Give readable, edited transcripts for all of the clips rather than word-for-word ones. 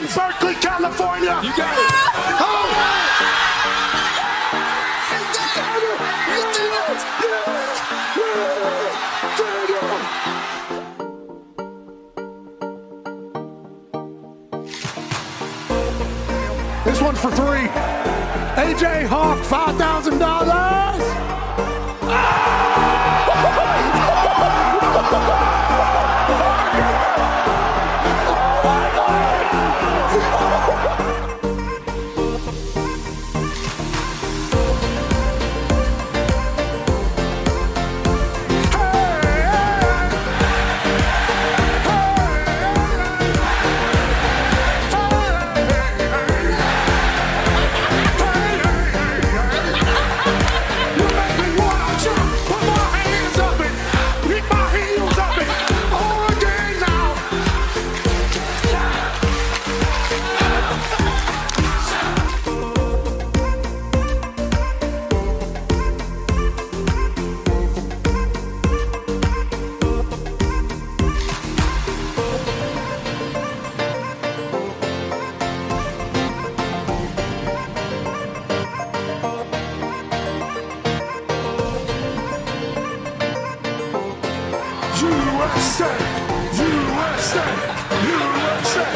in Berkeley, California. You got it. This one's for 3. AJ Hawk, $5,000. USA! USA! USA!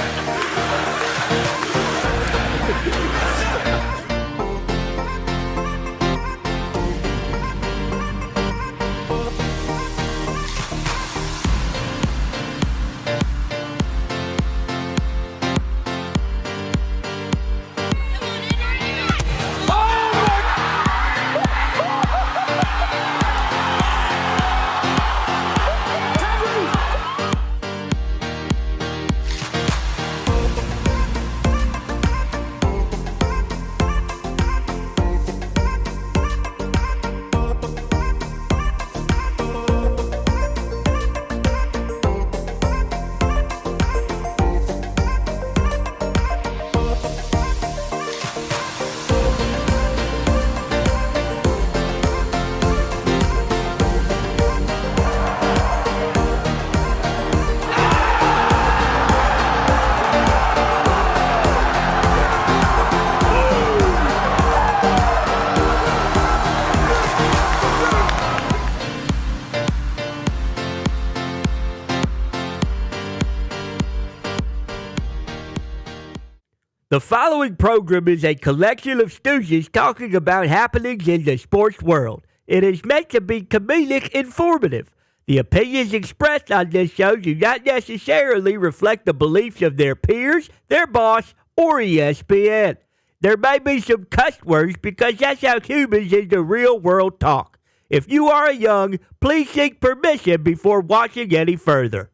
The following program is a collection of stooges talking about happenings in the sports world. It is meant to be comedic informative. The opinions expressed on this show do not necessarily reflect the beliefs of their peers, their boss, or ESPN. There may be some cuss words because that's how humans in the real world talk. If you are young, please seek permission before watching any further.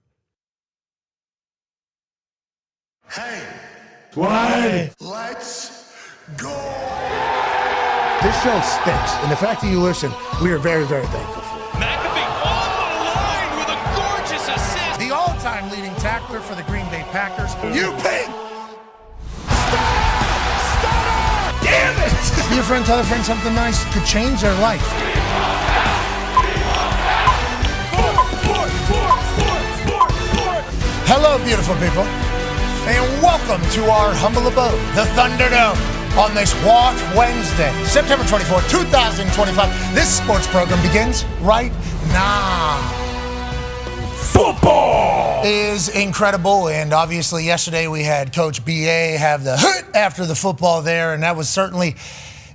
Hey! What? Let's go! This show stinks, and the fact that you listen, we are very, very thankful for. McAfee on the line with a gorgeous assist. The all-time leading tackler for the Green Bay Packers. You pig! Damn it! Be a friend, tell a friend something nice could change their life. Hello, beautiful people. And welcome to our humble abode, the Thunderdome, on this What Wednesday, September 24, 2025. This sports program begins right now. Football is incredible, and obviously yesterday we had Coach B.A. have the hoot after the football there, and that was certainly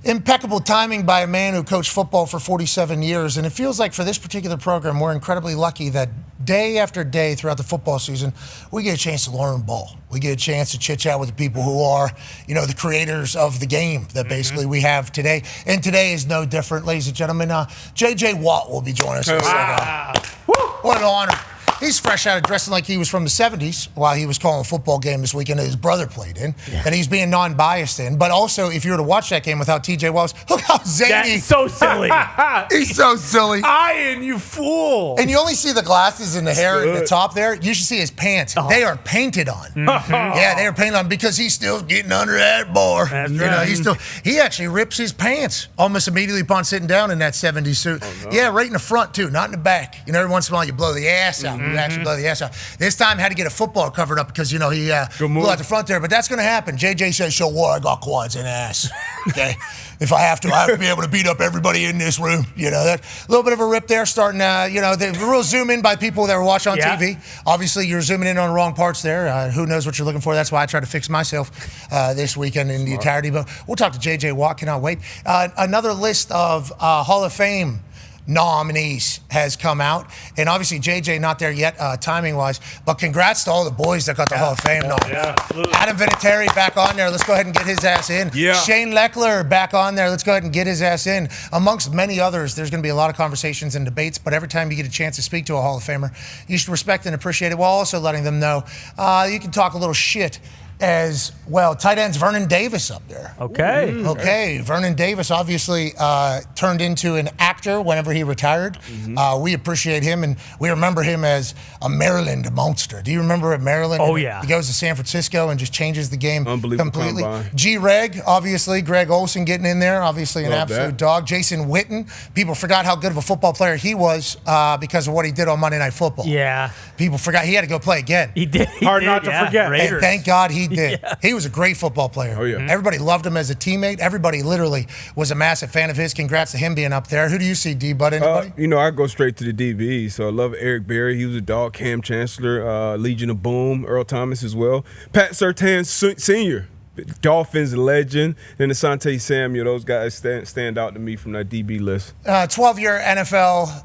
impeccable timing by a man who coached football for 47 years. And it feels like for this particular program, we're incredibly lucky that day after day throughout the football season, we get a chance to learn ball. We get a chance to chit-chat with the people who are, the creators of the game that basically we have today. And today is no different, ladies and gentlemen. J.J. Watt will be joining us in a second. What an honor. He's fresh out of dressing like he was from the 70s while he was calling a football game this weekend that his brother played in, that he's being non-biased in. But also, if you were to watch that game without T.J. Watt, look how zany. That's so silly. He's so silly. Ian, you fool. And you only see the glasses and the hair at the top there. You should see his pants. They are painted on. Yeah, they are painted on because he's still getting under that bar. That's right. He actually rips his pants almost immediately upon sitting down in that 70s suit. Yeah, right in the front, too, not in the back. Every once in a while you blow the ass out. You actually blow the ass out. This time had to get a football covered up because, he blew out the front there. But that's going to happen. JJ says, so what? I got quads and ass. Okay? If I have to be able to beat up everybody in this room. That a little bit of a rip there starting, the real zoom in by people that were watching on TV. Obviously, you're zooming in on the wrong parts there. Who knows what you're looking for? That's why I tried to fix myself this weekend in the entirety. But we'll talk to JJ Watt. Cannot wait. Another list of Hall of Fame nominees has come out. And obviously, JJ not there yet, timing-wise. But congrats to all the boys that got the Hall of Fame nom. Adam Vinatieri back on there. Let's go ahead and get his ass in. Shane Lechler back on there. Let's go ahead and get his ass in. Amongst many others, there's going to be a lot of conversations and debates. But every time you get a chance to speak to a Hall of Famer, you should respect and appreciate it while also letting them know you can talk a little shit as well. Tight ends Vernon Davis up there. Okay. Vernon Davis obviously turned into an actor whenever he retired. We appreciate him, and we remember him as a Maryland monster. Do you remember at Maryland? Oh, yeah. He goes to San Francisco and just changes the game completely. Combine. G-Reg, obviously. Greg Olson getting in there. Obviously an absolute dog. Jason Witten. People forgot how good of a football player he was because of what he did on Monday Night Football. Yeah. People forgot he had to go play again. He did. Hard not to forget. And thank God he did. He was a great football player. Oh, yeah. Everybody loved him as a teammate. Everybody literally was a massive fan of his. Congrats to him being up there. Who do you see, D-Bud? Anybody? I go straight to the DB. So I love Eric Berry. He was a dog. Cam Chancellor, Legion of Boom, Earl Thomas as well. Pat Surtain Sr., Dolphins legend. Then Asante Samuel. Those guys stand out to me from that DB list. 12-year NFL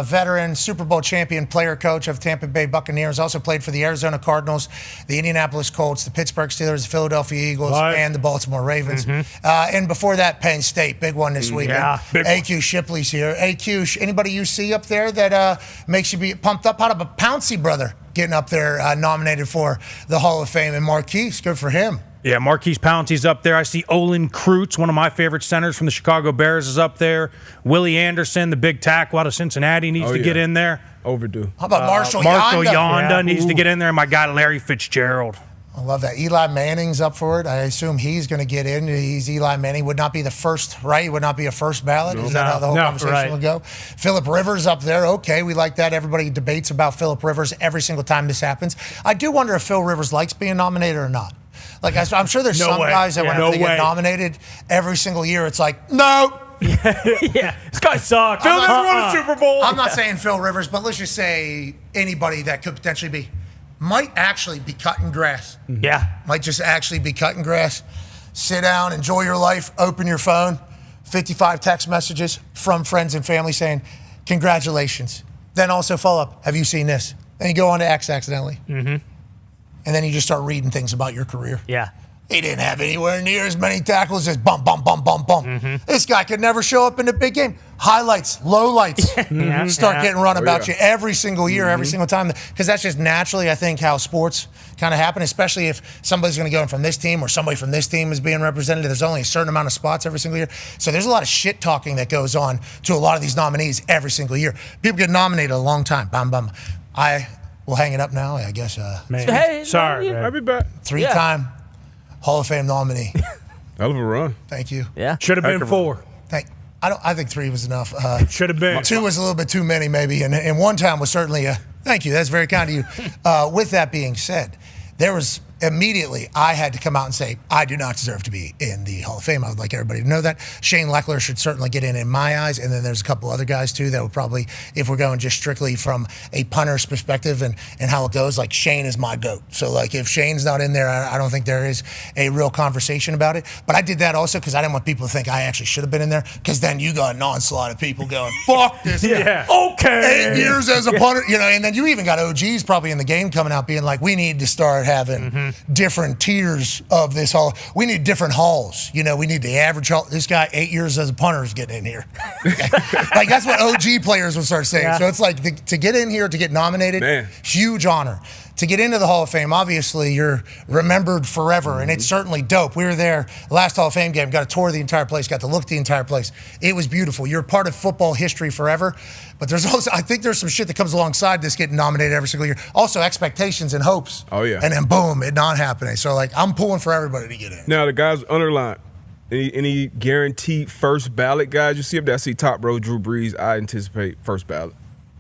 veteran, Super Bowl champion, player, coach of Tampa Bay Buccaneers. Also played for the Arizona Cardinals, the Indianapolis Colts, the Pittsburgh Steelers, the Philadelphia Eagles, and the Baltimore Ravens. And before that, Penn State. Big one this weekend. AQ Shipley's here. AQ, anybody you see up there that makes you be pumped up? How about Pouncey brother getting up there nominated for the Hall of Fame? And Marquise, good for him. Yeah, Marquise Pouncey's up there. I see Olin Kreutz, one of my favorite centers from the Chicago Bears, is up there. Willie Anderson, the big tackle out of Cincinnati, needs to get in there. Overdue. How about Marshall Yonda needs to get in there. My guy, Larry Fitzgerald. I love that. Eli Manning's up for it. I assume he's going to get in. He's Eli Manning. Would not be the first, right? He would not be a first ballot. Is that how the whole conversation will go? Phillip Rivers up there. Okay, we like that. Everybody debates about Phillip Rivers every single time this happens. I do wonder if Phil Rivers likes being nominated or not. Like, I'm sure there's some guys that whenever they get nominated every single year, it's like, no. This guy sucks. Phil never won a Super Bowl. I'm not saying Phil Rivers, but let's just say anybody that could potentially be. Might actually be cutting grass. Might just actually be cutting grass. Sit down, enjoy your life, open your phone. 55 text messages from friends and family saying, congratulations. Then also follow up, have you seen this? Then you go on to X accidentally. And then you just start reading things about your career. He didn't have anywhere near as many tackles as bum, bum, bum, bum, bum. This guy could never show up in the big game. Highlights, lowlights, start getting run about you every single year, every single time. Because that's just naturally, I think, how sports kind of happen, especially if somebody's going to go in from this team or somebody from this team is being represented. There's only a certain amount of spots every single year. So there's a lot of shit talking that goes on to a lot of these nominees every single year. People get nominated a long time. Bum, bum. We'll hang it up now, I guess. Hey, sorry. I'll be back. Three-time Hall of Fame nominee. Hell of a run. Thank you. Should have been 4. I think 3 was enough. Should have been. 2 was a little bit too many, maybe. And 1 time was certainly thank you. That's very kind of you. With that being said, there was immediately I had to come out and say, I do not deserve to be in the Hall of Fame. I would like everybody to know that. Shane Lechler should certainly get in my eyes. And then there's a couple other guys, too, that would probably, if we're going just strictly from a punter's perspective and how it goes, like Shane is my GOAT. So, like, if Shane's not in there, I don't think there is a real conversation about it. But I did that also because I didn't want people to think I actually should have been in there, because then you got an onslaught of people going, fuck this guy. Okay. 8 years as a punter, and then you even got OGs probably in the game coming out being like, we need to start having different tiers of this hall. We need different halls. We need the average hall. This guy, 8 years as a punter, is getting in here. Like, that's what OG players would start saying. So it's like to get in here, to get nominated, huge honor. To get into the Hall of Fame, obviously, you're remembered forever, and it's certainly dope. We were there last Hall of Fame game, got to tour the entire place, got to look the entire place. It was beautiful. You're part of football history forever, but there's also, I think there's some shit that comes alongside this getting nominated every single year. Also, expectations and hopes. Oh, yeah. And then, boom, it not happening. So, like, I'm pulling for everybody to get in. Now, the guys underlined, any guaranteed first ballot guys you see up there? I see top row Drew Brees. I anticipate first ballot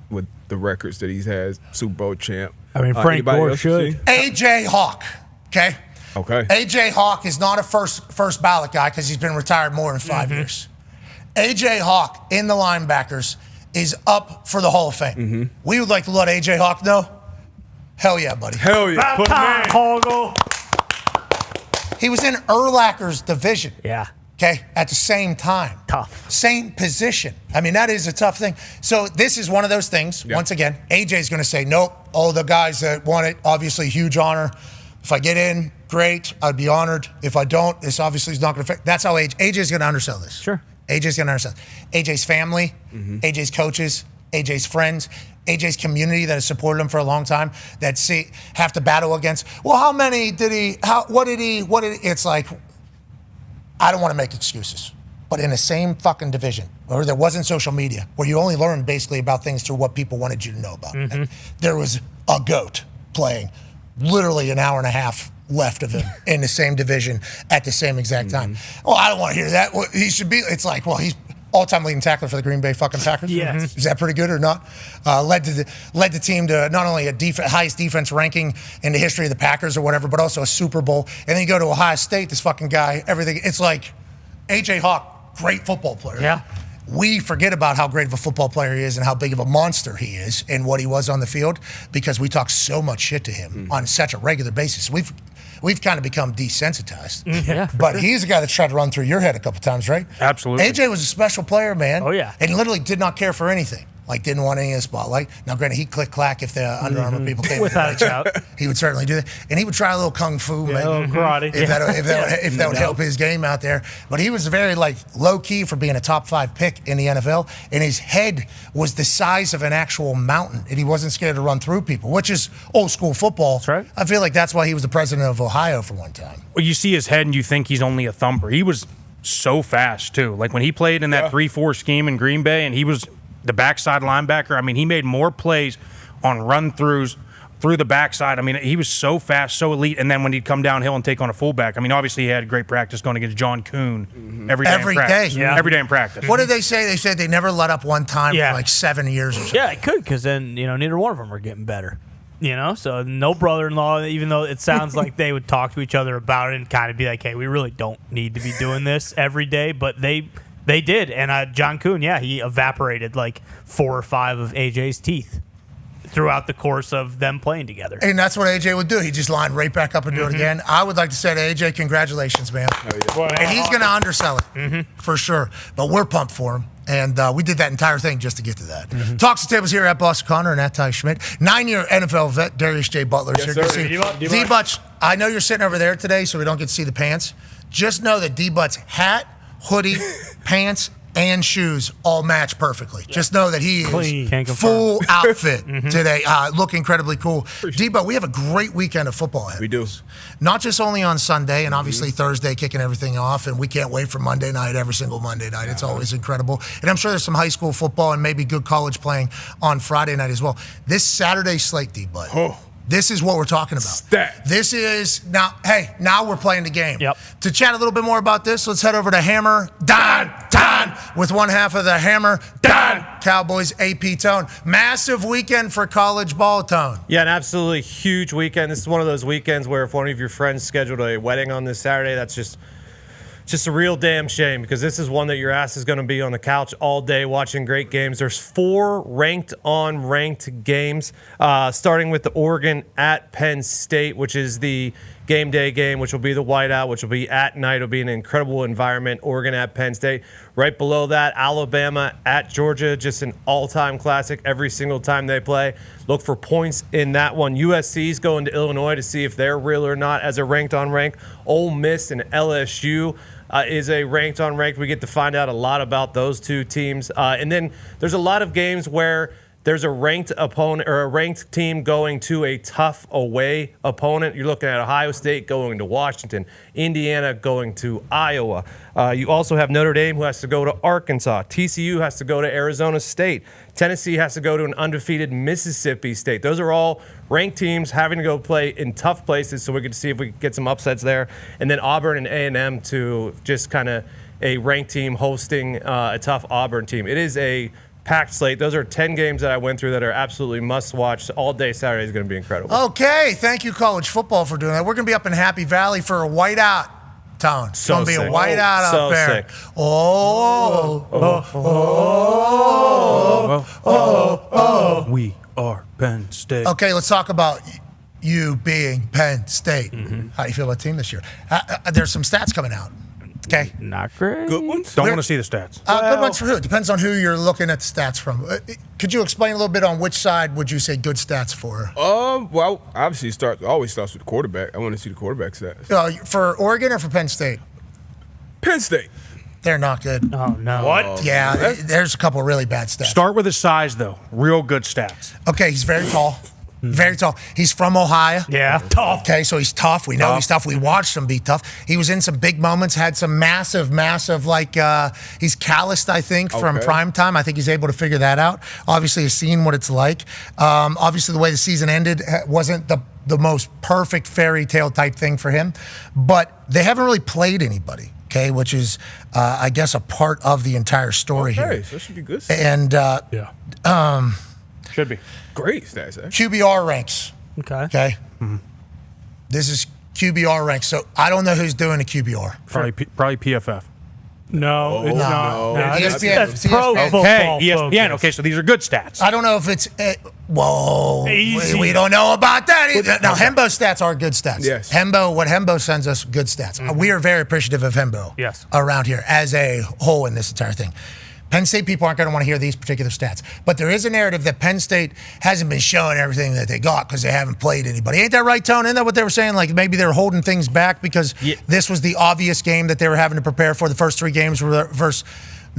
with the records that he's had. Super Bowl champ. I mean, Frank Anybody Gore else should. see? A.J. Hawk, okay? Okay. A.J. Hawk is not a first ballot guy because he's been retired more than 5 years. A.J. Hawk in the linebackers is up for the Hall of Fame. We would like to let A.J. Hawk know. Hell yeah, buddy. Hell yeah. Put him in. Hoggle. He was in Urlacher's division. Yeah. Okay, at the same time. Tough. Same position. I mean, that is a tough thing. So this is one of those things. Yeah. Once again, AJ's going to say, nope, all the guys that want it, obviously huge honor. If I get in, great, I'd be honored. If I don't, this obviously is not going to affect. That's how AJ's going to undersell this. Sure. AJ's going to understand. AJ's family, AJ's coaches, AJ's friends, AJ's community that has supported him for a long time that have to battle against, well, how many did he, it's like, I don't want to make excuses, but in the same fucking division where there wasn't social media, where you only learned basically about things through what people wanted you to know about. And there was a GOAT playing literally an hour and a half left of him in the same division at the same exact time. Well, I don't want to hear that. Well, he should be, it's like, well, he's all-time leading tackler for the Green Bay fucking Packers. Yes. Is that pretty good or not? Led the team to not only a highest defense ranking in the history of the Packers or whatever, but also a Super Bowl. And then you go to Ohio State, this fucking guy, everything. It's like A.J. Hawk, great football player. Yeah. We forget about how great of a football player he is and how big of a monster he is and what he was on the field because we talk so much shit to him on such a regular basis. We've kind of become desensitized. Yeah. But he's a guy that's tried to run through your head a couple times, right? Absolutely. AJ was a special player, man. Oh, yeah. And literally did not care for anything. Like, didn't want any of the spotlight. Now, granted, he'd click-clack if the Under Armour people came. Without a doubt. He would certainly do that. And he would try a little kung fu, A maybe. little karate. If that would help his game out there. But he was very, low-key for being a top-5 pick in the NFL. And his head was the size of an actual mountain. And he wasn't scared to run through people, which is old-school football. That's right. I feel like that's why he was the president of Ohio for one time. Well, you see his head and you think he's only a thumper. He was so fast, too. Like when he played in that 3-4 scheme in Green Bay and he was the backside linebacker, I mean, he made more plays on run-throughs through the backside. I mean, he was so fast, so elite. And then when he'd come downhill and take on a fullback, I mean, obviously he had great practice going against John Kuhn every day Every in practice. day. Yeah. Every day in practice. What did they say? They said they never let up one time Yeah. for like 7 years or something. Yeah, it could, because then, neither one of them are getting better. So no brother-in-law, even though it sounds like they would talk to each other about it and kind of be like, hey, we really don't need to be doing this every day. But they did. And John Kuhn, he evaporated like 4 or 5 of AJ's teeth throughout the course of them playing together. And that's what AJ would do. He'd just line right back up and do it again. I would like to say to AJ, congratulations, man. And he's going to undersell it for sure. But we're pumped for him. And we did that entire thing just to get to that. Talks the tables here at Boston Connor and at Ty Schmidt. 9-year NFL vet, Darius J. Butler. Yes, here. sir. Good to see you. D-Butch, I know you're sitting over there today, so we don't get to see the pants. Just know that D-But's hat, hoodie, pants, and shoes all match perfectly. Just know that he Clean. Can't is confirm. full outfit today. Look incredibly cool. D-But, we have a great weekend of football ahead. We do. Not just only on Sunday and obviously Thursday kicking everything off, and we can't wait for Monday night every single Monday night. It's always incredible. And I'm sure there's some high school football and maybe good college playing on Friday night as well. This Saturday slate, D-Bud. Oh. This is what we're talking about. Stat. This is now we're playing the game. Yep. To chat a little bit more about this, let's head over to Hammer Dahn with one half of the Hammer Dahn Cowboys AP Tone. Massive weekend for college ball, Tone. Yeah, an absolutely huge weekend. This is one of those weekends where if one of your friends scheduled a wedding on this Saturday, that's just a real damn shame, because this is one that your ass is going to be on the couch all day watching great games. There's 4 ranked games, starting with the Oregon at Penn State, which is the game day game, which will be the whiteout, which will be at night. It'll be an incredible environment. Oregon at Penn State. Right below that, Alabama at Georgia, just an all-time classic every single time they play. Look for points in that one. USC's going to Illinois to see if they're real or not as a ranked-on-ranked. Ole Miss and LSU is a ranked-on-ranked. We get to find out a lot about those two teams. And then there's a lot of games where there's a ranked opponent or a ranked team going to a tough away opponent. You're looking at Ohio State going to Washington, Indiana going to Iowa. You also have Notre Dame, who has to go to Arkansas. TCU has to go to Arizona State. Tennessee has to go to an undefeated Mississippi State. Those are all ranked teams having to go play in tough places, so we get to see if we can get some upsets there. And then Auburn and A&M to just kind of a ranked team hosting a tough Auburn team. It is a packed slate. Those are 10 games that I went through that are absolutely must-watch. All day Saturday is going to be incredible. Okay, thank you, college football, for doing that. We're going to be up in Happy Valley for a whiteout. Tone. It's going to be a whiteout up there. Sick. We are Penn State. Okay, let's talk about you being Penn State. How do you feel about the team this year? There's some stats coming out. Okay. Not great. Good ones. Don't want to see the stats. Good ones for who? It depends on who you're looking at the stats from. Could you explain a little bit on which side would you say good stats for? Well, obviously, always starts with the quarterback. I want to see the quarterback stats. For Oregon or for Penn State? Penn State. They're not good. Oh, no. What? Yeah, there's a couple really bad stats. Start with his size, though. Real good stats. Okay, he's very tall. Very tall. He's from Ohio. Yeah, tough. Okay, so he's tough. We know he's tough. We watched him be tough. He was in some big moments, had some massive, he's calloused, I think, from prime time. I think he's able to figure that out. Obviously, he's seen what it's like. Obviously, the way the season ended wasn't the most perfect fairy tale type thing for him. But they haven't really played anybody, okay, which is, I guess, a part of the entire story here. So that should be good. And Should be. Great stats, actually. QBR ranks. Okay. Okay. This is QBR ranks. So I don't know who's doing the QBR. Probably PFF. No, it's not. No. No, ESPN. that's pro ESPN. football. Hey, ESPN. focus. Okay, so these are good stats. I don't know if it's. Whoa. Easy. We don't know about that either. Now, Hembo's stats are good stats. Yes. What Hembo sends us, good stats. We are very appreciative of Hembo Yes. around here as a whole in this entire thing. Penn State people aren't going to want to hear these particular stats. But there is a narrative that Penn State hasn't been showing everything that they got because they haven't played anybody. Ain't that right, Tone? Isn't that what they were saying? Like maybe they're holding things back because this was the obvious game that they were having to prepare for. The first three games were versus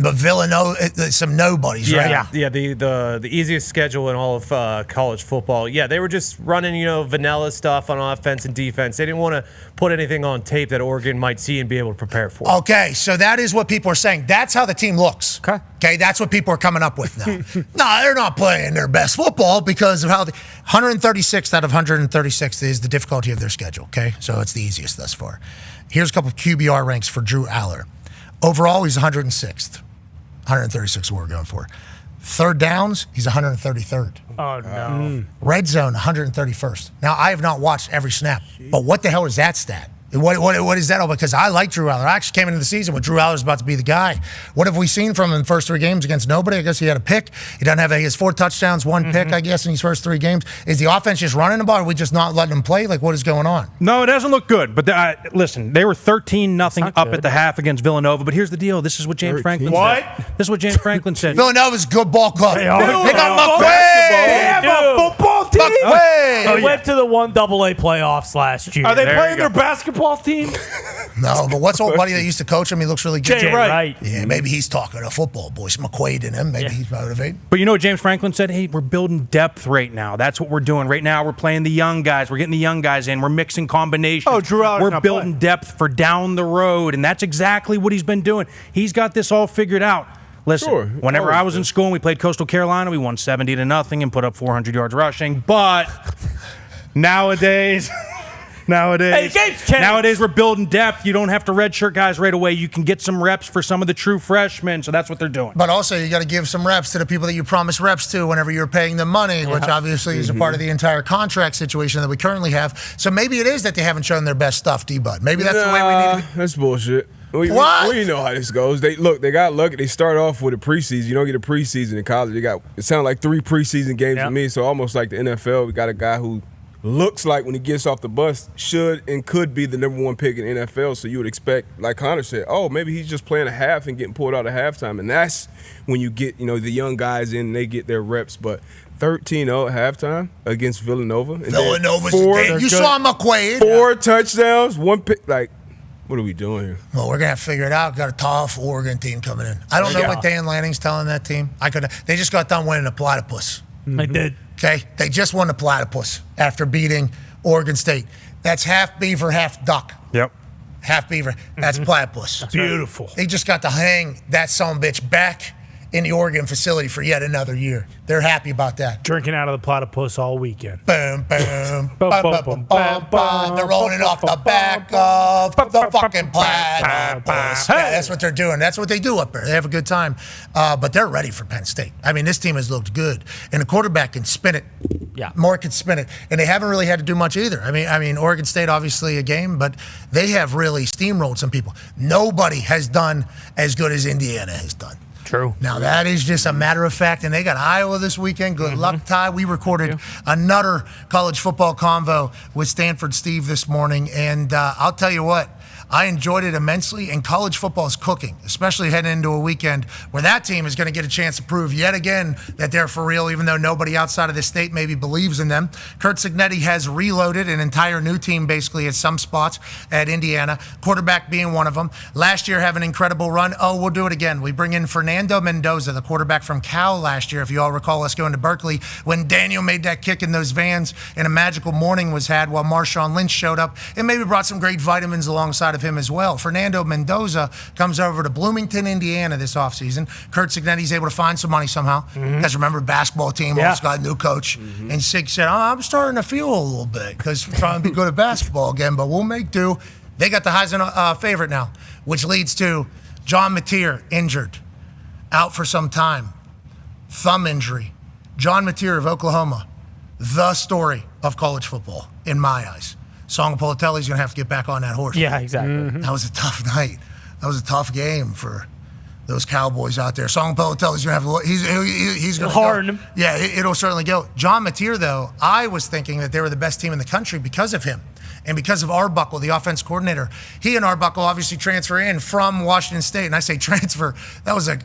Villanova, some nobodies, right? Yeah. The easiest schedule in all of college football. Yeah, they were just running, vanilla stuff on offense and defense. They didn't want to put anything on tape that Oregon might see and be able to prepare for. Okay, so that is what people are saying. That's how the team looks. Okay, that's what people are coming up with now. No, they're not playing their best football because of how 136th out of 136th is the difficulty of their schedule. Okay, so it's the easiest thus far. Here's a couple of QBR ranks for Drew Aller. Overall, he's 106th. 136 we're going for. Third downs, he's 133rd. Oh, no. Red zone, 131st. Now, I have not watched every snap, but what the hell is that stat? What is that all? Because I like Drew Aller. I actually came into the season with Drew Aller's about to be the guy. What have we seen from him in the first three games against nobody? I guess he had a pick. He doesn't have he has 4 touchdowns, 1 pick, I guess, in his first 3 games. Is the offense just running the ball? Or are we just not letting him play? Like, what is going on? No, it doesn't look good. But listen, they were 13-0 up at the half against Villanova. But here's the deal. This is what James Franklin said. This is what James Franklin said. Villanova's a good ball club. They got McAfee. They have a football team. They went to the 1AA playoffs last year. Are they playing their basketball team? No, but what's old buddy that used to coach him? He looks really good. Jay Wright. Yeah, maybe he's talking to football boys. McQuaid and him. Maybe he's motivated. But you know what James Franklin said? Hey, we're building depth right now. That's what we're doing right now. We're playing the young guys. We're getting the young guys in. We're mixing combinations. Oh, Drew Aller's We're not building playing. depth for down the road, and that's exactly what he's been doing. He's got this all figured out. Listen, whenever I was in school and we played Coastal Carolina, we won 70-0 and put up 400 yards rushing. But nowadays we're building depth. You don't have to redshirt guys right away. You can get some reps for some of the true freshmen. So that's what they're doing. But also, you got to give some reps to the people that you promised reps to whenever you're paying them money, which obviously is a part of the entire contract situation that we currently have. So maybe it is that they haven't shown their best stuff, D-Bud. Maybe that's the way we need to be. That's bullshit. We know how this goes. They got lucky. They start off with a preseason. You don't get a preseason in college. It sounded like 3 preseason games to me. So almost like the NFL, we got a guy who looks like when he gets off the bus should and could be the number 1 pick in the NFL. So you would expect, like Connor said, maybe he's just playing a half and getting pulled out at halftime. And that's when you get, the young guys in and they get their reps. But 13-0 at halftime against Villanova. And Villanova's game. You saw McQuaid. 4 touchdowns, 1 pick. Like, what are we doing here? Well, we're going to have to figure it out. Got a tough Oregon team coming in. I don't know what Dan Lanning's telling that team. They just got done winning the Platypus. They did. Okay? They just won the Platypus after beating Oregon State. That's half beaver, half duck. Yep. Half beaver. That's Platypus. Beautiful. They just got to hang that son of a bitch back in the Oregon facility for yet another year. They're happy about that. Drinking out of the platypus all weekend. Boom, boom, bum, bum, bum, bum, bum. They're rolling off the back of the fucking platypus. Yeah, that's what they're doing. That's what they do up there. They have a good time. But they're ready for Penn State. I mean, this team has looked good. And the quarterback can spin it. Yeah. Moore can spin it. And they haven't really had to do much either. I mean, Oregon State, obviously a game, but they have really steamrolled some people. Nobody has done as good as Indiana has done. True. Now, that is just a matter of fact, and they got Iowa this weekend. Good luck, Ty. We recorded another college football convo with Stanford Steve this morning, and I'll tell you what, I enjoyed it immensely, and college football is cooking, especially heading into a weekend where that team is going to get a chance to prove yet again that they're for real, even though nobody outside of the state maybe believes in them. Curt Cignetti has reloaded an entire new team basically at some spots at Indiana, quarterback being one of them. Last year, have an incredible run. Oh, we'll do it again. We bring in Fernando Mendoza, the quarterback from Cal last year, if you all recall us going to Berkeley, when Daniel made that kick in those vans and a magical morning was had while Marshawn Lynch showed up and maybe brought some great vitamins alongside of him as well. Fernando Mendoza comes over to Bloomington, Indiana this offseason. Curt Cignetti's able to find some money somehow. You guys remember basketball team almost got a new coach. And Sig said, I'm starting to feel a little bit because we're trying to be good at basketball again, but we'll make do. They got the Heisman favorite now, which leads to John Mateer injured, out for some time. Thumb injury. John Mateer of Oklahoma, the story of college football in my eyes. Song Politelli's going to have to get back on that horse. Yeah, exactly. That was a tough night. That was a tough game for those Cowboys out there. Song Politelli's going to have to he's going to hard. Yeah, it'll certainly go. John Mateer, though, I was thinking that they were the best team in the country because of him and because of Arbuckle, the offense coordinator. He and Arbuckle obviously transfer in from Washington State. And I say transfer, that was an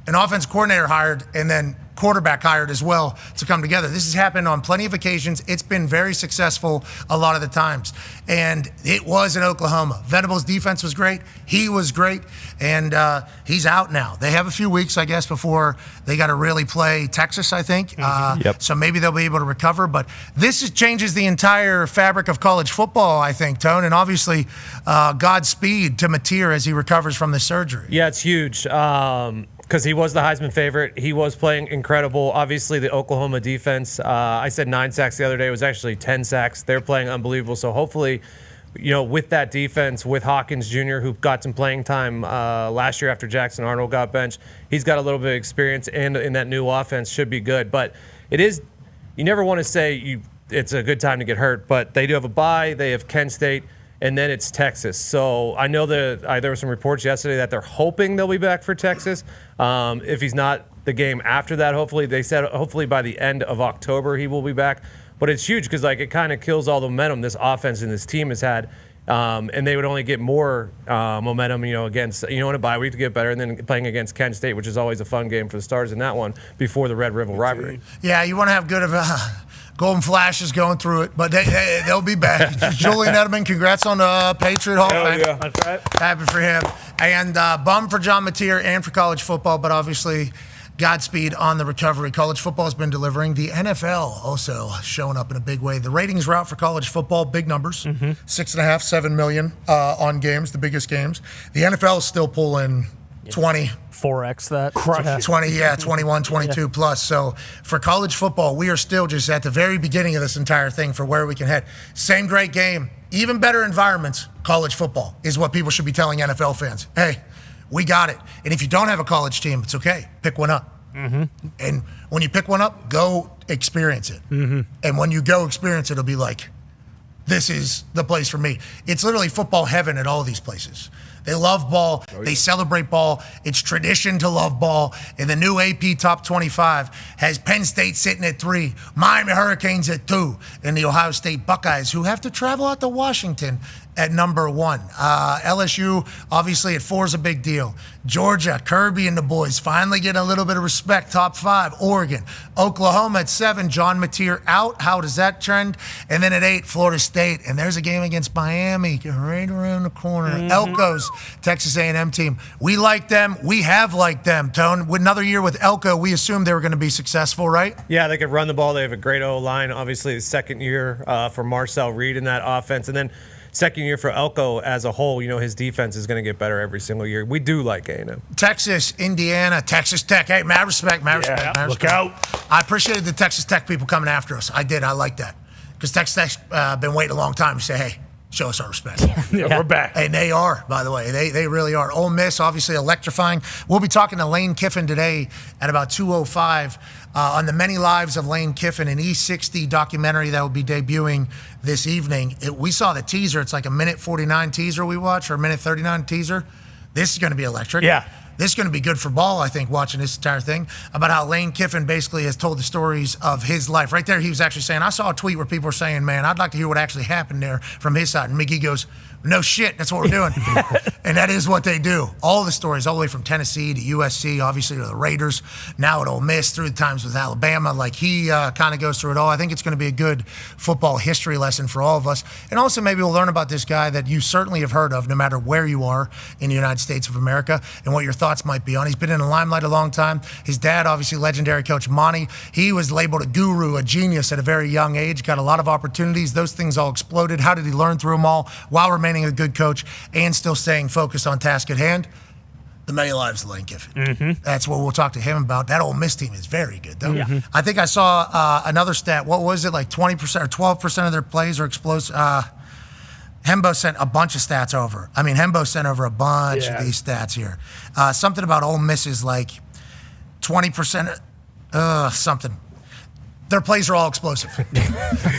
offense coordinator hired and then quarterback hired as well to come together. This has happened on plenty of occasions. It's been very successful a lot of the times. And it was in Oklahoma. Venables' defense was great. He was great. And he's out now. They have a few weeks, I guess, before they got to really play Texas, I think. So maybe they'll be able to recover. But this changes the entire fabric of college football, I think, Tone. And obviously, Godspeed to Mateer as he recovers from the surgery. Yeah, it's huge. Because he was the Heisman favorite. He was playing incredible. Obviously, the Oklahoma defense, I said 9 sacks the other day. It was actually 10 sacks. They're playing unbelievable. So hopefully, with that defense, with Hawkins Jr., who got some playing time last year after Jackson Arnold got benched, he's got a little bit of experience, and in that new offense should be good. But it is, you never want to say it's a good time to get hurt, but they do have a bye. They have Kent State. And then it's Texas. So I know that there were some reports yesterday that they're hoping they'll be back for Texas. If he's not, the game after that, hopefully. They said hopefully by the end of October he will be back. But it's huge because it kind of kills all the momentum this offense and this team has had. And they would only get more momentum, against, in a bye week to get better. And then playing against Kent State, which is always a fun game for the Stars in that one, before the Red River rivalry. Yeah, you want to have good of Golden Flash is going through it, but they'll be back. Julian Edelman, congrats on the Patriot Hall of Fame. Yeah. That's right. Happy for him. And bummed for John Mateer and for college football, but obviously Godspeed on the recovery. College football has been delivering. The NFL also showing up in a big way. The ratings were out for college football, big numbers, 6.5, 7 million on games, the biggest games. The NFL is still pulling 20. 4X that. 21, 22 plus. So for college football, we are still just at the very beginning of this entire thing for where we can head. Same great game, even better environments, college football is what people should be telling NFL fans. Hey, we got it. And if you don't have a college team, it's okay. Pick one up. And when you pick one up, go experience it. And when you go experience it, it'll be like, this is the place for me. It's literally football heaven at all of these places. They love ball. They celebrate ball. It's tradition to love ball. And the new AP Top 25 has Penn State sitting at 3, Miami Hurricanes at 2, and the Ohio State Buckeyes, who have to travel out to Washington, at number 1. LSU, obviously, at 4 is a big deal. Georgia, Kirby and the boys finally getting a little bit of respect, top 5. Oregon. Oklahoma at 7, John Mateer out. How does that trend? And then at 8, Florida State. And there's a game against Miami right around the corner. Elko's Texas A&M team. We like them. We have liked them, Tone. With another year with Elko, we assumed they were going to be successful, right? Yeah, they could run the ball. They have a great O-line. Obviously, the second year for Marcel Reed in that offense. And then second year for Elko as a whole. His defense is going to get better every single year. We do like A&M. Texas, Indiana, Texas Tech. Hey, mad respect. Look out. I appreciated the Texas Tech people coming after us. I did. I like that. Because Texas Tech's been waiting a long time to say, hey, show us our respect. Yeah, we're back. And they are, by the way. They really are. Ole Miss, obviously electrifying. We'll be talking to Lane Kiffin today at about 2:05 on the many lives of Lane Kiffin, an E60 documentary that will be debuting this evening. We saw the teaser. It's like a minute 49 teaser we watched, or a minute 39 teaser. This is going to be electric. Yeah. This is going to be good for ball, I think, watching this entire thing, about how Lane Kiffin basically has told the stories of his life. Right there, he was actually saying, I saw a tweet where people were saying, man, I'd like to hear what actually happened there from his side. And Mickey goes, no shit, that's what we're doing. And that is what they do. All the stories, all the way from Tennessee to USC, obviously to the Raiders, now at Ole Miss, through the times with Alabama. Like, he kind of goes through it all. I think it's going to be a good football history lesson for all of us. And also maybe we'll learn about this guy that you certainly have heard of, no matter where you are in the United States of America, and what your thoughts might be on. He's been in the limelight a long time. His dad, obviously legendary Coach Monty, he was labeled a guru, a genius at a very young age, got a lot of opportunities. Those things all exploded. How did he learn through them all while remaining a good coach and still staying focused on task at hand? The many lives of Lane Kiffin. Mm-hmm. That's what we'll talk to him about. That Ole Miss team is very good, though. Mm-hmm. I think I saw another stat. What was it, like 20% or 12% of their plays are explosive? Hembo sent a bunch of stats over. I mean, Hembo sent over a bunch of these stats here. Something about Ole Miss is like 20%, something. Their plays are all explosive.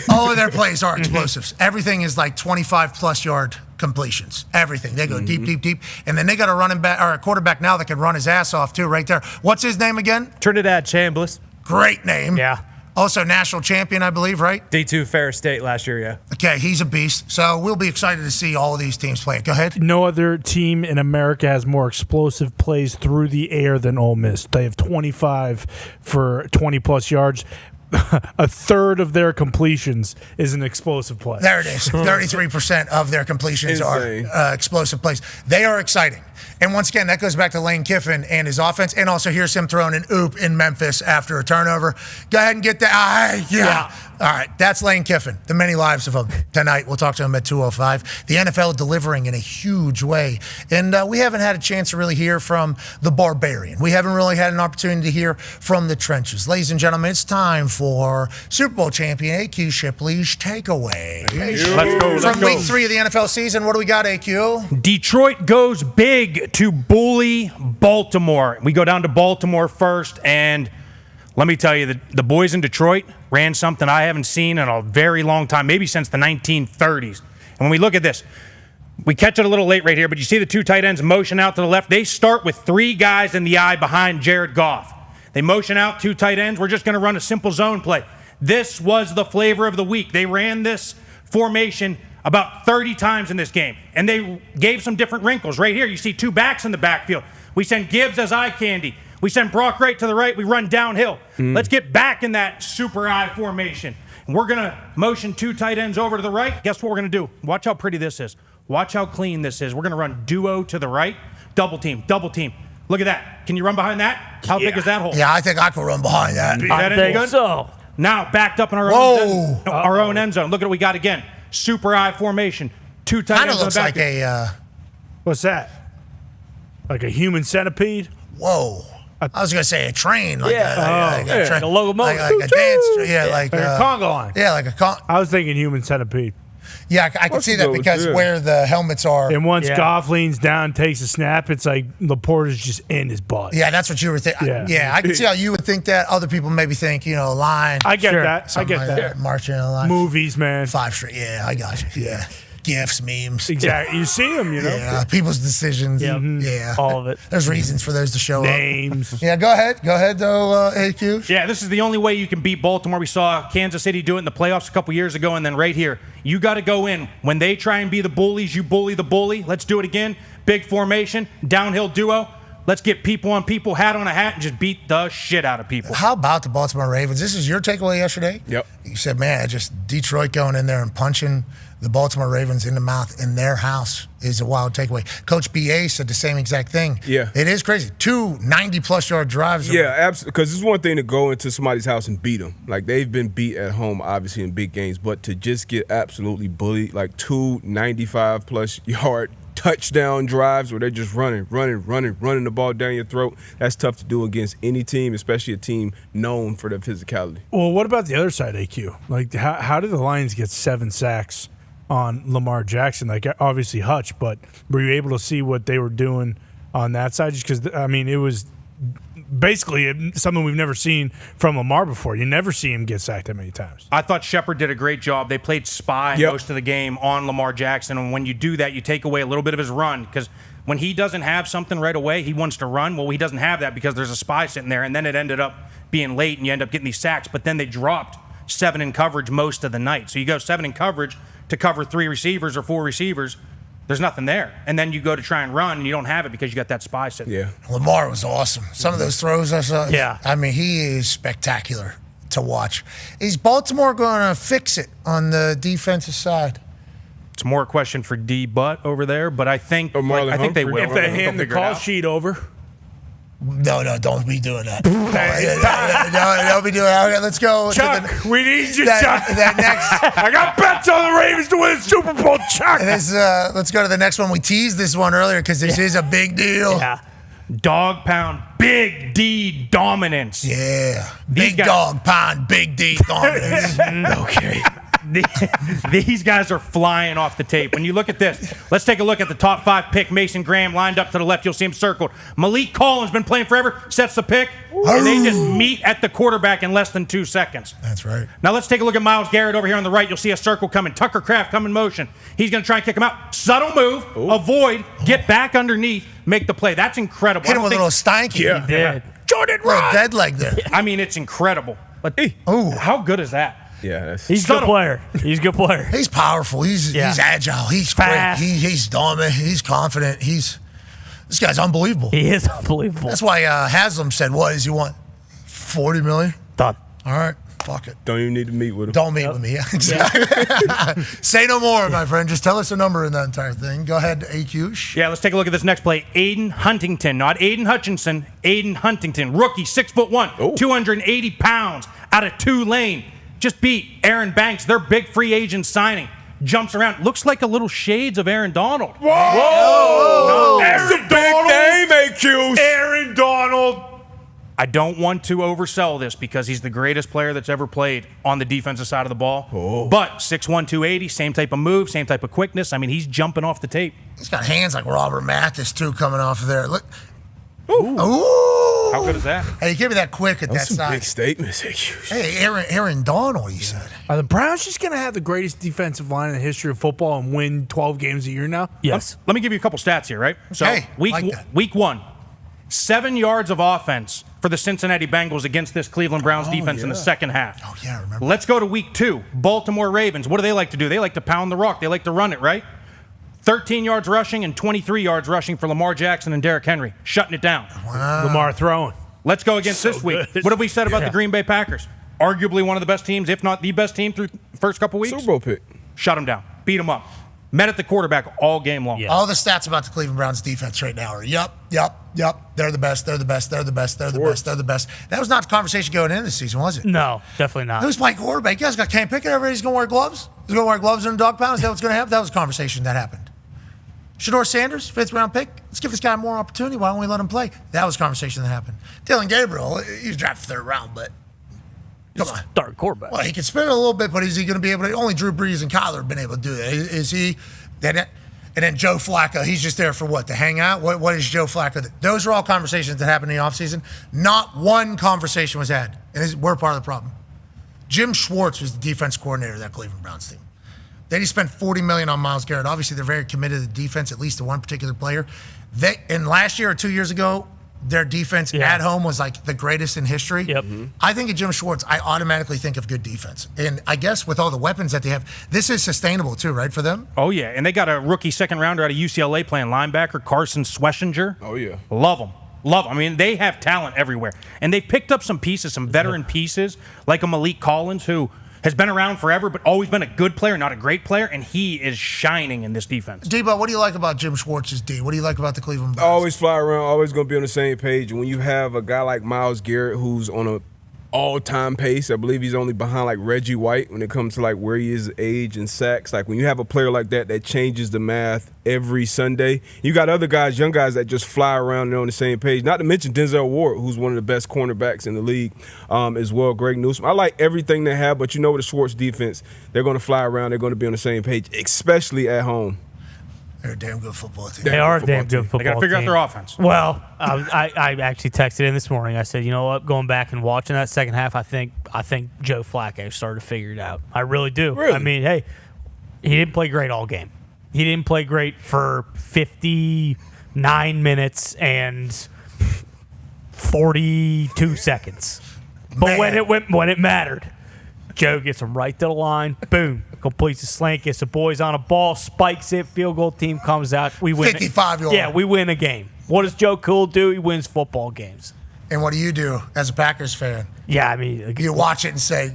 All of their plays are explosives. Everything is like 25-plus yard completions. Everything. They go deep, deep, deep. And then they got a running back or a quarterback now that can run his ass off too, right there. What's his name again? Trinidad Chambliss. Great name. Yeah. Also national champion, I believe, right? D2 Ferris State last year, yeah. Okay, he's a beast. So we'll be excited to see all of these teams play. Go ahead. No other team in America has more explosive plays through the air than Ole Miss. They have 25 for 20-plus yards. A third of their completions is an explosive play. There it is. 33% of their completions Insane. are explosive plays. They are exciting. And once again, that goes back to Lane Kiffin and his offense. And also here's him throwing an oop in Memphis after a turnover. Go ahead and get that. Yeah. All right. That's Lane Kiffin. The many lives of him tonight. We'll talk to him at 2:05. The NFL delivering in a huge way. And we haven't had a chance to really hear from the barbarian. We haven't really had an opportunity to hear from the trenches. Ladies and gentlemen, it's time for Super Bowl champion AQ Shipley's takeaway. Let's go. From week 3 of the NFL season, what do we got, AQ? Detroit goes big to bully Baltimore. We go down to Baltimore first, and let me tell you, the boys in Detroit ran something I haven't seen in a very long time, maybe since the 1930s. And when we look at this, we catch it a little late right here, but you see the two tight ends motion out to the left. They start with 3 guys in the eye behind Jared Goff. They motion out 2 tight ends. We're just going to run a simple zone play. This was the flavor of the week. They ran this formation about 30 times in this game, and they gave some different wrinkles. Right here, you see 2 backs in the backfield. We send Gibbs as eye candy. We send Brock right to the right. We run downhill. Let's get back in that super eye formation. And we're going to motion 2 tight ends over to the right. Guess what we're going to do? Watch how pretty this is. Watch how clean this is. We're going to run duo to the right. Double team, double team. Look at that. Can you run behind that? How big is that hole? Yeah, I think I could run behind that. Is that any good? So. Now backed up in our own end zone. Look at what we got again. Super eye formation. 2 tight Kind ends of on the looks back. like a, What's that? Like a human centipede? whoa. I was going to say a train. Like like a locomotive. Like a dance. Yeah, like Like a conga line. Yeah, like a I was thinking human centipede. Yeah, I can see that because where the helmets are. And once Goff leans down, takes a snap, it's like Laporta's just in his butt. Yeah, that's what you were thinking. Yeah, I can see how you would think that. Other people maybe think, a line. I get that. I get that. Marching in a line. Movies, man. 5 Street. Yeah, I got you. Yeah. GIFs, memes. Exactly. You see them, Yeah, people's decisions. Yep. Yeah. All of it. There's reasons for those to show Names. up. Yeah, go ahead. Go ahead, though, AQ. Yeah, this is the only way you can beat Baltimore. We saw Kansas City do it in the playoffs a couple years ago, and then right here, you got to go in. When they try and be the bullies, you bully the bully. Let's do it again. Big formation, downhill duo. Let's get people on people, hat on a hat, and just beat the shit out of people. How about the Baltimore Ravens? This is your takeaway yesterday? Yep. You said, man, just Detroit going in there and punching the Baltimore Ravens in the mouth in their house is a wild takeaway. Coach B.A. said the same exact thing. Yeah. It is crazy. 2 90-plus yard drives. Yeah, absolutely. Because it's one thing to go into somebody's house and beat them. Like, they've been beat at home, obviously, in big games. But to just get absolutely bullied, like 2 95-plus yard touchdown drives where they're just running the ball down your throat, that's tough to do against any team, especially a team known for their physicality. Well, what about the other side, AQ? Like, how did the Lions get 7 sacks on Lamar Jackson? Like, obviously Hutch, but were you able to see what they were doing on that side? Just because, I mean, it was basically something we've never seen from Lamar before. You never see him get sacked that many times. I thought Shepard did a great job. They played spy most of the game on Lamar Jackson, and when you do that, you take away a little bit of his run, because when he doesn't have something right away, he wants to run. Well, he doesn't have that because there's a spy sitting there, and then it ended up being late, and you end up getting these sacks, but then they dropped 7 in coverage most of the night. So you go 7 in coverage to cover 3 receivers or 4 receivers, there's nothing there. And then you go to try and run, and you don't have it because you got that spy sitting there. Lamar was awesome. Some of those throws I saw. Yeah. I mean, he is spectacular to watch. Is Baltimore going to fix it on the defensive side? It's more a question for D. Butt over there, but I think they will. If they hand the call sheet over. No, don't be doing that. Don't be doing that. Okay, let's go. Chuck, we need you, Chuck. That next. I got bets on the Ravens to win the Super Bowl, Chuck. Let's go to the next one. We teased this one earlier because this is a big deal. Yeah. Dog pound, big D dominance. Yeah. Big dog pound, big D dominance. Okay. These guys are flying off the tape. When you look at this, let's take a look at the top 5 pick. Mason Graham lined up to the left. You'll see him circled. Malik Collins, been playing forever, sets the pick. And they just meet at the quarterback in less than 2 seconds. That's right. Now let's take a look at Myles Garrett over here on the right. You'll see a circle coming. Tucker Kraft come in motion. He's going to try and kick him out. Subtle move, avoid, get back underneath, make the play. That's incredible. Hit him with a little stanky. Yeah. Jordan Rod. Dead leg there. I mean, it's incredible. But how good is that? Yeah, he's a good player. He's a good player. He's powerful. He's agile. He's fast. Quick. He's dominant. He's confident. This guy's unbelievable. He is unbelievable. That's why Haslam said, "What does he want? $40 million? Done. All right, fuck it. Don't even need to meet with him. Don't meet with me. Yeah, exactly. Say no more, my friend. Just tell us a number in that entire thing. Go ahead, AQ. Yeah, let's take a look at this next play. Aiden Huntington, not Aiden Hutchinson. Aiden Huntington, rookie, 6'1", 280 pounds, out of Tulane. Just beat Aaron Banks, their big free agent signing. Jumps around. Looks like a little shades of Aaron Donald. Whoa! That's a big name, AQ. Aaron Donald. I don't want to oversell this because he's the greatest player that's ever played on the defensive side of the ball. But 6'1", 280, same type of move, same type of quickness. I mean, he's jumping off the tape. He's got hands like Robert Mathis, too, coming off of there. Look. Ooh. How good is that? Hey, give me that quick at that Some side. big statements, AQ. Hey, Aaron Donald, he said. Are the Browns just going to have the greatest defensive line in the history of football and win 12 games a year now? Yes. Let me give you a couple stats here, right? So week 1, 7 yards of offense for the Cincinnati Bengals against this Cleveland Browns defense in the second half. Oh, yeah, I remember. Let's go to week 2. Baltimore Ravens. What do they like to do? They like to pound the rock. They like to run it, right? 13 yards rushing and 23 yards rushing for Lamar Jackson and Derrick Henry. Shutting it down. Wow. Lamar throwing. Let's go against this week. Good. What have we said about the Green Bay Packers? Arguably one of the best teams, if not the best team through the first couple weeks. Super Bowl pick. Shut them down. Beat them up. Met at the quarterback all game long. All the stats about the Cleveland Browns defense right now are, yep. They're the best. They're the best. They're the best. They're the best. They're the best. That was not the conversation going into the season, was it? No, definitely not. Who's playing quarterback? You guys got Cam Pickett. Everybody's going to wear gloves? He's going to wear gloves in a dog pound? Is that what's going to happen? That was a conversation that happened. Shador Sanders, 5th round pick. Let's give this guy more opportunity. Why don't we let him play? That was a conversation that happened. Dylan Gabriel, he was drafted 3rd round, but come on. Start quarterback. Well, he can spin it a little bit, but is he going to be able to? Only Drew Brees and Kyler have been able to do that. Is he? And then Joe Flacco, he's just there for what? To hang out? What is Joe Flacco? Those are all conversations that happened in the offseason. Not one conversation was had. And we're part of the problem. Jim Schwartz was the defense coordinator of that Cleveland Browns team. Then he spent $40 million on Myles Garrett. Obviously, they're very committed to the defense, at least to one particular player. And last year or 2 years ago, their defense at home was like the greatest in history. Yep. I think of Jim Schwartz, I automatically think of good defense. And I guess with all the weapons that they have, this is sustainable too, right, for them? Oh, yeah. And they got a rookie 2nd rounder out of UCLA playing linebacker, Carson Schwessinger. Oh, yeah. Love him. I mean, they have talent everywhere. And they've picked up some pieces, some veteran pieces, like a Malik Collins, who has been around forever, but always been a good player, not a great player, and he is shining in this defense. Debo, what do you like about Jim Schwartz's D? What do you like about the Cleveland Browns? Always fly around, always going to be on the same page. And when you have a guy like Myles Garrett who's on a all-time pace, I believe he's only behind like Reggie White when it comes to like where he is age and sacks. Like when you have a player like that changes the math every Sunday. You got other guys, young guys that just fly around and they're on the same page. Not to mention Denzel Ward, who's one of the best cornerbacks in the league as well. Greg Newsome. I like everything they have, but you know with the Schwartz defense, they're going to fly around. They're going to be on the same page, especially at home. They're a damn good football team. They are a damn good football team. They got to figure out their offense. Well, I actually texted in this morning. I said, you know what? Going back and watching that second half, I think Joe Flacco started to figure it out. I really do. Really? I mean, hey, he didn't play great all game. He didn't play great for 59 minutes and 42 seconds. But when it mattered, Joe gets him right to the line. Boom. Completes the slant, gets the boys on a ball, spikes it, field goal team comes out. We win. 55-yard. Yeah, we win a game. What does Joe Cool do? He wins football games. And what do you do as a Packers fan? Yeah, I mean, You watch it and say,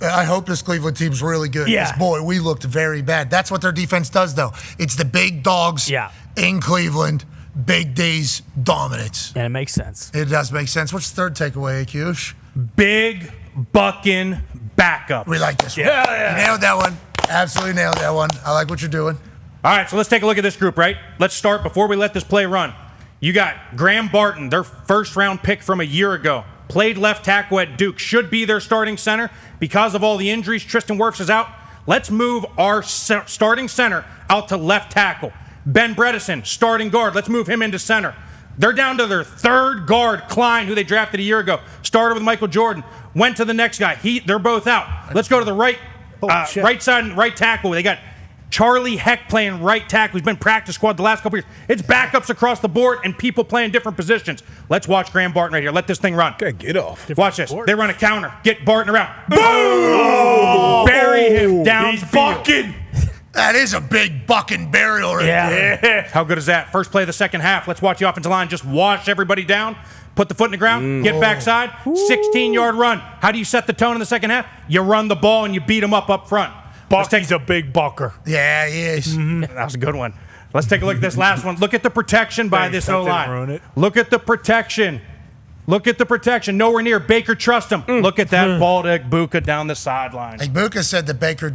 I hope this Cleveland team's really good. Yeah. 'Cause, boy, we looked very bad. That's what their defense does, though. It's the big dogs in Cleveland, big D's dominance. and it makes sense. It does make sense. What's the third takeaway, Akush? Big bucking backup. We like this one. You nailed that one. Absolutely nailed that one. I like what you're doing. All right, so let's take a look at this group, right? Let's start before we let this play run. You got Graham Barton, their first-round pick from a year ago. Played left tackle at Duke. Should be their starting center. Because of all the injuries, Tristan Wirfs is out. Let's move our starting center out to left tackle. Ben Bredesen, starting guard. Let's move him into center. They're down to their third guard, Klein, who they drafted a year ago. Started with Michael Jordan. Went to the next guy. They're both out. Let's go to the right side and right tackle. They got Charlie Heck playing right tackle. He's been practice squad the last couple years. It's backups across the board and people playing different positions. Let's watch Graham Barton right here. Let this thing run. Okay, get off. Watch this. They run a counter. Get Barton around. Boom! Bury him down. Fucking. That is a big bucking burial right there. Yeah. How good is that? First play of the second half. Let's watch the offensive line just wash everybody down. Put the foot in the ground, get backside, 16-yard run. How do you set the tone in the second half? You run the ball and you beat them up front. Bucky's a big bucker. Yeah, he is. That was a good one. Let's take a look at this last one. Look at the protection by this O-line. ruin it. Look at the protection. Look at the protection. Nowhere near. Baker, trust him. Look at that ball to Ibuka down the sideline. Ibuka said that Baker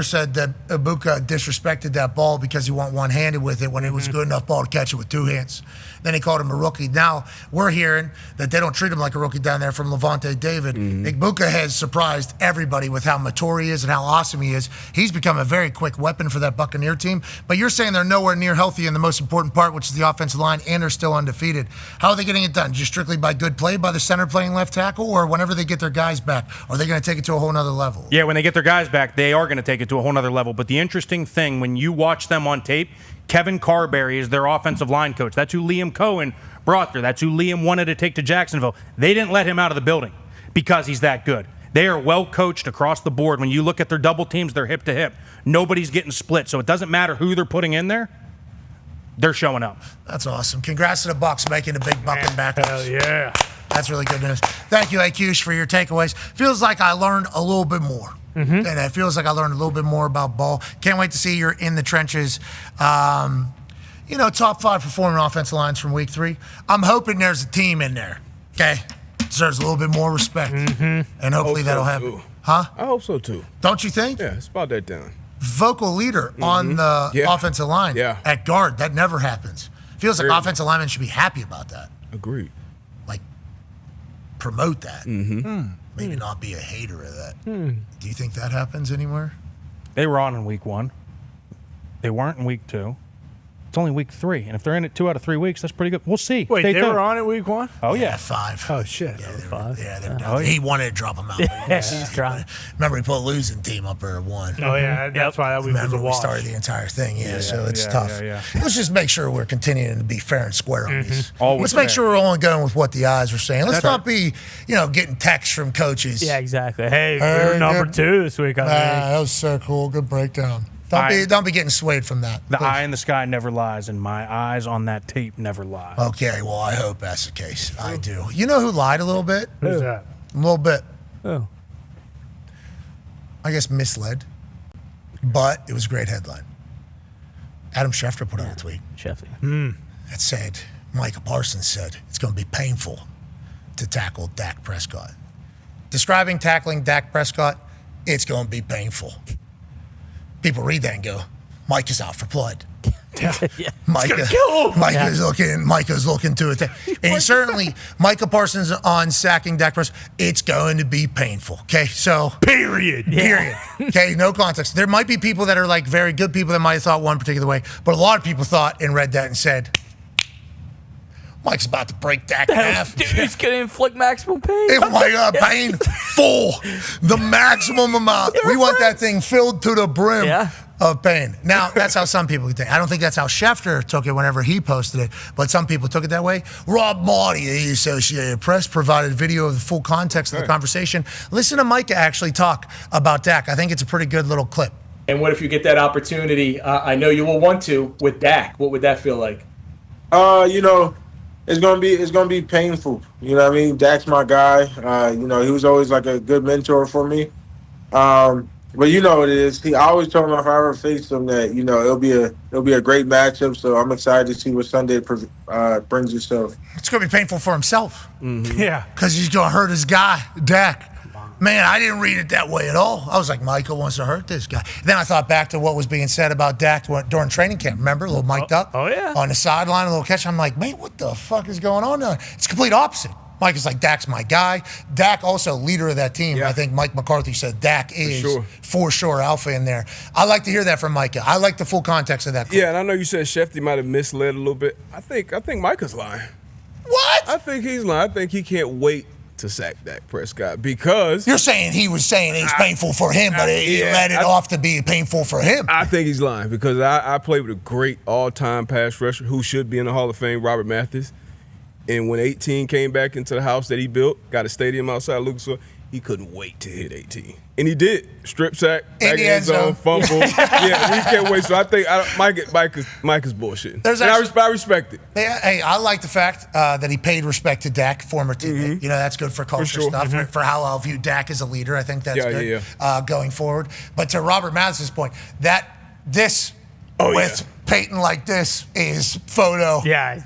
said that Ibuka disrespected that ball because he went one-handed with it when it was a good enough ball to catch it with two hands. Then he called him a rookie. Now we're hearing that they don't treat him like a rookie down there from Levante David. Ibuka has surprised everybody with how mature he is and how awesome he is. He's become a very quick weapon for that Buccaneer team. But you're saying they're nowhere near healthy in the most important part, which is the offensive line, and they're still undefeated. How are they getting it done? Just strictly by good play by the center playing left tackle, or whenever they get their guys back, are they going to take it to a whole nother level? Yeah, when they get their guys back, they are going to take it to a whole nother level. But the interesting thing, when you watch them on tape, Kevin Carberry is their offensive line coach. That's who Liam Cohen brought there. That's who Liam wanted to take to Jacksonville. They didn't let him out of the building because he's that good. They are well coached across the board. When you look at their double teams, they're hip to hip. Nobody's getting split, so it doesn't matter who they're putting in there. They're showing up. That's awesome. Congrats to the Bucs making a big bucking back. Hell yeah. That's really good news. Thank you, Akush, for your takeaways. Feels like I learned a little bit more. And it feels like I learned a little bit more about ball. Can't wait to see you're in the trenches. Top 5 performing offensive lines from week 3. I'm hoping there's a team in there. Okay? Deserves a little bit more respect. And hopefully that'll happen. Huh? I hope so, too. Don't you think? Yeah, it's about that down. Vocal leader on the offensive line at guard. That never happens. Feels like offensive linemen should be happy about that. Agreed. Like, promote that. Maybe not be a hater of that. Do you think that happens anywhere? They were on in week 1. They weren't in week 2. It's only week 3. And if they're in it 2 out of 3 weeks, that's pretty good. We'll see. Wait, Stay they tuned. were on it week 1? Oh, yeah. 5. Oh, shit. Yeah, they're done. He wanted to drop them out. He's trying. Remember, he put a losing team up there at 1. Oh, yeah. That's why that week was Remember, a we wash. started the entire thing. So it's tough. yeah. Let's just make sure we're continuing to be fair and square on these. Always Let's make fair. sure we're only going with what the eyes are saying. Let's not be, getting texts from coaches. Yeah, exactly. Hey, we were number 2 this week. That was so cool. Good breakdown. Don't be getting swayed from that. The please. eye in the sky never lies, and my eyes on that tape never lie. Okay, well, I hope that's the case. I do. You know who lied a little bit? Who's that? A little bit. Oh. I guess, misled, but it was a great headline. Adam Schefter put out a tweet. Schefter. That said, Micah Parsons said it's going to be painful to tackle Dak Prescott. Describing tackling Dak Prescott, it's going to be painful. People read that and go, Micah's out for blood. Micah's looking to it. And certainly, Micah Parsons on sacking Dak Prescott, it's going to be painful. Okay, so Period. Okay, no context. There might be people that are like very good people that might have thought one particular way, but a lot of people thought and read that and said, Mike's about to break Dak in half. Dude, he's going to inflict maximum pain. Oh my God, painful. The maximum amount. We want that thing filled to the brim of pain. Now, that's how some people think. I don't think that's how Schefter took it whenever he posted it, but some people took it that way. Rob Marty, the Associated Press, provided video of the full context of the conversation. Listen to Micah actually talk about Dak. I think it's a pretty good little clip. And what if you get that opportunity? I know you will want to with Dak. What would that feel like? It's gonna be painful. You know what I mean? Dak's my guy. He was always like a good mentor for me. But you know what it is. I always told him if I ever faced him that it'll be a great matchup. So I'm excited to see what Sunday brings us. So it's going to be painful for himself. Mm-hmm. Yeah, because he's going to hurt his guy, Dak. Man, I didn't read it that way at all. I was like, Micah wants to hurt this guy. Then I thought back to what was being said about Dak during training camp. Remember, a little mic'd up? Oh, yeah. On the sideline, a little catch. I'm like, man, what the fuck is going on there? It's complete opposite. Mike is like, Dak's my guy. Dak also leader of that team. Yeah. I think Mike McCarthy said Dak is for sure alpha in there. I like to hear that from Micah. I like the full context of that clip. Yeah, and I know you said Shefty might have misled a little bit. I think Micah's lying. What? I think he's lying. I think he can't wait to sack Dak Prescott because you're saying he was saying it's painful for him, but he let it off to be painful for him. I think he's lying because I played with a great all-time pass rusher who should be in the Hall of Fame, Robert Mathis. And when 18 came back into the house that he built, got a stadium outside Lucasville, he couldn't wait to hit 18. And he did. Strip sack, back in the end zone, fumble. Yeah, he can't wait. So I think Mike is bullshitting. I respect it. Hey, I like the fact that he paid respect to Dak, former teammate. Mm-hmm. That's good for culture stuff, for how I'll view Dak as a leader. I think that's good going forward. But to Robert Madison's point, with Peyton like this is photo. Yeah.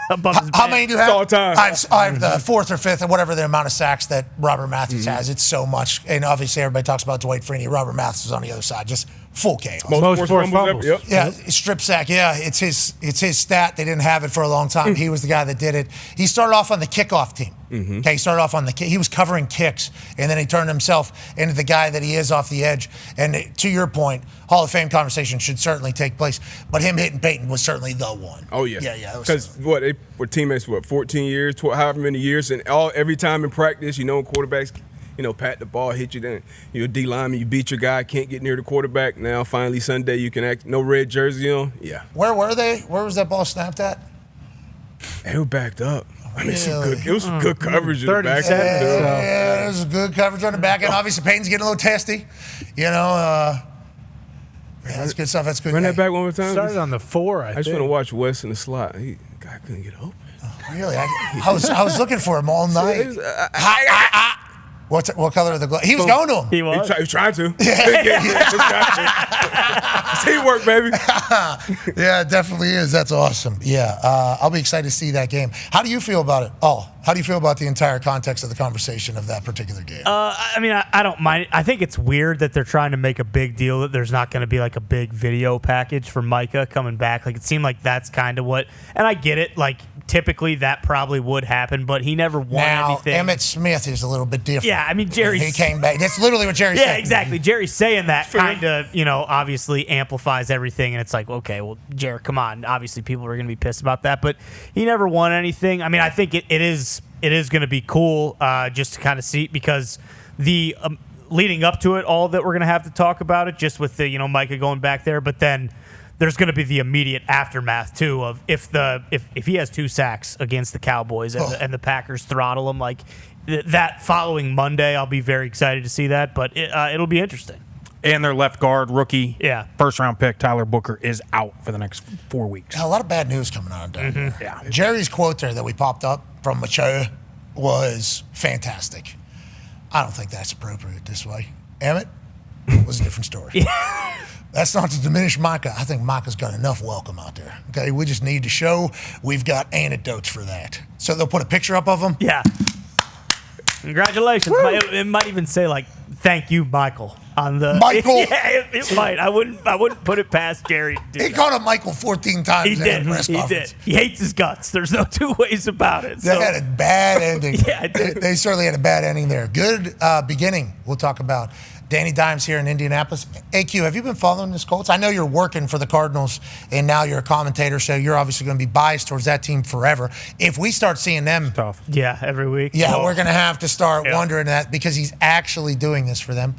Above his how many do you have? All time. I have the fourth or fifth, or whatever the amount of sacks that Robert Mathis has. It's so much. And obviously, everybody talks about Dwight Freeney. Robert Mathis was on the other side, just full chaos. Most forced fumbles. Yep. Yeah, strip sack. Yeah, it's his stat. They didn't have it for a long time. He was the guy that did it. He started off on the kickoff team. Okay, he started off on he was covering kicks, and then he turned himself into the guy that he is off the edge. And to your point, Hall of Fame conversation should certainly take place. But him hitting Peyton was certainly the one. Oh yeah, yeah. Because they were teammates 14 years, however many years, and every time in practice, quarterbacks. Pat the ball, hit you, then you're a D lineman, you beat your guy, can't get near the quarterback. Now, finally, Sunday, you can act, no red jersey on. Yeah. Where were they? Where was that ball snapped at? They were backed up. I mean, it was some good coverage in the back end. Yeah, it was good coverage on the back end. Obviously, Peyton's getting a little testy. That's good stuff. That's good. Run that back one more time. Started on the 4, I just want to watch Wes in the slot. Guy couldn't get open. Oh, really? I was looking for him all night. What color of the glove? He was going to him. He was. He was trying to. Teamwork, baby. Yeah, it definitely is. That's awesome. Yeah, I'll be excited to see that game. How do you feel about it? How do you feel about the entire context of the conversation of that particular game? I don't mind it. I think it's weird that they're trying to make a big deal that there's not going to be like a big video package for Micah coming back. Like, it seemed like that's kind of what, and I get it. Like, typically that probably would happen, but he never won anything. Emmitt Smith is a little bit different. Yeah, I mean, he came back. That's literally what Jerry said. Yeah, exactly. Jerry's saying that kind of, obviously amplifies everything, and it's like, okay, well, Jerry, come on. Obviously, people are going to be pissed about that, but he never won anything. I mean, I think it is going to be cool just to kind of see, because the leading up to it, all that we're going to have to talk about it, just with the Micah going back there, but then there's going to be the immediate aftermath too of if he has 2 sacks against the Cowboys and the Packers throttle him, like that following Monday, I'll be very excited to see that, but it'll be interesting. And their left guard rookie, first-round pick Tyler Booker is out for the next 4 weeks. A lot of bad news coming on down there. Yeah. Jerry's quote there that we popped up from Macho was fantastic. I don't think that's appropriate this way. Emmett? was a different story. That's not to diminish Micah. I think Micah's got enough welcome out there. Okay, we just need to show we've got anecdotes for that. So they'll put a picture up of him. Yeah. Congratulations. It might even say like, "Thank you, Michael." On the Michael. Yeah, it might. I wouldn't put it past Jerry. He called him Michael 14 times. He did. He did. He hates his guts. There's no two ways about it. They had a bad ending. Yeah, they certainly had a bad ending there. Good beginning. We'll talk about Danny Dimes here in Indianapolis. AQ, have you been following this Colts? I know you're working for the Cardinals, and now you're a commentator, so you're obviously going to be biased towards that team forever. If we start seeing them, Tough. Yeah, every week. yeah, we're going to have to start wondering that because he's actually doing this for them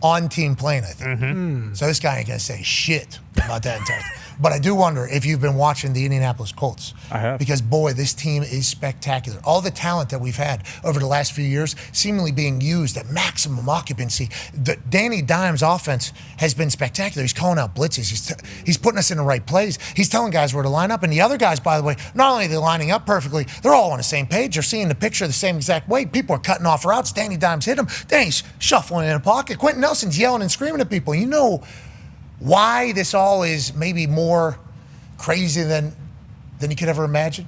on team plane, I think. So this guy ain't going to say shit about that entire thing. But I do wonder if you've been watching the Indianapolis Colts. I have. Because, boy, this team is spectacular. All the talent that we've had over the last few years seemingly being used at maximum occupancy. The Danny Dimes offense has been spectacular. He's calling out blitzes. He's putting us in the right plays. He's telling guys where to line up. And the other guys, by the way, not only are they lining up perfectly, they're all on the same page. They're seeing the picture the same exact way. People are cutting off routes. Danny Dimes hit him. Danny's shuffling in a pocket. Quentin Nelson's yelling and screaming at people. You know why this all is maybe more crazy than you could ever imagine?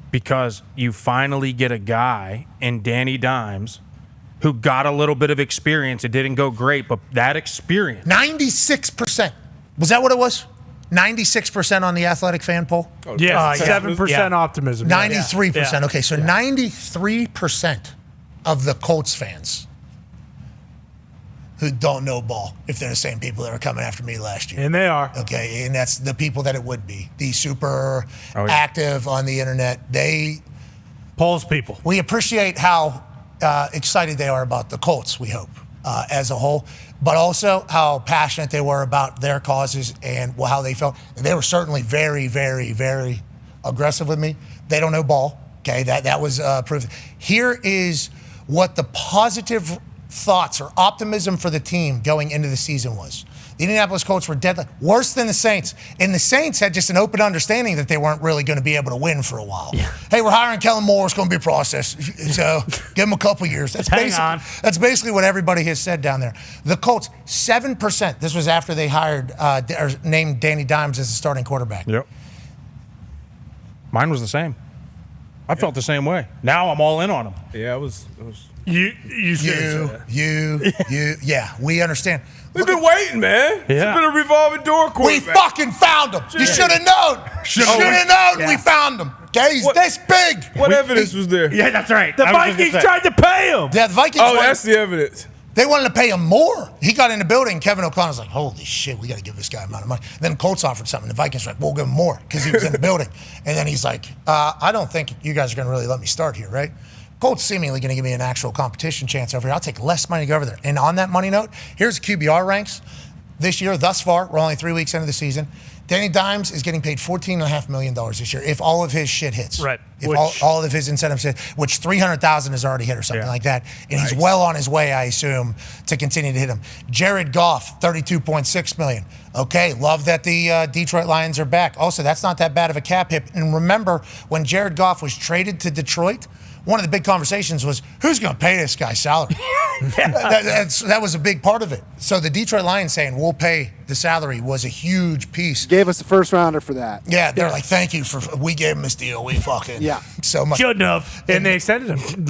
Because you finally get a guy in Danny Dimes who got a little bit of experience. It didn't go great, but that experience. 96%. Was that what it was? 96% on the Athletic fan poll? Yeah, 7% optimism. 93%. Yeah. Okay, so 93% of the Colts fans who don't know ball, if they're the same people that were coming after me last year. And they are. Okay, and that's the people that it would be. The super active on the internet. Polls people. We appreciate how excited they are about the Colts, we hope, as a whole, but also how passionate they were about their causes and how they felt. They were certainly very, very, very aggressive with me. They don't know ball. Okay, that was proven. Here is what the positive thoughts or optimism for the team going into the season was. The Indianapolis Colts were dead, worse than the Saints. And the Saints had just an open understanding that they weren't really going to be able to win for a while. Yeah. Hey, we're hiring Kellen Moore. It's going to be a process. So give them a couple years. That's basically what everybody has said down there. The Colts, 7%. This was after they hired or named Danny Dimes as the starting quarterback. Yep. Mine was the same. I felt the same way. Now I'm all in on him. Yeah, I was. You, yeah, we understand. We've been waiting, man. It's been a revolving door quarterback. We fucking found him. You should have known. Should have known we found him. Okay, he's this big. What evidence was there? Yeah, that's right. The Vikings tried to pay him. Yeah, the Vikings. That's the evidence. They wanted to pay him more. He got in the building. Kevin O'Connor's like, holy shit, we got to give this guy a amount of money. Then Colts offered something. The Vikings were like, we'll give him more because he was in the building. And then he's like, I don't think you guys are going to really let me start here, right? Colts seemingly going to give me an actual competition chance over here. I'll take less money to go over there. And on that money note, here's the QBR ranks. This year, thus far, we're only 3 weeks into the season. Danny Dimes is getting paid $14.5 million this year if all of his shit hits. Right. If all of his incentives hit, which $300,000 has already hit or something like that. And he's well on his way, I assume, to continue to hit him. Jared Goff, $32.6 million. Okay, love that the Detroit Lions are back. Also, that's not that bad of a cap hit. And remember, when Jared Goff was traded to Detroit, one of the big conversations was, who's going to pay this guy's salary? that was a big part of it. So the Detroit Lions saying, we'll pay the salary was a huge piece. Gave us a first rounder for that. Yeah, they're like, thank you we gave him this deal. We fucking so much. Shouldn't have. And they extended him.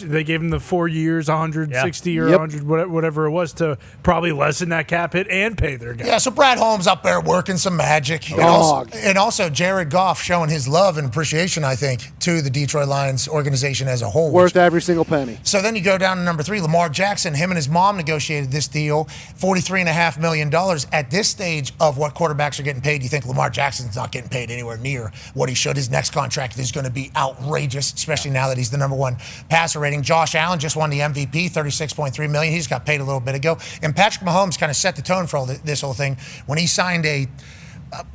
They gave him the 4 years, 160 or 100, whatever it was, to probably lessen that cap hit and pay their guy. Yeah, so Brad Holmes up there working some magic. And also Jared Goff showing his love and appreciation, I think, to the Detroit Lions organization as a whole. Worth every single penny. So then you go down to number 3, Lamar Jackson. Him and his mom negotiated this deal, $43.5 million. At this stage of what quarterbacks are getting paid, you think Lamar Jackson's not getting paid anywhere near what he should. His next contract is going to be outrageous, especially now that he's the number 1 passer rating. Josh Allen just won the MVP, $36.3 million. He just got paid a little bit ago. And Patrick Mahomes kind of set the tone for this whole thing when he signed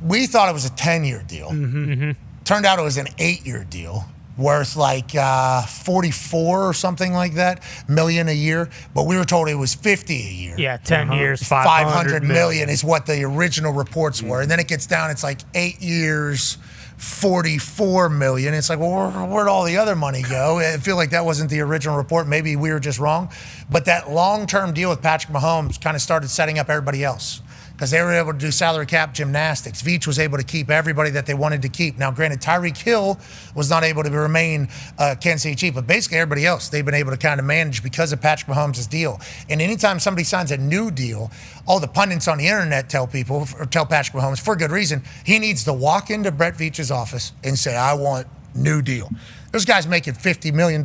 we thought it was a 10-year deal. Turned out it was an 8-year deal worth like 44 or something like that million a year, but we were told it was 50 a year. Yeah, 10 years, 500 million is what the original reports were, and then it gets down. It's like 8 years. 44 million. It's like, well, where'd all the other money go? I feel like that wasn't the original report. Maybe we were just wrong. But that long-term deal with Patrick Mahomes kind of started setting up everybody else because they were able to do salary cap gymnastics. Veach was able to keep everybody that they wanted to keep. Now, granted, Tyreek Hill was not able to remain Kansas City Chief, but basically everybody else they've been able to kind of manage because of Patrick Mahomes' deal. And anytime somebody signs a new deal, all the pundits on the internet tell people, or tell Patrick Mahomes, for good reason, he needs to walk into Brett Veach's office and say, I want new deal. There's guys making $50 million.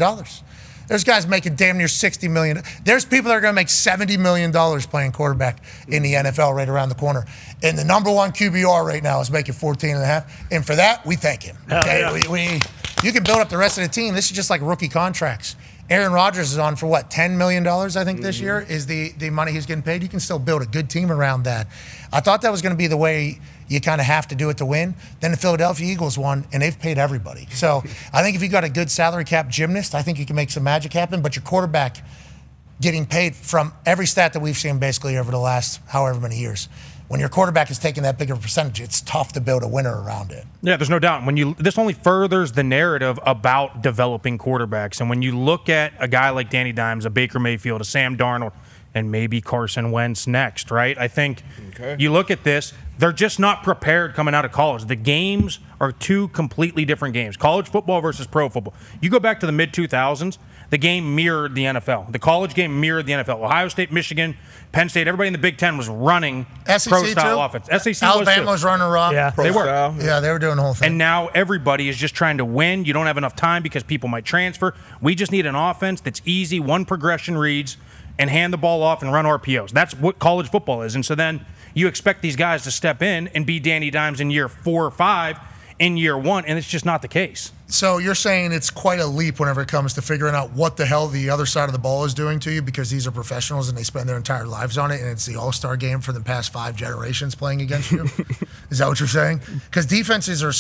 There's guys making damn near $60 million. There's people that are going to make $70 million playing quarterback in the NFL right around the corner. And the number one QBR right now is making 14.5. And for that, we thank him. Okay? Yeah. You can build up the rest of the team. This is just like rookie contracts. Aaron Rodgers is on for what, $10 million, I think, this year is the money he's getting paid. You can still build a good team around that. I thought that was going to be the way you kind of have to do it to win. Then the Philadelphia Eagles won, and they've paid everybody. So I think if you got a good salary cap gymnast, I think you can make some magic happen. But your quarterback getting paid from every stat that we've seen basically over the last however many years, when your quarterback is taking that bigger percentage, it's tough to build a winner around it. Yeah, there's no doubt. This only furthers the narrative about developing quarterbacks. And when you look at a guy like Danny Dimes, a Baker Mayfield, a Sam Darnold, and maybe Carson Wentz next, right? I think you look at this, they're just not prepared coming out of college. The games are two completely different games. College football versus pro football. You go back to the mid-2000s, the game mirrored the NFL. The college game mirrored the NFL. Ohio State, Michigan, Penn State, everybody in the Big Ten was running pro-style offense. SEC Alabama was running raw. Yeah, they were. Yeah, they were doing the whole thing. And now everybody is just trying to win. You don't have enough time because people might transfer. We just need an offense that's easy, one progression reads, and hand the ball off and run RPOs. That's what college football is. And so then you expect these guys to step in and be Danny Dimes in year 4 or 5 in year 1, and it's just not the case. So you're saying it's quite a leap whenever it comes to figuring out what the hell the other side of the ball is doing to you, because these are professionals and they spend their entire lives on it, and it's the all-star game for the past 5 generations playing against you? Is that what you're saying? Because defenses are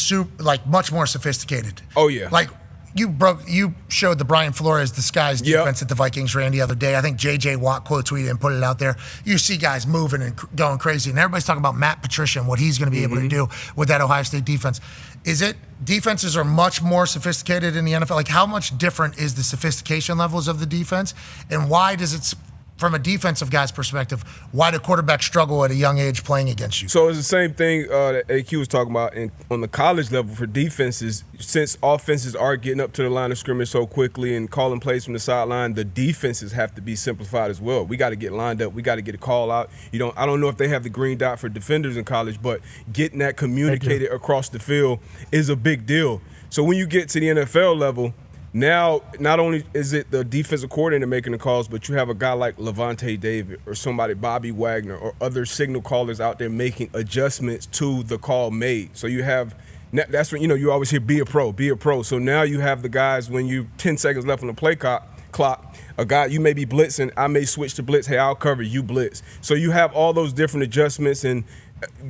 much more sophisticated. Oh, yeah. Like, you showed the Brian Flores disguised defense that the Vikings ran the other day. I think J.J. Watt quote tweeted and put it out there. You see guys moving and going crazy, and everybody's talking about Matt Patricia and what he's going to be able to do with that Ohio State defense. Is it defenses are much more sophisticated in the NFL? Like, how much different is the sophistication levels of the defense, and why does it, from a defensive guy's perspective, why do quarterbacks struggle at a young age playing against you? So it's the same thing that AQ was talking about on the college level for defenses. Since offenses are getting up to the line of scrimmage so quickly and calling plays from the sideline, the defenses have to be simplified as well. We got to get lined up. We got to get a call out. I don't know if they have the green dot for defenders in college, but getting that communicated across the field is a big deal. So when you get to the NFL level, now, not only is it the defensive coordinator making the calls, but you have a guy like Levante David or somebody, Bobby Wagner, or other signal callers out there making adjustments to the call made. So you have, that's when, you always hear be a pro, be a pro. So now you have the guys when you 10 seconds left on the play clock, a guy, you may be blitzing, I may switch to blitz, hey, I'll cover, you blitz. So you have all those different adjustments, and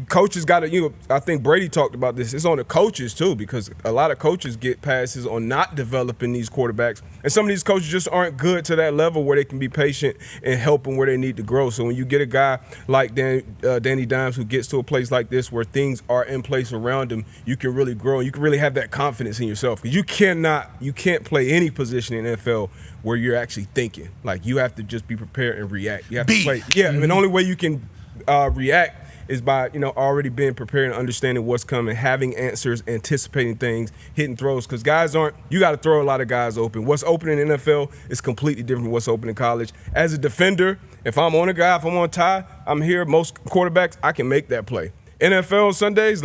coaches got to, I think Brady talked about this. It's on the coaches too, because a lot of coaches get passes on not developing these quarterbacks, and some of these coaches just aren't good to that level where they can be patient and help them where they need to grow. So when you get a guy like Danny Dimes who gets to a place like this where things are in place around him, you can really grow. You can really have that confidence in yourself, because you can't play any position in the NFL where you're actually thinking. Like, you have to just be prepared and react. You have to play. Yeah, and the only way you can react is by, already being prepared and understanding what's coming, having answers, anticipating things, hitting throws. Because you got to throw a lot of guys open. What's open in the NFL is completely different from what's open in college. As a defender, if I'm on a guy, if I'm on a tie, I'm here. Most quarterbacks, I can make that play. NFL Sundays,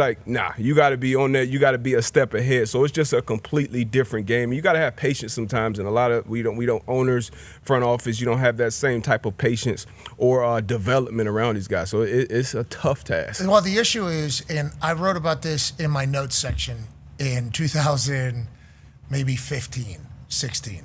you got to be on that. You got to be a step ahead. So it's just a completely different game. You got to have patience sometimes, and we don't owners, front office, you don't have that same type of patience or development around these guys. So it's a tough task. Well, the issue is, and I wrote about this in my notes section in 2015, 16.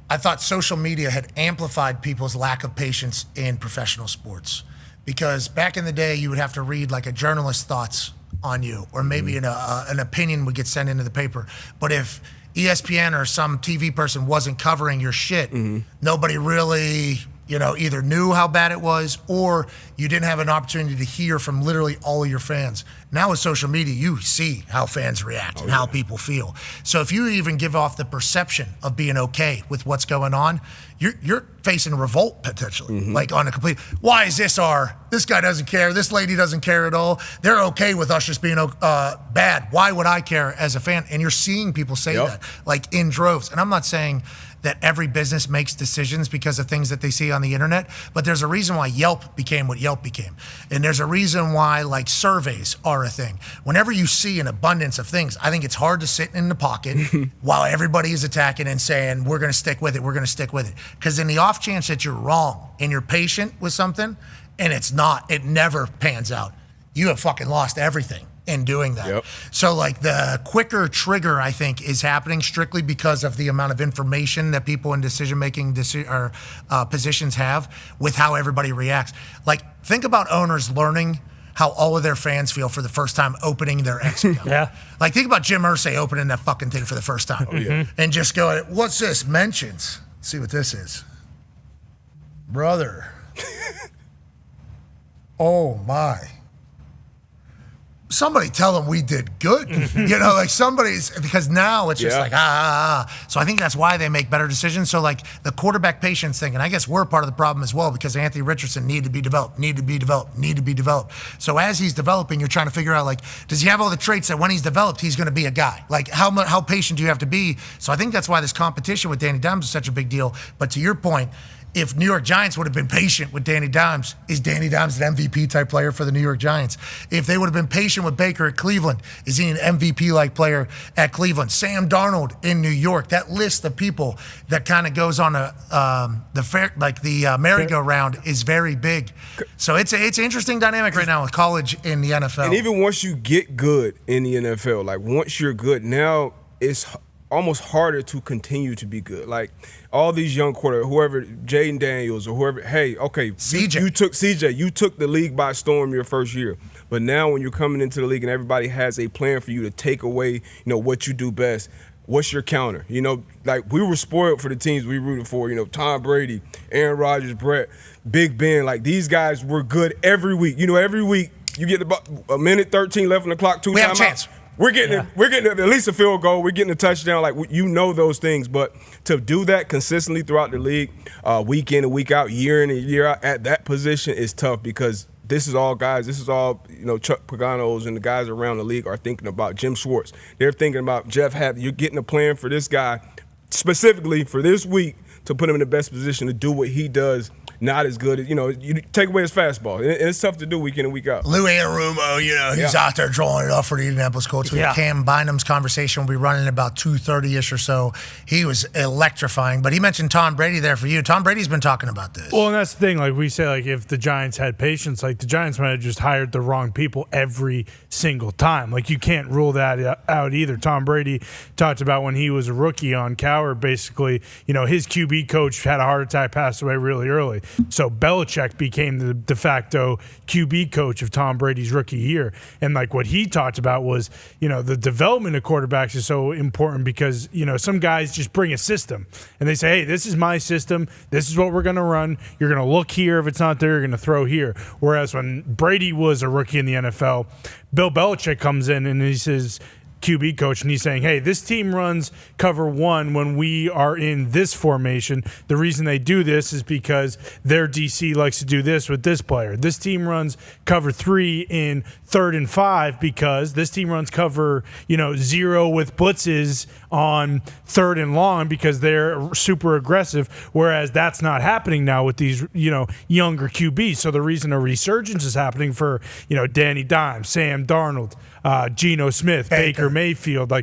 I thought social media had amplified people's lack of patience in professional sports. Because back in the day, you would have to read like a journalist's thoughts on you, or maybe an opinion would get sent into the paper. But if ESPN or some TV person wasn't covering your shit, nobody really, either knew how bad it was or you didn't have an opportunity to hear from literally all of your fans. Now with social media, you see how fans react and how people feel. So if you even give off the perception of being okay with what's going on, you're facing revolt potentially, like on a complete, why is this guy doesn't care, this lady doesn't care at all, they're okay with us just being bad, why would I care as a fan? And you're seeing people say that, like in droves. And I'm not saying that every business makes decisions because of things that they see on the internet, but there's a reason why Yelp became what Yelp became. And there's a reason why like surveys are a thing. Whenever you see an abundance of things, I think it's hard to sit in the pocket while everybody is attacking and saying, we're gonna stick with it, Because in the off chance that you're wrong and you're patient with something and it never pans out, you have fucking lost everything in doing that. So like the quicker trigger, I think, is happening strictly because of the amount of information that people in decision-making positions have with how everybody reacts. Like, think about owners learning how all of their fans feel for the first time opening their X account. Like, think about Jim Irsay opening that fucking thing for the first time. And just going, what's this? Mentions. Let's see what this is. Brother. Oh, my. Somebody tell them we did good. Because now it's just So I think that's why they make better decisions. So like the quarterback patience thing, and I guess we're part of the problem as well because Anthony Richardson needed to be developed. So as he's developing, you're trying to figure out like, does he have all the traits that when he's developed, he's going to be a guy? Like how patient do you have to be? So I think that's why this competition with Danny Dimes is such a big deal. But to your point, if New York Giants would have been patient with Danny Dimes, is Danny Dimes an MVP type player for the New York Giants? If they would have been patient with Baker at Cleveland, is he an MVP like player at Cleveland? Sam Darnold in New York. That list of people that kind of goes on the merry-go-round is very big. So it's an interesting dynamic right now with college in the NFL. And even once you get good in the NFL, like once you're good, now it's almost harder to continue to be good. Like all these young quarterbacks, whoever, Jaden Daniels or whoever, hey, okay, CJ. You took the league by storm your first year. But now when you're coming into the league and everybody has a plan for you to take away, what you do best, what's your counter? Like we were spoiled for the teams we rooted for, Tom Brady, Aaron Rodgers, Brett, Big Ben. Like these guys were good every week. Every week you get about a minute 13 left on the clock, we have a chance. We're getting at least a field goal. We're getting a touchdown. Like those things, but to do that consistently throughout the league, week in and week out, year in and year out at that position is tough because this is all guys. This is all Chuck Paganos and the guys around the league are thinking about. Jim Schwartz. They're thinking about Jeff Happy. You're getting a plan for this guy specifically for this week to put him in the best position to do what he does. Not as good as, you take away his fastball. And it's tough to do week in and week out. Lou Anarumo, he's out there drawing it up for the Indianapolis Colts. Cam Bynum's conversation will be running about 2:30-ish or so. He was electrifying. But he mentioned Tom Brady there for you. Tom Brady's been talking about this. Well, and that's the thing. Like we say, like if the Giants had patience, like the Giants might have just hired the wrong people every single time. Like you can't rule that out either. Tom Brady talked about when he was a rookie on Cowher, basically, his QB coach had a heart attack, passed away really early. So Belichick became the de facto QB coach of Tom Brady's rookie year. And like what he talked about was, the development of quarterbacks is so important because, some guys just bring a system and they say, hey, this is my system. This is what we're going to run. You're going to look here. If it's not there, you're going to throw here. Whereas when Brady was a rookie in the NFL, Bill Belichick comes in and he says, QB coach, and he's saying, hey, this team runs cover one when we are in this formation. The reason they do this is because their DC likes to do this with this player. This team runs cover 3 in 3rd and 5 because this team runs cover 0 with blitzes on 3rd and long because they're super aggressive, whereas that's not happening now with these younger QBs. So the reason a resurgence is happening for Danny Dimes, Sam Darnold, Geno Smith, Baker Mayfield,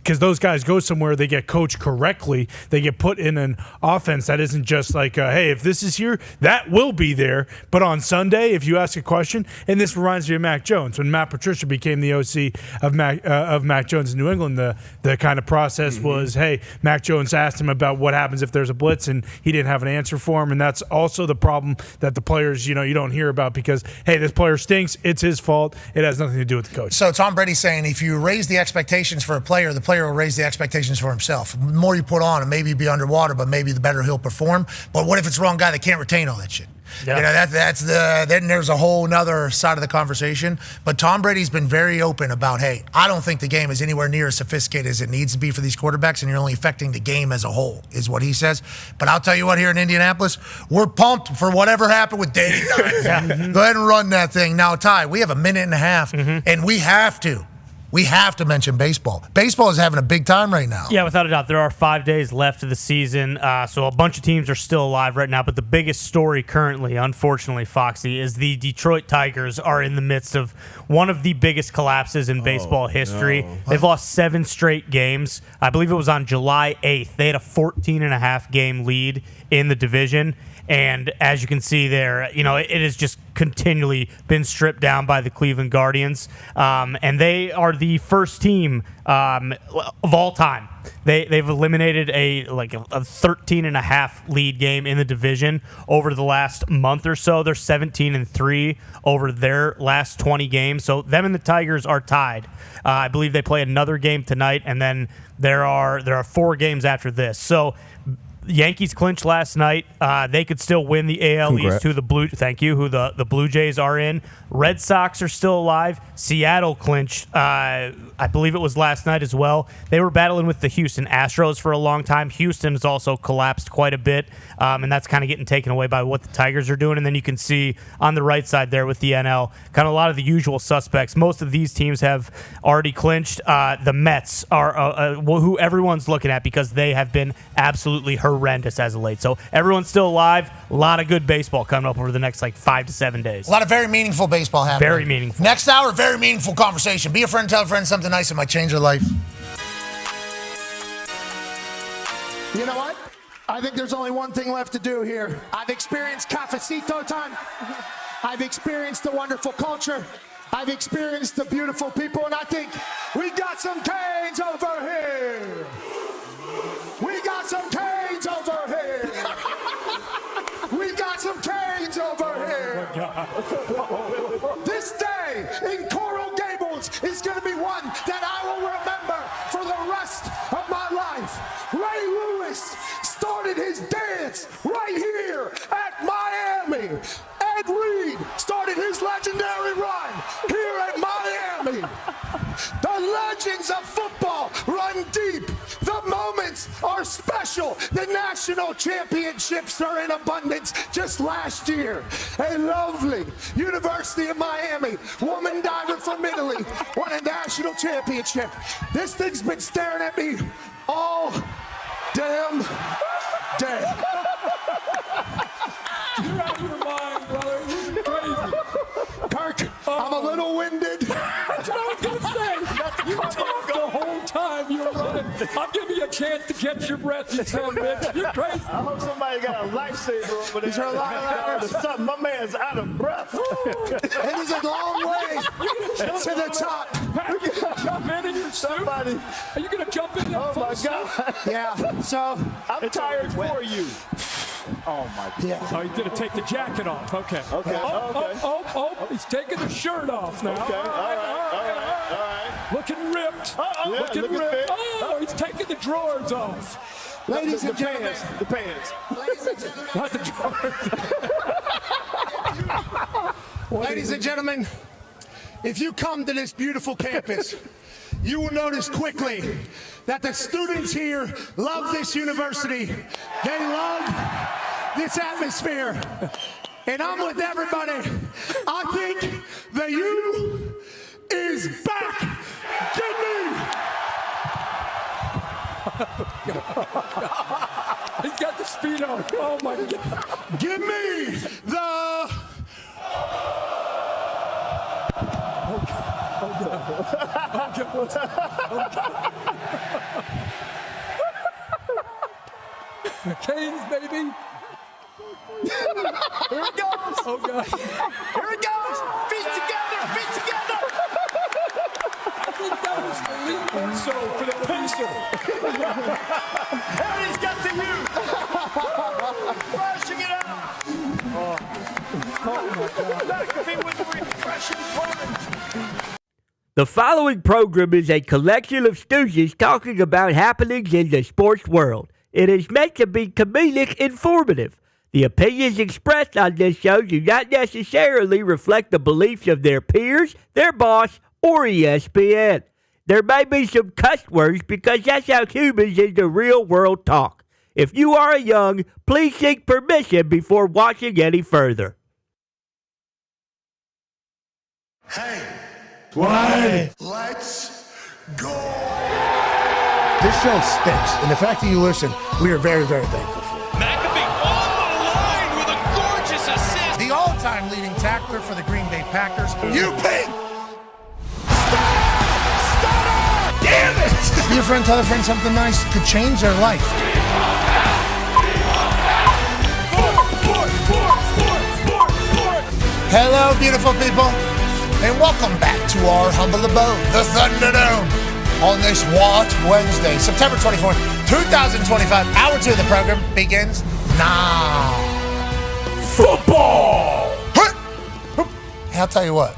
because those guys go somewhere, they get coached correctly, they get put in an offense that isn't just like, hey, if this is here, that will be there. But on Sunday, if you ask a question, and this reminds me of Mac Jones, when Matt Patricia became the OC of Mac Jones in New England, the kind of process was, hey, Mac Jones asked him about what happens if there's a blitz, and he didn't have an answer for him. And that's also the problem that the players, you don't hear about because, hey, this player stinks, it's his fault, it has nothing to do with the coach. So Tom Brady's saying if you raise the expectations for a player, the player will raise the expectations for himself. The more you put on, and maybe be underwater, but maybe the better he'll perform. But what if it's the wrong guy that can't retain all that shit? Yeah. Then there's a whole nother side of the conversation. But Tom Brady's been very open about, hey, I don't think the game is anywhere near as sophisticated as it needs to be for these quarterbacks, and you're only affecting the game as a whole, is what he says. But I'll tell you what, here in Indianapolis, we're pumped for whatever happened with Danny Dahn. Go ahead and run that thing. Now, Ty, we have a minute and a half, and we have to mention baseball. Baseball is having a big time right now. Yeah, without a doubt. There are 5 days left of the season, so a bunch of teams are still alive right now. But the biggest story currently, unfortunately, Foxy, is the Detroit Tigers are in the midst of one of the biggest collapses in baseball history. No. They've lost 7 straight games. I believe it was on July 8th. They had a 14.5-game lead in the division. And as you can see there, it has just continually been stripped down by the Cleveland Guardians. And they are the first team of all time. They've eliminated a 13.5 lead game in the division over the last month or so. They're 17-3 over their last 20 games. So them and the Tigers are tied. I believe they play another game tonight, and then there are 4 games after this. So Yankees clinched last night. They could still win the AL East, who the Blue Jays are in. Red Sox are still alive. Seattle clinched, I believe it was last night as well. They were battling with the Houston Astros for a long time. Houston has also collapsed quite a bit, and that's kind of getting taken away by what the Tigers are doing. And then you can see on the right side there with the NL, kind of a lot of the usual suspects. Most of these teams have already clinched. The Mets are who everyone's looking at because they have been absolutely horrendous as of late. So everyone's still alive. A lot of good baseball coming up over the next 5 to 7 days. A lot of very meaningful baseball happening. Very meaningful. Next hour, very meaningful conversation. Be a friend, tell a friend something nice that might change their life. You know what? I think there's only one thing left to do here. I've experienced cafecito time. I've experienced the wonderful culture. I've experienced the beautiful people, and I think we got some Canes over here. We got some Canes over here. We got some Canes over here. This day in Coral Gables is going to be one that I will remember for the rest of my life. Ray Lewis started his dance right here at Miami. Ed Reed started his legendary run here at Miami. The legends of football run deep. The moments are special. The national championships are in abundance. Just last year, a lovely University of Miami woman diver from Italy won a national championship. This thing's been staring at me all damn day. You're out of your mind, brother. You're crazy. Kirk, I'm a little winded. That's what I was going to say. You talked the whole time you were running. I'll give you a chance to catch your breath, you son of a bitch. You're crazy. I hope somebody got a lifesaver over there. Is there a life or something? My man's out of breath. It is a long way to the top. Are you going to jump in your suit? Are you going to jump in that my God. Yeah, so I'm tired for you. Oh, my God. Yeah. Oh, he's going to take the jacket off. Okay. Okay. Oh, he's taking the shirt off now. Okay. All right. Looking ripped. Looking ripped. fit. Oh, he's taking the drawers off. Ladies and gentlemen. The pants. Ladies and gentlemen. Not the drawers. Ladies and gentlemen, if you come to this beautiful campus, you will notice quickly that the students here love this university. They love this atmosphere. And I'm with everybody. I think the U is back. Give me. He's got the speed on. Oh, my God. Give me the. Canes, baby. Here it goes. Oh, God. Here it goes. Feet together. Feet together. I think that was the lead one so for the Pacer. And he's got the U. Rushing it out. Oh, my God. McAfee with the refreshing plunge. The following program is a collection of stooges talking about happenings in the sports world. It is meant to be comedic informative. The opinions expressed on this show do not necessarily reflect the beliefs of their peers, their boss, or ESPN. There may be some cuss words because that's how humans in the real world talk. If you are young, please seek permission before watching any further. Hey. What? Let's go. This show stinks, and the fact that you listen, we are very, very thankful for it. McAfee on the line with a gorgeous assist. The all-time leading tackler for the Green Bay Packers. You ping! Stutter! Damn it! Be a friend, tell a friend something nice could change their life. Hello, beautiful people, and welcome back to our humble abode, the Thunderdome, on this Watch Wednesday, September 24th, 2025. Hour 2 of the program begins now. Football! I'll tell you what,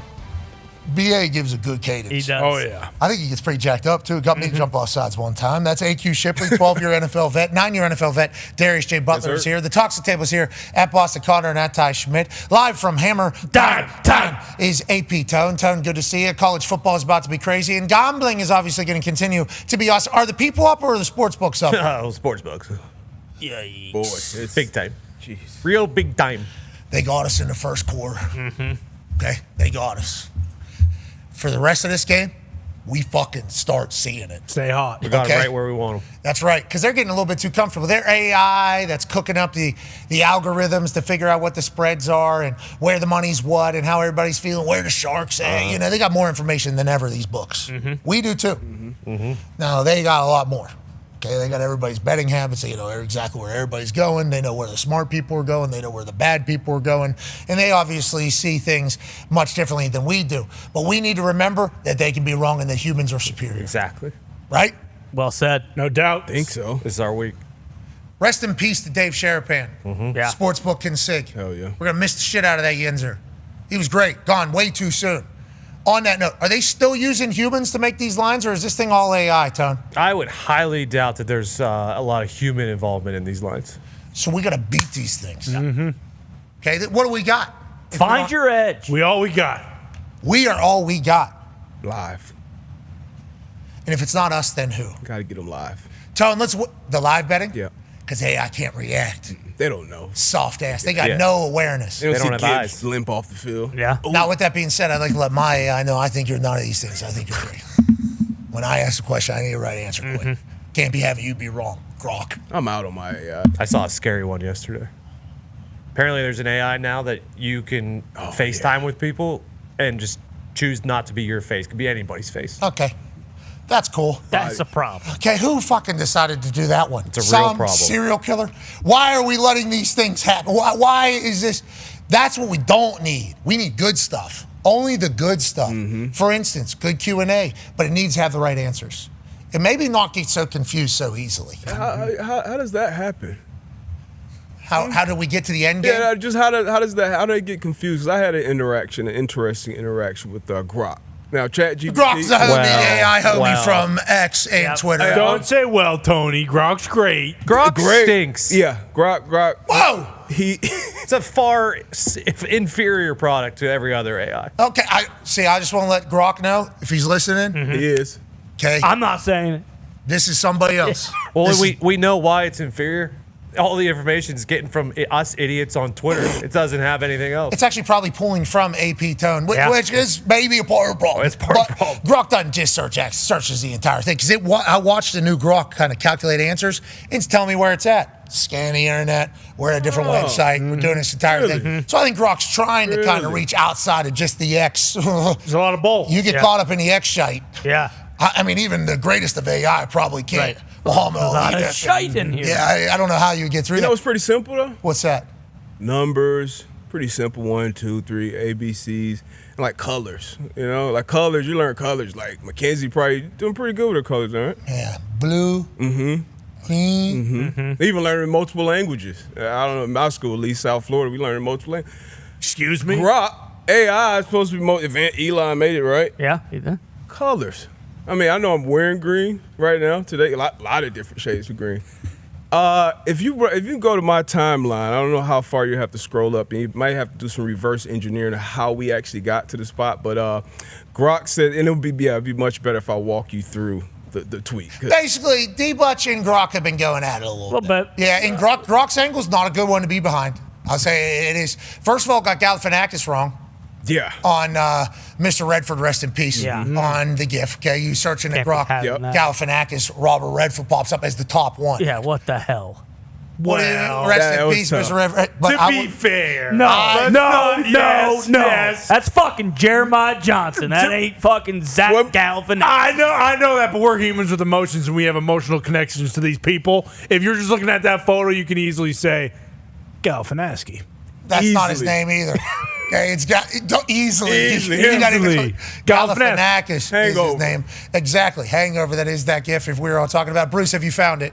BA gives a good cadence. He does. Oh, yeah. I think he gets pretty jacked up, too. Got me to jump off sides one time. That's AQ Shipley, 12-year NFL vet, 9-year NFL vet. Darius J. Butler is here. The Toxic Table's here at Boston Connor and at Ty Schmidt. Live from Hammer Time is AP Tone. Tone, good to see you. College football is about to be crazy, and gambling is obviously going to continue to be awesome. Are the people up or are the sports books up? Oh, sports books. Yikes. Boy, it's big time. Jeez. Real big time. They got us in the first quarter. Okay? They got us. For the rest of this game, we fucking start seeing it. Stay hot. We got Okay. it right where we want them. That's right, because they're getting a little bit too comfortable. Their AI that's cooking up the algorithms to figure out what the spreads are and where the money's what and how everybody's feeling, where the sharks at. You know, they got more information than ever, these books. We do too. Now, they got a lot more. Okay, they got everybody's betting habits. They know exactly where everybody's going. They know where the smart people are going. They know where the bad people are going. And they obviously see things much differently than we do. But we need to remember that they can be wrong and that humans are superior. Exactly. Right? Well said. No doubt. Think so. This is our week. Rest in peace to Dave Sharapan. Yeah. Sportsbook Consig. Hell yeah. We're going to miss the shit out of that Yinzer. He was great. Gone way too soon. On that note, are they still using humans to make these lines, or is this thing all AI, Tone? I would highly doubt that there's a lot of human involvement in these lines. So we got to beat these things. Okay, what do we got? If Find your edge. We all we got. We are all we got. Live. And if it's not us, then who? Got to get them live. Tone, the live betting? Yeah. Because AI can't react. They don't know. Soft ass. They got Yeah. no awareness. They don't don't see have kids eyes. limp off the field. Yeah. Now, with that being said, I'd like to let my AI know I think you're none of these things. I think you're great. When I ask a question, I need a right answer quick. Can't be having you be wrong. Grok. I'm out on my AI. I saw a scary one yesterday. Apparently, there's an AI now that you can FaceTime with people and just choose not to be your face. It could be anybody's face. Okay. That's cool. That's a problem. Okay, who fucking decided to do that one? It's a real Some problem. serial killer? Why are we letting these things happen? Why is this? That's what we don't need. We need good stuff. Only the good stuff. For instance, good Q&A, but it needs to have the right answers. And maybe not get so confused so easily. How does that happen? How do we get to the end game? Yeah, just how do they get confused? 'Cause I had an interesting interaction with Grok. Now, ChatGPT. Grok's the homie, AI homie Wow. from X and Twitter. Don't say well, Tony. Grok's great. Grok stinks. Yeah, Grok. Whoa! It's a far inferior product to every other AI. Okay, I just want to let Grok know if he's listening. He is. Okay, I'm not saying it. this is somebody else. Well, This we know why it's inferior. All the information is getting from us idiots on Twitter. It doesn't have anything else. It's actually probably pulling from AP Tone, which, Yeah. which is maybe a part of the problem. It's part of the problem. Grok doesn't just searches the entire thing. Because I watched the new Grok kind of calculate answers. It's telling me where it's at. Scan the internet. We're at a different website. We're doing this entire thing. So I think Grok's trying to kind of reach outside of just the X. There's a lot of bull. You get caught up in the X shite. Yeah. I mean, even the greatest of AI probably can't. Right. Muhammad A lot Ali, of shite in here. Yeah, I don't know how you get through You know that. what's pretty simple though? What's that? Numbers, pretty simple. 1, 2, 3, ABCs, and like colors. You know, like colors. You learn colors. Like Mackenzie probably doing pretty good with her colors, right? Yeah, blue. Green. They even learning multiple languages. I don't know. In my school, at least South Florida, we learning multiple languages. Excuse me? Grok AI is supposed to be more advanced. Elon made it, right? Yeah. He did. Colors. I mean, I know I'm wearing green right now today. A lot of different shades of green. If you go to my timeline, I don't know how far you have to scroll up, and you might have to do some reverse engineering of how we actually got to the spot. But Grok said, and it'd be much better if I walk you through the tweet. Basically, D-Butch and Grok have been going at it a little bit. Yeah, and Grok's angle's not a good one to be behind. I'll say it is. First of all, got Galifianakis wrong. Yeah. On Mr. Redford, rest in peace. Yeah. On the GIF. Okay, you searching at Can't be Grok, having that. Galifianakis, Robert Redford pops up as the top one. Yeah, what the hell? Well, rest in peace, Mr. Redford. To be fair. No, Yes. That's fucking Jeremiah Johnson. That ain't fucking Zach Galifianakis. I know that, but we're humans with emotions and we have emotional connections to these people. If you're just looking at that photo, you can easily say Galifianakis. That's not his name either. Okay, it's got easily. Galifianakis is his name. Exactly. Hangover, that is that GIF if we were all talking about. Bruce, have you found it?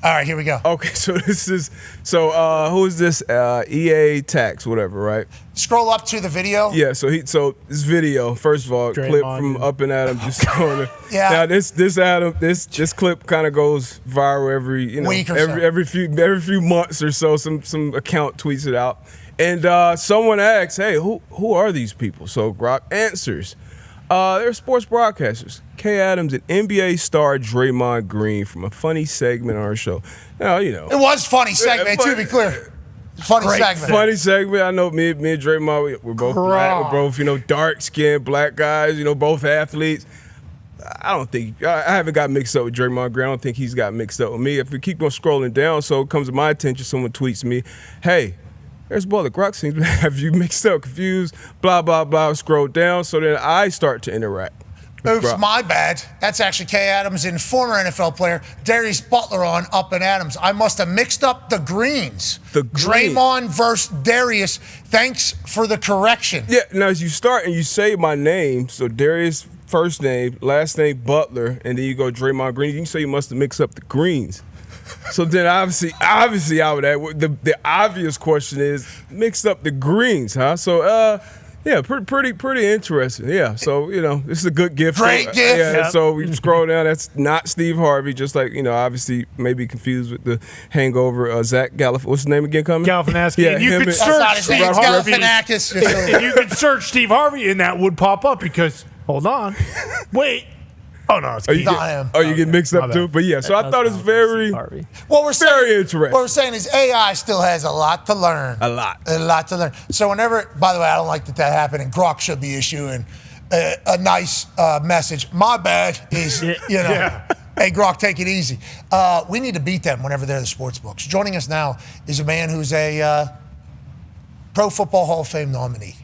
All right, here we go. Okay, so who is this? EA Tax, whatever, right? Scroll up to the video. Yeah, so this video, first of all, clip from Up and Adam just going. Yeah. Now this clip kind of goes viral every week or every few months or so. Some account tweets it out, and someone asks, "Hey, who are these people?" So Grok answers, "They're sports broadcasters. Kay Adams and NBA star Draymond Green from a funny segment on our show." Now it was funny segment to be clear. Funny segment. Funny segment. I know me and Draymond, we're both black. We're both, dark-skinned black guys, both athletes. I haven't got mixed up with Draymond Green. I don't think he's got mixed up with me. If we keep on scrolling down, so it comes to my attention, someone tweets me, "Hey, there's Baller Grok seems to have you mixed up, confused, blah, blah, blah." Scroll down, so then I start to interact. Oops, my bad. That's actually Kay Adams and former NFL player Darius Butler on Up and Adams. I must have mixed up the greens. Draymond versus Darius. Thanks for the correction. Yeah, now as you start and you say my name, so Darius first name, last name Butler, and then you go Draymond Green, you can say you must have mixed up the greens. So then obviously I would add, the obvious question is, mixed up the greens, huh? So, yeah, pretty interesting. Yeah, so this is a good gift. Great gift. Yeah. Yep. So we scroll down. That's not Steve Harvey. Just like obviously maybe confused with the Hangover. Zach Galifianakis. What's his name again? Galifianakis. Yeah, and you could search Steve Harvey. And you could search Steve Harvey, and that would pop up because hold on, wait. Oh no, it's you get mixed up too? But yeah, so I thought it's very interesting. What we're saying is AI still has a lot to learn. A lot to learn. So whenever, by the way, I don't like that happened, and Grok should be issuing a nice message. My bad is, hey, Grok, take it easy. We need to beat them whenever they're the sports books. Joining us now is a man who's a Pro Football Hall of Fame nominee.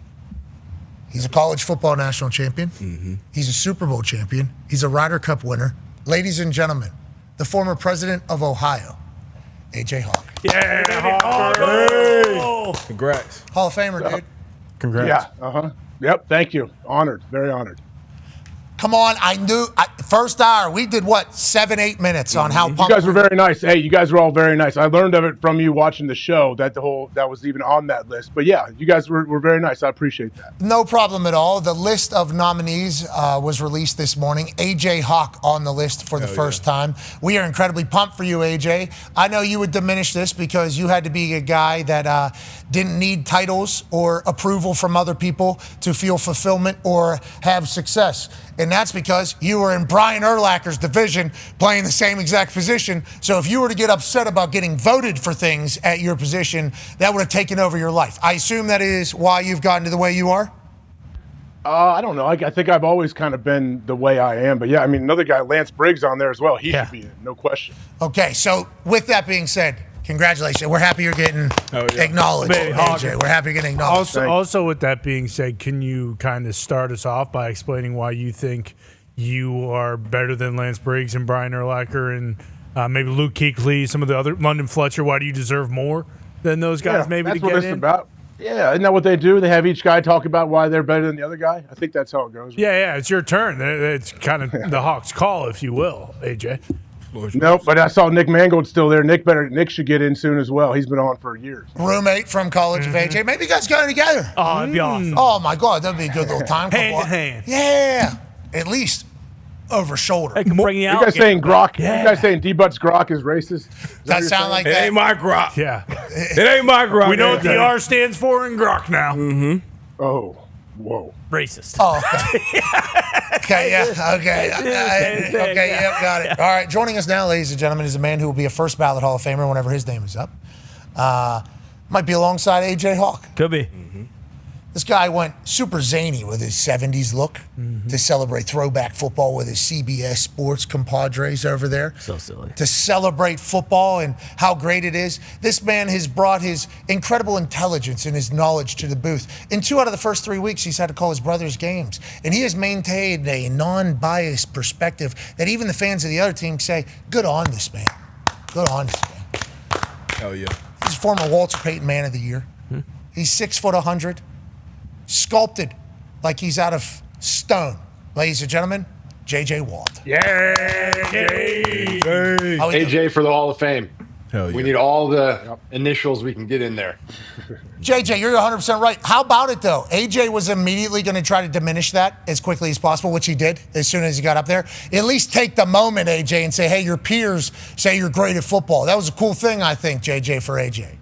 He's a college football national champion. Mm-hmm. He's a Super Bowl champion. He's a Ryder Cup winner. Ladies and gentlemen, the former president of Ohio, A.J. Hawk. Yeah, Hawk. Hey. Congrats. Hall of Famer, dude. Congrats. Yeah, Yep, thank you. Honored, very honored. Come on, first hour, we did 7-8 minutes on how pumped. You guys were very nice. Hey, you guys were all very nice. I learned of it from you watching the show that that was even on that list. But yeah, you guys were very nice. I appreciate that. No problem at all. The list of nominees was released this morning. AJ Hawk on the list for the first time. We are incredibly pumped for you, AJ. I know you would diminish this because you had to be a guy that didn't need titles or approval from other people to feel fulfillment or have success. And that's because you were in Brian Urlacher's division playing the same exact position. So if you were to get upset about getting voted for things at your position, that would have taken over your life. I assume that is why you've gotten to the way you are? I don't know. I think I've always kind of been the way I am. But yeah, I mean, another guy, Lance Briggs, on there as well. He should be in, no question. Okay, so with that being said, congratulations. We're happy you're getting acknowledged, AJ. We're happy you're getting acknowledged. Also, with that being said, can you kind of start us off by explaining why you think you are better than Lance Briggs and Brian Urlacher and maybe Luke Kuechly, some of the other, London Fletcher? Why do you deserve more than those guys maybe that's to what get it's in? About. Yeah, isn't that what they do? They have each guy talk about why they're better than the other guy? I think that's how it goes. Yeah, it's your turn. It's kind of the Hawks' call, if you will, AJ. Nope, but I saw Nick Mangold still there. Nick should get in soon as well. He's been on for years. Roommate from college of AJ. Maybe you guys go together. Oh, that'd be awesome. Oh my God, that'd be a good little time. Hand in hand. Yeah, at least over shoulder. I can bring you out. You guys saying Grok? Yeah. You guys saying D-Butts Grok is racist? That sound like It that? ain't my Grok. Yeah. It ain't my Grok. We know what the R stands for in Grok now. Oh, whoa. Racist. Oh, okay. Okay, yeah, okay. Okay, yep, got it. All right, joining us now, ladies and gentlemen, is a man who will be a first ballot Hall of Famer whenever his name is up. Might be alongside A.J. Hawk. Could be. This guy went super zany with his 70s look to celebrate throwback football with his CBS Sports compadres over there. So silly. To celebrate football and how great it is. This man has brought his incredible intelligence and his knowledge to the booth. In 2 out of the first 3 weeks, he's had to call his brother's games. And he has maintained a non-biased perspective that even the fans of the other team say, good on this man. Good on this man. Hell yeah. He's a former Walter Payton Man of the Year. He's 6'100", sculpted like he's out of stone. Ladies and gentlemen, J.J. Watt. Yeah. AJ for the Hall of Fame. Hell yeah. We need all the initials we can get in there. JJ, you're 100% right. How about it, though? AJ was immediately going to try to diminish that as quickly as possible, which he did as soon as he got up there. At least take the moment, AJ, and say, hey, your peers say you're great at football. That was a cool thing, I think, JJ, for AJ.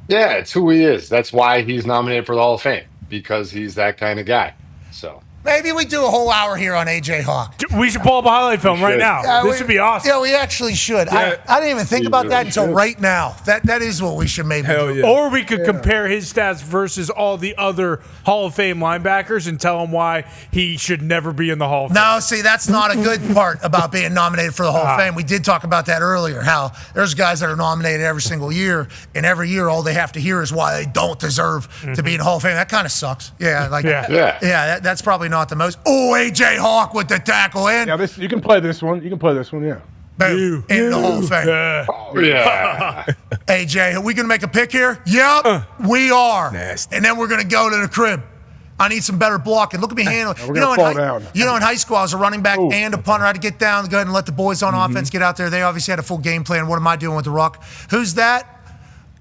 Yeah, it's who he is. That's why he's nominated for the Hall of Fame, because he's that kind of guy. So maybe we do a whole hour here on AJ Hawk. We should pull up a highlight film right now. This would be awesome. Yeah, we actually should. I didn't even think about that until right now. That is what we should maybe do. Yeah. Or we could compare his stats versus all the other Hall of Fame linebackers and tell him why he should never be in the Hall of Fame. No, see, that's not a good part about being nominated for the Hall of Fame. We did talk about that earlier, how there's guys that are nominated every single year, and every year all they have to hear is why they don't deserve to be in the Hall of Fame. That kind of sucks. Yeah, that's probably not the most. Oh, A.J. Hawk with the tackle in. Yeah, you can play this one. Yeah. Boom, in the Hall of Fame. yeah. A.J., are we going to make a pick here? Yep, we are. Nasty. And then we're going to go to the crib. I need some better blocking. Look at me handle. We're gonna fall down. In high school, I was a running back and a punter. I had to get down, go ahead and let the boys on offense get out there. They obviously had a full game plan. What am I doing with the rock? Who's that?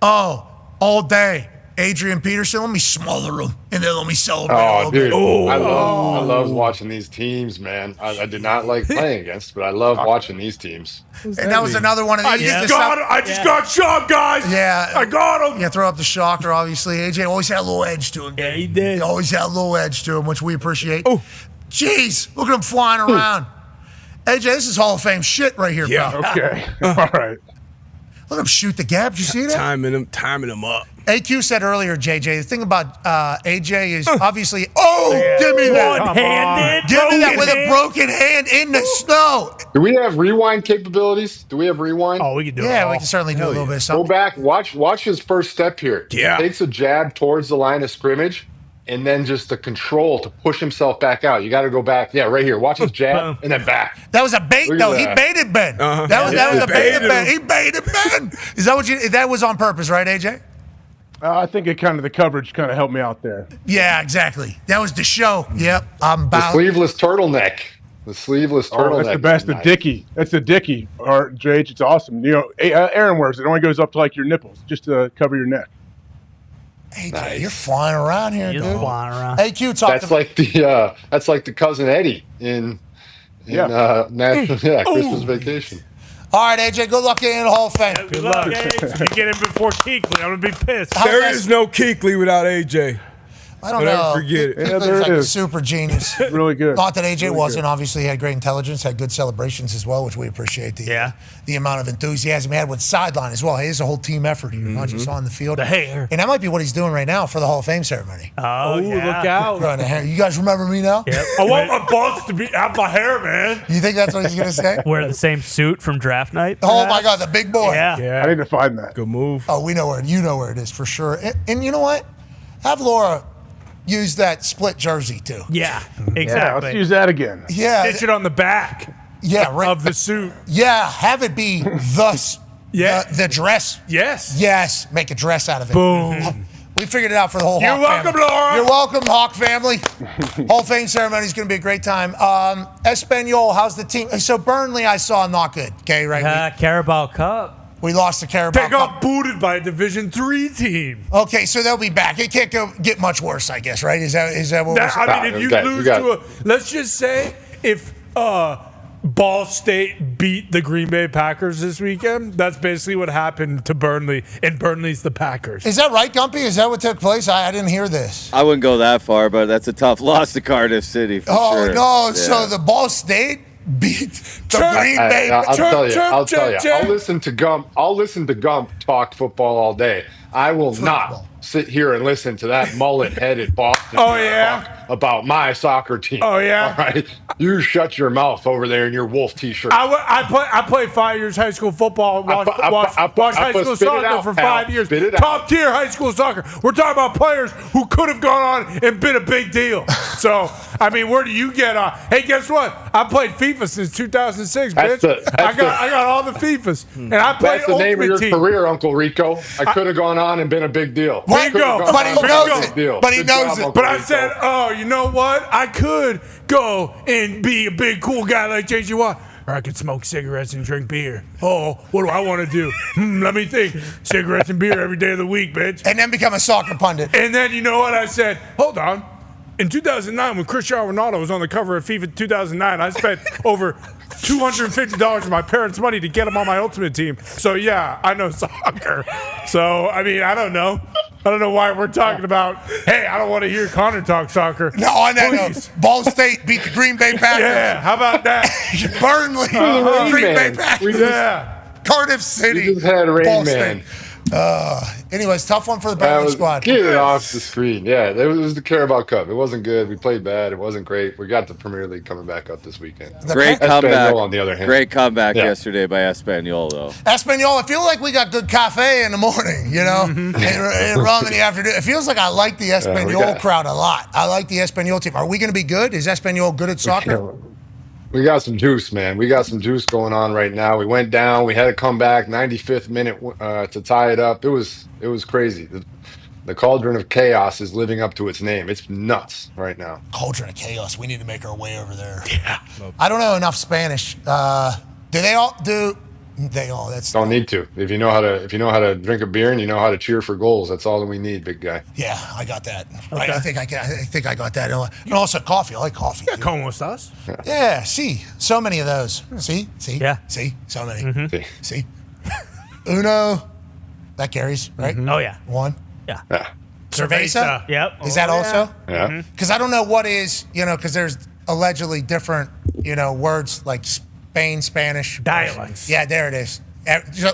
Oh, all day. Adrian Peterson, let me smother him, and then let me celebrate a little Dude, bit. I love watching these teams, man. I did not like playing against, but I love watching these teams. And that was another one of these. I just got shot, guys. Yeah. I got him. Yeah, throw up the shocker, obviously. AJ always had a little edge to him. Yeah, he did. He always had a little edge to him, which we appreciate. Oh, jeez, look at him flying around. AJ, this is Hall of Fame shit right here, pal. Okay. All right. Look at him shoot the gap. Did you see that? Timing him up. AQ said earlier, JJ, the thing about AJ is obviously, give me that. One-handed. Give me that with a broken hand in the snow. Do we have rewind capabilities? Do we have rewind? Oh, we can do it. Yeah, we can certainly do a little bit of something. Go back, watch his first step here. Yeah. He takes a jab towards the line of scrimmage, and then just the control to push himself back out. You got to go back. Yeah, right here. Watch his jab and then back. That was a bait, Look though. at He that. baited Ben. That was a baited Ben. He baited Ben. Is that what that was on purpose, right, AJ? I think the coverage kind of helped me out there. Yeah, exactly. That was the show. Yep. I'm The about. sleeveless turtleneck. The sleeveless turtleneck. That's the best. is The nice. Dickie. That's the Dickie. Or JH, it's awesome. You know, Aaron wears it. It only goes up to like your nipples, just to cover your neck. AJ, you're flying around here, He's dude. flying around. AQ talked That's like the cousin Eddie in Christmas Vacation. All right, AJ, good luck getting in the Hall of Fame. Good luck. If you get in before Keekly, I'm going to be pissed. There is no Keekly without AJ. I don't Don't know. ever forget it. He Yeah, looks there like it a is. super genius. Really good. Not that AJ Really wasn't. good. Obviously, he had great intelligence, had good celebrations as well, which we appreciate. The amount of enthusiasm he had with sideline as well. Hey, it's a whole team effort here, not just on the field. The hair. And that might be what he's doing right now for the Hall of Fame ceremony. Oh, yeah. Look out. Growing the hair. You guys remember me now? Yep. I want my boss to be out my hair, man. You think that's what he's going to say? Wear the same suit from draft night. Oh, my God, the big boy. Yeah. I need to find that. Good move. Oh, we know where. You know where it is for sure. And you know what? Have Laura use that split jersey too. Yeah, Yeah, exactly. let's use that again. Yeah. Stitch it on the back of the suit. Yeah, have it be the dress. Yes. Yes, make a dress out of it. Boom. We figured it out for the whole You're Hawk welcome, family. Laura. You're welcome, Hawk family. Hall of Fame ceremony is going to be a great time. Espanol, how's the team? So Burnley, I saw not good. Okay, right? Carabao Cup. We lost the Carabao They Cup. got booted by a Division III team. Okay, so they'll be back. It can't get much worse, I guess, right? Is that what we're saying? I mean, if you lose to a, let's just say if Ball State beat the Green Bay Packers this weekend, that's basically what happened to Burnley, and Burnley's the Packers. Is that right, Gumpy? Is that what took place? I didn't hear this. I wouldn't go that far, but that's a tough loss to Cardiff City for sure. Oh, no. Yeah. So the Ball State beat the Green Bay. I'll tell you. I'll listen to Gump talk football all day. I will not sit here and listen to that mullet-headed Boston talk about my soccer team. Oh, yeah? All right? You shut your mouth over there in your Wolf T-shirt. I played 5 years high school football, watched high school soccer for 5 years. Top tier high school soccer. We're talking about players who could have gone on and been a big deal. So, I mean, where do you get on? Hey, guess what? I played FIFA since 2006, bitch. I got all the FIFAs. And I played That's the name of your Ultimate Team. career, Uncle Rico. I could have gone on and been a big deal. Bingo. But he knows it. But he knows it. But I said, oh, you know what? I could go and be a big, cool guy like J.G. Watt. Or I could smoke cigarettes and drink beer. Oh, what do I want to do? Let me think. Cigarettes and beer every day of the week, bitch. And then become a soccer pundit. And then you know what I said? Hold on. In 2009, when Cristiano Ronaldo was on the cover of FIFA 2009, I spent over $250 of my parents' money to get him on my Ultimate Team. So, yeah, I know soccer. So, I mean, I don't know. I don't know why we're talking about, hey, I don't want to hear Connor talk soccer. No, on that note, Ball State beat the Green Bay Packers. Yeah, how about that? Burnley, Green Bay Packers. Cardiff City. We just had Rain Ball Man. State. Anyways, tough one for the Burnley squad. Get it off the screen. Yeah, it was the Carabao Cup. It wasn't good. We played bad. It wasn't great. We got the Premier League coming back up this weekend. Great comeback. Espanol, on the other hand. Great comeback yesterday by Espanol, though. Espanol, I feel like we got good cafe in the morning, you know, and rum in the afternoon. It feels like I like the Espanol crowd a lot. I like the Espanol team. Are we going to be good? Is Espanol good at soccer? We got some juice, man. We got some juice going on right now. We went down. We had to come back 95th minute to tie it up. It was crazy. The cauldron of chaos is living up to its name. It's nuts right now. Cauldron of chaos. We need to make our way over there. Yeah. I don't know enough Spanish. Do they all do? They all. That's don't need to. If you know how to drink a beer and you know how to cheer for goals, that's all that we need, big guy. Yeah, I got that. Right. I think I got that. And also coffee. I like coffee. Yeah, como estas? Yeah. See, so many of those. See. Yeah. See, so many. See. Uno. That carries, right? Oh yeah. One. Yeah. Cerveza. Yep. Is that also? Yeah. Because I don't know what is, because there's allegedly different, words like Spain, Spanish. Dialects. Yeah, there it is. So,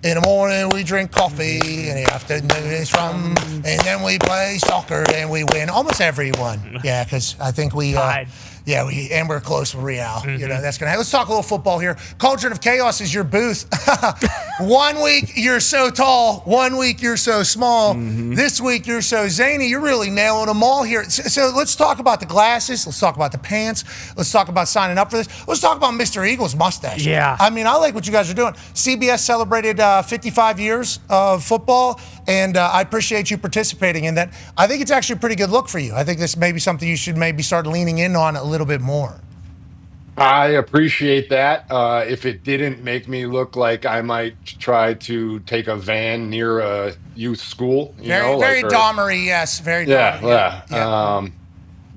in the morning we drink coffee, in the afternoon it's rum, and then we play soccer and we win almost everyone. Yeah, because I think we. And we're close with Real. That's gonna happen. Let's talk a little football here. Cauldron of Chaos is your booth. 1 week you're so tall, 1 week you're so small. This week you're so zany. You're really nailing them all here. So let's talk about the glasses. Let's talk about the pants. Let's talk about signing up for this. Let's talk about Mr. Eagle's mustache. Yeah. I mean, I like what you guys are doing. CBS celebrated 55 years of football, and I appreciate you participating in that. I think it's actually a pretty good look for you. I think this may be something you should maybe start leaning in on a little bit more. I appreciate that. If it didn't make me look like I might try to take a van near a youth school, very Dahmery, yes, very Dahmery. Yeah.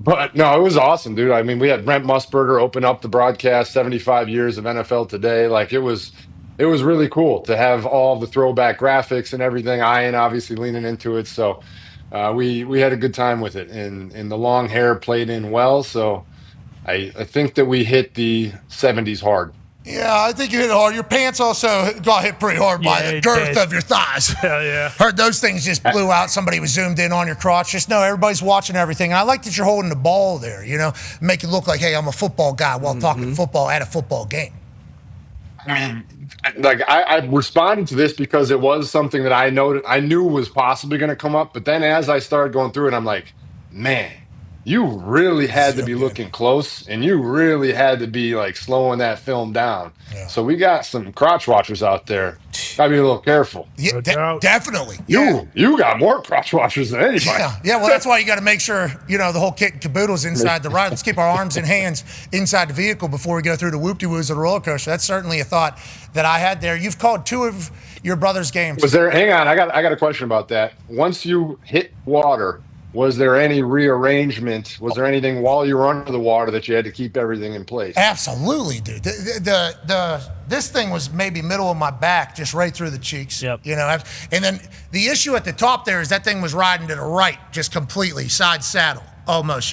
But no, it was awesome, dude. I mean, we had Brent Musburger open up the broadcast, 75 years of NFL Today. Like it was really cool to have all the throwback graphics and everything. Ian obviously leaning into it, so we had a good time with it, and the long hair played in well. So I think that we hit the 70s hard. Yeah, I think you hit it hard. Your pants also got hit pretty hard by the girth of your thighs. Hell yeah. Heard those things just blew out. Somebody was zoomed in on your crotch. Just know everybody's watching everything. And I like that you're holding the ball there, make it look like, hey, I'm a football guy while talking football at a football game. I mean, like I responded to this because it was something that I knew was possibly going to come up. But then as I started going through it, I'm like, man, you really had to be looking close, and you really had to be like slowing that film down. Yeah. So we got some crotch watchers out there. Gotta be a little careful. Yeah, definitely. You got more crotch washers than anybody. Yeah, well, that's why you got to make sure, the whole kit and caboodle's inside the ride. Let's keep our arms and hands inside the vehicle before we go through the whoop-de-woos of the roller coaster. That's certainly a thought that I had there. You've called 2 of your brother's games. Hang on, I got a question about that. Once you hit water, was there any rearrangement? Was there anything while you were under the water that you had to keep everything in place? Absolutely, dude. This thing was maybe middle of my back, just right through the cheeks. Yep. And then the issue at the top there is that thing was riding to the right, just completely side saddle, almost.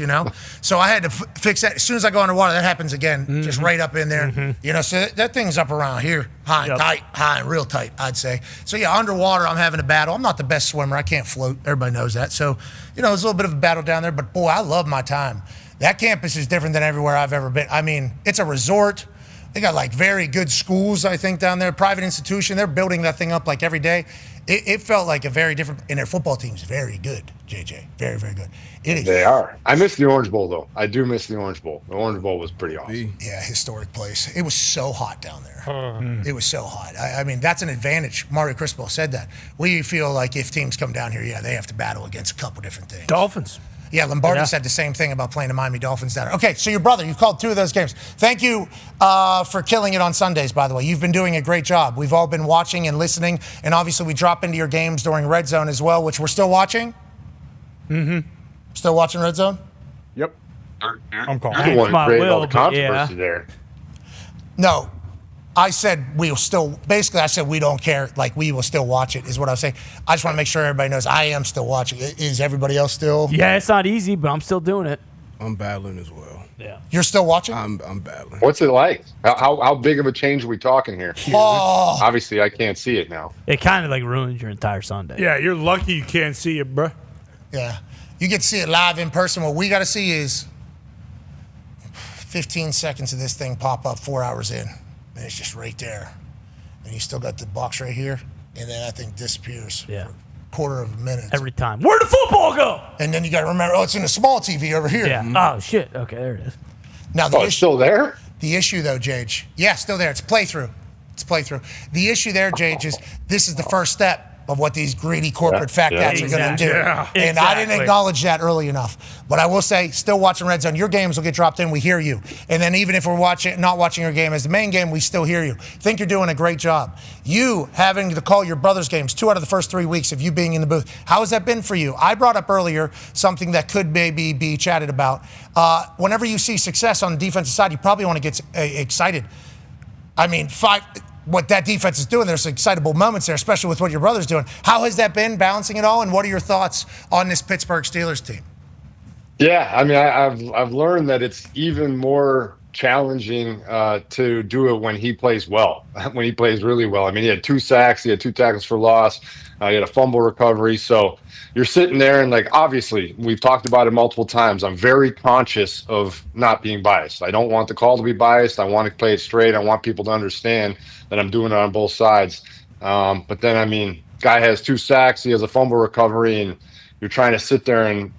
So I had to fix that. As soon as I go underwater, that happens again, just right up in there. So that thing's up around here, high and real tight, I'd say. So yeah, underwater, I'm having a battle. I'm not the best swimmer. I can't float. Everybody knows that. So there's a little bit of a battle down there. But boy, I love my time. That campus is different than everywhere I've ever been. I mean, it's a resort. They got like very good schools, I think, down there. Private institution. They're building that thing up like every day. It felt like a very different. And their football team's very good, JJ. Very, very good. It is. They are. I miss the Orange Bowl though. I do miss the Orange Bowl. The Orange Bowl was pretty awesome. Yeah, historic place. It was so hot down there. It was so hot. I mean, that's an advantage. Mario Cristobal said that. We feel like if teams come down here, they have to battle against a couple different things. Dolphins. Yeah, Lombardi said the same thing about playing the Miami Dolphins down there. Okay, so your brother, you've called 2 of those games. Thank you for killing it on Sundays, by the way. You've been doing a great job. We've all been watching and listening, and obviously we drop into your games during Red Zone as well, which we're still watching. Still watching Red Zone? Yep. I'm calling. You're the one who created all the controversy there. No. I said I said we don't care, like we will still watch it, is what I was saying. I just want to make sure everybody knows I am still watching. Is everybody else still? Yeah, it's not easy, but I'm still doing it. I'm battling as well. Yeah. You're still watching? I'm battling. What's it like? How big of a change are we talking here? Oh. Obviously, I can't see it now. It kind of like ruins your entire Sunday. Yeah, you're lucky you can't see it, bro. Yeah. You get to see it live in person. What we got to see is 15 seconds of this thing pop up 4 hours in. And it's just right there. And you still got the box right here. And then I think disappears for a quarter of a minute. Every time. Where'd the football go? And then you got to remember, it's in a small TV over here. Yeah. Oh, shit. Okay, there it is. Now, it's still there? The issue, though, Jage. Yeah, still there. It's playthrough. The issue there, Jage, is this is the first step of what these greedy corporate fat cats are going to do. Yeah, and I didn't acknowledge that early enough. But I will say, still watching Red Zone. Your games will get dropped in. We hear you. And then even if we're not watching your game as the main game, we still hear you. Think you're doing a great job. You having to call your brother's games 2 out of the first 3 weeks of you being in the booth. How has that been for you? I brought up earlier something that could maybe be chatted about. Whenever you see success on the defensive side, you probably want to get excited. I mean, what that defense is doing, there's some excitable moments there, especially with what your brother's doing. How has that been, balancing it all, and what are your thoughts on this Pittsburgh Steelers team? Yeah, I mean, I've learned that it's even more challenging to do it when he plays well, when he plays really well. I mean, he had 2 sacks, he had 2 tackles for loss, he had a fumble recovery. So you're sitting there and, like, obviously, we've talked about it multiple times. I'm very conscious of not being biased. I don't want the call to be biased. I want to play it straight. I want people to understand that I'm doing it on both sides. But then, I mean, guy has 2 sacks, he has a fumble recovery, and you're trying to sit there and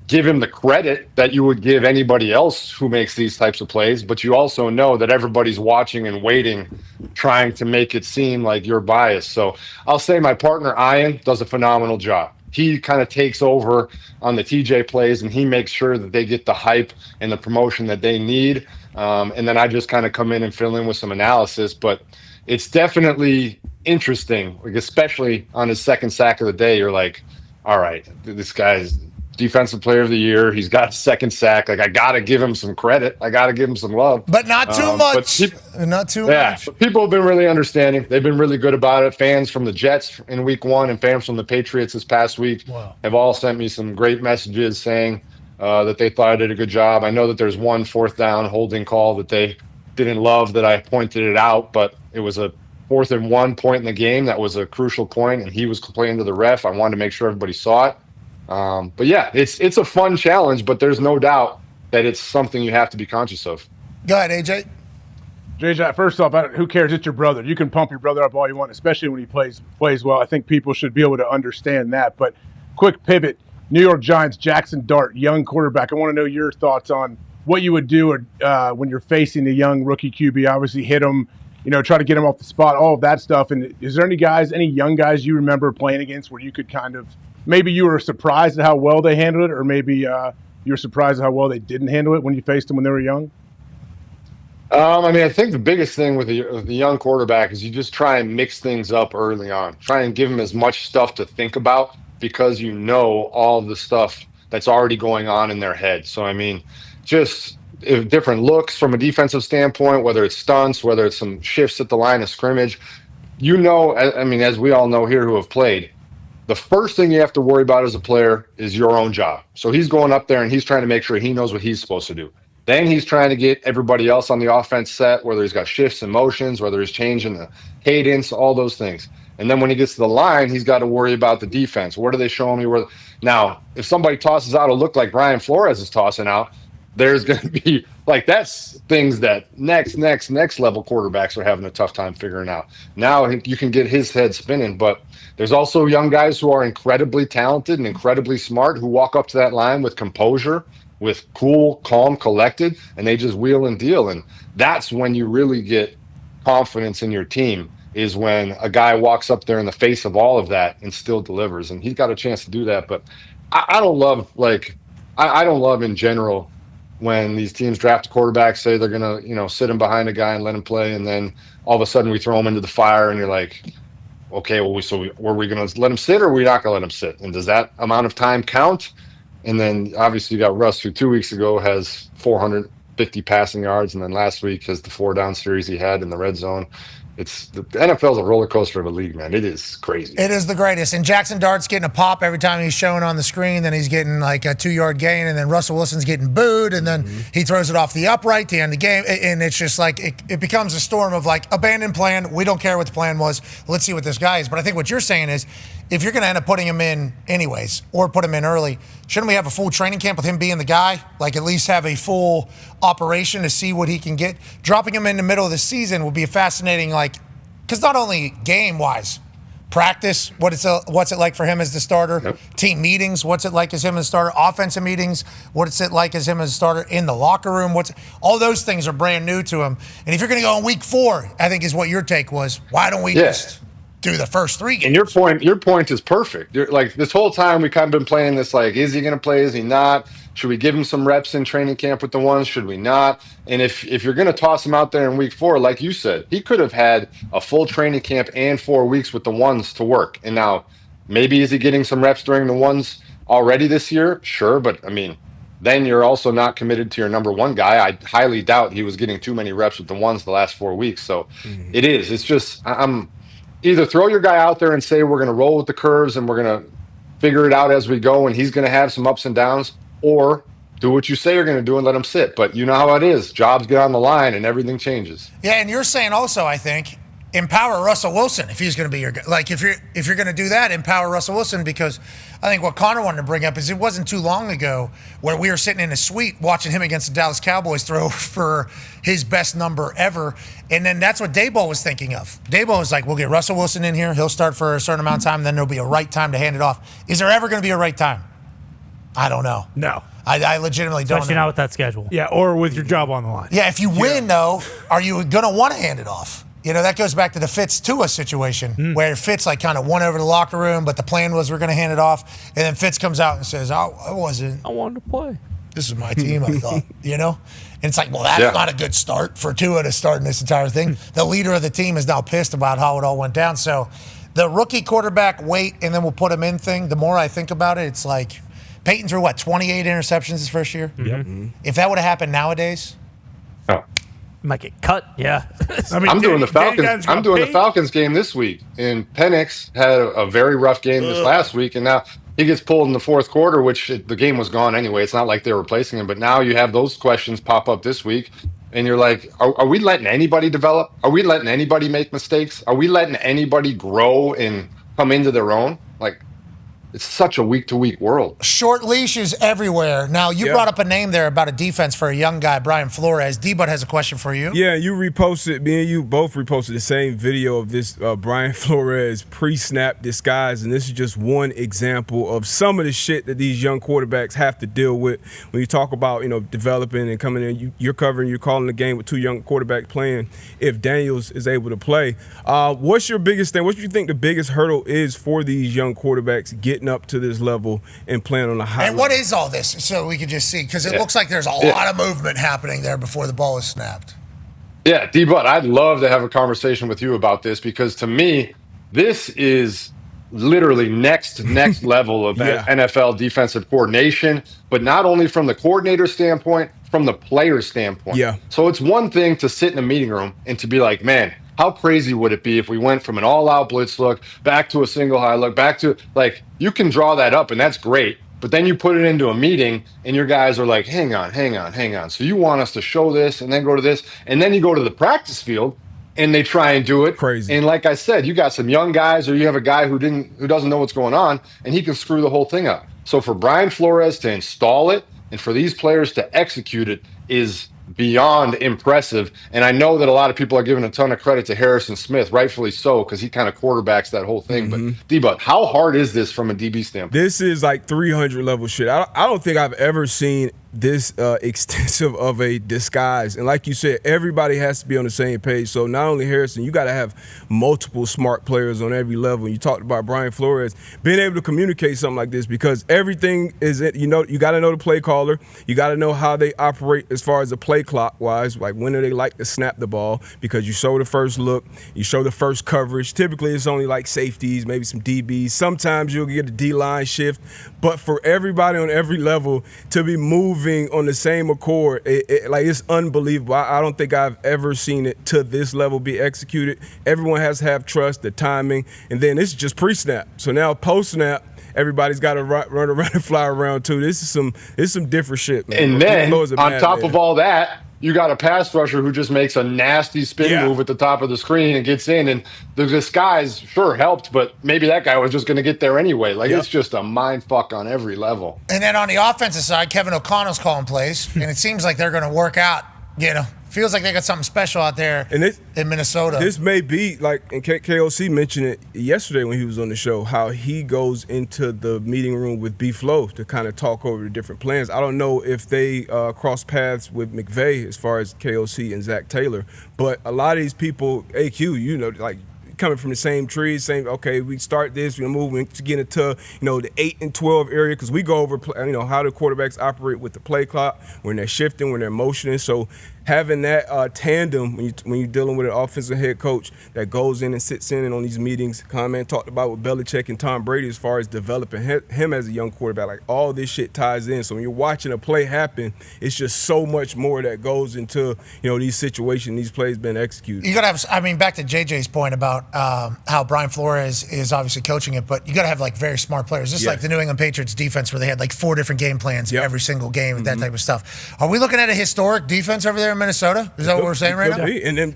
give him the credit that you would give anybody else who makes these types of plays, but you also know that everybody's watching and waiting, trying to make it seem like you're biased. So I'll say my partner, Ian, does a phenomenal job. He kind of takes over on the TJ plays, and he makes sure that they get the hype and the promotion that they need. And then I just kind of come in and fill in with some analysis. But it's definitely interesting, like especially on his 2nd sack of the day. You're like, all right, this guy's Defensive Player of the Year. He's got a 2nd sack. Like, I got to give him some credit. I got to give him some love. But not too much. Not too much. But people have been really understanding. They've been really good about it. Fans from the Jets in week 1 and fans from the Patriots this past week have all sent me some great messages saying that they thought I did a good job. I know that there's one 4th down holding call that they didn't love that I pointed it out, but it was a 4th and 1 point in the game. That was a crucial point, and he was complaining to the ref. I wanted to make sure everybody saw it. But yeah, it's a fun challenge, but there's no doubt that it's something you have to be conscious of. Go ahead, AJ. JJ, first off, who cares? It's your brother. You can pump your brother up all you want, especially when he plays well. I think people should be able to understand that. But quick pivot, New York Giants, Jackson Dart, young quarterback. I want to know your thoughts on what you would do when you're facing a young rookie QB. Obviously hit him try to get him off the spot, all of that stuff. And is there any young guys you remember playing against where you could kind of, maybe you were surprised at how well they handled it, or maybe you were surprised at how well they didn't handle it when you faced them when they were young? I think the biggest thing with the young quarterback is you just try and mix things up early on. Try and give him as much stuff to think about because you know all the stuff that's already going on in their head. So, just different looks from a defensive standpoint, whether it's stunts, whether it's some shifts at the line of scrimmage. As we all know here who have played, the first thing you have to worry about as a player is your own job. So he's going up there and he's trying to make sure he knows what he's supposed to do. Then he's trying to get everybody else on the offense set, whether he's got shifts and motions, whether he's changing the cadence, all those things. And then when he gets to the line, he's got to worry about the defense. What are they showing me? Now, if somebody tosses out a look like Brian Flores is tossing out, there's going to be that's things that next level quarterbacks are having a tough time figuring out. Now you can get his head spinning, but there's also young guys who are incredibly talented and incredibly smart who walk up to that line with composure, with cool, calm, collected, and they just wheel and deal. And that's when you really get confidence in your team, is when a guy walks up there in the face of all of that and still delivers. And he's got a chance to do that. But I don't love I don't love in general when these teams draft a quarterback, say they're going to, sit him behind a guy and let him play, and then all of a sudden we throw him into the fire and you're like, okay, well, were we going to let him sit or are we not going to let him sit? And does that amount of time count? And then obviously you got Russ, who 2 weeks ago has 450 passing yards, and then last week has the 4-down series he had in the red zone. The NFL is a roller coaster of a league, man. It is crazy. It is the greatest. And Jackson Dart's getting a pop every time he's shown on the screen. Then he's getting like a 2-yard gain, and then Russell Wilson's getting booed, and then he throws it off the upright to end the game. And it's just like it becomes a storm of abandoned plan. We don't care what the plan was. Let's see what this guy is. But I think what you're saying is, if you're going to end up putting him in anyways, or put him in early, shouldn't we have a full training camp with him being the guy? At least have a full operation to see what he can get. Dropping him in the middle of the season would be a fascinating, because not only game-wise, practice, what's it like for him as the starter? Yep. Team meetings, what's it like as him as starter? Offensive meetings, what's it like as him as starter? In the locker room, all those things are brand new to him. And if you're going to go in week 4, I think is what your take was, why don't we just do the first 3 games? And your point is perfect. This whole time we kind of been playing this, is he going to play? Is he not? Should we give him some reps in training camp with the ones? Should we not? And if you're going to toss him out there in week 4, like you said, he could have had a full training camp and 4 weeks with the ones to work. And now, maybe is he getting some reps during the ones already this year? Sure, but then you're also not committed to your number one guy. I highly doubt he was getting too many reps with the ones the last 4 weeks. So it's just, I'm either throw your guy out there and say we're going to roll with the curves and we're going to figure it out as we go, and he's going to have some ups and downs, or do what you say you're going to do and let him sit. But you know how it is. Jobs get on the line and everything changes. Yeah, and you're saying also, I think, empower Russell Wilson if he's going to be your guy. If you're going to do that, empower Russell Wilson, because I think what Connor wanted to bring up is it wasn't too long ago where we were sitting in a suite watching him against the Dallas Cowboys throw for his best number ever. And then that's what Daboll was thinking of. Daboll was like, we'll get Russell Wilson in here. He'll start for a certain amount of time, and then there'll be a right time to hand it off. Is there ever going to be a right time? I don't know. No. I legitimately don't know. Especially not with that schedule. Yeah, or with your job on the line. Yeah, if you win, though, are you going to want to hand it off? That goes back to the Fitz-Tua situation where Fitz kind of won over the locker room, but the plan was we're going to hand it off. And then Fitz comes out and says, I wanted to play. This is my team, I thought, And it's like, well, that's not a good start for Tua to start in this entire thing. The leader of the team is now pissed about how it all went down. So the rookie quarterback wait and then we'll put him in thing, the more I think about it, it's like Peyton threw, 28 interceptions his first year? Yep. If that would have happened nowadays, might get cut. Yeah. I'm doing the Falcons. I'm doing the Falcons game this week, and Penix had a very rough game this last week, and now he gets pulled in the fourth quarter, which the game was gone anyway. It's not like they were replacing him, but now you have those questions pop up this week, and you're like, are we letting anybody develop? Are we letting anybody make mistakes? Are we letting anybody grow and come into their own? It's such a week-to-week world. Short leashes everywhere. Now, you brought up a name there about a defense for a young guy, Brian Flores. D-Bud has a question for you. Yeah, you reposted, me and you both reposted the same video of this Brian Flores pre-snap disguise, and this is just one example of some of the shit that these young quarterbacks have to deal with when you talk about, developing and coming in. You're calling the game with two young quarterbacks playing if Daniels is able to play. What's your biggest thing? What do you think the biggest hurdle is for these young quarterbacks getting up to this level and playing on a high level? What is all this? So we can just see, because it looks like there's a lot of movement happening there before the ball is snapped. Yeah, D-Bud, I'd love to have a conversation with you about this, because to me, this is literally next level of NFL defensive coordination, but not only from the coordinator standpoint, from the player standpoint. Yeah. So it's one thing to sit in a meeting room and to be like, man, how crazy would it be if we went from an all-out blitz look back to a single high look, back to, you can draw that up, and that's great. But then you put it into a meeting, and your guys are like, hang on. So you want us to show this and then go to this, and then you go to the practice field, and they try and do it. Crazy. And like I said, you got some young guys, or you have a guy who doesn't know what's going on, and he can screw the whole thing up. So for Brian Flores to install it and for these players to execute it is beyond impressive. And I know that a lot of people are giving a ton of credit to Harrison Smith, rightfully so, because he kind of quarterbacks that whole thing. But D-Bud, how hard is this from a DB standpoint? This is like 300 level shit. I don't think I've ever seen this extensive of a disguise. And like you said, everybody has to be on the same page. So not only Harrison, you got to have multiple smart players on every level. You talked about Brian Flores being able to communicate something like this, because everything is, you got to know the play caller. You got to know how they operate as far as the play clock wise, like when do they like to snap the ball, because you show the first look, you show the first coverage. Typically it's only like safeties, maybe some DBs. Sometimes you'll get a D-line shift. But for everybody on every level to be moving on the same accord, it's unbelievable. I don't think I've ever seen it to this level be executed. Everyone has to have trust, the timing, and then this is just pre-snap. So now post-snap, everybody's got to run around and fly around too. This is some different shit, man. And then on top of all that, you got a pass rusher who just makes a nasty spin move at the top of the screen and gets in, and the disguise sure helped, but maybe that guy was just going to get there anyway. It's just a mind fuck on every level. And then on the offensive side, Kevin O'Connell's calling plays, and it seems like they're going to work out. Feels like they got something special out there in Minnesota. This may be, and KOC mentioned it yesterday when he was on the show, how he goes into the meeting room with B-Flow to kind of talk over the different plans. I don't know if they cross paths with McVay as far as KOC and Zach Taylor, but a lot of these people, AQ, coming from the same tree, saying, okay, we start this, we move, we get into, the 8 and 12 area, because we go over, how the quarterbacks operate with the play clock, when they're shifting, when they're motioning. So having that tandem when you're dealing with an offensive head coach that goes in and sits in and on these meetings, comment talked about with Belichick and Tom Brady as far as developing him as a young quarterback, all this shit ties in. So when you're watching a play happen, it's just so much more that goes into these situations, these plays being executed. You gotta have, back to JJ's point about how Brian Flores is obviously coaching it, but you gotta have very smart players, just like the New England Patriots defense, where they had 4 different game plans every single game and that type of stuff. Are we looking at a historic defense over there in Minnesota? Is that what we're saying right now?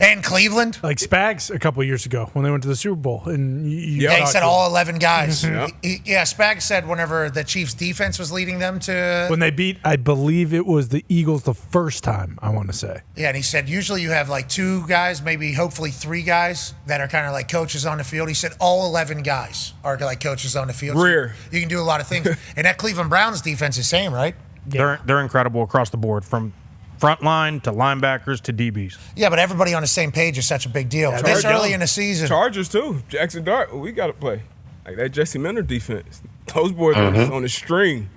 And Cleveland? Like Spags a couple of years ago when they went to the Super Bowl. And he said all 11 guys. Spags said whenever the Chiefs defense was leading them to... When they beat, I believe it was the Eagles the first time, I want to say. Yeah, and he said usually you have 2 guys, maybe hopefully 3 guys that are kind of coaches on the field. He said all 11 guys are coaches on the field. Rare. So you can do a lot of things. And that Cleveland Browns defense is same, right? They're incredible across the board, from front line to linebackers to DBs. Yeah, but everybody on the same page is such a big deal. This early in the season. Chargers too. Jackson Dart, we got to play. That Jesse Minter defense. Those boys are just on the string.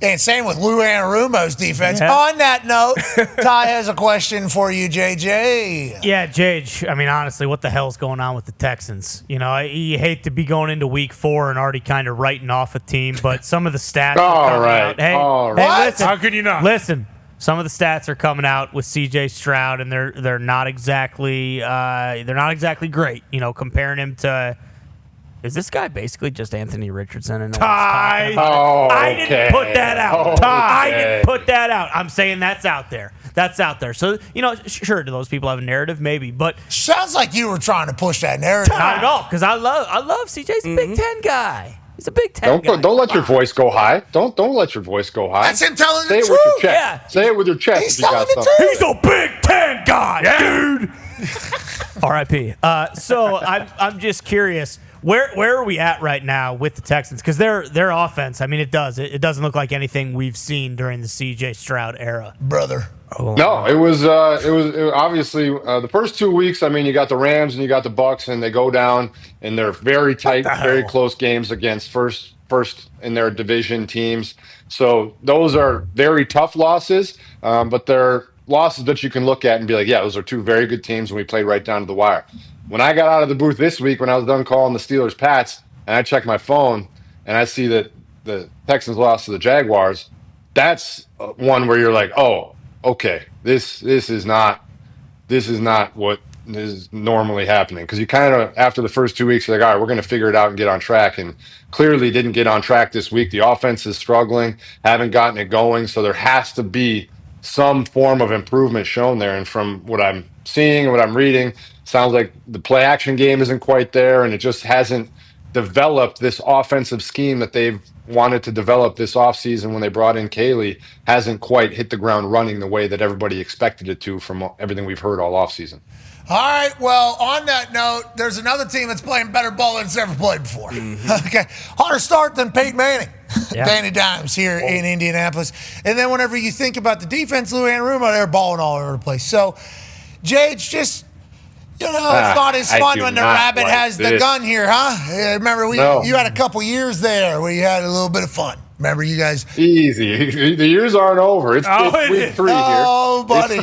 And same with Lou Anarumo's defense. Yeah. On that note, Ty has a question for you, JJ. Yeah, JJ, honestly, what the hell's going on with the Texans? You hate to be going into week 4 and already kind of writing off a team, but some of the stats are coming out. Hey, listen, how could you not? Listen, some of the stats are coming out with CJ Stroud, and they're not exactly great. Comparing him to. Is this guy basically just Anthony Richardson? Ty! I didn't put that out. I didn't put that out. I'm saying that's out there. That's out there. So, sure, do those people have a narrative? Maybe, but sounds like you were trying to push that narrative. Not at all, because I love CJ's a Big Ten guy. He's a Big Ten guy. Don't let your voice go high. Don't let your voice go high. That's him telling Say the it with your truth. chest. Yeah. Say it with your chest. He's if you got telling the something. truth. He's a Big Ten guy, dude. R.I.P. So I'm just curious. Where are we at right now with the Texans? Because their offense, I mean, it doesn't look like anything we've seen during the C.J. Stroud era, brother. No, it was obviously the first 2 weeks. I mean, you got the Rams and you got the Bucks, and they go down, and they're very tight, very close games against first in their division teams. So those are very tough losses, but they're losses that you can look at and be like, yeah, those are two very good teams, and we played right down to the wire. When I got out of the booth this week, when I was done calling the Steelers Pats, and I check my phone and I see that the Texans lost to the Jaguars, that's one where you're like, oh, okay, this is not what is normally happening. Because you kind of, after the first 2 weeks, you're like, all right, we're going to figure it out and get on track. And clearly didn't get on track this week. The offense is struggling, haven't gotten it going. So there has to be some form of improvement shown there. And from what I'm seeing and what I'm reading, sounds like the play action game isn't quite there, and it just hasn't developed. This offensive scheme that they've wanted to develop this offseason when they brought in Kaylee hasn't quite hit the ground running the way that everybody expected it to from everything we've heard all offseason. All right, well, on that note, there's another team that's playing better ball than it's ever played before. Okay, harder start than Peyton Manning. Yeah. Danny Dimes here in Indianapolis. And then whenever you think about the defense, Lou Anarumo, they're balling all over the place. So, Jay, it's just, it's not as fun when the rabbit has the gun here, huh? Yeah, remember, you had a couple years there where you had a little bit of fun. Remember, you guys? Easy. The years aren't over. It's week 3 here. Oh, buddy.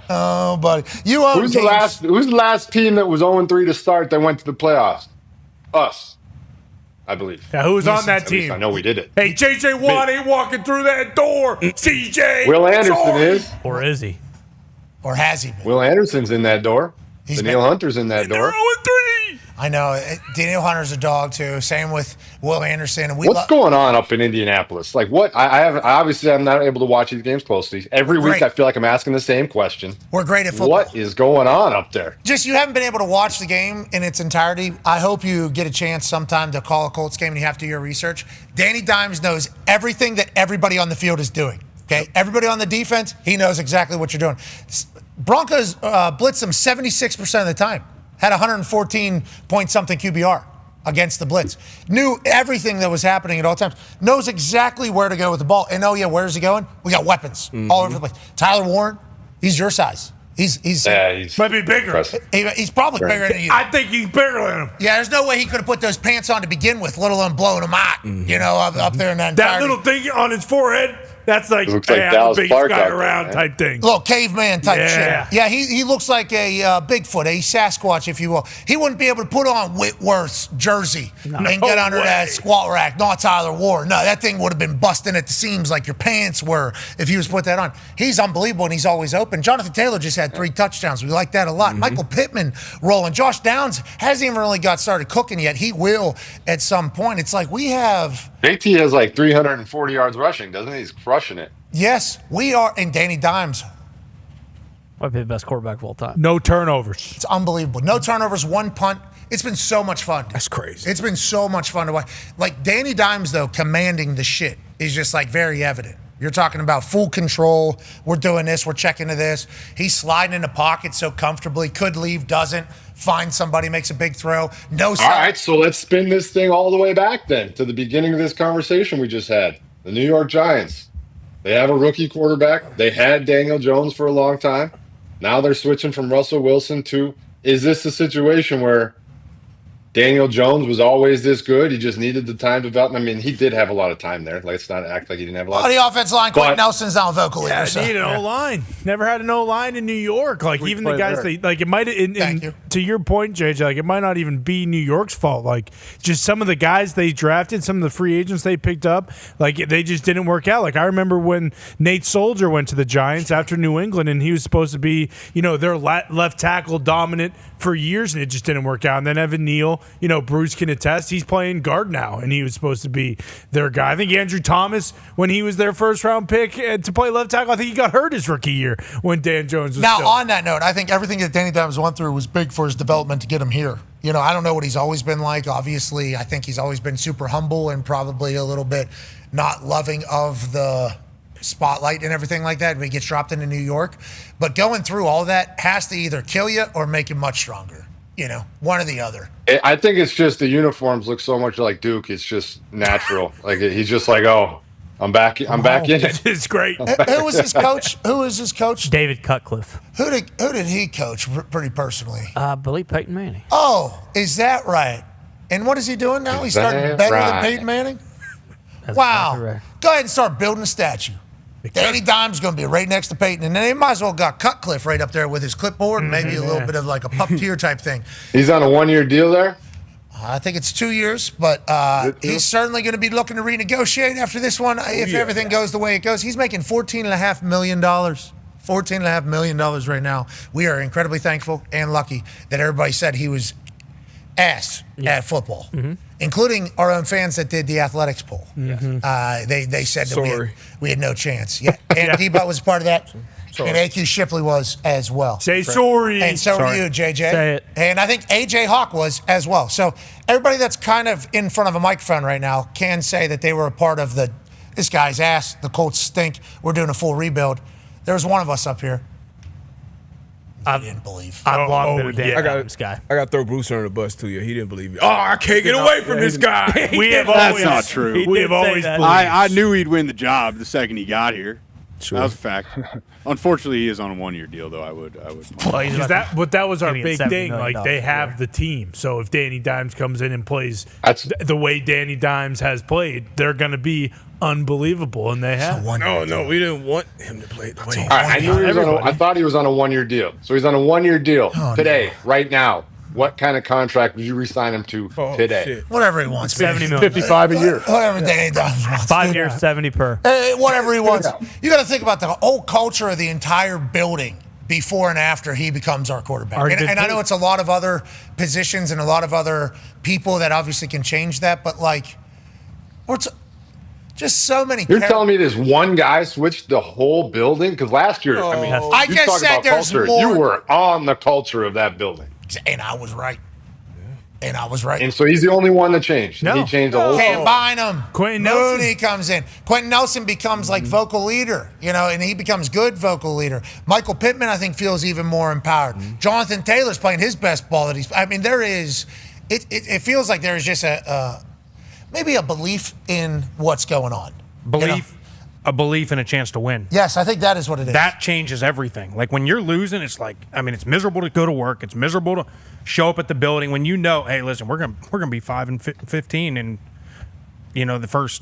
Oh, buddy. You own Who's the last team that was 0-3 to start that went to the playoffs? Us, I believe. Yeah, who's on that team? I know we did it. Hey, J.J. Watt ain't walking through that door. C.J. Will Anderson is. Or is he? Or has he been? Will Anderson's in that door. Danielle Hunter's in that door. 0-3. I know. Danielle Hunter's a dog, too. Same with Will Anderson. And What's going on up in Indianapolis? Like, what? I'm not able to watch these games closely. Every week I feel like I'm asking the same question. We're great at football. What is going on up there? Just you haven't been able to watch the game in its entirety. I hope you get a chance sometime to call a Colts game and you have to do your research. Danny Dimes knows everything that everybody on the field is doing. Okay? Everybody on the defense, he knows exactly what you're doing. Broncos blitzed them 76% of the time. Had 114-point-something QBR against the blitz. Knew everything that was happening at all times. Knows exactly where to go with the ball. And where's he going? We got weapons all over the place. Tyler Warren, he's your size. He's might be bigger. He's probably bigger than you. I think he's bigger than him. Yeah, there's no way he could have put those pants on to begin with, let alone blowing them out. Up there in that That little thing on his forehead. That's like, looks like I'm Dallas the biggest Clark guy out there, around man. type thing. Little caveman type Yeah. shit. Yeah, he looks like a Bigfoot, a Sasquatch, if you will. He wouldn't be able to put on Whitworth's jersey and get under that squat rack. Not Tyler Ward. No, that thing would have been busting at the seams like your pants were if he was put that on. He's unbelievable, and he's always open. Jonathan Taylor just had 3 touchdowns. We like that a lot. Michael Pittman rolling. Josh Downs hasn't even really got started cooking yet. He will at some point. It's like we have... JT has like 340 yards rushing, doesn't he? He's crushing it. Yes, we are. And Danny Dimes. Might be the best quarterback of all time. No turnovers. It's unbelievable. No turnovers, 1 punt. It's been so much fun. That's crazy. It's been so much fun to watch. Like Danny Dimes, though, commanding the shit is just like very evident. You're talking about full control. We're doing this. We're checking to this. He's sliding in the pocket so comfortably. Could leave, doesn't. Find somebody, makes a big throw. No. All right, so let's spin this thing all the way back then to the beginning of this conversation we just had. The New York Giants. They have a rookie quarterback. They had Daniel Jones for a long time. Now they're switching from Russell Wilson to, is this a situation where Daniel Jones was always this good? He just needed the time development. I mean, he did have a lot of time there. Let's not act like he didn't have a lot. Oh, the offensive line, Quentin Nelson's not vocal Yeah, either. need an O-line. Never had an O-line in New York. Like, even the guys, it might, to your point, JJ, like, it might not even be New York's fault. Like, just some of the guys they drafted, some of the free agents they picked up, like, they just didn't work out. Like, I remember when Nate Soldier went to the Giants after New England, and he was supposed to be, their left tackle dominant for years, and it just didn't work out. And then Evan Neal, Bruce can attest, he's playing guard now, and he was supposed to be their guy. I think Andrew Thomas, when he was their first-round pick to play left tackle, I think he got hurt his rookie year when Dan Jones was Now, on that note, I think everything that Danny Dimes went through was big for his development to get him here. You know, I don't know what he's always been like. Obviously, I think he's always been super humble and probably a little bit not loving of the spotlight and everything like that when he gets dropped into New York. But going through all that has to either kill you or make you much stronger. You know, one or the other. I think it's just the uniforms look so much like Duke. It's just natural. Like he's just like, oh, I'm back in it. It's great. Who was his coach? Who was his coach? David Cutcliffe. Who did he coach pretty personally? I believe Peyton Manning. Oh, is that right? And what is he doing now? He's starting better than Peyton Manning? Wow. Exactly. Go ahead and start building a statue. Danny Dimes going to be right next to Peyton. And then they might as well got Cutcliffe right up there with his clipboard and maybe a little bit of like a puppeteer type thing. He's on a 1-year deal there? I think it's 2 years, but he's certainly going to be looking to renegotiate after this one if everything goes the way it goes. He's making $14.5 million. $14.5 million right now. We are incredibly thankful and lucky that everybody said he was ass at football, including our own fans that did the athletics poll. They said that we had no chance. Yeah, and D-Butt was part of that. And AQ Shipley was as well. Say sorry. And so were you, JJ. Say it. And I think AJ Hawk was as well. So everybody that's kind of in front of a microphone right now can say that they were a part of this guy's ass. The Colts stink. We're doing a full rebuild. There was one of us up here. I didn't believe. I've long been a Danny Dimes guy. I got to throw Bruce under the bus too. Yeah, he didn't believe it. Oh, I can't get away from this guy. We have That's always, not true. We have always believed. I knew he'd win the job the second he got here. Sure. That was a fact. Unfortunately, he is on a 1-year deal, though. I would. Well, that was our big thing. Like they have the team, so if Danny Dimes comes in and plays the way Danny Dimes has played, they're going to be unbelievable, and they have. No, we didn't want him to play the way. All right, I thought he was on a 1-year deal. So he's on a 1-year deal today, right now. What kind of contract would you re-sign him to today? Shit. Whatever he wants. 70 million. 55 a year. Whatever Danny Dimes wants. 5 years, 70 per. Whatever he wants. You got to think about the whole culture of the entire building before and after he becomes our quarterback. And I know it's a lot of other positions and a lot of other people that obviously can change that, but like, just so many. You're telling me this one guy switched the whole building? Because last year, I just said there's culture. more. You were on the culture of that building. And I was right. And I was right. And so he's the only one that changed. No. He changed the whole Can't thing. bind him. Quentin Mooney Nelson comes in. Quentin Nelson becomes like vocal leader, and he becomes good vocal leader. Michael Pittman, I think, feels even more empowered. Jonathan Taylor's playing his best ball that there is. It feels like there is just maybe a belief in what's going on. A belief and a chance to win. Yes, I think that is what it is. That changes everything. Like when you're losing, it's like, it's miserable to go to work. It's miserable to show up at the building when you know, hey, listen, we're gonna be 5-15 and the first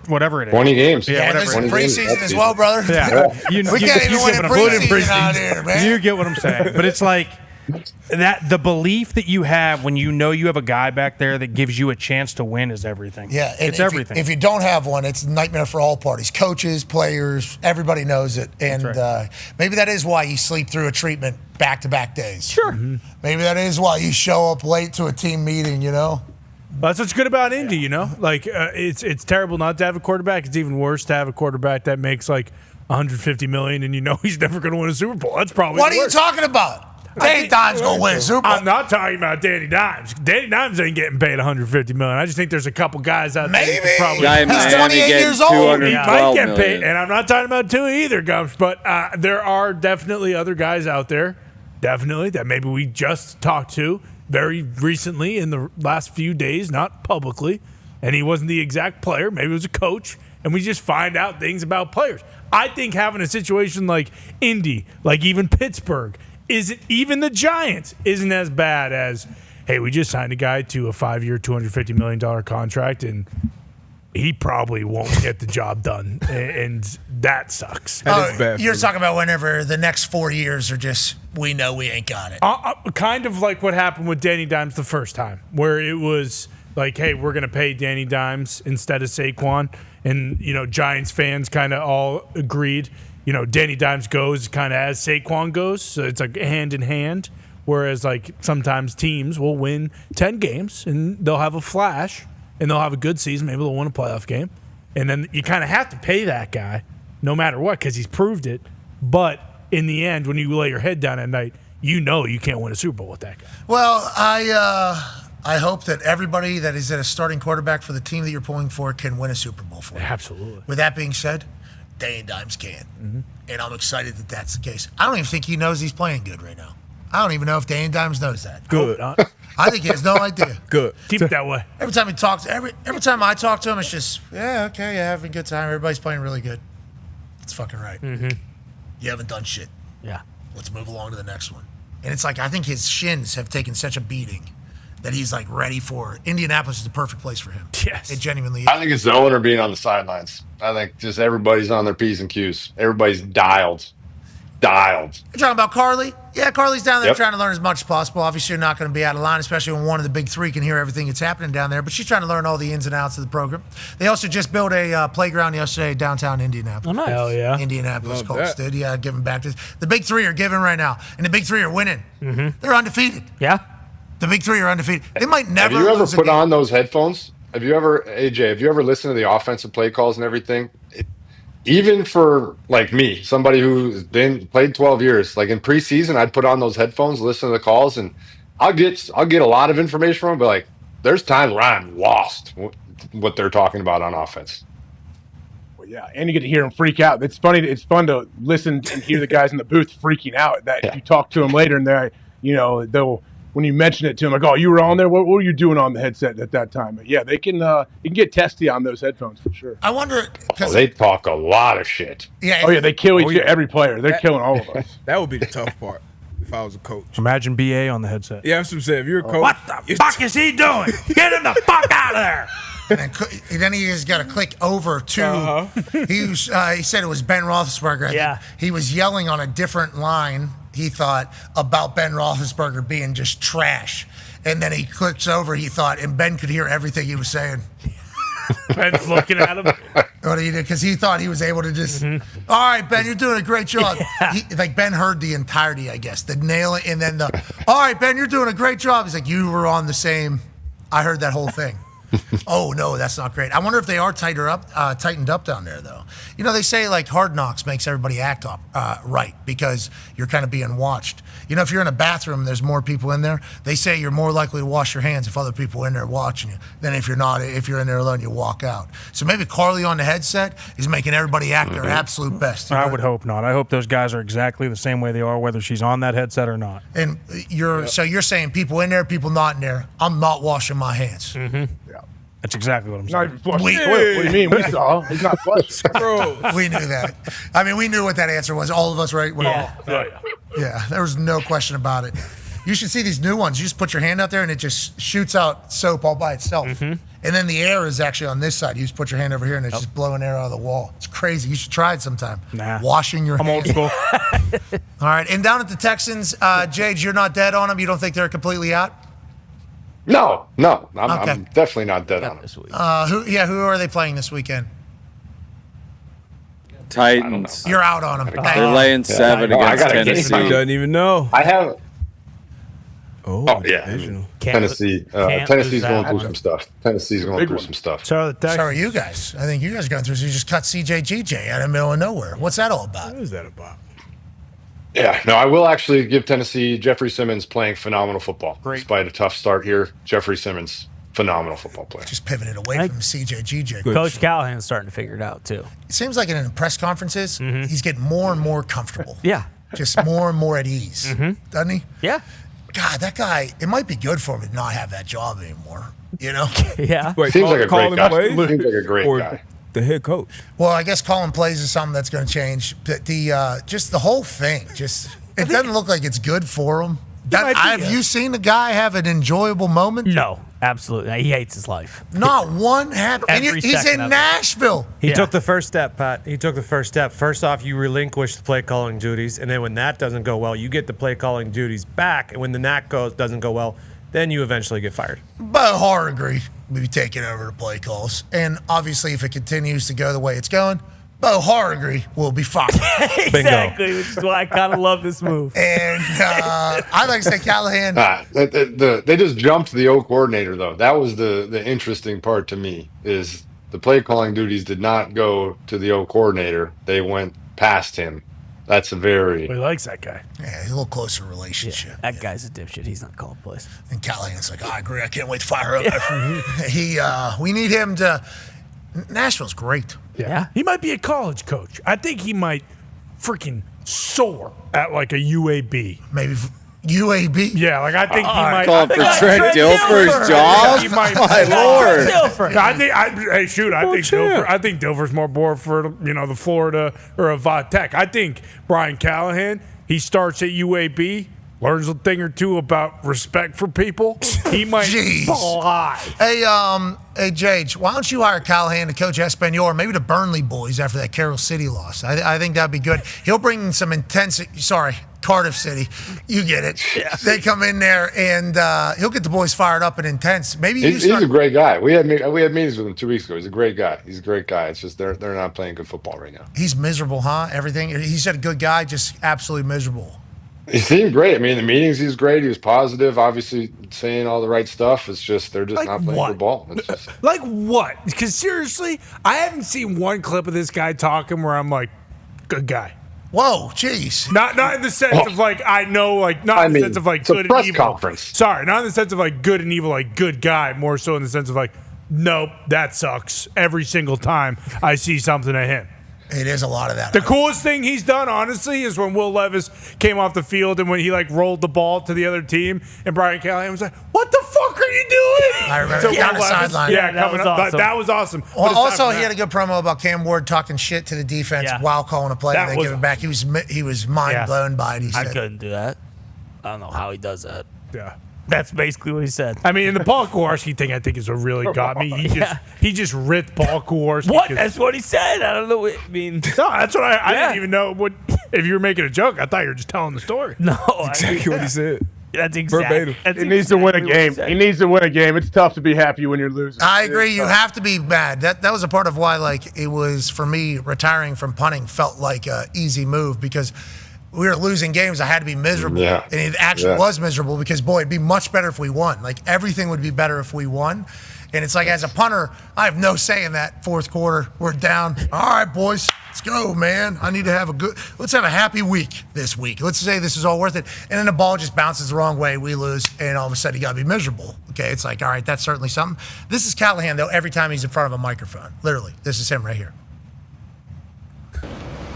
whatever it is. 20 games. Yeah, there's some preseason as well, brother. Yeah. We can't even win in preseason out here, man. You get what I'm saying. But it's like that the belief that you have when you have a guy back there that gives you a chance to win is everything. Yeah, it's everything. If you don't have one, it's a nightmare for all parties. Coaches, players, everybody knows it. And maybe that is why you sleep through a treatment back-to-back days. Sure. Maybe that is why you show up late to a team meeting, That's what's good about Indy, Like, it's terrible not to have a quarterback. It's even worse to have a quarterback that makes like $150 million and he's never going to win a Super Bowl. That's probably What are you talking about? Danny Dimes going to win a Super Bowl. I'm not talking about Danny Dimes. Danny Dimes ain't getting paid $150 million. I just think there's a couple guys out there that probably. He's 28 years old. He might get paid, and I'm not talking about two either, Gumps. But there are definitely other guys out there, that maybe we just talked to very recently in the last few days, not publicly, and he wasn't the exact player. Maybe it was a coach, and we just find out things about players. I think having a situation like Indy, like even Pittsburgh, even the Giants isn't as bad as, hey, we just signed a guy to a 5-year, $250 million contract, and he probably won't get the job done, and that sucks. You're talking about whenever the next 4 years are just, we know we ain't got it. Kind of like what happened with Danny Dimes the first time, where it was like, hey, we're going to pay Danny Dimes instead of Saquon, and, Giants fans kind of all agreed. Danny Dimes goes kind of as Saquon goes, so it's like hand in hand. Whereas, like, sometimes teams will win 10 games and they'll have a flash and they'll have a good season. Maybe they'll win a playoff game. And then you kind of have to pay that guy no matter what because he's proved it. But in the end, when you lay your head down at night, you know you can't win a Super Bowl with that guy. Well, I hope that everybody that is at a starting quarterback for the team that you're pulling for can win a Super Bowl for you. Absolutely. With that being said, Dane Dimes can. Mm-hmm. And I'm excited that that's the case. I don't even think he knows he's playing good right now. I don't even know if Dane Dimes knows that. Good. I think he has no idea. Good. Keep it that way. Every time he talks, every time I talk to him, it's just, yeah, okay, yeah, having a good time. Everybody's playing really good. That's fucking right. Mm-hmm. You haven't done shit. Yeah. Let's move along to the next one. And it's like, I think his shins have taken such a beating that he's like ready for it. Indianapolis is the perfect place for him. Yes. It genuinely is. I think it's the owner being on the sidelines. I think just everybody's on their P's and Q's. Everybody's dialed. You're talking about Carly? Yeah, Carly's down there Yep. trying to learn as much as possible. Obviously, you're not going to be out of line, especially when one of the big three can hear everything that's happening down there. But she's trying to learn all the ins and outs of the program. They also just built a playground yesterday downtown Indianapolis. Oh, nice. Hell yeah. Indianapolis Love Colts that. did. Yeah, giving back to the big three are giving right now, and the big three are winning. Mm-hmm. They're undefeated. Yeah. The big three are undefeated. They might never. Have you ever lose a put game. on those headphones? Have you ever listened to the offensive play calls and everything? Even for like me, somebody who's played 12 years, like in preseason, I'd put on those headphones, listen to the calls, and I'll get a lot of information from them. But like, there's times where I'm lost what they're talking about on offense. Well, yeah, and you get to hear them freak out. It's funny. It's fun to listen and hear the guys in the booth freaking out. That you talk to them later, and they'll when you mention it to them, like, "Oh, you were on there. What were you doing on the headset at that time?" But yeah, they can get testy on those headphones for sure. I wonder. They talk a lot of shit. Yeah. Oh yeah, they kill every player. They're killing all of us. That would be the tough part if I was a coach. Imagine BA on the headset. Yeah, that's what I'm saying. If you're a coach, What the fuck is he doing? Get him the fuck out of there. And then he has got to click over to. He said it was Ben Roethlisberger. I think he was yelling on a different line. He thought about Ben Roethlisberger being just trash, and then he clicks over. He thought, and Ben could hear everything he was saying. Ben's looking at him. What he did because he thought he was able to just. All right, Ben, you're doing a great job. Like Ben heard the entirety, I guess, the nail it, and then the. All right, Ben, you're doing a great job. He's like, you were on the same. I heard that whole thing. Oh no, that's not great. I wonder if they are tightened up down there, though. You know, they say like Hard Knocks makes everybody act up right because you're kind of being watched. You know, if you're in a bathroom and there's more people in there, they say you're more likely to wash your hands if other people are in there watching you than if you're not. If you're in there alone, you walk out. So maybe Carly on the headset is making everybody act their absolute best. I would hope not. I hope those guys are exactly the same way they are, whether she's on that headset or not. And you're saying people in there, people not in there. I'm not washing my hands. Mm-hmm. That's exactly what I'm saying. Not even flushing the toilet. What do you mean? We saw. He's not flushing. We knew that. I mean, we knew what that answer was. All of us, right? Yeah, there was no question about it. You should see these new ones. You just put your hand out there and it just shoots out soap all by itself. Mm-hmm. And then the air is actually on this side. You just put your hand over here and it's just blowing air out of the wall. It's crazy. You should try it sometime. Nah. Washing your hands. I'm old school. All right. And down at the Texans, Jade, you're not dead on them? You don't think they're completely out? No. I'm definitely not dead on this week. Who are they playing this weekend? Titans. You're out on them. They're laying 7 against Tennessee. He doesn't even know. I have. Oh yeah. Tennessee. Tennessee's going through some stuff. Tennessee's going through some stuff. So are you guys. I think you guys are going through. So you just cut CJGJ out of the middle of nowhere. What's that all about? What is that about? Yeah, no, I will actually give Tennessee Jeffrey Simmons playing phenomenal football. Great. Despite a tough start here, Jeffrey Simmons, phenomenal football player. Just pivoted away from CJGJ. Coach Callahan's starting to figure it out, too. It seems like in press conferences, he's getting more and more comfortable. Yeah. Just more and more at ease. Doesn't he? Yeah. God, that guy, it might be good for him to not have that job anymore. You know? Yeah. Wait, Seems like a great guy. plays? Seems like a great guy. The head coach. Well, I guess calling plays is something that's going to change. But just the whole thing, it doesn't look like it's good for him. Have you seen the guy have an enjoyable moment? No, absolutely. He hates his life. Not one happened. And he's in Nashville. He took the first step, Pat. He took the first step. First off, you relinquish the play calling duties, and then when that doesn't go well, you get the play calling duties back. And when doesn't go well, then you eventually get fired. But Hargree will be taking over the play calls. And obviously, if it continues to go the way it's going, Bo Hargree will be fired. Exactly, which is why I kind of love this move. And I'd like to say Callahan. They just jumped the O coordinator, though. That was the interesting part to me, is the play calling duties did not go to the O coordinator. They went past him. That's a very. He likes that guy. Yeah, he's a little closer relationship. That guy's a dipshit. He's not calling plays. And Callahan's like, I agree. I can't wait to fire up. We need him to. Nashville's great. Yeah. He might be a college coach. I think he might freaking soar at like a UAB. Maybe UAB? Yeah, like I think he might. Calling for Trent Dilfer's job? He might. My Lord. I think Dilfer's more bored for the Florida or a Tech. I think Brian Callahan, he starts at UAB, learns a thing or two about respect for people. He might fly. Hey, Jage, why don't you hire Callahan to coach Espanol or maybe the Burnley boys after that Carroll City loss? I think that'd be good. He'll bring some Cardiff City. You get it. Yeah. They come in there and he'll get the boys fired up and intense. Maybe he's a great guy. We had meetings with him 2 weeks ago. He's a great guy. It's just they're not playing good football right now. He's miserable, huh? Everything. He said a good guy, just absolutely miserable. He seemed great. I mean, in the meetings, he was great. He was positive, obviously saying all the right stuff. It's just they're just not playing good ball. Like what? Because seriously, I haven't seen one clip of this guy talking where I'm like, good guy. Whoa, jeez. Not in the sense of like I know, like not in the sense of like good and evil. Conference. Sorry, not in the sense of like good and evil, like good guy. More so in the sense of like, nope, that sucks. Every single time I see something of him. It is a lot of that. The coolest thing he's done, honestly, is when Will Levis came off the field and when he like rolled the ball to the other team, and Brian Callahan was like, "What the fuck are you doing?" I remember on the sideline. Yeah, that was awesome. That was awesome. Well, also, he had a good promo about Cam Ward talking shit to the defense while calling a play and they give it back. He was mind blown by it. He said, I couldn't do that. I don't know how he does that. Yeah. That's basically what he said. I mean, in the Paul Kowalski thing, I think is what really got me. He just ripped Paul Kowalski. What? That's what he said. I don't know what I mean. No, that's what I didn't even know what. If you were making a joke, I thought you were just telling the story. No, exactly what he said. That's exactly. He needs to win a game. He needs to win a game. It's tough to be happy when you're losing. I agree. You have to be mad. That was a part of why, like, it was for me retiring from punting felt like an easy move because we were losing games. I had to be miserable. Yeah. And it actually was miserable because, boy, it'd be much better if we won. Like, everything would be better if we won. And it's like, as a punter, I have no say in that fourth quarter. We're down. All right, boys, let's go, man. I need to have let's have a happy week this week. Let's say this is all worth it. And then the ball just bounces the wrong way. We lose. And all of a sudden, you got to be miserable. Okay, it's like, all right, that's certainly something. This is Callahan, though, every time he's in front of a microphone. Literally, this is him right here.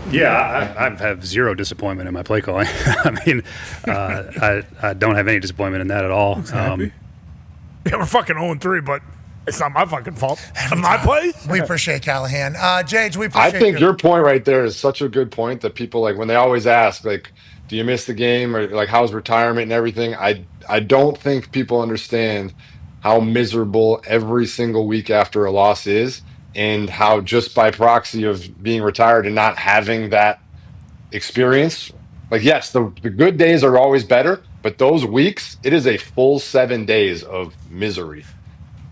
Yeah, I have zero disappointment in my play calling. I mean, I don't have any disappointment in that at all. Yeah, we're fucking 0-3, but it's not my fucking fault. My play. We appreciate Callahan. Jage, we appreciate I think your point right there is such a good point that people, like, when they always ask, like, do you miss the game or, like, how's retirement and everything? I don't think people understand how miserable every single week after a loss is. And how just by proxy of being retired and not having that experience, like, yes, the good days are always better, but those weeks, it is a full 7 days of misery.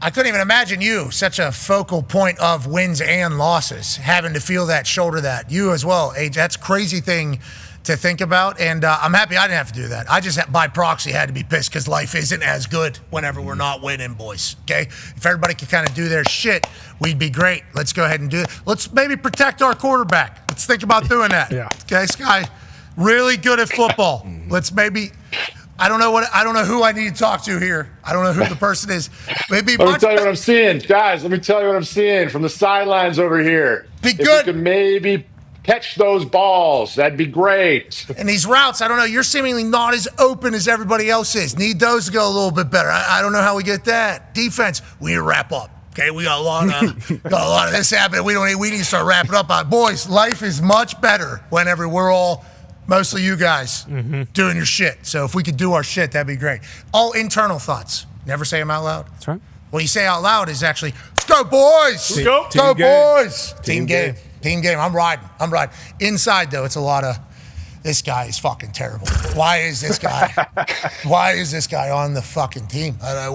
I couldn't even imagine you, such a focal point of wins and losses, having to feel that, shoulder that. You as well, Age. That's a crazy thing to think about, and I'm happy I didn't have to do that. I just, by proxy, had to be pissed because life isn't as good whenever we're not winning, boys, okay? If everybody could kind of do their shit, we'd be great. Let's go ahead and do it. Let's maybe protect our quarterback. Let's think about doing that. Yeah. Okay, this guy, really good at football. Let's maybe... I don't know who I need to talk to here. I don't know who the person is. Maybe Let me tell you what I'm seeing. Guys, let me tell you what I'm seeing from the sidelines over here. Be good. If we could maybe catch those balls, that'd be great. And these routes, I don't know, you're seemingly not as open as everybody else is. Need those to go a little bit better. I don't know how we get that. Defense, we need to wrap up. Okay, we got a lot of this happening. We need to start wrapping up. Boys, life is much better whenever we're all, mostly you guys, doing your shit. So if we could do our shit, that'd be great. All internal thoughts. Never say them out loud. That's right. What you say out loud is actually, let's go, boys. Let's go, boys. Team game. Team game. I'm riding. Inside, though, it's a lot of, this guy is fucking terrible. Why is this guy on the fucking team? I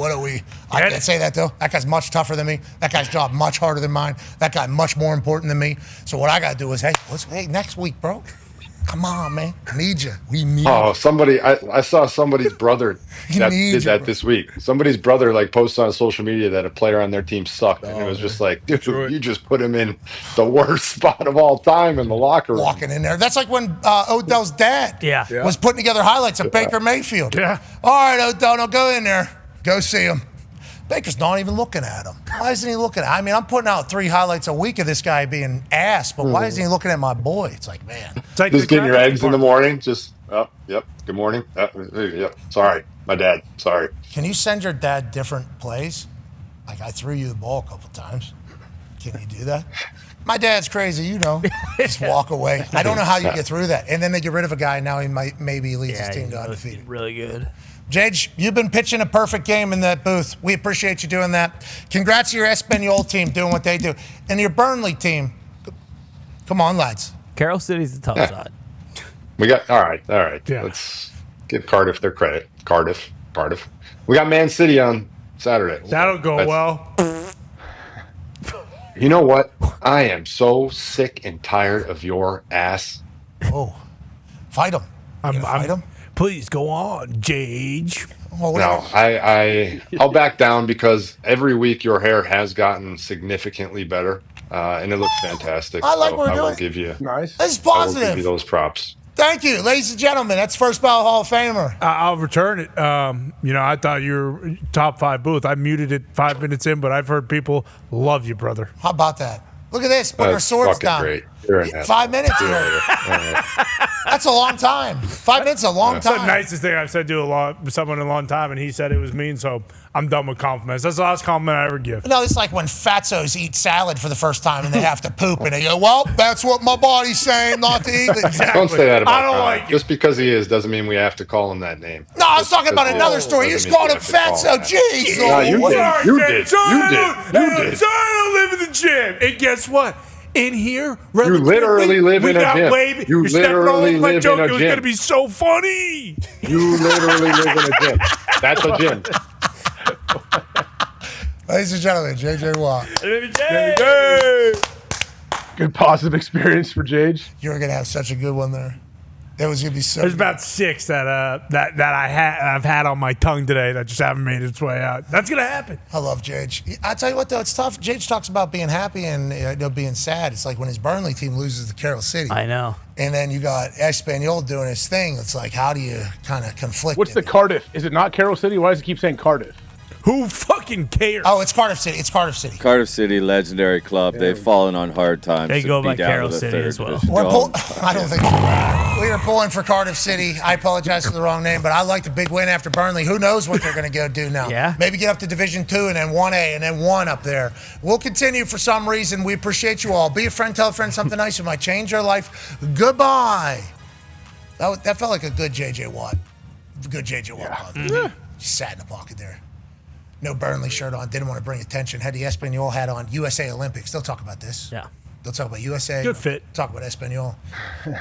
can't say that, though. That guy's much tougher than me. That guy's job much harder than mine. That guy much more important than me. So what I got to do is, hey, next week, bro. Come on, man. I need you. We need Oh, you. somebody! I saw somebody's brother that need did you, that bro. this week. Somebody's brother like posted on social media that a player on their team sucked, and it was just like, dude, you just put him in the worst spot of all time in the locker room. Walking in there. That's like when Odell's dad Yeah. was putting together highlights of Baker Mayfield. Yeah. All right, Odell, go in there. Go see him. Baker's not even looking at him. Why isn't he looking at him? I mean, I'm putting out 3 highlights a week of this guy being ass, but why isn't he looking at my boy? It's like, man. It's like Just getting your eggs in the morning. Just, yep. Good morning. Yep. Sorry, my dad. Sorry. Can you send your dad different plays? Like, I threw you the ball a couple times. Can you do that? My dad's crazy, you know. Just walk away. I don't know how you get through that. And then they get rid of a guy, and now he maybe leads his team to undefeated. Really good. Jage, you've been pitching a perfect game in that booth. We appreciate you doing that. Congrats to your Espanol team doing what they do. And your Burnley team, come on, lads. Carroll City's the tough side. We got all right. Let's give Cardiff their credit. Cardiff. We got Man City on Saturday. That'll go well. You know what? I am so sick and tired of your ass. Oh, fight him. Fight him. Please go on, Jage. Oh, No, I'll back down because every week your hair has gotten significantly better, and it looks fantastic. I like so what we're I will doing. give you Nice. This is I will positive. give you those props. Thank you, ladies and gentlemen. That's First Ballot Hall of Famer. I'll return it. I thought you were top 5 booth. I muted it 5 minutes in, but I've heard people love you, brother. How about that? Look at this. Put our That's swords fucking down. great. You're an 5 minutes See you here. later. All right. That's a long time. 5 minutes is a long That's the time. nicest thing I've said to someone in a long time, and he said it was mean, so I'm done with compliments. That's the last compliment I ever give. No, it's like when fatzos eat salad for the first time and they have to poop, and they go, well, that's what my body's saying, not to eat it. Don't say that about I don't Kyle. like it. Just because he is doesn't mean we have to call him that name. No, I was talking about Just another because story. he You is just called him doesn't mean we have to call fatso. Jeez. No, you Lord. did. You did. So I live in the gym, and guess what? In here, You literally live we in a got gym. Way, You you're stepping all literally over my live joke. in a It was gym. going to be so funny. You literally live in a gym. That's a gym. Ladies and gentlemen, JJ Watt. Good positive experience for Jage. You're going to have such a good one there. That was going to be so There's good. about 6 that I've had on my tongue today that just haven't made its way out. That's gonna happen. I love Jage. I tell you what, though, it's tough. Jage talks about being happy and being sad. It's like when his Burnley team loses to Carroll City. I know. And then you got Espanol doing his thing. It's like, how do you kind of conflict? What's the Cardiff? Is it not Carroll City? Why does it keep saying Cardiff? Who fucking cares? Oh, it's Cardiff City. It's Cardiff City. Cardiff City, legendary club. They've fallen on hard times. They to go be by down Carroll to the City third as well. division. I don't think we are pulling for Cardiff City. I apologize for the wrong name, but I like the big win after Burnley. Who knows what they're going to go do now? Yeah. Maybe get up to Division 2 and then 1A and then 1 up there. We'll continue for some reason. We appreciate you all. Be a friend. Tell a friend something nice. It might change your life. Goodbye. That felt like a good J.J. Watt. Good J.J. Watt. Yeah. Just sat in the pocket there. No Burnley shirt on. Didn't want to bring attention. Had the Espanol hat on. USA Olympics. They'll talk about this. Yeah. They'll talk about USA. Good fit. Talk about Espanol.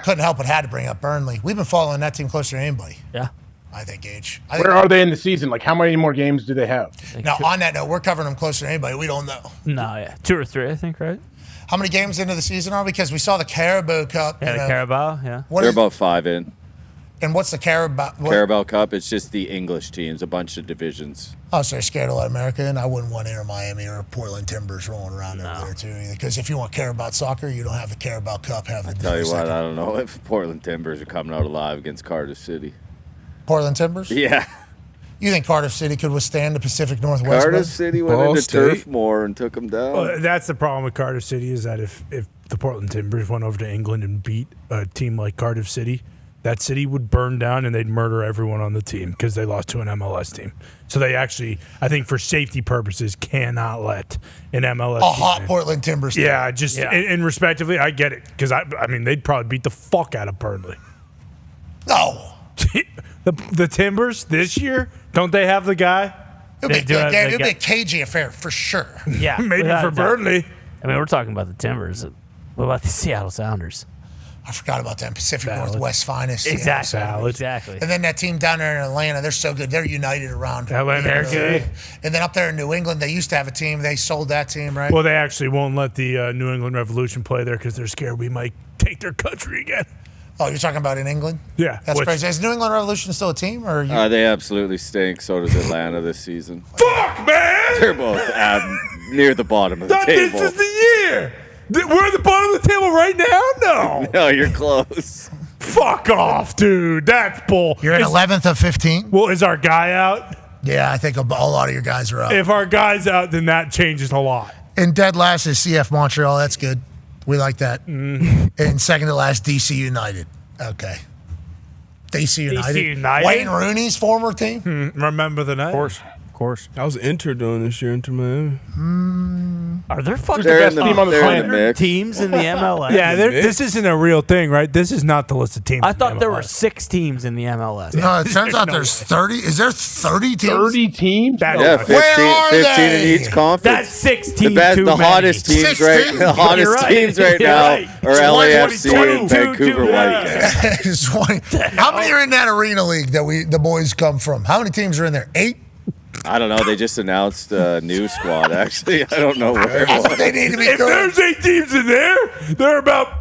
Couldn't help but had to bring up Burnley. We've been following that team closer than anybody. Yeah. I think, Gage. Where are they in the season? Like, how many more games do they have? Now, on that note, we're covering them closer than anybody. We don't know. No, yeah. 2 or 3, I think, right? How many games into the season are we? Because we saw the Carabao Cup. Yeah, the Carabao, yeah. They're about 5 in. And what's the Carabao? Carabao Cup, it's just the English teams, a bunch of divisions. Oh, so they're scared to let America in? I wouldn't want Inter Miami or Portland Timbers rolling around over there, too. Because if you want Carabao soccer, you don't have the Carabao Cup. Have the Tell you what, I don't know if Portland Timbers are coming out alive against Cardiff City. Portland Timbers? Yeah. You think Cardiff City could withstand the Pacific Northwest? Cardiff City went into turf more and took them down. Well, that's the problem with Cardiff City is that if the Portland Timbers went over to England and beat a team like Cardiff City, that city would burn down and they'd murder everyone on the team because they lost to an MLS team. So they actually, I think for safety purposes, cannot let an MLS team hot in. Portland Timbers team. Yeah, just and respectively, I get it because I mean they'd probably beat the fuck out of Burnley. No. The Timbers this year, don't they have the guy? It would be a cagey affair for sure. Yeah. Maybe without for a doubt. Burnley. I mean, we're talking about the Timbers. What about the Seattle Sounders? I forgot about them. Pacific Salad. Northwest finest. Exactly. Yeah. Exactly. And then that team down there in Atlanta, they're so good. They're united around Atlanta, they're good. And then up there in New England, they used to have a team. They sold that team, right? Well, they actually won't let the New England Revolution play there because they're scared we might take their country again. Oh, you're talking about in England? Yeah. That's crazy. Is New England Revolution still a team? Or They absolutely stink. So does Atlanta this season. Fuck, man! They're both near the bottom of the table. This is the year. We're at the bottom of the table right now? No. No, you're close. Fuck off, dude. That's bull. You're at 11th of 15? Well, is our guy out? Yeah, I think a lot of your guys are out. If our guy's out, then that changes a lot. And dead last is CF Montreal. That's good. We like that. And second to last, DC United. Okay. DC United. Wayne Rooney's former team. Remember the night? Of course. I was Inter doing this year, Inter Miami. Are there fucking They're in the- team on the they're in the planet? mix. Teams in the MLS? Yeah, this isn't a real thing, right? This is not the list of teams. I in the thought there were MLS. 6 teams in the MLS. No, it turns out there's 30. Is there 30 teams? 30 teams? Yeah, 15, Where are 15 they? in each conference. That's 16 The best, too the many. hottest teams 16? the hottest You're right. teams right You're now right. are LAFC and 22 Vancouver too Whitecaps. 20. How many are in that arena league that the boys come from? How many teams are in there? 8? I don't know. They just announced a new squad. Actually, I don't know where. That's what they need to be If doing. there's 8 teams in there, there are about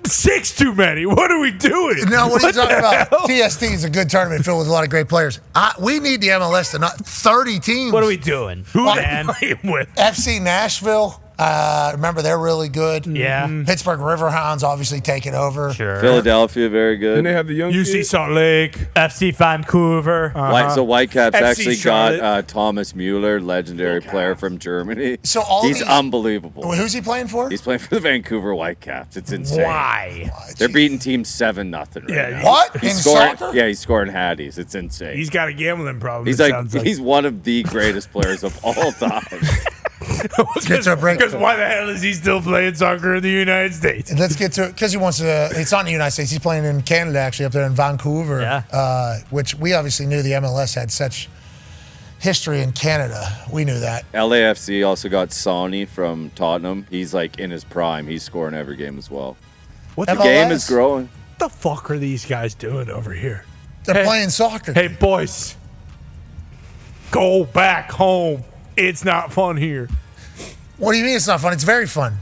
6 too many. What are we doing? No, what are you the talking about? hell? TST is a good tournament filled with a lot of great players. We need the MLS to not 30 teams. What are we doing? Who they man? playing with? FC Nashville. Remember, they're really good. Yeah. Pittsburgh Riverhounds obviously taking over. Sure. Philadelphia, very good. Then they have the young UC kids. Salt Lake. FC Vancouver. So Whitecaps FC actually Charlotte. got Thomas Mueller, legendary player from Germany. So all He's these- unbelievable. Who's he playing for? He's playing for the Vancouver Whitecaps. It's insane. Why? They're beating teams 7-0 right Yeah, now. What? He's In scoring. soccer? Yeah, he's scoring hatties. It's insane. He's got a gambling problem. He's it sounds like. he's one of the greatest players of all time. Let's get to a break. Because why the hell is he still playing soccer in the United States? Let's get to it because he wants to. It's not in the United States. He's playing in Canada, actually, up there in Vancouver. Yeah. Which we obviously knew the MLS had such history in Canada. We knew that. LAFC also got Sonny from Tottenham. He's like in his prime. He's scoring every game as well. What The the, game is growing. the fuck are these guys doing over here? They're playing soccer. Hey, boys, go back home. It's not fun here. What do you mean it's not fun? It's very fun.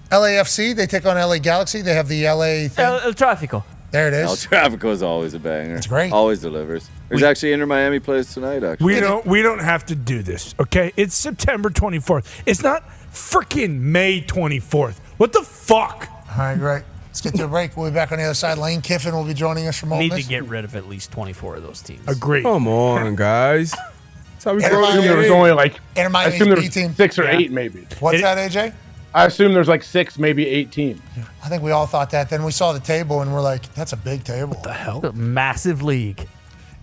LAFC, they take on LA Galaxy. They have the LA thing. El Tráfico. There it El is. Trafico is always a banger. It's great. Always delivers. There's actually Inter Miami plays tonight. Actually, We don't have to do this, okay? It's September 24th. It's not freaking May 24th. What the fuck? All right, great. Let's get to a break. We'll be back on the other side. Lane Kiffin will be joining us from Ole Need Miss. to get rid of at least 24 of those teams. Agree. Come on, guys. That's how we Inter grow Miami- the There was game. only like, Inter I Miami's assume there B was team. 6 or 8 maybe. What's that, AJ? I assume there's like 6, maybe 8 teams. I think we all thought that. Then we saw the table and we're like, that's a big table. What the hell? A massive league.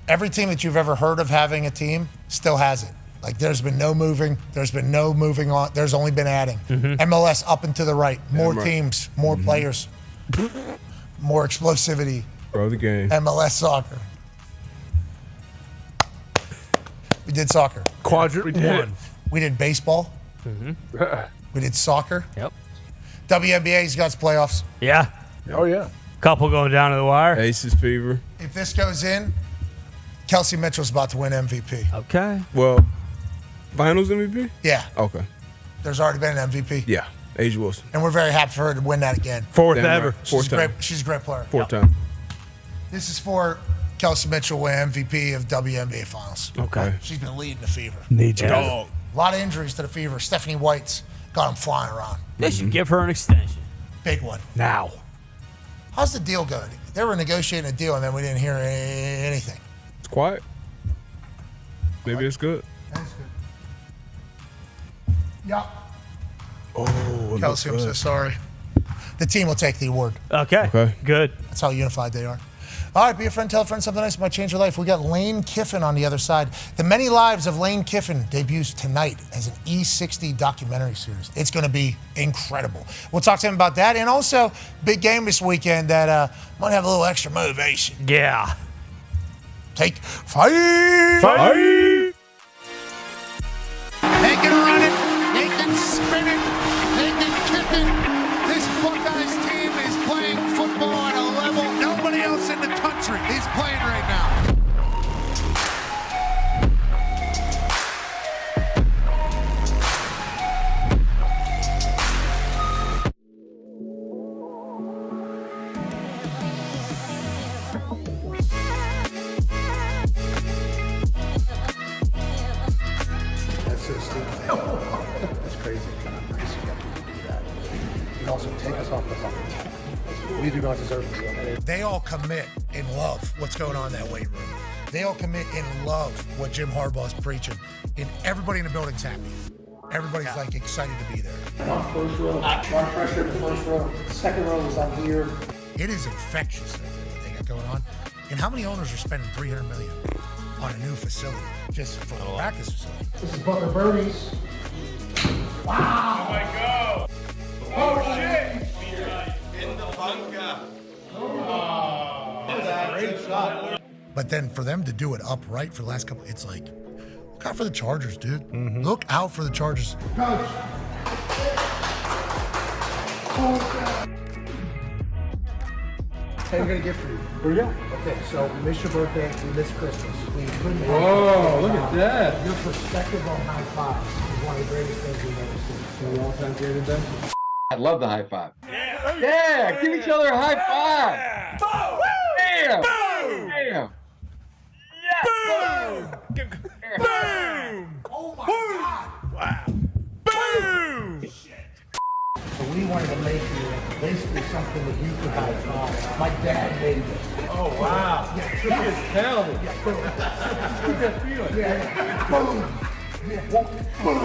Every team that you've ever heard of having a team still has it. Like there's been no moving. There's been no moving on. There's only been adding. MLS up and to the right. More right. teams, more players, more explosivity. Grow the game. MLS soccer. We did soccer. Quadrant 1. We did baseball. We did soccer. Yep. WNBA's got its playoffs. Yeah. Oh, yeah. Couple going down to the wire. Aces fever. If this goes in, Kelsey Mitchell's about to win MVP. Okay. Well, finals MVP? Yeah, Okay. there's already been an MVP. Yeah. Age Wilson. And we're very happy for her to win that again. Fourth Damn ever. right. Fourth She's time. great. She's a great player. Fourth time. This is for Kelsey Mitchell, win MVP of WNBA Finals. Okay. She's been leading the Fever. Need you. A lot of injuries to the Fever. Stephanie White's got them flying around. They should give her an extension. Big one. Now. How's the deal going? They were negotiating a deal, and then we didn't hear anything. It's quiet. Maybe it's good. That's good. Yep. Oh, Kelsey, I'm so sorry. The team will take the award. Okay. Okay. Good. That's how unified they are. All right, be a friend, tell a friend something nice might change your life. We got Lane Kiffin on the other side. The Many Lives of Lane Kiffin debuts tonight as an E60 documentary series. It's going to be incredible. We'll talk to him about that, and also big game this weekend that might have a little extra motivation. Yeah. Take 5. Fight. They can run it. They can spin it. They can kick it. This Buckeyes team is playing football at a level nobody else in the country is playing right now. not deserve to be on it. They all commit and love what's going on in that weight room. They all commit and love what Jim Harbaugh's preaching. And everybody in the building's happy. Everybody's like excited to be there. On first row, Mark Pressure in the first row. Second row was on here. It is infectious what they got going on. And how many owners are spending $300 million on a new facility just for a practice facility? This is Butler Birdies. Wow! Oh my God! Oh shit! In the bunker. Great shot. But then for them to do it upright for the last couple, it's like, look out for the Chargers, dude. Look out for the Chargers. Coach. Hey, we got a gift for you. What do you got? Okay, so we missed your birthday, we missed Christmas. We couldn't Whoa, look at that. Your perspective on high fives is one of the greatest things we've ever seen. So all-time great event? I love the high five. Yeah, give each other a high five. Boom! Bam! Boom! Bam! Boom! Boom! Oh my God! Wow! Boom! So we wanted to make you basically something that you could high five. My dad made this. Oh, wow. Yeah, You can tell me. Yeah, boom. Look at that feeling. Yeah, boom. Yeah, boom, boom.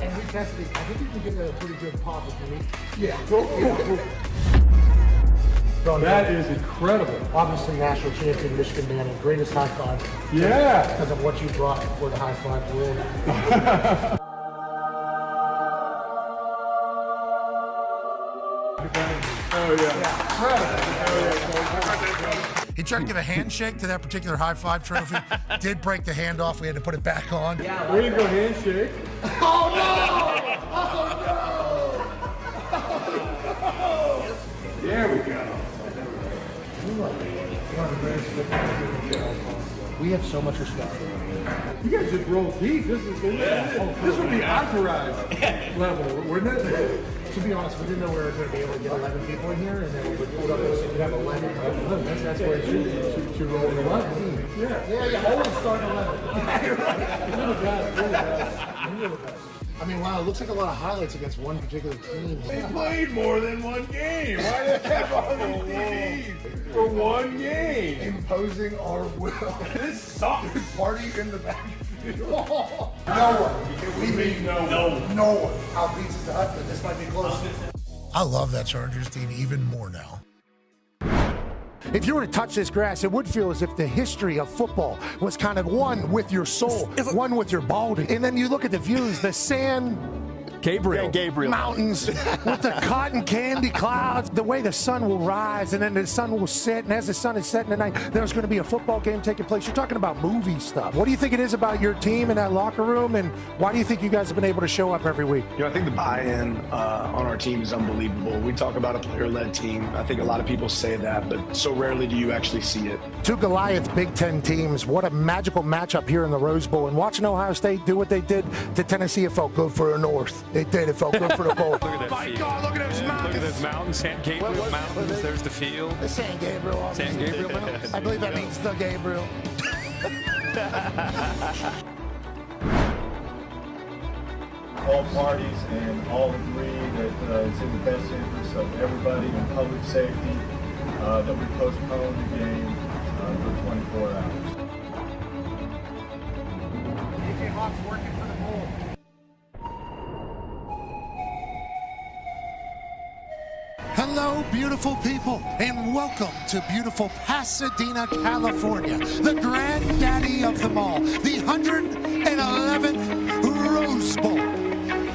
And we tested it. I think you can get a pretty good pop if you need. Yeah. That is incredible. Obviously, national champion, Michigan man, and greatest high five. Yeah. Because of what you brought for the high five world. Oh, yeah. He tried to give a handshake to that particular high five trophy. Did break the hand off. We had to put it back on. Yeah, way to go handshake. Oh no! Oh no! There we go. We have so much respect for you. You guys just roll deep. This would be entourage level, wouldn't it? To be honest, we didn't know we were going to be able to get 11 people in here, and then we would put up this and we'd have 11. That's where it should roll 11. Yeah, always start 11. You're the best. I mean, wow, it looks like a lot of highlights against one particular team. They played more than one game. Why did they have all these TVs for one game? Imposing our will. This sucks. Party in the back. No one. We mean no one. No one. Outbeats us to Hudson. This might be close. I love that Chargers team even more now. If you were to touch this grass, it would feel as if the history of football was kind of one with your soul, one with your body. And then you look at the views, the sand... Gabriel. Mountains with the cotton candy clouds, the way the sun will rise and then the sun will set. And as the sun is setting tonight, there's going to be a football game taking place. You're talking about movie stuff. What do you think it is about your team and that locker room? And why do you think you guys have been able to show up every week? I think the buy-in on our team is unbelievable. We talk about a player-led team. I think a lot of people say that, but so rarely do you actually see it. Two Goliath Big Ten teams. What a magical matchup here in the Rose Bowl. And watching Ohio State do what they did to Tennessee, it felt good for the North. They did. It felt good for the bowl. Look at that field. God, look at those mountains. Look at those mountains. San Gabriel Mountains. There's the field. The San Gabriel. Obviously. San Gabriel Mountains. I believe that means the Gabriel. All parties and all agree that it's in the best interest of everybody and public safety that we postpone the game for 24 hours. AJ Hawk's working for the bowl. Hello, beautiful people, and welcome to beautiful Pasadena, California, the granddaddy of them all, the 111th Rose Bowl,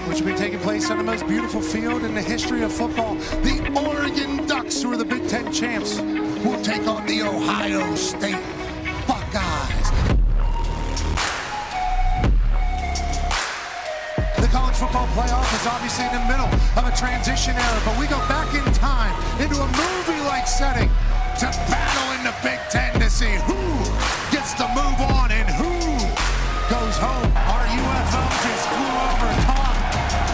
which will be taking place on the most beautiful field in the history of football. The Oregon Ducks, who are the Big Ten champs, will take on the Ohio State Buckeyes. College football playoff is obviously in the middle of a transition era, but we go back in time into a movie-like setting to battle in the Big Ten to see who gets to move on and who goes home. Our UFO just flew over top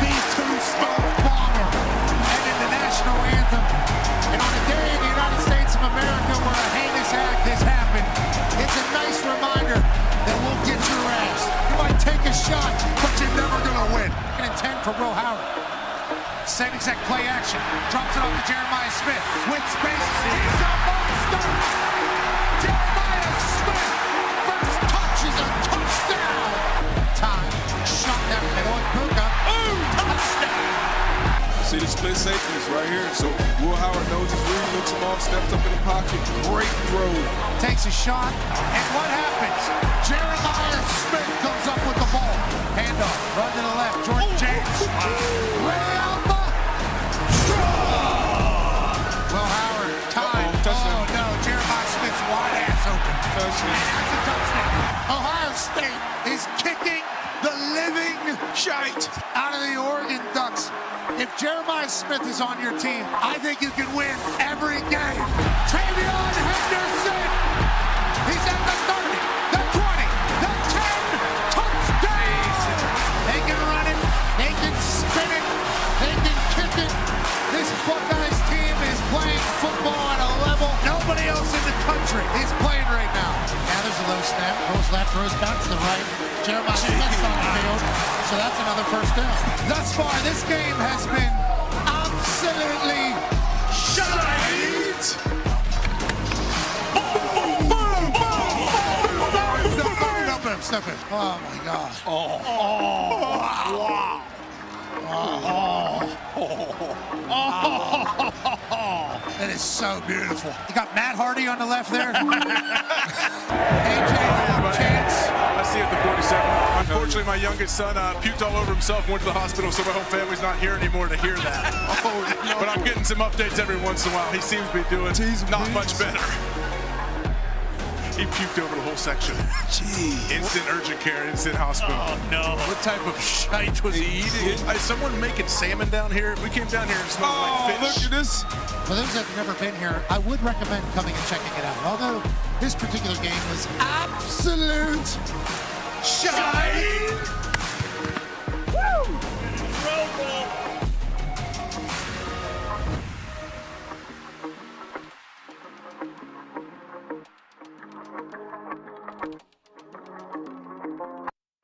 B-2 Stealth Bomber and in the national anthem. And on a day in the United States of America where a heinous act has happened, it's a nice reminder that we'll get your ass. You might take a shot, but you're never gonna win. And 10 for Will Howard. same exact play action. Drops it off to Jeremiah Smith. With space. He's a monster. Jeremiah Smith. First touch is a touchdown. Time. Shot down the middle. Puka. Ooh, touchdown. See the split safeties right here. So Will Howard knows his read, looks him off, steps up in the pocket. Great throw. Takes a shot. And what happens? Jeremiah Smith comes up with the ball. Handoff. Run to the left. Jordan James. Ray Alba. Will Howard. Time. Oh, no. Jeremiah Smith's wide ass open. And that's a touchdown. Ohio State is kicking the living shite out of the Oregon Ducks. If Jeremiah Smith is on your team, I think you can win every game. Travion Henderson. He's at the 30, the 20, the 10. Touchdown! They can run it. They can spin it. They can kick it. This Buckeyes team is playing football at a level nobody else in the country is playing right now. Now there's a low snap. Rolls left, throws back to the right. Jeremiah Smith's on the field, so that's another first down. Thus far, this game has been absolutely shite. Step in. Oh my God. That is so beautiful. You got Matt Hardy on the left there. AJ, chance. I see at the 47. Unfortunately, my youngest son puked all over himself and went to the hospital, so my whole family's not here anymore to hear that. But I'm getting some updates every once in a while. He seems to be doing not much better. He puked over the whole section. Jeez. Instant urgent care, instant hospital. Oh, no. What type of shite was he eating? Is someone making salmon down here? We came down here and smelled like fish. Look at this. For those that have never been here, I would recommend coming and checking it out. Although this particular game was absolute shite. Woo! Roll ball.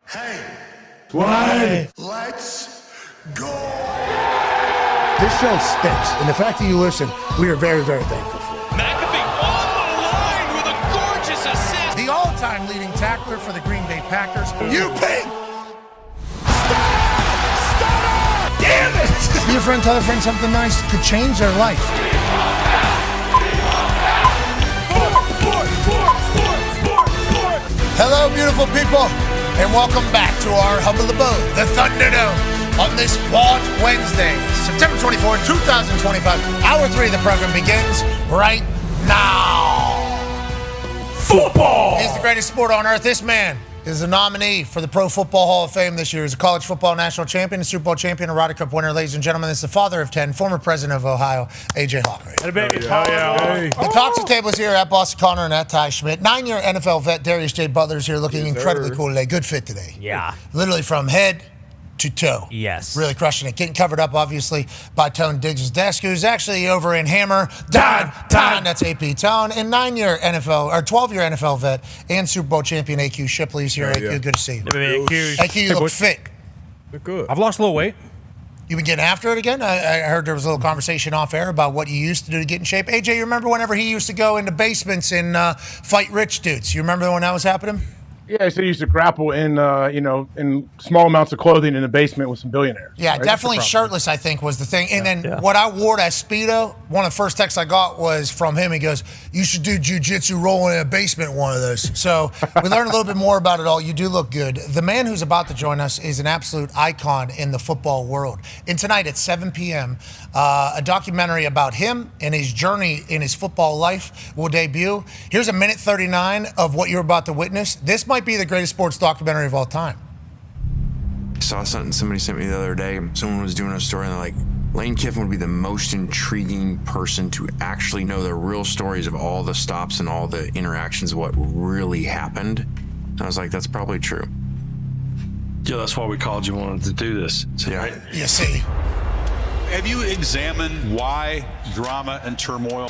Hey, Why? let's go. This show stinks, and the fact that you listen, we are very, very thankful for. McAfee on the line with a gorgeous assist. The all-time leading tackler for the Green Bay Packers, UP. Damn it! Be a friend, tell a friend something nice could change their life. Hello, beautiful people, and welcome back to our humble abode, the Thunderdome, on this Quad Wednesday, September 24, 2025. Hour 3 of the program begins right now. Football is the greatest sport on earth. This man is a nominee for the Pro Football Hall of Fame this year. He's a college football national champion, a Super Bowl champion, a Ryder Cup winner. Ladies and gentlemen, this is the father of 10, former president of Ohio, A.J. Hawker. The toxic table is here at Boston Connor and at Ty Schmidt. 9-year NFL vet Darius J. Butler is here looking incredibly cool today. Good fit today. Yeah. Literally from head to toe. Yes. Really crushing it. Getting covered up, obviously, by Tone Diggs' desk, who's actually over in Hammer. Dahn. That's AP Tone. And 9-year NFL, or 12-year NFL vet and Super Bowl champion AQ Shipley's here. AQ, good to see you. AQ, you look fit. Look good. I've lost a little weight. You been getting after it again? I heard there was a little conversation off air about what you used to do to get in shape. AJ, you remember whenever he used to go into basements and fight rich dudes? You remember when that was happening? Yeah, so he used to grapple in, in small amounts of clothing in the basement with some billionaires. Yeah, right? definitely shirtless, I think, was the thing. And then what I wore as Speedo, one of the first texts I got was from him. He goes, you should do jiu-jitsu rolling in a basement, one of those. So we learned a little bit more about it all. You do look good. The man who's about to join us is an absolute icon in the football world. And tonight at 7 p.m., a documentary about him and his journey in his football life will debut. Here's a minute 39 of what you're about to witness. This might be the greatest sports documentary of all time. I saw something somebody sent me the other day. Someone was doing a story and they're like, Lane Kiffin would be the most intriguing person to actually know the real stories of all the stops and all the interactions of what really happened. And I was like, that's probably true. Yeah, that's why we called you, wanted to do this. Yeah. Right? You see. Have you examined why drama and turmoil?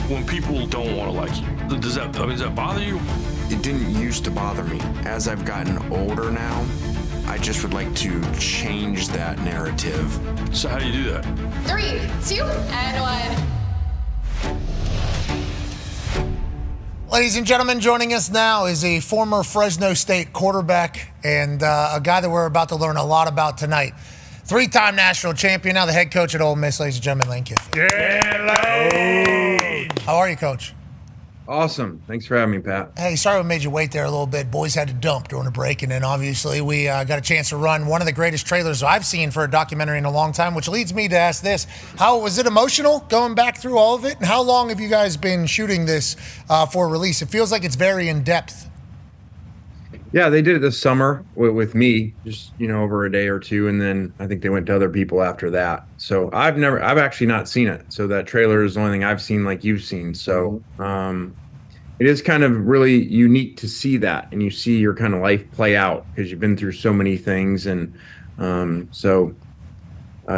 When people don't want to like you, does that bother you? It didn't used to bother me. As I've gotten older now, I just would like to change that narrative. So how do you do that? 3, 2, and 1. Ladies and gentlemen, joining us now is a former Fresno State quarterback and a guy that we're about to learn a lot about tonight. 3-time national champion, now the head coach at Ole Miss, ladies and gentlemen, Lane Kiffin. How are you, Coach? Awesome. Thanks for having me, Pat. Hey, sorry we made you wait there a little bit. Boys had to dump during the break, and then obviously we got a chance to run one of the greatest trailers I've seen for a documentary in a long time, which leads me to ask this. How was it emotional going back through all of it? And how long have you guys been shooting this for release? It feels like it's very in-depth. Yeah, they did it this summer with me, just, over a day or two, and then I think they went to other people after that. So I've actually not seen it. So that trailer is the only thing I've seen like you've seen. So it is kind of really unique to see that, and you see your kind of life play out because you've been through so many things, and so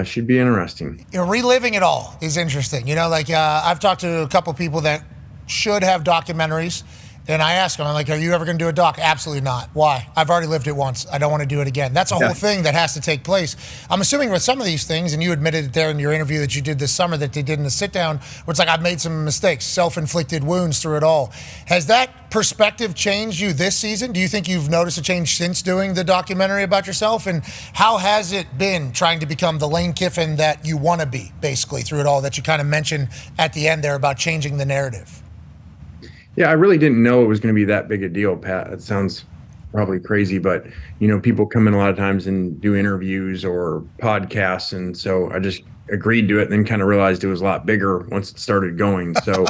should be interesting. Reliving it all is interesting. I've talked to a couple people that should have documentaries. And I ask them, I'm like, are you ever going to do a doc? Absolutely not. Why? I've already lived it once. I don't want to do it again. That's a whole thing that has to take place. I'm assuming with some of these things, and you admitted it there in your interview that you did this summer that they did in the sit-down, where it's like, I've made some mistakes, self-inflicted wounds through it all. Has that perspective changed you this season? Do you think you've noticed a change since doing the documentary about yourself? And how has it been trying to become the Lane Kiffin that you want to be, basically, through it all, that you kind of mentioned at the end there about changing the narrative? Yeah, I really didn't know it was going to be that big a deal, Pat. That sounds probably crazy, but people come in a lot of times and do interviews or podcasts, and so I just agreed to it and then kind of realized it was a lot bigger once it started going. So,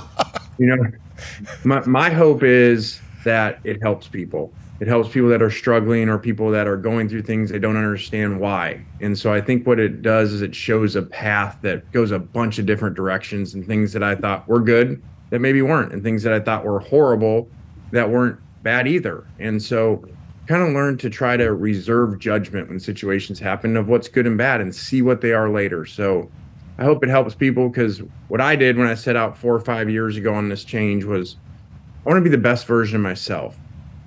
my hope is that it helps people. It helps people that are struggling or people that are going through things they don't understand why. And so I think what it does is it shows a path that goes a bunch of different directions, and things that I thought were good that maybe weren't, and things that I thought were horrible that weren't bad either. And so kind of learn to try to reserve judgment when situations happen of what's good and bad and see what they are later. So I hope it helps people, because what I did when I set out 4 or 5 years ago on this change was I want to be the best version of myself.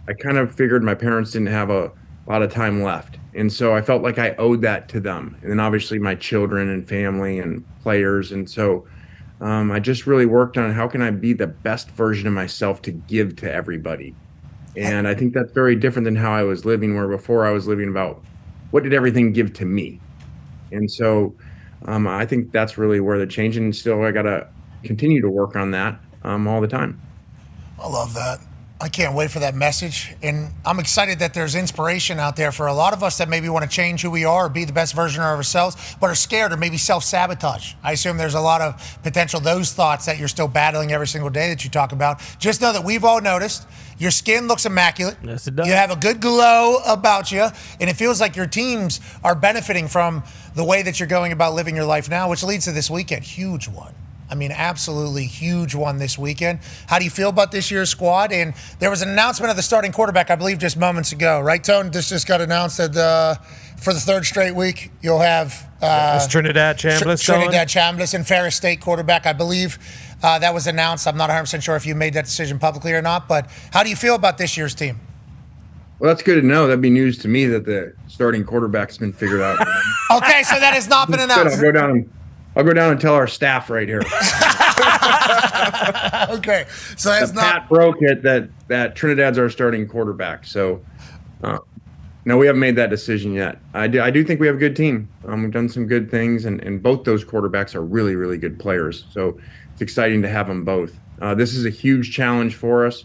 I kind of figured my parents didn't have a lot of time left. And so I felt like I owed that to them. And then obviously my children and family and players. And so I just really worked on how can I be the best version of myself to give to everybody. And I think that's very different than how I was living, where before I was living about what did everything give to me. And so I think that's really where the change, and still I got to continue to work on that all the time. I love that. I can't wait for that message. And I'm excited that there's inspiration out there for a lot of us that maybe want to change who we are or be the best version of ourselves, but are scared or maybe self-sabotage. I assume there's a lot of potential, those thoughts that you're still battling every single day that you talk about. Just know that we've all noticed your skin looks immaculate. Yes, it does. You have a good glow about you, and it feels like your teams are benefiting from the way that you're going about living your life now, which leads to this weekend. Huge one. I mean, absolutely huge one this weekend. How do you feel about this year's squad? And there was an announcement of the starting quarterback, I believe, just moments ago, right, Tone? This just got announced that for the third straight week, you'll have is Trinidad Chambliss Trinidad Chambliss and Ferris State quarterback, I believe. That was announced. I'm not 100% sure if you made that decision publicly or not, but how do you feel about this year's team? Well, that's good to know. That'd be news to me that the starting quarterback's been figured out. Okay, so that has not been announced. I'll go down and tell our staff right here. Okay, so that's not. Pat broke it that Trinidad's our starting quarterback. So, no, we haven't made that decision yet. I do think we have a good team. We've done some good things, and both those quarterbacks are really, really good players. So it's exciting to have them both. This is a huge challenge for us.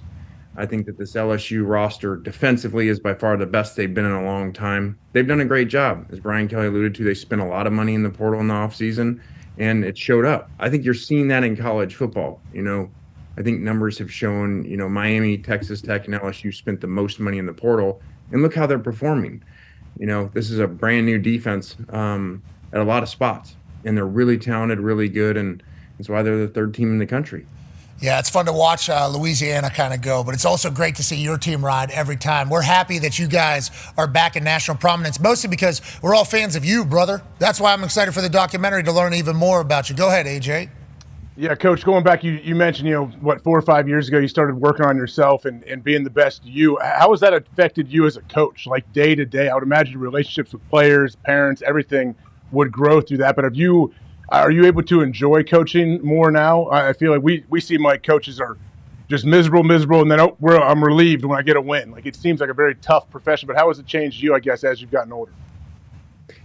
I think that this LSU roster defensively is by far the best they've been in a long time. They've done a great job. As Brian Kelly alluded to, they spent a lot of money in the portal in the offseason, and it showed up. I think you're seeing that in college football. I think numbers have shown, Miami, Texas Tech, and LSU spent the most money in the portal, and look how they're performing. This is a brand new defense at a lot of spots, and they're really talented, really good, and that's why they're the third team in the country. Yeah, it's fun to watch Louisiana kind of go, but it's also great to see your team ride every time. We're happy that you guys are back in national prominence, mostly because we're all fans of you, brother. That's why I'm excited for the documentary to learn even more about you. Go ahead, AJ. Yeah, Coach, going back, you mentioned, 4 or 5 years ago, you started working on yourself and being the best you. How has that affected you as a coach, like day to day? I would imagine your relationships with players, parents, everything would grow through that. But are you able to enjoy coaching more now? I feel like we seem like coaches are just miserable, and then I'm relieved when I get a win. Like, it seems like a very tough profession. But how has it changed you, I guess, as you've gotten older?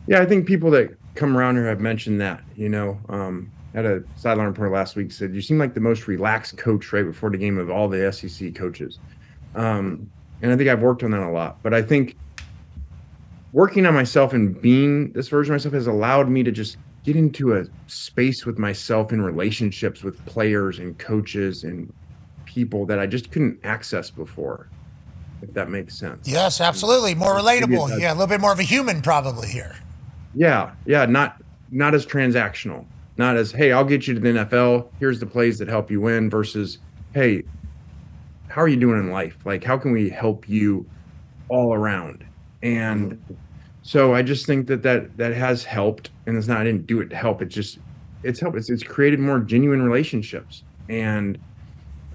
Yeah, I think people that come around here have mentioned that, had a sideline reporter last week said, you seem like the most relaxed coach right before the game of all the SEC coaches. And I think I've worked on that a lot. But I think working on myself and being this version of myself has allowed me to just get into a space with myself in relationships with players and coaches and people that I just couldn't access before, if that makes sense. Yes, absolutely. More relatable. Yeah, a little bit more of a human probably here. Yeah, not as transactional. Not as, hey, I'll get you to the NFL. Here's the plays that help you win versus, hey, how are you doing in life? Like, how can we help you all around? And so I just think that has helped. And it's not, I didn't do it to help. It's helped. It's created more genuine relationships. And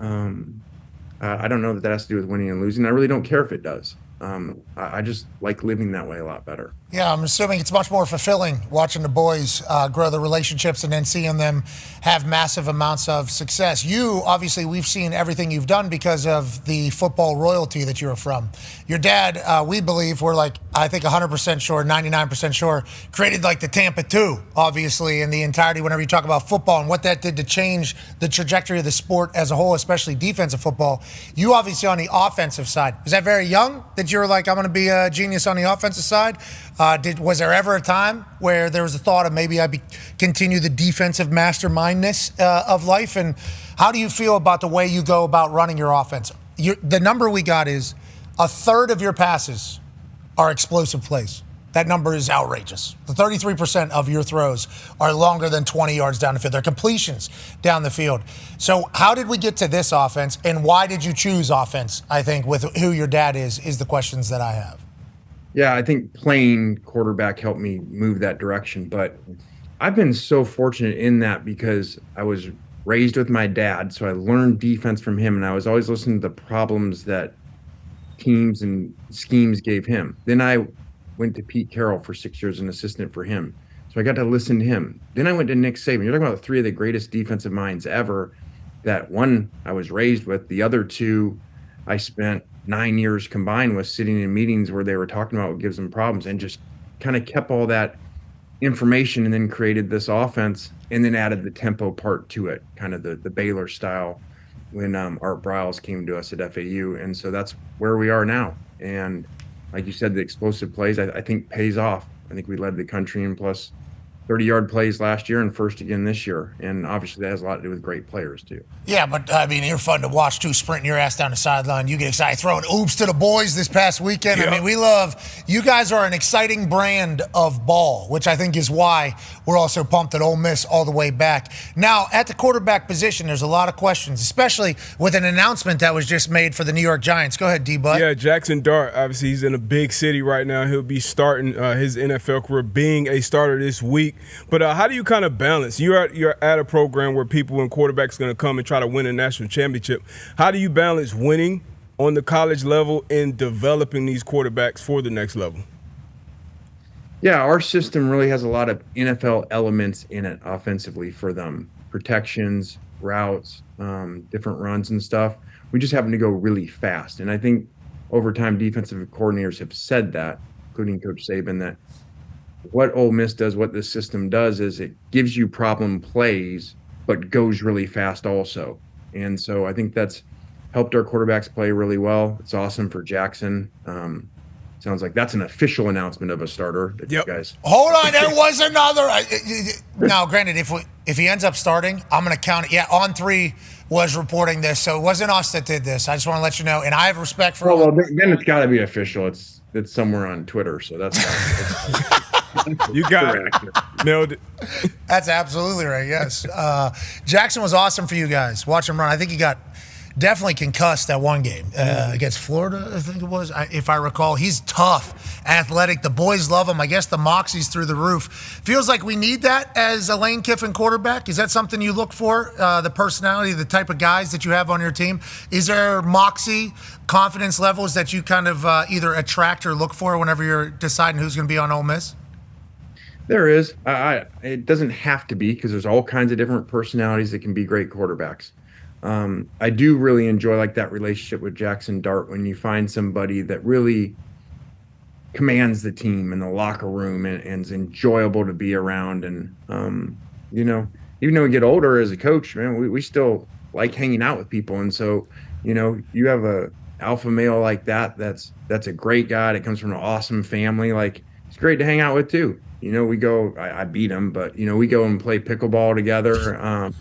I don't know that has to do with winning and losing. I really don't care if it does. I just like living that way a lot better. Yeah, I'm assuming it's much more fulfilling watching the boys grow the relationships and then seeing them have massive amounts of success. You, obviously, we've seen everything you've done because of the football royalty that you're from. Your dad, we believe, we're like, I think 100% sure, 99% sure, created like the Tampa 2, obviously, in the entirety whenever you talk about football and what that did to change the trajectory of the sport as a whole, especially defensive football. You obviously on the offensive side. Was that very young that you were like, I'm going to be a genius on the offensive side? Was there ever a time where there was a thought of maybe I continue the defensive mastermindness of life? And how do you feel about the way you go about running your offense? The number we got is a third of your passes are explosive plays. That number is outrageous. The 33% of your throws are longer than 20 yards down the field. They're completions down the field. So how did we get to this offense, and why did you choose offense, I think, with who your dad is the questions that I have. Yeah, I think playing quarterback helped me move that direction. But I've been so fortunate in that because I was raised with my dad, so I learned defense from him, and I was always listening to the problems that teams and schemes gave him. Then I went to Pete Carroll for 6 years, an assistant for him. So I got to listen to him. Then I went to Nick Saban. You're talking about three of the greatest defensive minds ever. That one I was raised with. The other two I spent 9 years combined with, sitting in meetings where they were talking about what gives them problems, and just kind of kept all that information and then created this offense and then added the tempo part to it, kind of the Baylor style when Art Briles came to us at FAU. And so that's where we are now. And like you said, the explosive plays, I think pays off. I think we led the country in plus 30-yard plays last year and first again this year. And obviously that has a lot to do with great players too. Yeah, but I mean, you're fun to watch too, sprinting your ass down the sideline. You get excited, throwing oops to the boys this past weekend. Yep. I mean, we love, you guys are an exciting brand of ball, which I think is why we're also pumped at Ole Miss all the way back. Now, at the quarterback position, there's a lot of questions, especially with an announcement that was just made for the New York Giants. Go ahead, D-Bud. Yeah, Jackson Dart, obviously he's in a big city right now. He'll be starting his NFL career, being a starter this week. But how do you kind of balance? You're at a program where people and quarterbacks going to come and try to win a national championship. How do you balance winning on the college level and developing these quarterbacks for the next level? Yeah, our system really has a lot of NFL elements in it offensively for them. Protections, routes, different runs and stuff. We just happen to go really fast. And I think over time defensive coordinators have said that, including Coach Saban, that what Ole Miss does, what this system does, is it gives you problem plays, but goes really fast also. And so I think that's helped our quarterbacks play really well. It's awesome for Jackson. Sounds like that's an official announcement of a starter that you guys. Hold on, there was another. Now, granted, if he ends up starting, I'm going to count it. Yeah, On Three was reporting this, so it wasn't us that did this. I just want to let you know, and I have respect for. Well, then it's got to be official. It's somewhere on Twitter, so that's. You got it. Nailed it. That's absolutely right. Yes, Jackson was awesome for you guys. Watch him run. I think he got definitely concussed that one game against Florida, I think it was, if I recall. He's tough, athletic. The boys love him. I guess the moxie's through the roof. Feels like we need that as a Lane Kiffin quarterback. Is that something you look for, the personality, the type of guys that you have on your team? Is there moxie, confidence levels that you kind of either attract or look for whenever you're deciding who's going to be on Ole Miss? There is. It doesn't have to be, because there's all kinds of different personalities that can be great quarterbacks. I do really enjoy like that relationship with Jackson Dart, when you find somebody that really commands the team in the locker room and is enjoyable to be around. And, you know, even though we get older as a coach, man, we still like hanging out with people. And so, you know, you have a alpha male like that's a great guy that comes from an awesome family. Like, it's great to hang out with too. You know, we go, I beat him, but, you know, we go and play pickleball together.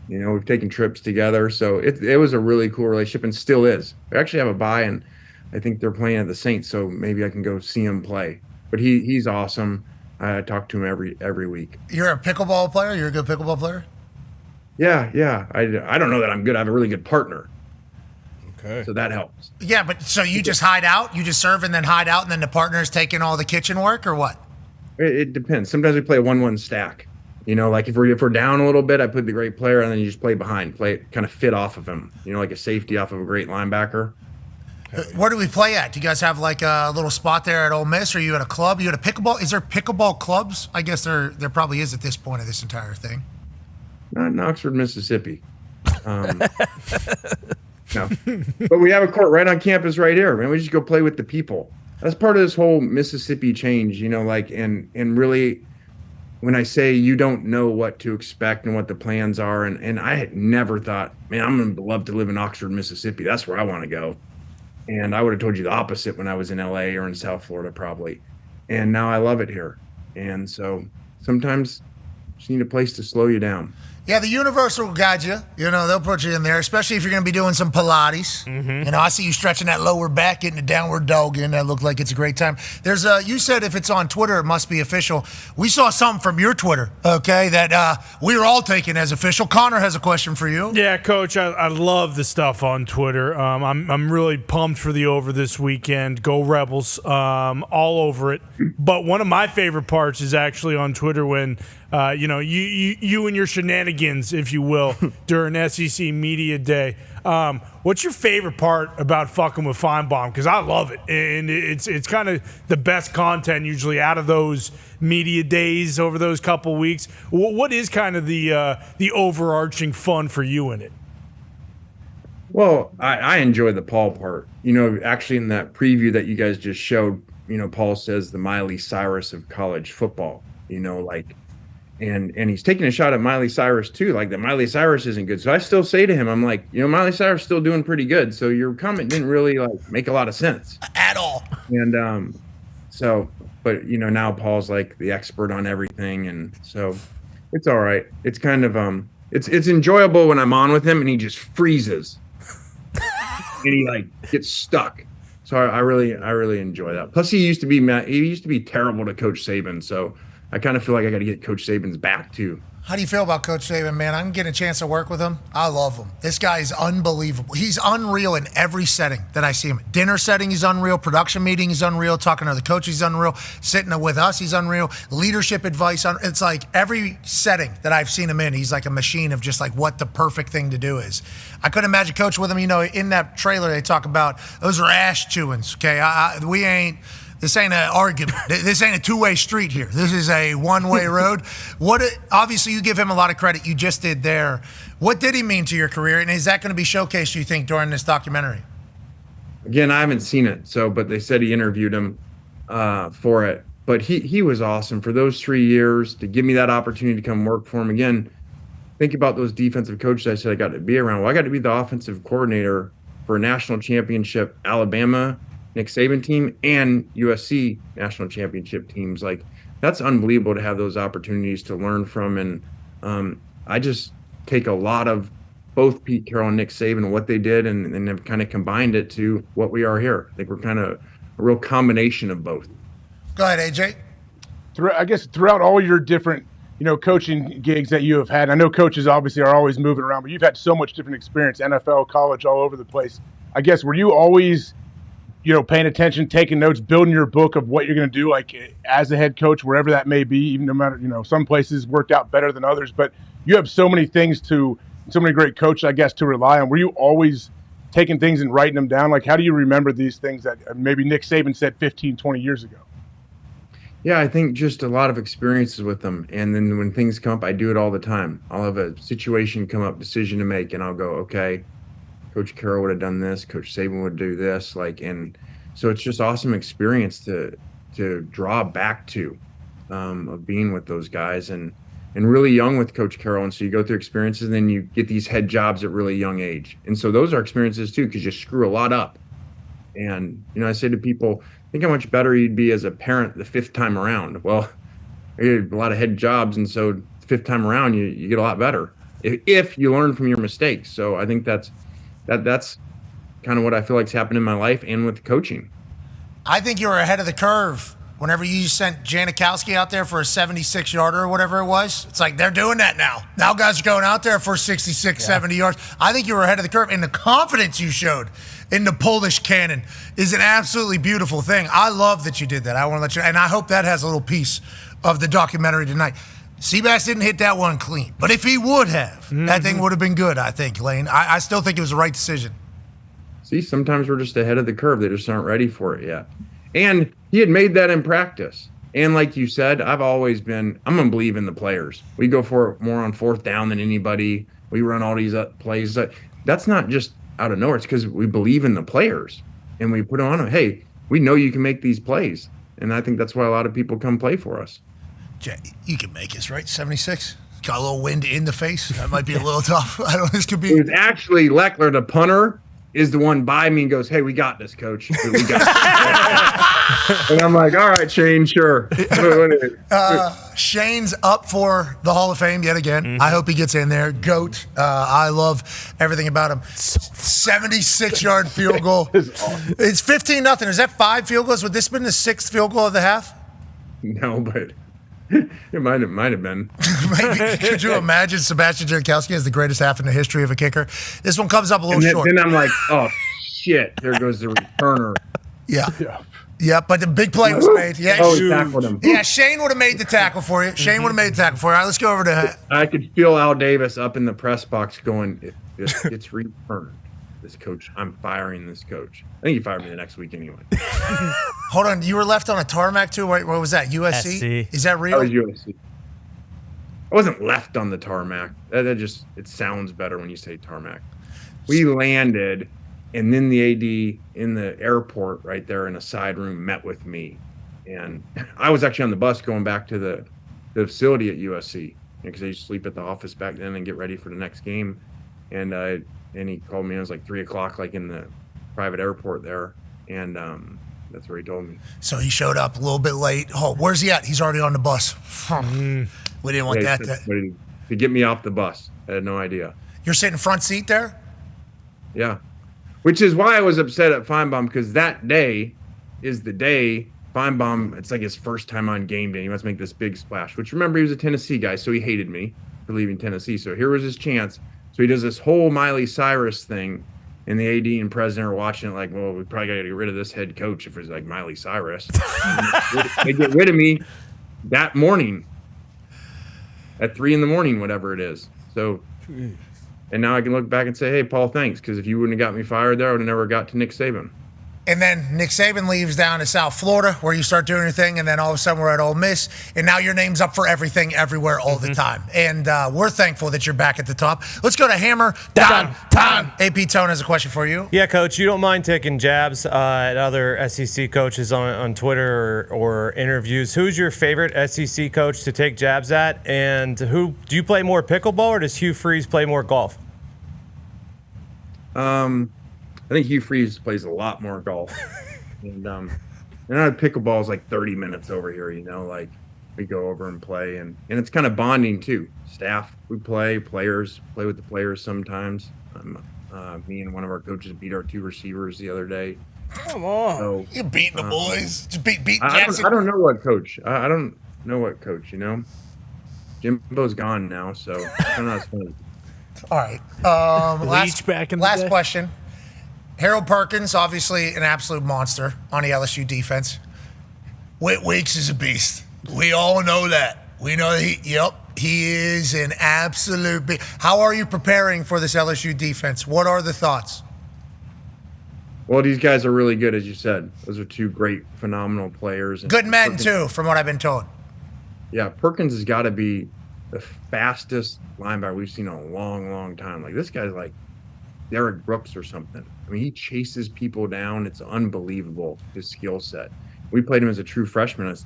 You know, we've taken trips together. So it was a really cool relationship, and still is. We actually have a bye, and I think they're playing at the Saints, so maybe I can go see him play. But he's awesome. I talk to him every week. You're a pickleball player? You're a good pickleball player? Yeah. I don't know that I'm good. I have a really good partner. Okay. So that helps. Yeah, but so you just hide out? You just serve and then hide out, and then the partner's taking all the kitchen work, or what? It depends. Sometimes we play a 1-1 stack. You know, like if we're down a little bit, I put the great player, and then you just play behind, kind of fit off of him. You know, like a safety off of a great linebacker. Where do we play at? Do you guys have like a little spot there at Ole Miss? Or are you at a club? You at a pickleball? Is there pickleball clubs? I guess there probably is at this point of this entire thing. Not in Oxford, Mississippi. No, but we have a court right on campus right here, man. We just go play with the people. That's part of this whole Mississippi change, you know, like, and really, when I say you don't know what to expect and what the plans are, and I had never thought, man, I'm going to love to live in Oxford, Mississippi. That's where I want to go. And I would have told you the opposite when I was in LA or in South Florida, probably. And now I love it here. And so sometimes you just need a place to slow you down. Yeah, the Universal will guide you. You know, they'll put you in there, especially if you're going to be doing some Pilates. Mm-hmm. You know, I see you stretching that lower back, getting a downward dog in. That looked like it's a great time. There's you said if it's on Twitter, it must be official. We saw something from your Twitter, okay, that we were all taking as official. Connor has a question for you. Yeah, Coach, I love the stuff on Twitter. I'm really pumped for the over this weekend. Go Rebels, all over it. But one of my favorite parts is actually on Twitter when you know, you and your shenanigans, if you will, during SEC Media Day. What's your favorite part about fucking with Feinbaum? Because I love it, and it's kind of the best content usually out of those media days over those couple weeks. What is kind of the overarching fun for you in it? Well, I enjoy the Paul part. You know, actually in that preview that you guys just showed, you know, Paul says the Miley Cyrus of college football. You know, like. And he's taking a shot at Miley Cyrus too, like that Miley Cyrus isn't good. So I still say to him, I'm like, you know, Miley Cyrus is still doing pretty good. So your comment didn't really like make a lot of sense at all. And so, but you know, now Paul's like the expert on everything, and so it's all right. It's kind of it's enjoyable when I'm on with him and he just freezes and he like gets stuck. So I really enjoy that. Plus he used to be terrible to Coach Saban, so I kind of feel like I got to get Coach Saban's back too. How do you feel about Coach Saban, man? I'm getting a chance to work with him. I love him. This guy is unbelievable. He's unreal in every setting that I see him. Dinner setting, he's unreal. Production meeting, he's unreal. Talking to the coach, he's unreal. Sitting with us, he's unreal. Leadership advice, it's like every setting that I've seen him in, he's like a machine of just like what the perfect thing to do is. I couldn't imagine Coach with him. You know, in that trailer they talk about those are ass chewings. Okay, This ain't an argument. This ain't a two-way street here. This is a one-way road. Obviously, you give him a lot of credit. You just did there. What did he mean to your career, and is that going to be showcased, you think, during this documentary? Again, I haven't seen it, but they said he interviewed him for it. But he was awesome for those 3 years to give me that opportunity to come work for him. Again, think about those defensive coaches I said I got to be around. Well, I got to be the offensive coordinator for a national championship Alabama Nick Saban team and USC national championship teams. Like, that's unbelievable to have those opportunities to learn from. And I just take a lot of both Pete Carroll and Nick Saban and what they did and have kind of combined it to what we are here. I think we're kind of a real combination of both. Go ahead, AJ. I guess throughout all your different coaching gigs that you have had. I know coaches obviously are always moving around, but you've had so much different experience, NFL, college, all over the place. I guess, were you always, paying attention, taking notes, building your book of what you're going to do, like as a head coach, wherever that may be, even no matter, some places worked out better than others, but you have so many things so many great coaches, I guess, to rely on. Were you always taking things and writing them down? Like, how do you remember these things that maybe Nick Saban said 15, 20 years ago? Yeah, I think just a lot of experiences with them. And then when things come up, I do it all the time. I'll have a situation come up, decision to make, and I'll go, okay, Coach Carroll would have done this, Coach Saban would do this. And so it's just awesome experience to draw back to of being with those guys and really young with Coach Carroll. And so you go through experiences and then you get these head jobs at really young age. And so those are experiences too, because you screw a lot up. And, I say to people, think how much better you'd be as a parent the fifth time around. Well, you get a lot of head jobs, and so the fifth time around, you get a lot better if you learn from your mistakes. So I think that's kind of what I feel like's happened in my life and with coaching. I think you were ahead of the curve whenever you sent Janikowski out there for a 76-yarder or whatever it was. It's like they're doing that now. Now guys are going out there for 66, 70 yards. I think you were ahead of the curve, and the confidence you showed in the Polish cannon is an absolutely beautiful thing. I love that you did that. I want to let you, and I hope that has a little piece of the documentary tonight. Seabass didn't hit that one clean, but if he would have, that thing would have been good, I think, Lane. I still think it was the right decision. See, sometimes we're just ahead of the curve. They just aren't ready for it yet. And he had made that in practice. And like you said, I'm going to believe in the players. We go for it more on fourth down than anybody. We run all these plays. That's not just out of nowhere. It's because we believe in the players and we put on them. Hey, we know you can make these plays. And I think that's why a lot of people come play for us. Jay, you can make us, right? 76? Got a little wind in the face. That might be a little tough. I don't know. This could be. It was actually Leckler, the punter, is the one by me and goes, hey, we got this, coach. We got this. And I'm like, all right, Shane, sure. Shane's up for the Hall of Fame yet again. I hope he gets in there. GOAT. I love everything about him. 76-yard field goal. It's 15-0. Is that 5 field goals? Would this have been the 6th field goal of the half? No, but it might have been. Maybe. Could you imagine Sebastian Janikowski as the greatest half in the history of a kicker? This one comes up a little short. Then I'm like, oh, shit. There goes the returner. Yeah, but the big play was made. Yeah, he tackled him. Yeah, Shane would have made the tackle for you. Shane would have made the tackle for you. All right, let's go over to. I could feel Al Davis up in the press box going, it's returned. This coach, I'm firing this coach. I think he fired me the next week anyway. Hold on, you were left on a tarmac too? What was that, USC? Is that real? That was USC. I wasn't left on the tarmac. It sounds better when you say tarmac. We landed, and then the AD in the airport right there in a side room met with me. And I was actually on the bus going back to the facility at USC because I used to sleep at the office back then and get ready for the next game. And he called me. It was like 3 o'clock, like in the private airport there. And that's where he told me. So he showed up a little bit late. Oh, where's he at? He's already on the bus. We didn't want that. To get me off the bus. I had no idea. You're sitting front seat there? Yeah. Which is why I was upset at Feinbaum, because that day is the day Feinbaum, it's like his first time on game day. He must make this big splash, which remember, he was a Tennessee guy, so he hated me for leaving Tennessee. So here was his chance. So he does this whole Miley Cyrus thing, and the AD and president are watching it like, well, we probably got to get rid of this head coach if it's like Miley Cyrus. They get rid of me that morning at 3 a.m, whatever it is. So, and now I can look back and say, hey, Paul, thanks, because if you wouldn't have got me fired there, I would have never got to Nick Saban. And then Nick Saban leaves down to South Florida, where you start doing your thing, and then all of a sudden we're at Ole Miss, and now your name's up for everything, everywhere, all the time. And we're thankful that you're back at the top. Let's go to Hammer Dahn. AP Tone has a question for you. Yeah, Coach, you don't mind taking jabs at other SEC coaches on Twitter or interviews. Who's your favorite SEC coach to take jabs at, and who do you play more pickleball, or does Hugh Freeze play more golf? I think Hugh Freeze plays a lot more golf. And pickleball is like 30 minutes over here, like we go over and play. And it's kind of bonding too. Staff, we play, players, play with the players sometimes. Me and one of our coaches beat our 2 receivers the other day. Come on. So, you're beating the boys. Just beat Jackson. I don't know what coach. I don't know what coach, Jimbo's gone now, so I'm not as funny. All right. Leach back in the last day. question. Harold Perkins, obviously an absolute monster on the LSU defense. Whit Weeks is a beast. We all know that. We know he is an absolute beast. How are you preparing for this LSU defense? What are the thoughts? Well, these guys are really good, as you said. Those are two great, phenomenal players. And Good men, Perkins, too, from what I've been told. Yeah, Perkins has got to be the fastest linebacker we've seen in a long, long time. Like, this guy's like Derek Brooks or something. I mean, he chases people down. It's unbelievable, his skill set. We played him as a true freshman.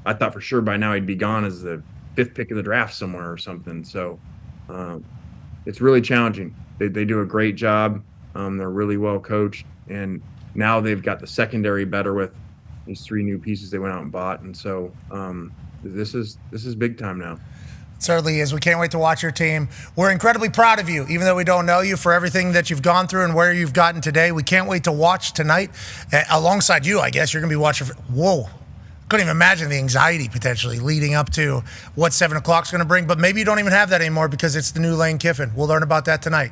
I thought for sure by now he'd be gone as the 5th pick of the draft somewhere or something. So it's really challenging. They do a great job. They're really well coached. And now they've got the secondary better with these 3 new pieces they went out and bought. And so this is big time now. It certainly is. We can't wait to watch your team. We're incredibly proud of you, even though we don't know you, for everything that you've gone through and where you've gotten today. We can't wait to watch tonight. Alongside you, I guess, you're going to be watching. Whoa. Couldn't even imagine the anxiety potentially leading up to what 7 o'clock's going to bring. But maybe you don't even have that anymore because it's the new Lane Kiffin. We'll learn about that tonight.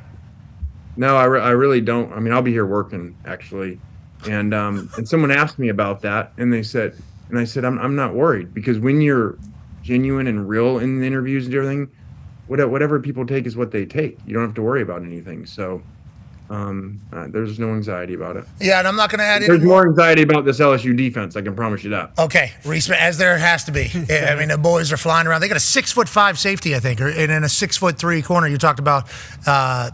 No, I really don't. I mean, I'll be here working, actually. And someone asked me about that, and I said, I'm not worried, because when you're genuine and real in the interviews and everything, whatever people take is what they take. You don't have to worry about anything. So there's no anxiety about it. Yeah, and I'm not going to add There's more anxiety about this LSU defense, I can promise you that. Okay, as there has to be. I mean, the boys are flying around. They got a 6'5" safety, I think, and in a 6'3" corner. You talked about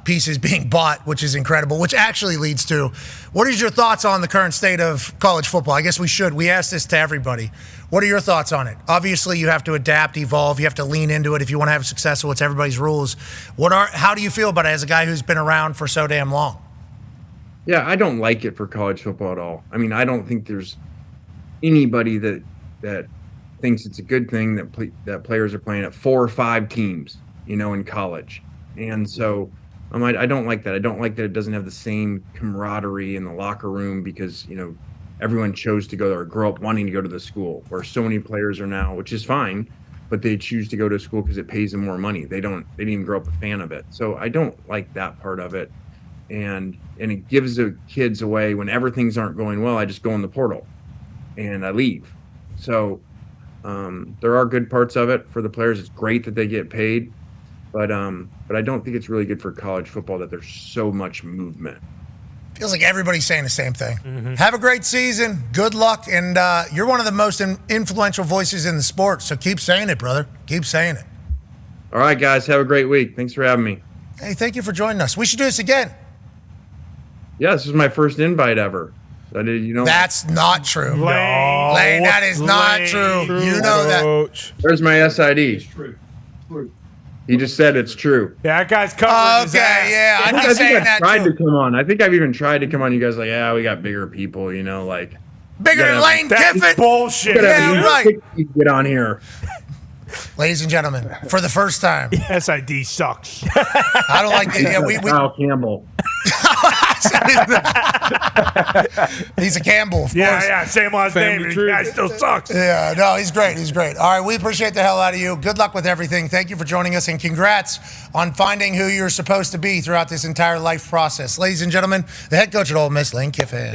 pieces being bought, which is incredible, which actually leads to, what is your thoughts on the current state of college football? I guess we ask this to everybody. What are your thoughts on it? Obviously, you have to adapt, evolve. You have to lean into it if you want to have success. So it's everybody's rules. How do you feel about it as a guy who's been around for so damn long? Yeah, I don't like it for college football at all. I mean, I don't think there's anybody that thinks it's a good thing that players are playing at 4 or 5 teams, in college. And so I don't like that. I don't like that it doesn't have the same camaraderie in the locker room because, everyone chose to go there or grow up wanting to go to the school, where so many players are now, which is fine, but they choose to go to school because it pays them more money. They didn't even grow up a fan of it. So I don't like that part of it. And it gives the kids away when things aren't going well. I just go in the portal and I leave. So there are good parts of it for the players. It's great that they get paid, but I don't think it's really good for college football that there's so much movement. Feels like everybody's saying the same thing. Mm-hmm. Have a great season. Good luck. And you're one of the most influential voices in the sport. So keep saying it, brother. Keep saying it. All right, guys. Have a great week. Thanks for having me. Hey, thank you for joining us. We should do this again. Yeah, this is my first invite ever. That's not true. Lane, that is not true. You know that. Where's my SID? It's true. He just said it's true. Yeah, that guy's covering his ass. Yeah, I think I've tried to come on. I think I've even tried to come on. You guys are like, yeah, we got bigger people, like bigger than Lane Kiffin. That's bullshit. Yeah, right. Get on here. Ladies and gentlemen, for the first time, SID sucks. I don't like it. Yeah, Kyle Campbell. He's a Campbell, of course. Yeah, same last name. The guy still sucks. Yeah, no, he's great. He's great. All right, we appreciate the hell out of you. Good luck with everything. Thank you for joining us, and congrats on finding who you're supposed to be throughout this entire life process. Ladies and gentlemen, the head coach at Ole Miss, Lane Kiffin.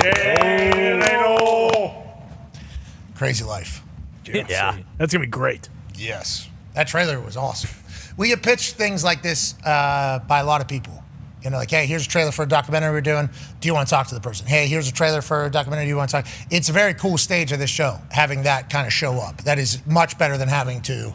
Crazy life. Yeah, that's going to be great. Yes. That trailer was awesome. We get pitched things like this by a lot of people. Like, hey, here's a trailer for a documentary we're doing. Do you want to talk to the person? Hey, here's a trailer for a documentary. Do you want to talk? It's a very cool stage of this show, having that kind of show up. That is much better than having to,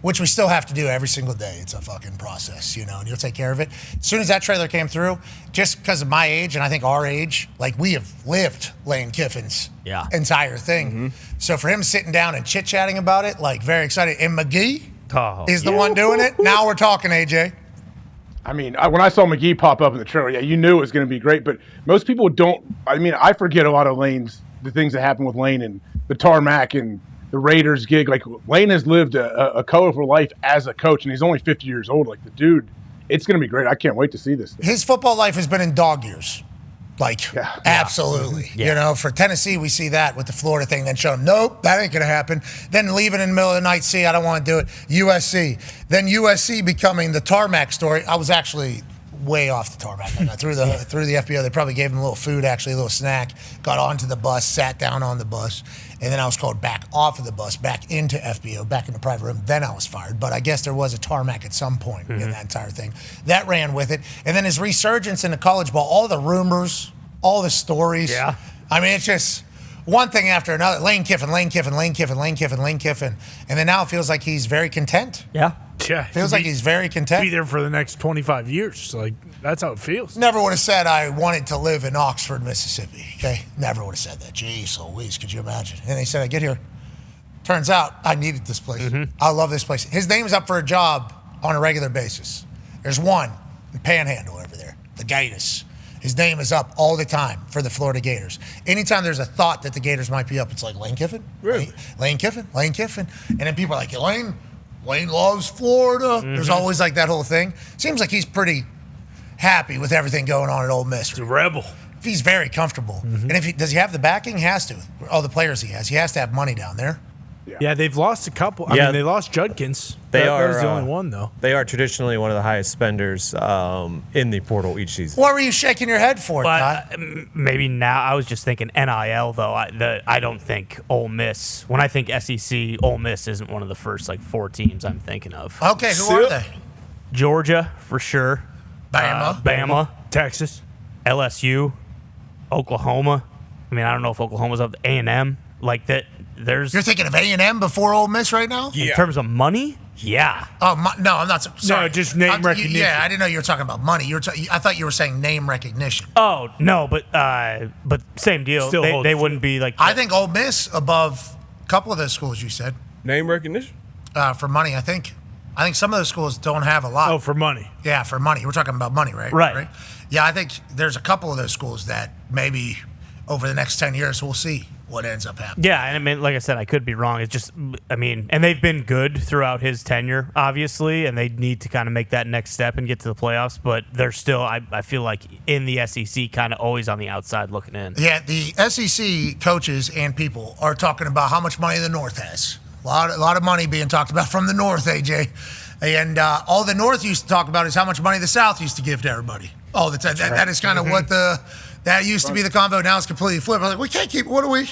which we still have to do every single day. It's a fucking process, and you'll take care of it. As soon as that trailer came through, just because of my age and I think our age, like we have lived Lane Kiffin's entire thing. Mm-hmm. So for him sitting down and chit-chatting about it, like very excited. And McGee is the one doing it. Now we're talking, AJ. I mean, when I saw McGee pop up in the trailer, you knew it was going to be great. But most people don't. I mean, I forget a lot of the things that happened with Lane and the tarmac and the Raiders gig. Like, Lane has lived a colorful life as a coach, and he's only 50 years old. Like, the dude, it's going to be great. I can't wait to see this thing. His football life has been in dog years. Absolutely. You know, for Tennessee, we see that with the Florida thing, then show them, nope, that ain't going to happen. Then leaving in the middle of the night, see, I don't want to do it. USC. Then USC becoming the tarmac story. I was actually way off the tarmac. Through the FBO, they probably gave him a little food, actually, a little snack, got onto the bus, sat down on the bus, and then I was called back off of the bus, back into FBO, back in the private room. Then I was fired. But I guess there was a tarmac at some point in that entire thing. That ran with it. And then his resurgence into college ball, all the rumors, all the stories. Yeah. I mean, it's just one thing after another. Lane Kiffin. And then now it feels like he's very content. Yeah. Yeah. Feels like he's very content. Be there for the next 25 years. Like, that's how it feels. Never would have said I wanted to live in Oxford, Mississippi. Okay? Never would have said that. Jeez Louise, could you imagine? And they said, I get here. Turns out I needed this place. I love this place. His name's up for a job on a regular basis. There's one, the Panhandle over there, the Gators. His name is up all the time for the Florida Gators. Anytime there's a thought that the Gators might be up, it's like Lane Kiffin, really? Lane Kiffin. And then people are like, Lane loves Florida. There's always like that whole thing. Seems like he's pretty happy with everything going on at Ole Miss. He's a rebel. He's very comfortable. And does he have the backing? He has to. All the players he has to have money down there. Yeah, they've lost a couple. I mean, they lost Judkins. That was the only one, though. They are traditionally one of the highest spenders in the portal each season. What were you shaking your head for, Todd? Maybe now. I was just thinking NIL, though. I don't think Ole Miss. When I think SEC, Ole Miss isn't one of the first, 4 teams I'm thinking of. Okay, who are they? Georgia, for sure. Bama. Texas. LSU. Oklahoma. I mean, I don't know if Oklahoma's up to A&M. Like that. You're thinking of A&M before Ole Miss right now? In terms of money? Yeah. Oh, no, I'm not. Sorry. No, just name recognition. Yeah, I didn't know you were talking about money. I thought you were saying name recognition. Oh, no, but same deal. They wouldn't be like. I think Ole Miss above a couple of those schools you said. Name recognition? For money, I think. I think some of those schools don't have a lot. Oh, for money. Yeah, for money. We're talking about money, right? Right. Yeah, I think there's a couple of those schools that maybe over the next 10 years we'll see what ends up happening. Yeah, and I mean, like I said, I could be wrong. It's just, I mean, and they've been good throughout his tenure, obviously, and they need to kind of make that next step and get to the playoffs, but they're still, I feel like, in the SEC, kind of always on the outside looking in. Yeah, the SEC coaches and people are talking about how much money the North has. A lot of money being talked about from the North, AJ. And all the North used to talk about is how much money the South used to give to everybody. Oh, that is kind of what that used to be the convo. Now it's completely flipped. I'm like, we can't keep. What do we?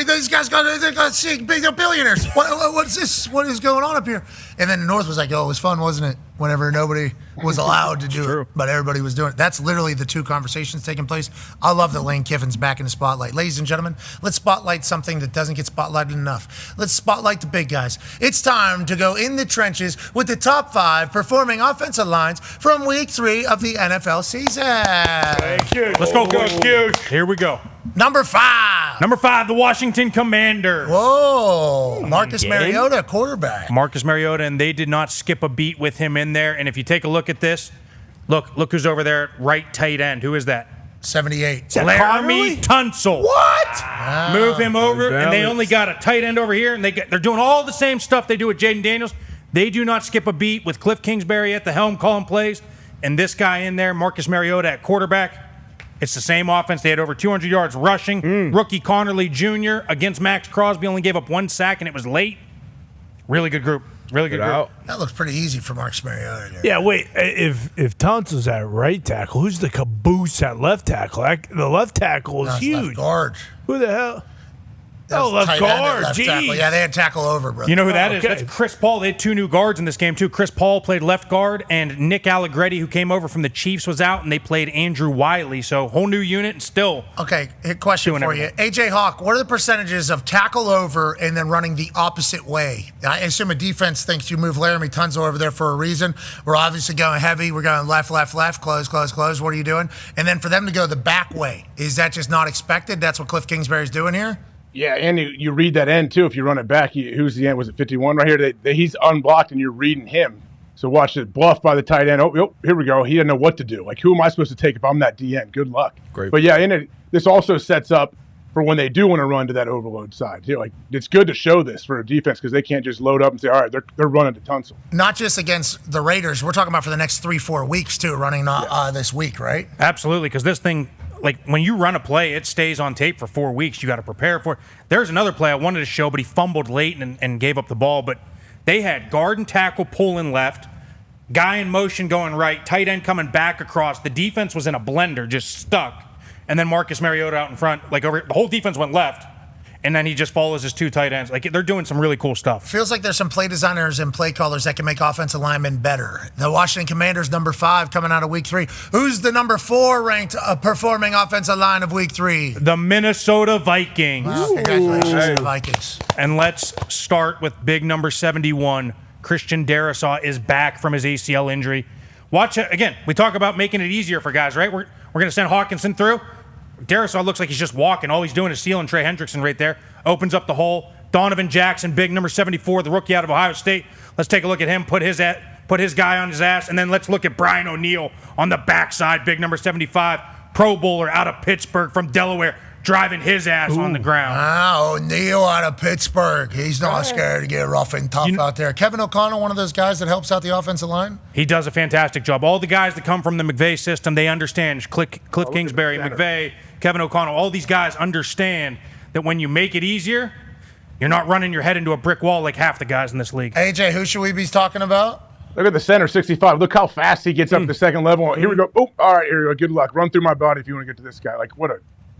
These guys got see billionaires. What's this? What is going on up here? And then the North was like, oh, it was fun, wasn't it? Whenever nobody was allowed to do it, but everybody was doing it. That's literally the two conversations taking place. I love that Lane Kiffin's back in the spotlight. Ladies and gentlemen, let's spotlight something that doesn't get spotlighted enough. Let's spotlight the big guys. It's time to go in the trenches with the top 5 performing offensive lines from week 3 of the NFL season. Thank you. Let's go, Coach. Here we go. Number 5. Number 5, the Washington Commanders. Whoa. Marcus Mariota, quarterback. Marcus Mariota, and they did not skip a beat with him in there. And if you take a look at this, look who's over there at right tight end. Who is that? 78. Laramie Tunsil. What? Move him over, and they only got a tight end over here, and they're doing all the same stuff they do with Jaden Daniels. They do not skip a beat with Cliff Kingsbury at the helm calling plays, and this guy in there, Marcus Mariota at quarterback. It's the same offense. They had over 200 yards rushing. Rookie Connerly Jr. against Max Crosby only gave up 1 sack, and it was late. Really good group. Really good group. That looks pretty easy for Marcus Mariota. Yeah, wait. If Tunsil's at right tackle, who's the caboose at left tackle? The left tackle is huge. Left guard. Who the hell? Left guard. Jeez. Yeah, they had tackle over, bro. You know who that is? That's Chris Paul. They had 2 new guards in this game, too. Chris Paul played left guard, and Nick Allegretti, who came over from the Chiefs, was out, and they played Andrew Wiley. So, whole new unit and still. Okay, question for you. AJ Hawk, what are the percentages of tackle over and then running the opposite way? I assume a defense thinks you move Laramie Tunsil over there for a reason. We're obviously going heavy. We're going left, close. What are you doing? And then for them to go the back way, is that just not expected? That's what Cliff Kingsbury's doing here? Yeah, and you read that end, too. If you run it back, who's the end? Was it 51 right here? He's unblocked, and you're reading him. So watch it. Bluff by the tight end. Oh, here we go. He didn't know what to do. Like, who am I supposed to take if I'm that DN? Good luck. Great. But, yeah, this also sets up for when they do want to run to that overload side. Like, it's good to show this for a defense because they can't just load up and say, all right, they're running to Tunsil. Not just against the Raiders. We're talking about for the next 3-4 weeks, too, running this week, right? Absolutely, because this thing – like when you run a play, it stays on tape for 4 weeks. You got to prepare for it. There's another play I wanted to show, but he fumbled late and gave up the ball. But they had guard and tackle pulling left, guy in motion going right, tight end coming back across. The defense was in a blender, just stuck. And then Marcus Mariota out in front, like the whole defense went left. And then he just follows his 2 tight ends. Like, they're doing some really cool stuff. Feels like there's some play designers and play callers that can make offensive linemen better. The Washington Commanders, number 5, coming out of week 3. Who's the number 4 ranked performing offensive line of week 3? The Minnesota Vikings. Wow, congratulations to the Vikings. And let's start with big number 71. Christian Darrisaw is back from his ACL injury. Watch it. Again, we talk about making it easier for guys, right? We're going to send Hawkinson through. Darrisaw looks like he's just walking. All he's doing is sealing Trey Hendrickson right there. Opens up the hole. Donovan Jackson, big number 74, the rookie out of Ohio State. Let's take a look at him. Put his guy on his ass. And then let's look at Brian O'Neill on the backside, big number 75, Pro Bowler out of Pittsburgh from Delaware, driving his ass on the ground. Wow, O'Neill out of Pittsburgh. He's not scared to get rough and tough out there. Kevin O'Connell, one of those guys that helps out the offensive line? He does a fantastic job. All the guys that come from the McVay system, they understand. Cliff Kingsbury, McVay, Kevin O'Connell, all these guys understand that when you make it easier, you're not running your head into a brick wall like half the guys in this league. AJ, who should we be talking about? Look at the center, 65. Look how fast he gets up to second level. Here we go. Oh, all right, here we go. Good luck. Run through my body if you want to get to this guy. Like,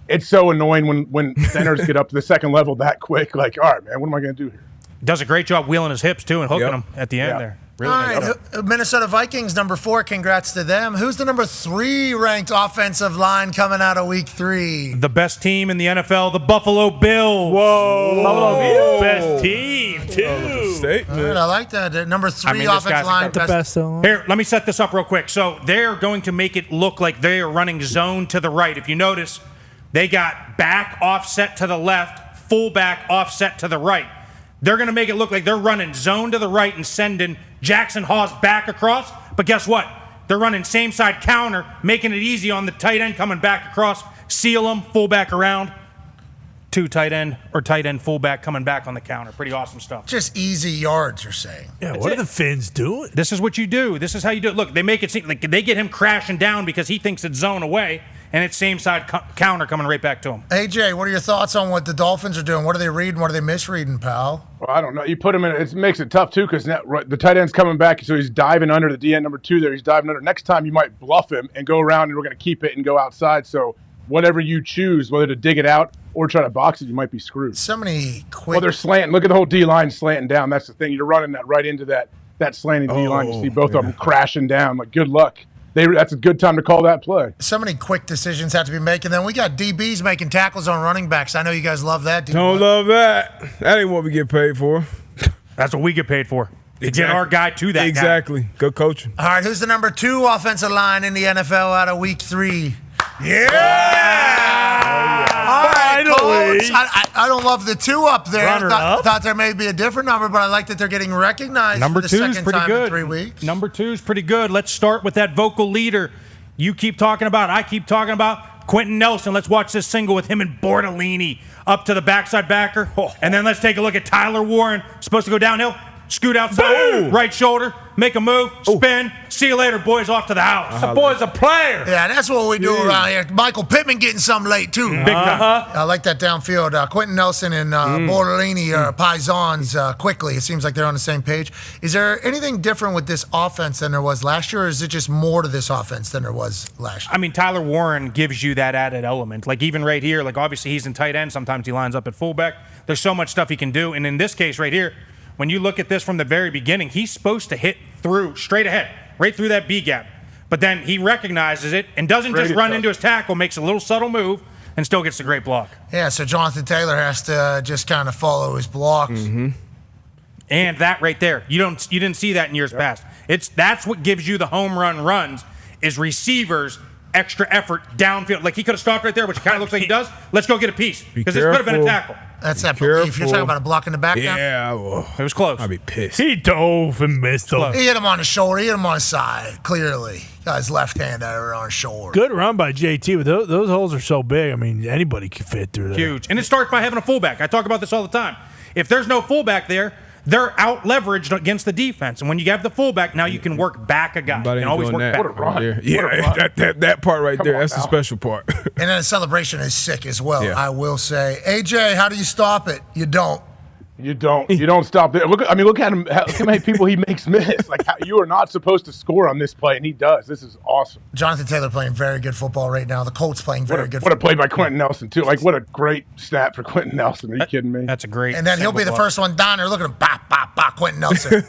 it's so annoying when centers get up to the second level that quick. Like, all right, man, what am I going to do here? Does a great job wheeling his hips, too, and hooking them at the end there. Really all right, Minnesota Vikings, number 4. Congrats to them. Who's the number 3 ranked offensive line coming out of week 3? The best team in the NFL, the Buffalo Bills. Whoa. Buffalo Bills. Best team, too. All right, I like that. Number 3 offensive line. The best. Here, let me set this up real quick. So they're going to make it look like they are running zone to the right. If you notice, they got back offset to the left, fullback offset to the right. They're going to make it look like they're running zone to the right and sending Jackson Hawes back across. But guess what? They're running same side counter, making it easy on the tight end coming back across. Seal them, fullback around. 2 tight end or tight end fullback coming back on the counter. Pretty awesome stuff. Just easy yards, you're saying. Yeah, what are the Finns doing? This is what you do. This is how you do it. Look, they make it seem like they get him crashing down because he thinks it's zone away. And it's same side counter coming right back to him. AJ, what are your thoughts on what the Dolphins are doing? What are they reading? What are they misreading, pal? Well, I don't know. You put him in, it makes it tough, too, because the tight end's coming back, so he's diving under the DN number 2 there. He's diving under. Next time, you might bluff him and go around, and we're going to keep it and go outside. So whatever you choose, whether to dig it out or try to box it, you might be screwed. So many quick. Well, they're slanting. Look at the whole D-line slanting down. That's the thing. You're running that right into that slanting D-line. You see both of them crashing down. Like, good luck. That's a good time to call that play. So many quick decisions have to be made. And then we got DBs making tackles on running backs. I know you guys love that. Don't love that. That ain't what we get paid for. That's what we get paid for. To get our guy to that Exactly. guy. Good coaching. All right, who's the number 2 offensive line in the NFL out of week 3? Yeah! All right, Coach. I don't love the 2 up there. Thought there may be a different number, but I like that they're getting recognized number for the 2 is second pretty time good. in 3 weeks. Number 2 is pretty good. Let's start with that vocal leader you keep talking about. I keep talking about Quentin Nelson. Let's watch this single with him and Bortolini up to the backside backer. And then let's take a look at Tyler Warren. Supposed to go downhill. Scoot outside, right shoulder, make a move, spin. See you later, boys. Off to the house. That boy's a player. Yeah, that's what we do around here. Michael Pittman getting something late, too. Big time. I like that downfield. Quentin Nelson and Bortolini are paisans quickly. It seems like they're on the same page. Is there anything different with this offense than there was last year, or is it just more to this offense than there was last year? I mean, Tyler Warren gives you that added element. Like, even right here, like, obviously he's in tight end. Sometimes he lines up at fullback. There's so much stuff he can do. And in this case right here, when you look at this from the very beginning, he's supposed to hit through, straight ahead, right through that B gap. But then he recognizes it and doesn't just run into his tackle, makes a little subtle move, and still gets a great block. Yeah, so Jonathan Taylor has to just kind of follow his blocks. And that right there, you didn't see that in years past. That's what gives you the home run runs, is receivers extra effort downfield. Like, he could have stopped right there, which kind of looks like he does. Let's go get a piece, because this could have been a tackle. That's that belief. You're talking about a block in the back now? Yeah, it was close. I'd be pissed. He dove and missed him. He hit him on the shoulder. He hit him on his side, clearly. Got his left hand over on his shoulder. Good run by JT, but those holes are so big. I mean, anybody can fit through there. Huge. And it starts by having a fullback. I talk about this all the time. If there's no fullback there, they're out leveraged against the defense. And when you have the fullback, now you can work back a guy. You can always work back. What a run. Yeah, that part right there, that's the special part. And then the celebration is sick as well, Yeah. I will say. AJ, how do you stop it? You don't. You don't stop there. Look at him. Look how many people he makes miss. Like you are not supposed to score on this play, and he does. This is awesome. Jonathan Taylor playing very good football right now. The Colts playing very good What a football. play by Quentin Nelson, too. Like, what a great snap for Quentin Nelson. Are you kidding me? That's a great. And then he'll be the first one down there. Look at him. Bop, bop, bop, Quentin Nelson.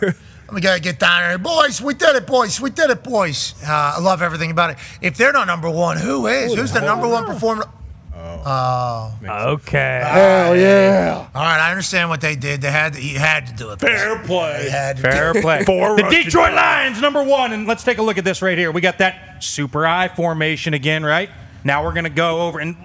We got to get down there. Boys, we did it, boys. We did it, boys. I love everything about it. If they're not number one, who is? Who's the number one performer? Oh. Okay. Hell yeah. All right, I understand what they did. He had to do it. Fair play. They had to Fair do it. play. The Detroit Lions, number one. And let's take a look at this right here. We got that super I formation again, right? Now we're going to go over. And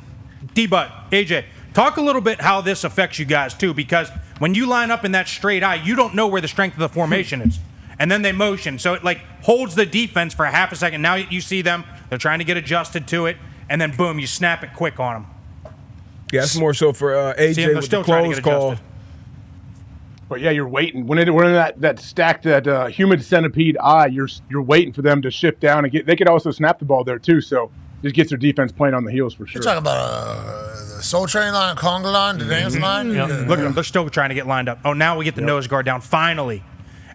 D-Bud, AJ, talk a little bit how this affects you guys, too, because when you line up in that straight I, you don't know where the strength of the formation is. And then they motion. So it, like, holds the defense for a half a second. Now you see them. They're trying to get adjusted to it. And then, boom, you snap it quick on them. Yeah, that's more so for AJ with the close call. But yeah, you're waiting when we're in that stacked human centipede eye. You're waiting for them to shift down and get. They could also snap the ball there too. So just gets their defense playing on the heels for sure. You're talking about the Soul Train line, conga line, the dance line. Yep. Look at them; they're still trying to get lined up. Oh, now we get the nose guard down finally,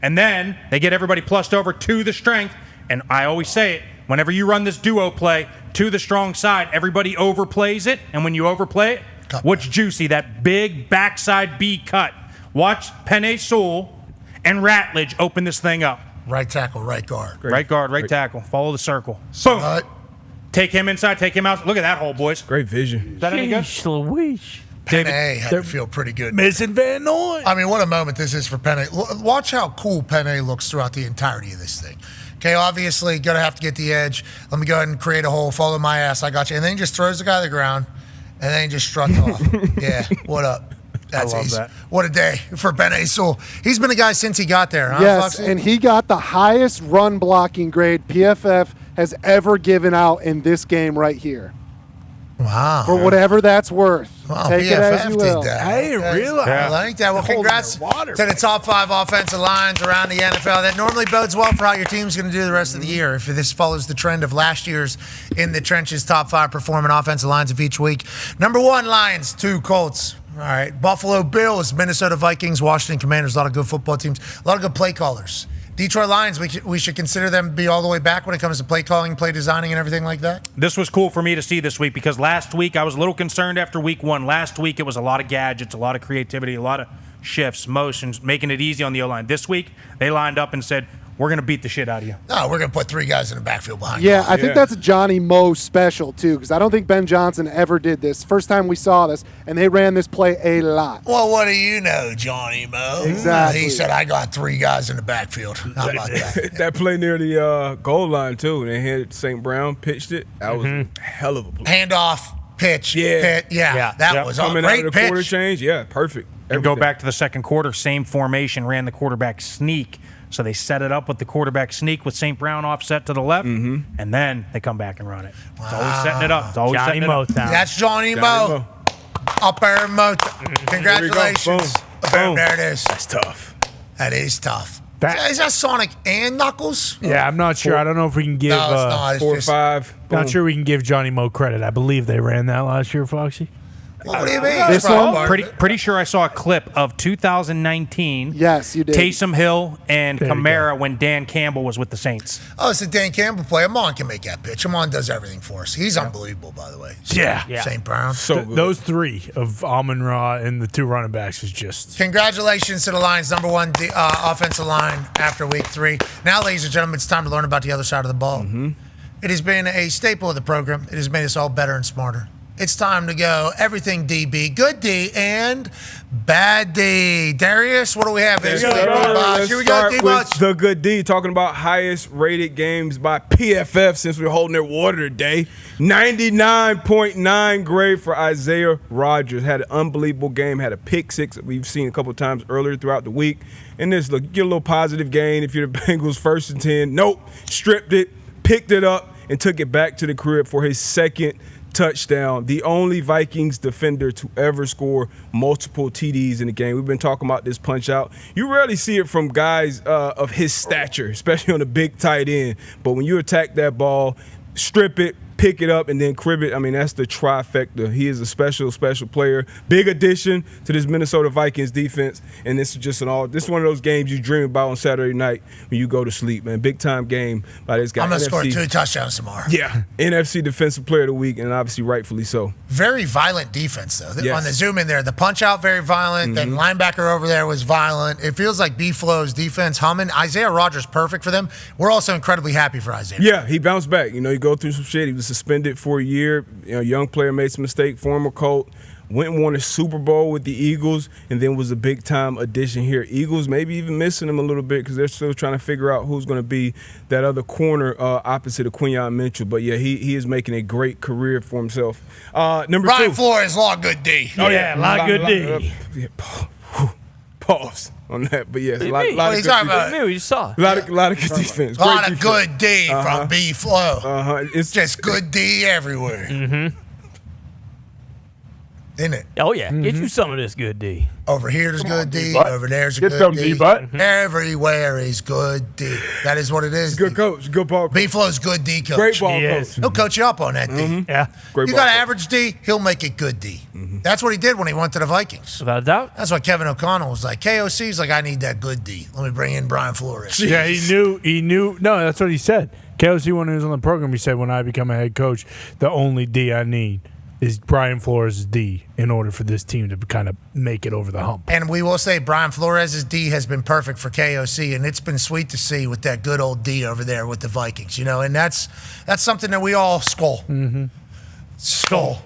and then they get everybody plussed over to the strength. And I always say it: whenever you run this duo play to the strong side, everybody overplays it, and when you overplay it, what's juicy? That big backside B cut. Watch Penei Sewell and Ratledge open this thing up. Right tackle, right guard. Right guard, right tackle. Follow the circle. Boom. Take him inside, take him out. Look at that hole, boys. Great vision. Is that any good? Penei had to feel pretty good. Missing Van Noy. I mean, what a moment this is for Penei. Watch how cool Penei looks throughout the entirety of this thing. Okay, obviously, going to have to get the edge. Let me go ahead and create a hole. Follow my ass. I got you. And then he just throws the guy to the ground, and then he just struts off. Yeah, what up? That's easy. that. What a day for Penei Sewell. He's been a guy since he got there, huh, Yes, Foxy? and he got the highest run blocking grade PFF has ever given out in this game right here. Wow. For whatever that's worth. Wow, Take it as you will. I didn't realize. I like that. Well, congrats to the top 5 offensive lines around the NFL. That normally bodes well for how your team's going to do the rest of the year. If this follows the trend of last year's In the Trenches top 5 performing offensive lines of each week. Number 1, Lions. 2, Colts. All right. Buffalo Bills, Minnesota Vikings, Washington Commanders. A lot of good football teams. A lot of good play callers. Detroit Lions, we should consider them be all the way back when it comes to play calling, play designing, and everything like that? This was cool for me to see this week because last week I was a little concerned after week 1. Last week it was a lot of gadgets, a lot of creativity, a lot of shifts, motions, making it easy on the O-line. This week they lined up and said, we're going to beat the shit out of you. No, we're going to put 3 guys in the backfield behind Yeah, I think that's a Johnny Moe special, too, because I don't think Ben Johnson ever did this. First time we saw this, and they ran this play a lot. Well, what do you know, Johnny Moe? Exactly. He said, I got 3 guys in the backfield. How about that? That play near the goal line, too. They had St. Brown, pitched it. That was a hell of a play. Handoff, pitch, pit. Yeah, that was a Coming great out of the pitch. quarter change, yeah, perfect. And go back to the second quarter, same formation, ran the quarterback sneak. So they set it up with the quarterback sneak with St. Brown offset to the left, and then they come back and run it. It's always setting it up. It's always Johnny setting it up. Motown. That's Johnny Moe. Upper Motown. Congratulations. Boom. There it is. That's tough. That is tough. Is that Sonic and Knuckles? Yeah, I'm not sure. I don't know if we can give. No, it's not. It's 4 or just- 5. Not sure we can give Johnny Moe credit. I believe they ran that last year, Foxy. What do you mean? This one? Pretty sure I saw a clip of 2019. Yes, you did. Taysom Hill and There you Kamara when Dan Campbell was with the Saints. Oh, it's a Dan Campbell play. Amon can make that pitch. Amon does everything for us. He's unbelievable, by the way. Yeah. St. Brown. So good. Those 3 of Amon-Ra and the 2 running backs is just. Congratulations to the Lions, number 1 offensive line after week 3. Now, ladies and gentlemen, it's time to learn about the other side of the ball. It has been a staple of the program. It has made us all better and smarter. It's time to go everything DB, good D and bad D. Darius, what do we have this week? Let's Here we go, start D with Much. the good D, talking about highest rated games by PFF since we're holding their water today. 99.9 grade for Isaiah Rodgers. Had an unbelievable game, had a pick 6 that we've seen a couple times earlier throughout the week. And this, look, get a little positive gain if you're the Bengals 1st and 10. Nope, stripped it, picked it up, and took it back to the crib for his 2nd touchdown, the only Vikings defender to ever score multiple TDs in a game. We've been talking about this punch out. You rarely see it from guys of his stature, especially on a big tight end. But when you attack that ball, strip it, pick it up, and then crib it, I mean, that's the trifecta. He is a special player. Big addition to this Minnesota Vikings defense. And this is just this is one of those games you dream about on Saturday night when you go to sleep, man. Big time game by this guy. I'm going to score 2 touchdowns tomorrow. Yeah. NFC Defensive Player of the Week, and obviously rightfully so. Very violent defense, though. Yes. On the zoom in there, the punch out, very violent. The linebacker over there was violent. It feels like B-Flow's defense humming. Isaiah Rodgers, perfect for them. We're also incredibly happy for Isaiah. Yeah, he bounced back. You go through some shit. He was suspended for a year. Young player made some mistake, former Colt. Went and won a Super Bowl with the Eagles, and then was a big-time addition here. Eagles maybe even missing him a little bit because they're still trying to figure out who's going to be that other corner opposite of Quinyon Mitchell. But, yeah, he is making a great career for himself. Number Brian 2. Flores, a lot of good D. Oh, yeah, a lot of good D. Pause on that, but yes, a lot of What are you good talking defense. about? We just saw. A lot of good defense. A lot Great of defense. good D from B-Flow. It's just good D everywhere. Mm-hmm. Isn't it? Oh, yeah. Get you some of this good D. Over here there's good D. D-Butt. Over there's a Get good some D. D-Butt. Everywhere is good D. That is what it is. Good coach. Good ball coach. B-Flow's good D coach. Great ball coach. He'll coach you up on that D. Yeah. Great You ball got coach. average D, he'll make it good D. That's what he did when he went to the Vikings. Without a doubt. That's why Kevin O'Connell was like, KOC's like, I need that good D. Let me bring in Brian Flores. Yeah, he knew. No, that's what he said. KOC, when he was on the program, he said, when I become a head coach, the only D I need is Brian Flores' D in order for this team to kind of make it over the hump. And we will say Brian Flores' D has been perfect for KOC, and it's been sweet to see with that good old D over there with the Vikings, and that's something that we all skull. Mm-hmm. Skull.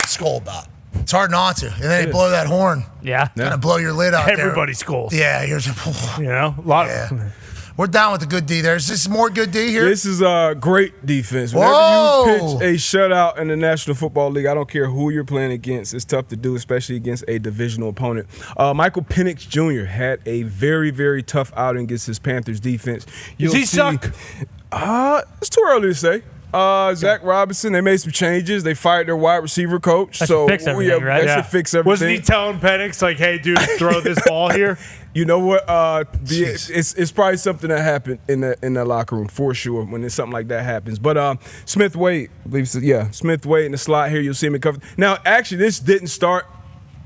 Skull about. It's hard not to. And then they blow that horn. Yeah. Kind of blow your lid out there. Everybody skulls. Yeah. Here's a lot of We're down with the good D there. Is this more good D here? This is a great defense. Whenever Whoa! you pitch a shutout in the National Football League, I don't care who you're playing against. It's tough to do, especially against a divisional opponent. Michael Penix Jr. had a very, very tough outing against his Panthers defense. Does he suck? It's too early to say. Zach Robinson, they made some changes. They fired their wide receiver coach. That should fix everything, right? That should fix everything. Wasn't he telling Penix, like, hey, dude, throw this ball here? You know what? It's probably something that happened in the locker room for sure when something like that happens. But Smith Wade, Smith Wade in the slot here. You'll see him in cover. Now, actually, this didn't start.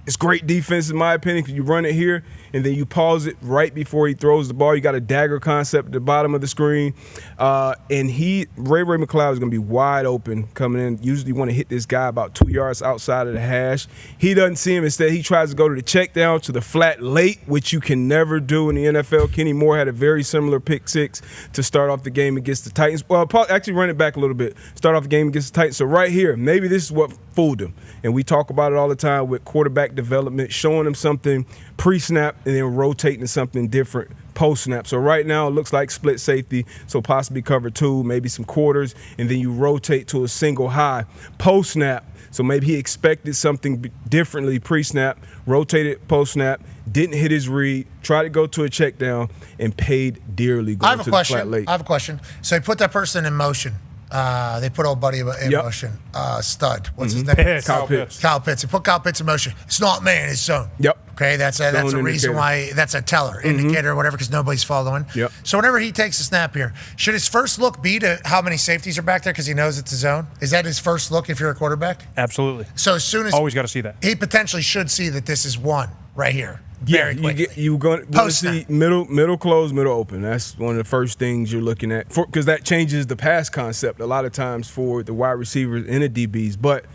It's great defense in my opinion because you run it here and then you pause it right before he throws the ball. You got a dagger concept at the bottom of the screen, and Ray McLeod is going to be wide open coming in. Usually want to hit this guy about 2 yards outside of the hash. He doesn't see him. Instead, he tries to go to the check down to the flat late, which you can never do in the NFL. Kenny Moore had a very similar pick six to start off the game against the Titans. Well, actually run it back a little bit. Start off the game against the Titans. So right here, maybe this is what fooled him. And we talk about it all the time with quarterback development, showing him something pre-snap and then rotating to something different post-snap. So right now it looks like split safety, so possibly cover two, maybe some quarters, and then you rotate to a single high post-snap. So maybe he expected something differently pre-snap, rotated post-snap, didn't hit his read, tried to go to a check down, and paid dearly going to the flat late. I have a question. So he put that person in motion. They put old buddy in motion. Stud. What's his name? Kyle Pitts. Kyle Pitts. They put Kyle Pitts in motion. It's not man, it's zone. Yep. Okay, that's a reason why that's a teller, indicator, or whatever, because nobody's following. Yep. So whenever he takes a snap here, should his first look be to how many safeties are back there because he knows it's a zone? Is that his first look if you're a quarterback? Absolutely. So as soon as always got to see that. He potentially should see that this is one right here. Yeah, you're going to see middle close, middle open. That's one of the first things you're looking at because that changes the pass concept a lot of times for the wide receivers and the DBs. But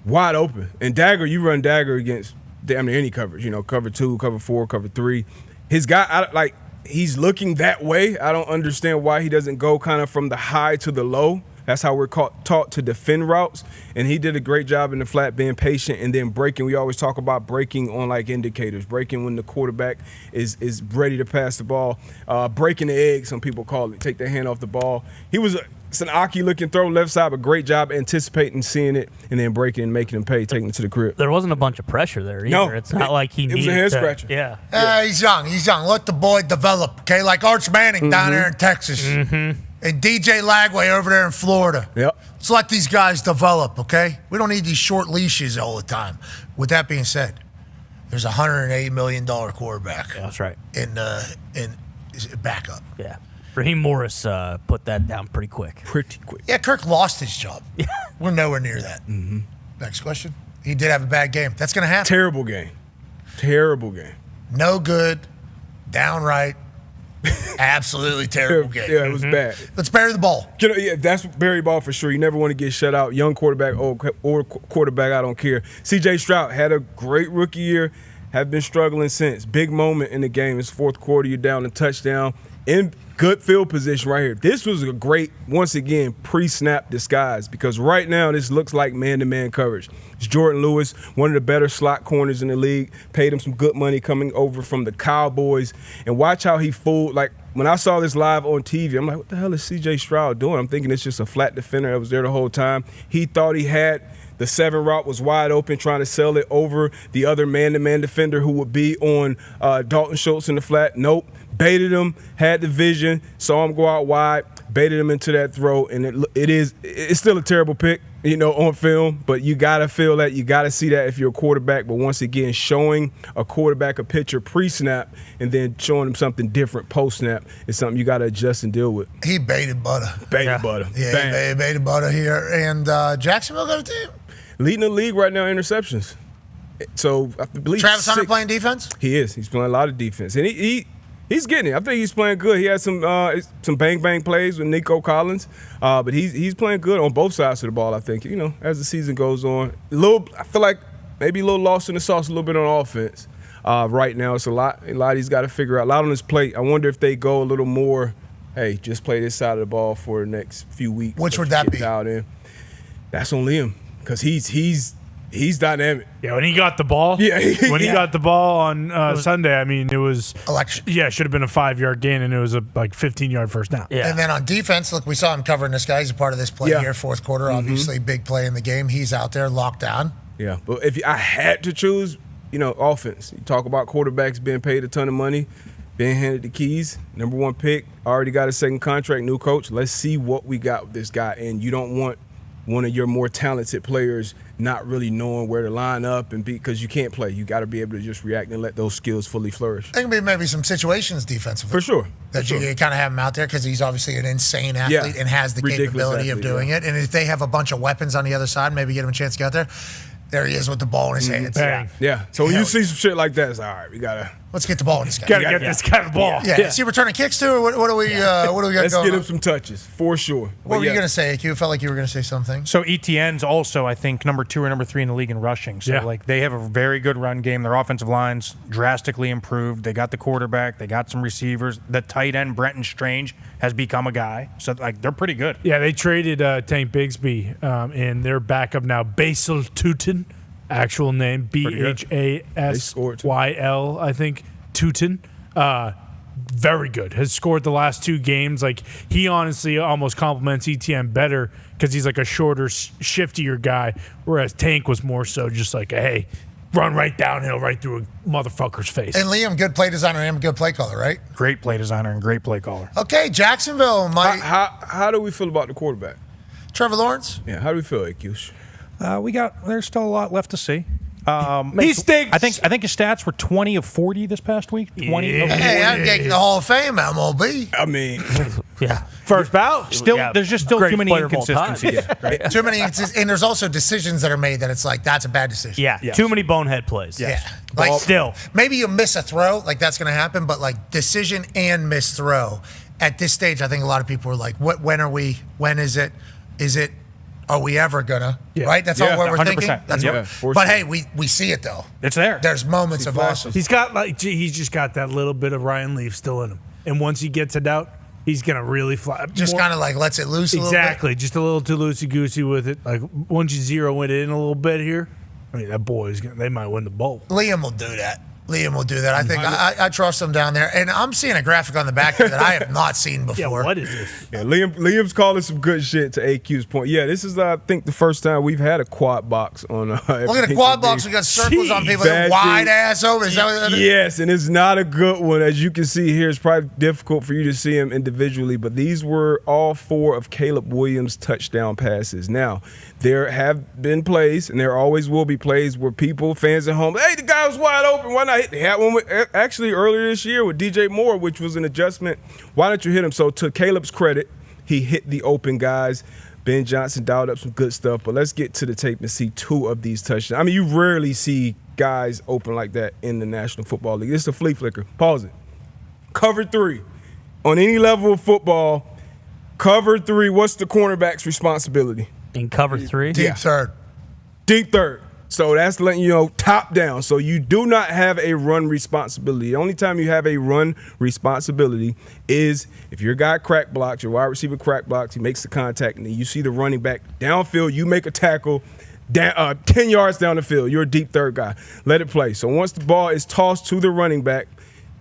wide open and dagger, you run dagger against damn near any coverage. Cover two, cover four, cover three. His guy, he's looking that way. I don't understand why he doesn't go kind of from the high to the low. That's how we're taught to defend routes, and he did a great job in the flat, being patient and then breaking. We always talk about breaking on indicators, breaking when the quarterback is ready to pass the ball, breaking the egg, some people call it, take their hand off the ball. It's an Aki-looking throw left side, but great job anticipating, seeing it, and then breaking and making him pay, taking it to the crib. There wasn't a bunch of pressure there either. No, it's not like he needed it was a head scratcher. Yeah. He's young. He's young. Let the boy develop, okay? Like Arch Manning down there in Texas. Mm-hmm. And DJ Lagway over there in Florida. Yep. Let's let these guys develop, okay? We don't need these short leashes all the time. With that being said, there's a $108 million quarterback. Yeah, that's right. In backup. Yeah. Raheem Morris put that down pretty quick. Yeah, Kirk lost his job. We're nowhere near that. Mm-hmm. Next question. He did have a bad game. That's going to happen. Terrible game. Terrible game. No good. Downright. Absolutely terrible game. Yeah, it was bad. Let's bury the ball. Yeah, that's Barry Ball for sure. You never want to get shut out. Young quarterback or quarterback, I don't care. C.J. Stroud had a great rookie year, have been struggling since. Big moment in the game. It's fourth quarter. You're down a touchdown. In good field position right here. This was a great, once again, pre-snap disguise because right now this looks like man-to-man coverage. It's Jordan Lewis, one of the better slot corners in the league. Paid him some good money coming over from the Cowboys. And watch how he fooled. Like, when I saw this live on TV, I'm like, what the hell is C.J. Stroud doing? I'm thinking it's just a flat defender that was there the whole time. He thought he had the 7 route was wide open, trying to sell it over the other man-to-man defender who would be on Dalton Schultz in the flat. Nope. Baited him, had the vision, saw him go out wide, baited him into that throw, and it's still a terrible pick, on film, but you got to feel that, you got to see that if you're a quarterback. But once again, showing a quarterback a picture pre-snap and then showing him something different post-snap is something you got to adjust and deal with. He baited butter. Butter. Yeah, he baited butter here. And Jacksonville got a team? Leading the league right now in interceptions. So I believe Travis Hunter playing defense? He is. He's playing a lot of defense. And he's getting it. I think he's playing good. He had some bang plays with Nico Collins, but he's playing good on both sides of the ball. I think as the season goes on, I feel like maybe a little lost in the sauce a little bit on offense. Right now, it's a lot he's got to figure out. A lot on his plate. I wonder if they go a little more. Hey, just play this side of the ball for the next few weeks. Which would that be? That's on Liam because he's dynamic. Yeah, when he got the ball. Yeah, when he got the ball on Sunday, I mean, it was election. Yeah, it should have been a 5-yard gain, and it was a 15-yard first down. Yeah. And then on defense, look, we saw him covering this guy. He's a part of this play here, fourth quarter. Obviously, big play in the game. He's out there locked down. Yeah, but if I had to choose, offense. You talk about quarterbacks being paid a ton of money, being handed the keys, number 1 pick, already got a second contract, new coach. Let's see what we got with this guy. And you don't want one of your more talented players not really knowing where to line up and because you can't play. You got to be able to just react and let those skills fully flourish. There can be maybe some situations defensively. For sure. That you kind of have him out there because he's obviously an insane athlete and has the capability of doing it. And if they have a bunch of weapons on the other side, maybe get him a chance to get out there. There he is with the ball in his hands. Bang. Yeah. So when you see some shit like that, it's all right. We got to. Let's get the ball in this guy. Got to get this guy the ball. Yeah. Is he returning kicks too, or what do we got going on? Let's get him some touches, for sure. What were you going to say, AQ? Felt like you were going to say something. So ETN's also, I think, number 2 or number 3 in the league in rushing. So, they have a very good run game. Their offensive line's drastically improved. They got the quarterback. They got some receivers. The tight end, Brenton Strange, has become a guy. So, they're pretty good. Yeah, they traded Tank Bigsby, and they're backup now, Basil Tutin. Actual name, Bhasyl, I think, Tutin. Very good. Has scored the last 2 games. He honestly almost complements ETN better because he's a shorter, shiftier guy, whereas Tank was more so just hey, run right downhill, right through a motherfucker's face. And Liam, good play designer and good play caller, right? Great play designer and great play caller. Okay, Jacksonville. How do we feel about the quarterback? Trevor Lawrence? Yeah, how do we feel, AQ? There's still a lot left to see. He stinks. I think his stats were 20 of 40 this past week. 20 of 40. Hey, I'm getting the Hall of Fame, MLB. I mean, first ballot. There's just still too many inconsistencies. Right? Too many, and there's also decisions that are made that it's that's a bad decision. Yeah, too many bonehead plays. Yeah, still, maybe you miss a throw, that's going to happen, but decision and miss throw. At this stage, I think a lot of people are like, when are we? When is it? Is it? Are we ever gonna? Yeah. Right? That's all what we're 100%. Thinking. That's but hey, we see it though. It's there. There's moments of awesome. He's got he's just got that little bit of Ryan Leaf still in him, and once he gets it out, he's gonna really fly. Just kind of lets it loose. Exactly, just a little too loosey goosey with it. Once you zero it in a little bit here, I mean that boy is they might win the bowl. Liam will do that. Liam will do that. I think I trust him down there. And I'm seeing a graphic on the back here that I have not seen before. Yeah, what is this? Yeah, Liam's calling some good shit to AQ's point. Yeah, this is, I think, the first time we've had a quad box on. Look at the quad box. We got circles on people. Wide ass over. Is that what that is? Yes, and it's not a good one. As you can see here, it's probably difficult for you to see them individually, but these were all 4 of Caleb Williams' touchdown passes. Now, there have been plays, and there always will be plays where fans at home, hey, the guy was wide open. Why not hit? They had one actually earlier this year with DJ Moore, which was an adjustment. Why don't you hit him? So to Caleb's credit, he hit the open guys. Ben Johnson dialed up some good stuff, but let's get to the tape and see 2 of these touchdowns. I mean, you rarely see guys open like that in the National Football League. It's a flea flicker. Pause it. Cover 3. On any level of football, cover 3, what's the cornerback's responsibility? In cover 3? Deep third. Deep third. So that's letting you know top down. So you do not have a run responsibility. The only time you have a run responsibility is if your guy crack blocks, your wide receiver crack blocks, he makes the contact, and then you see the running back downfield, you make a tackle, 10 yards down the field. You're a deep third guy. Let it play. So once the ball is tossed to the running back,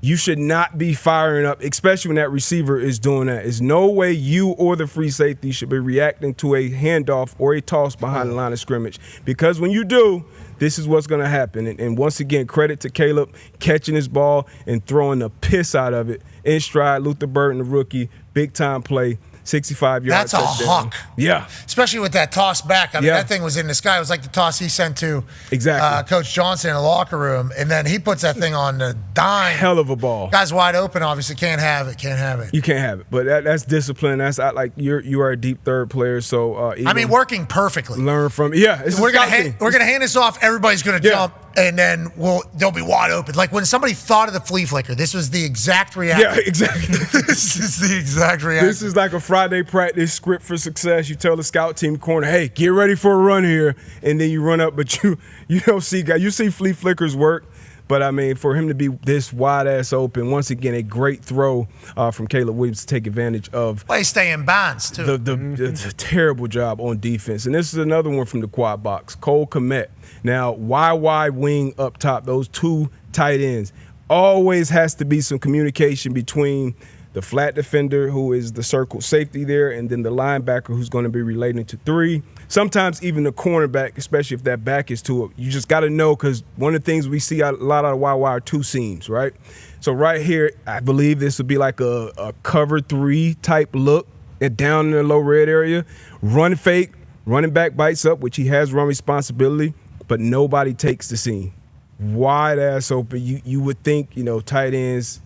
you should not be firing up, especially when that receiver is doing that. There's no way you or the free safety should be reacting to a handoff or a toss behind the line of scrimmage. Because when you do, this is what's going to happen. And once again, credit to Caleb catching his ball and throwing the piss out of it in stride. Luther Burton, the rookie, big-time play. 65 yards. That's a hawk. Yeah. Especially with that toss back. I mean, that thing was in the sky. It was like the toss he sent to Coach Johnson in the locker room. And then he puts that thing on the dime. Hell of a ball. Guy's wide open, obviously. Can't have it. You can't have it. But that's discipline. That's like you are a deep third player. So working perfectly. Learn from we're gonna hand this off. Everybody's gonna jump. And then they'll be wide open. Like when somebody thought of the flea flicker, this was the exact reaction. Yeah, exactly. This is the exact reaction. This is like a Friday practice script for success. You tell the scout team corner, hey, get ready for a run here. And then you run up, but you don't see guys. You see flea flickers work. But, I mean, for him to be this wide-ass open, once again, a great throw from Caleb Williams to take advantage of. Well, he stay in bounds, too. The terrible job on defense. And this is another one from the quad box, Cole Kmet. Now, YY wing up top, those 2 tight ends. Always has to be some communication between the flat defender, who is the circle safety there, and then the linebacker who's going to be relating to 3. Sometimes even the cornerback, especially if that back is to it. You just got to know, because one of the things we see a lot out of YY are 2 seams, right? So right here, I believe this would be like a cover 3 type look down in the low red area. Run fake, running back bites up, which he has run responsibility, but nobody takes the seam. Wide ass open. You would think, tight ends.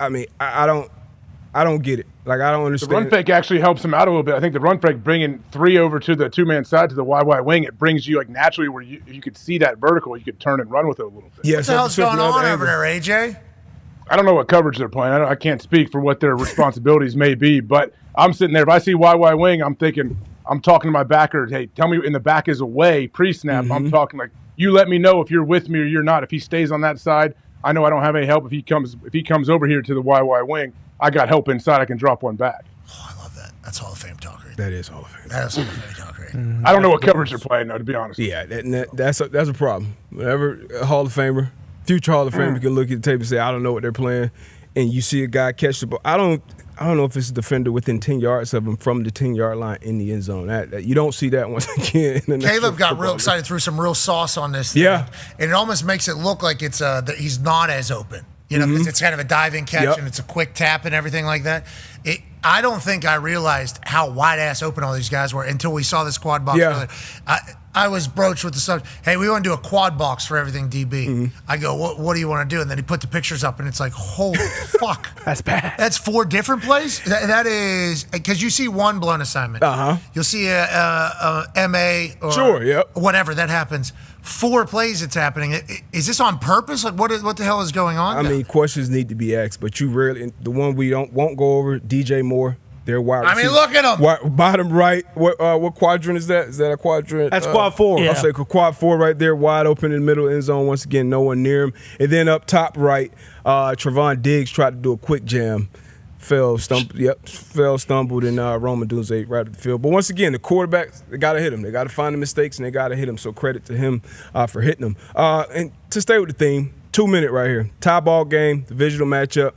I mean, I don't get it. Like, I don't understand. The run fake actually helps him out a little bit. I think the run fake bringing 3 over to the 2-man side to the YY wing, it brings you like naturally where you could see that vertical, you could turn and run with it a little bit. Yeah, what the hell's going on over there, AJ? I don't know what coverage they're playing. I can't speak for what their responsibilities may be, but I'm sitting there. If I see YY wing, I'm thinking, I'm talking to my backer, hey, tell me in the back is away pre-snap. Mm-hmm. I'm talking like, you let me know if you're with me or you're not. If he stays on that side, I know I don't have any help. If he comes over here to the YY wing, I got help inside. I can drop one back. Oh, I love that. That's Hall of Fame talk right there. That is Hall of Fame. That is Hall of Fame talk right there. I don't know what coverage they're playing, though, to be honest. Yeah, that's a problem. Whenever a Hall of Famer, future Hall of Famer can look at the tape and say, I don't know what they're playing, and you see a guy catch the ball. I don't know if it's a defender within 10 yards of him from the 10-yard line in the end zone. That you don't see that once again. Caleb got real excited, threw some real sauce on this thing. Yeah. And it almost makes it look like it's that he's not as open. Because it's kind of a diving catch and it's a quick tap and everything like that. I don't think I realized how wide-ass open all these guys were until we saw this quad box. Yeah. I was broached with the subject, hey, we want to do a quad box for everything DB. I go, what do you want to do? And then he put the pictures up, and it's like, holy fuck. That's bad. That's 4 different plays? That is, because you see one blown assignment. You'll see a MA or whatever, that happens. 4 plays it's happening. Is this on purpose? Like, what the hell is going on? I mean, questions need to be asked, but you rarely, the one we won't go over, DJ Moore. They're wide receiver. I mean, look at them. Bottom right. What quadrant is that? Is that a quadrant? That's quad 4. I'll say quad 4 right there, wide open in the middle end zone. Once again, no one near him. And then up top right, Trevon Diggs tried to do a quick jam. Stumbled, and Roman Dunze right at the field. But once again, the quarterbacks, they got to hit him. They got to find the mistakes, and they got to hit him. So credit to him for hitting them. And to stay with the theme, 2-minute right here. Tie ball game, divisional matchup.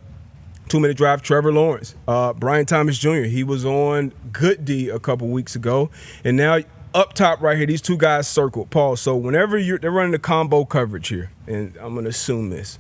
2-minute drive, Trevor Lawrence. Brian Thomas Jr., he was on Good D a couple weeks ago. And now up top right here, these two guys circled. Paul, so whenever they're running the combo coverage here, and I'm going to assume this.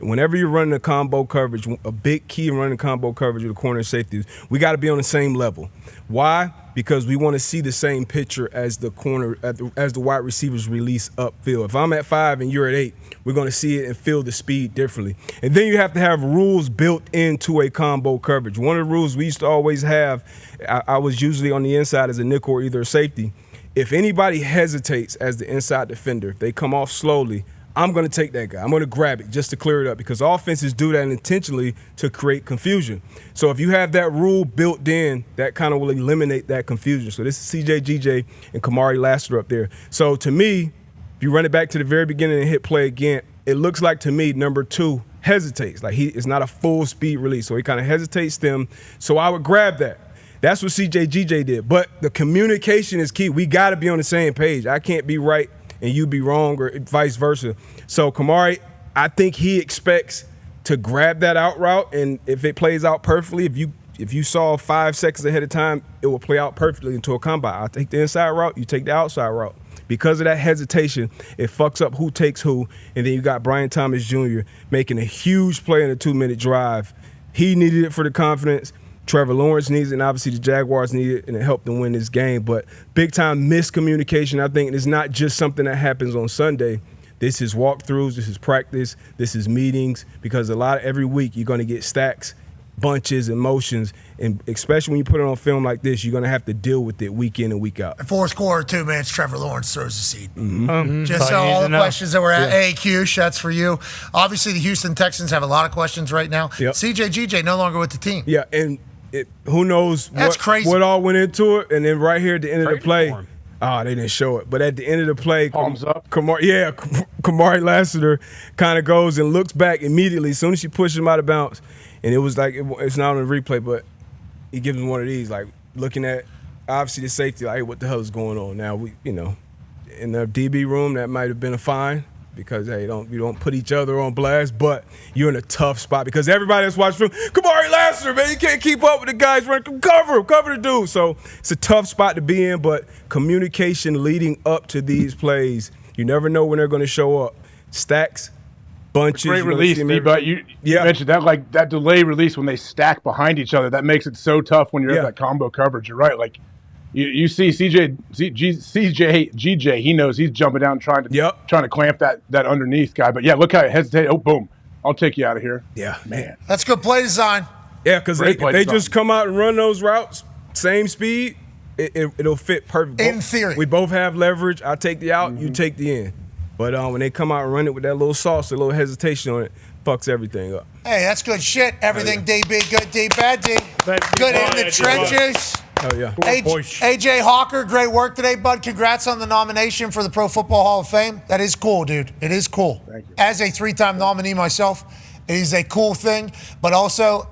Whenever you're running a combo coverage, a big key in running combo coverage with the corner and safeties, we got to be on the same level. Why? Because we want to see the same picture as the corner, as the wide receivers release upfield. If I'm at 5 and you're at 8, we're going to see it and feel the speed differently. And then you have to have rules built into a combo coverage. One of the rules we used to always have, I was usually on the inside as a nickel or either a safety. If anybody hesitates as the inside defender, if they come off slowly, I'm going to take that guy. I'm going to grab it just to clear it up because offenses do that intentionally to create confusion. So if you have that rule built in, that kind of will eliminate that confusion. So this is CJ, GJ, and Kamari Lassiter up there. So to me, if you run it back to the very beginning and hit play again, it looks like to me number 2 hesitates. Like it's not a full speed release. So he kind of hesitates them. So I would grab that. That's what CJ, GJ did. But the communication is key. We got to be on the same page. I can't be right and you be wrong or vice versa. So Kamari, I think he expects to grab that out route, and if it plays out perfectly, if you saw 5 seconds ahead of time, it will play out perfectly into a combine. I'll take the inside route, you take the outside route. Because of that hesitation, it fucks up who takes who, and then you got Brian Thomas Jr. making a huge play in a 2-minute drive. He needed it for the confidence. Trevor Lawrence needs it, and obviously the Jaguars need it, and it helped them win this game. But big-time miscommunication, I think, is not just something that happens on Sunday. This is walkthroughs, this is practice, this is meetings, because every week you're going to get stacks, bunches, and motions, and especially when you put it on film like this, you're going to have to deal with it week in and week out. Fourth quarter, 2 minutes, Trevor Lawrence throws the seed. Mm-hmm. Just so all the questions that were at AQ, that's for you. Obviously, the Houston Texans have a lot of questions right now. Yep. CJ, GJ no longer with the team. Yeah, and who knows what all went into it, and then right here at the end of the play, they didn't show it. But at the end of the play, palms up. Kamari Lassiter kind of goes and looks back immediately as soon as she pushes him out of bounds. And it was like, it's not on the replay, but he gives him one of these, like looking at, obviously, the safety, like, hey, what the hell is going on? Now, in the DB room, that might have been a fine because, hey, you don't put each other on blast, but you're in a tough spot because everybody that's watching film, Kamari Lassiter, man, you can't keep up with the guys running, cover the dude. So it's a tough spot to be in, but communication leading up to these plays, you never know when they're going to show up. Stacks, bunches. Great release, but you mentioned that, like that delay release when they stack behind each other. That makes it so tough when you're at that combo coverage. You're right. Like you see CJ, GJ, he knows he's jumping down trying to clamp that underneath guy. But yeah, look how it hesitated. Oh, boom! I'll take you out of here. Yeah, man, that's good play design. Yeah, because they just come out and run those routes, same speed. It'll fit perfect. In theory, we both have leverage. I take the out, you take the in. But when they come out and run it with that little sauce, a little hesitation on it, fucks everything up. Hey, that's good shit. Everything DB, good D, bad D. Good in the trenches. Oh, yeah. AJ Hawker, great work today, bud. Congrats on the nomination for the Pro Football Hall of Fame. That is cool, dude. It is cool. Thank you. As a 3-time nominee myself, it is a cool thing. But also,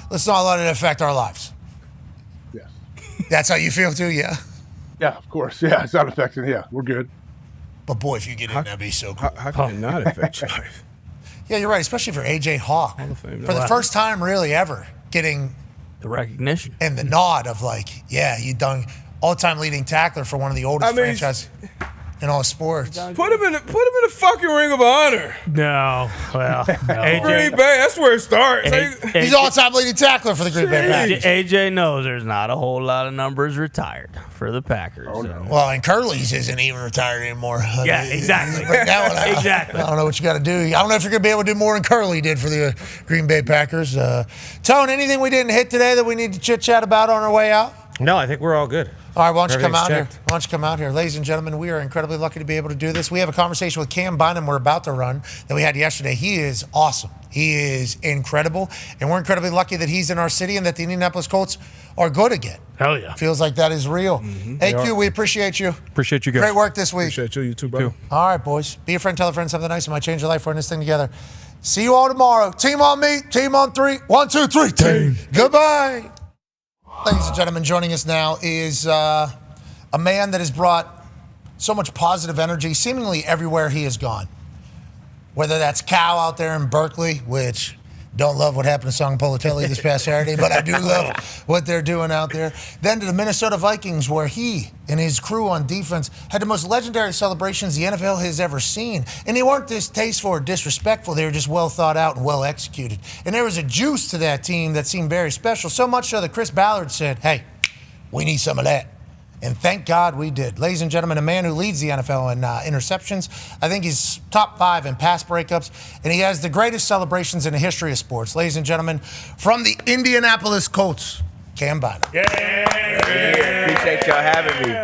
let's not let it affect our lives. Yes. That's how you feel, too? Yeah. Yeah, of course. Yeah, it's not affecting. Yeah, we're good. But boy, if you get in, that'd be so cool. How can it not affect your life? Yeah, you're right, especially for AJ Hawk. For the first time really ever getting the recognition and the nod of like, yeah, you done all-time leading tackler for one of the oldest franchises in all sports. Put him in the fucking Ring of Honor. No, well, Green Bay, that's where it starts. He's all-time leading tackler for the Green Bay Packers. AJ knows there's not a whole lot of numbers retired for the Packers. Oh, no. Well, and Curly's isn't even retired anymore. Yeah, exactly. Exactly. I don't know what you got to do. I don't know if you're going to be able to do more than Curly did for the Green Bay Packers. Tone, anything we didn't hit today that we need to chit-chat about on our way out? No, I think we're all good. All right, why don't you come out here? Why don't you come out here? Ladies and gentlemen, we are incredibly lucky to be able to do this. We have a conversation with Cam Bynum we're about to run that we had yesterday. He is awesome. He is incredible. And we're incredibly lucky that he's in our city and that the Indianapolis Colts are good again. Hell yeah. Feels like that is real. AQ, we appreciate you. Appreciate you guys. Great work this week. Appreciate you too, bro. All right, boys. Be a friend, tell a friend something nice. It might change your life. We're in this thing together. See you all tomorrow. Team on me, team on 3. 1, 2, 3, team. Goodbye. Ladies and gentlemen, joining us now is a man that has brought so much positive energy seemingly everywhere he has gone. whether that's Cal out there in Berkeley, which don't love what happened to Song Politelli this past Saturday, but I do love what they're doing out there. Then to the Minnesota Vikings, where he and his crew on defense had the most legendary celebrations the NFL has ever seen. And they weren't distasteful or disrespectful. They were just well thought out and well executed. And there was a juice to that team that seemed very special, so much so that Chris Ballard said, hey, we need some of that. And thank God we did. Ladies and gentlemen, a man who leads the NFL in interceptions. I think he's top 5 in pass breakups. And he has the greatest celebrations in the history of sports. Ladies and gentlemen, from the Indianapolis Colts, Cam Bynum. Appreciate y'all having me.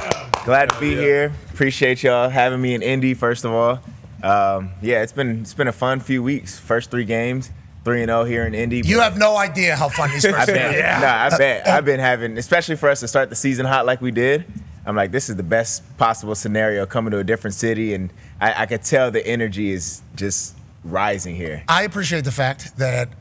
Glad to be here. Appreciate y'all having me in Indy, first of all. It's been a fun few weeks. First 3 games. 3-0 here in Indy. You have no idea how fun these first games are. I bet. I've been having, especially for us to start the season hot like we did, I'm like, this is the best possible scenario coming to a different city, and I could tell the energy is just rising here. I appreciate the fact that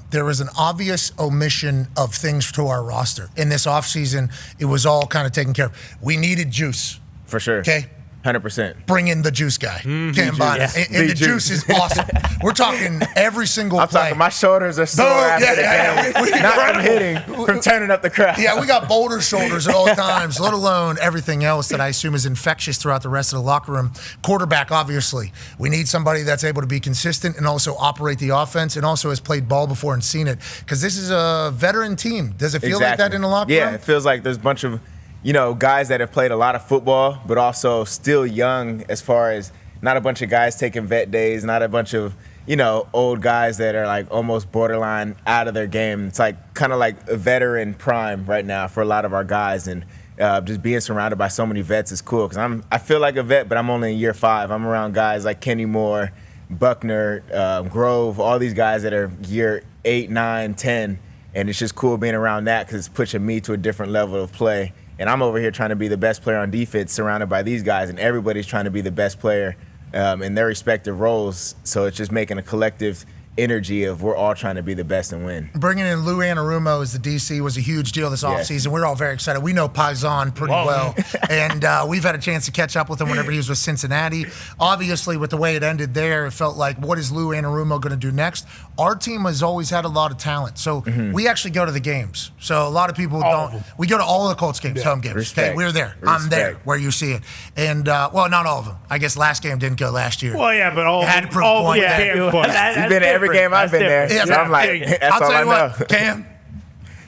there was an obvious omission of things to our roster. In this offseason, it was all kind of taken care of. We needed juice. For sure. Okay? 100%. Bring in the juice guy, Cam Bynum. And the juice is awesome. We're talking every single play. Talking, my shoulders are sore after the game. Not from hitting, from turning up the crowd. Yeah, we got boulder shoulders at all times, let alone everything else that I assume is infectious throughout the rest of the locker room. Quarterback, obviously. We need somebody that's able to be consistent and also operate the offense and also has played ball before and seen it. Because this is a veteran team. Does it feel like that in the locker room? Yeah, it feels like there's a bunch of guys that have played a lot of football, but also still young as far as not a bunch of guys taking vet days, not a bunch of, old guys that are like almost borderline out of their game. It's like kind of like a veteran prime right now for a lot of our guys. And just being surrounded by so many vets is cool because I feel like a vet, but I'm only in year 5. I'm around guys like Kenny Moore, Buckner, Grove, all these guys that are year 8, 9, 10. And it's just cool being around that because it's pushing me to a different level of play. And I'm over here trying to be the best player on defense surrounded by these guys, and everybody's trying to be the best player in their respective roles. So it's just making a collective energy of we're all trying to be the best and win. Bringing in Lou Anarumo as the DC was a huge deal this offseason. We're all very excited. We know Paisan pretty well, and we've had a chance to catch up with him whenever he was with Cincinnati. Obviously, with the way it ended there, it felt like, what is Lou Anarumo going to do next? Our team has always had a lot of talent, so we actually go to the games. So a lot of people don't. We go to all of the Colts games, home games. Okay, we're there. I'm there where you see it. And, well, not all of them. I guess last game didn't go last year. Well, yeah, but all you had to prove point. You've been to every game I've been there. Yeah, so I'm like, that's I'll all tell you I know. what, Cam,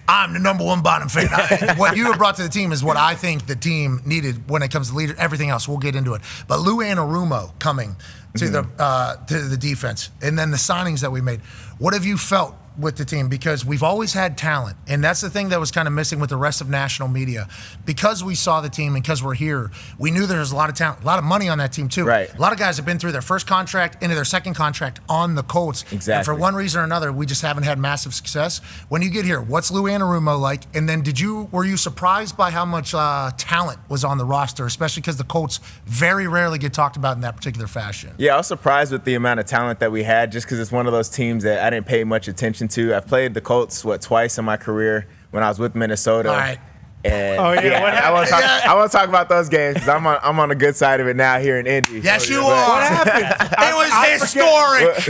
I'm the number 1 Bottom fan. What you have brought to the team is what I think the team needed when it comes to leader. Everything else, we'll get into it. But Lou Anarumo coming to the defense, and then the signings that we made. What have you felt with the team? Because we've always had talent, and that's the thing that was kind of missing with the rest of national media. Because we saw the team and because we're here, we knew there was a lot of talent, a lot of money on that team too. Right. A lot of guys have been through their first contract into their second contract on the Colts. Exactly. And for one reason or another, we just haven't had massive success. When you get here, what's Lou Anarumo like? And then were you surprised by how much talent was on the roster, especially because the Colts very rarely get talked about in that particular fashion? Yeah, I was surprised with the amount of talent that we had just because it's one of those teams that I didn't pay much attention to. I've played the Colts, twice in my career when I was with Minnesota. All right. And what happened? I won't talk about those games because I'm on the good side of it now here in Indy. Yes, you are. What happened? It was historic.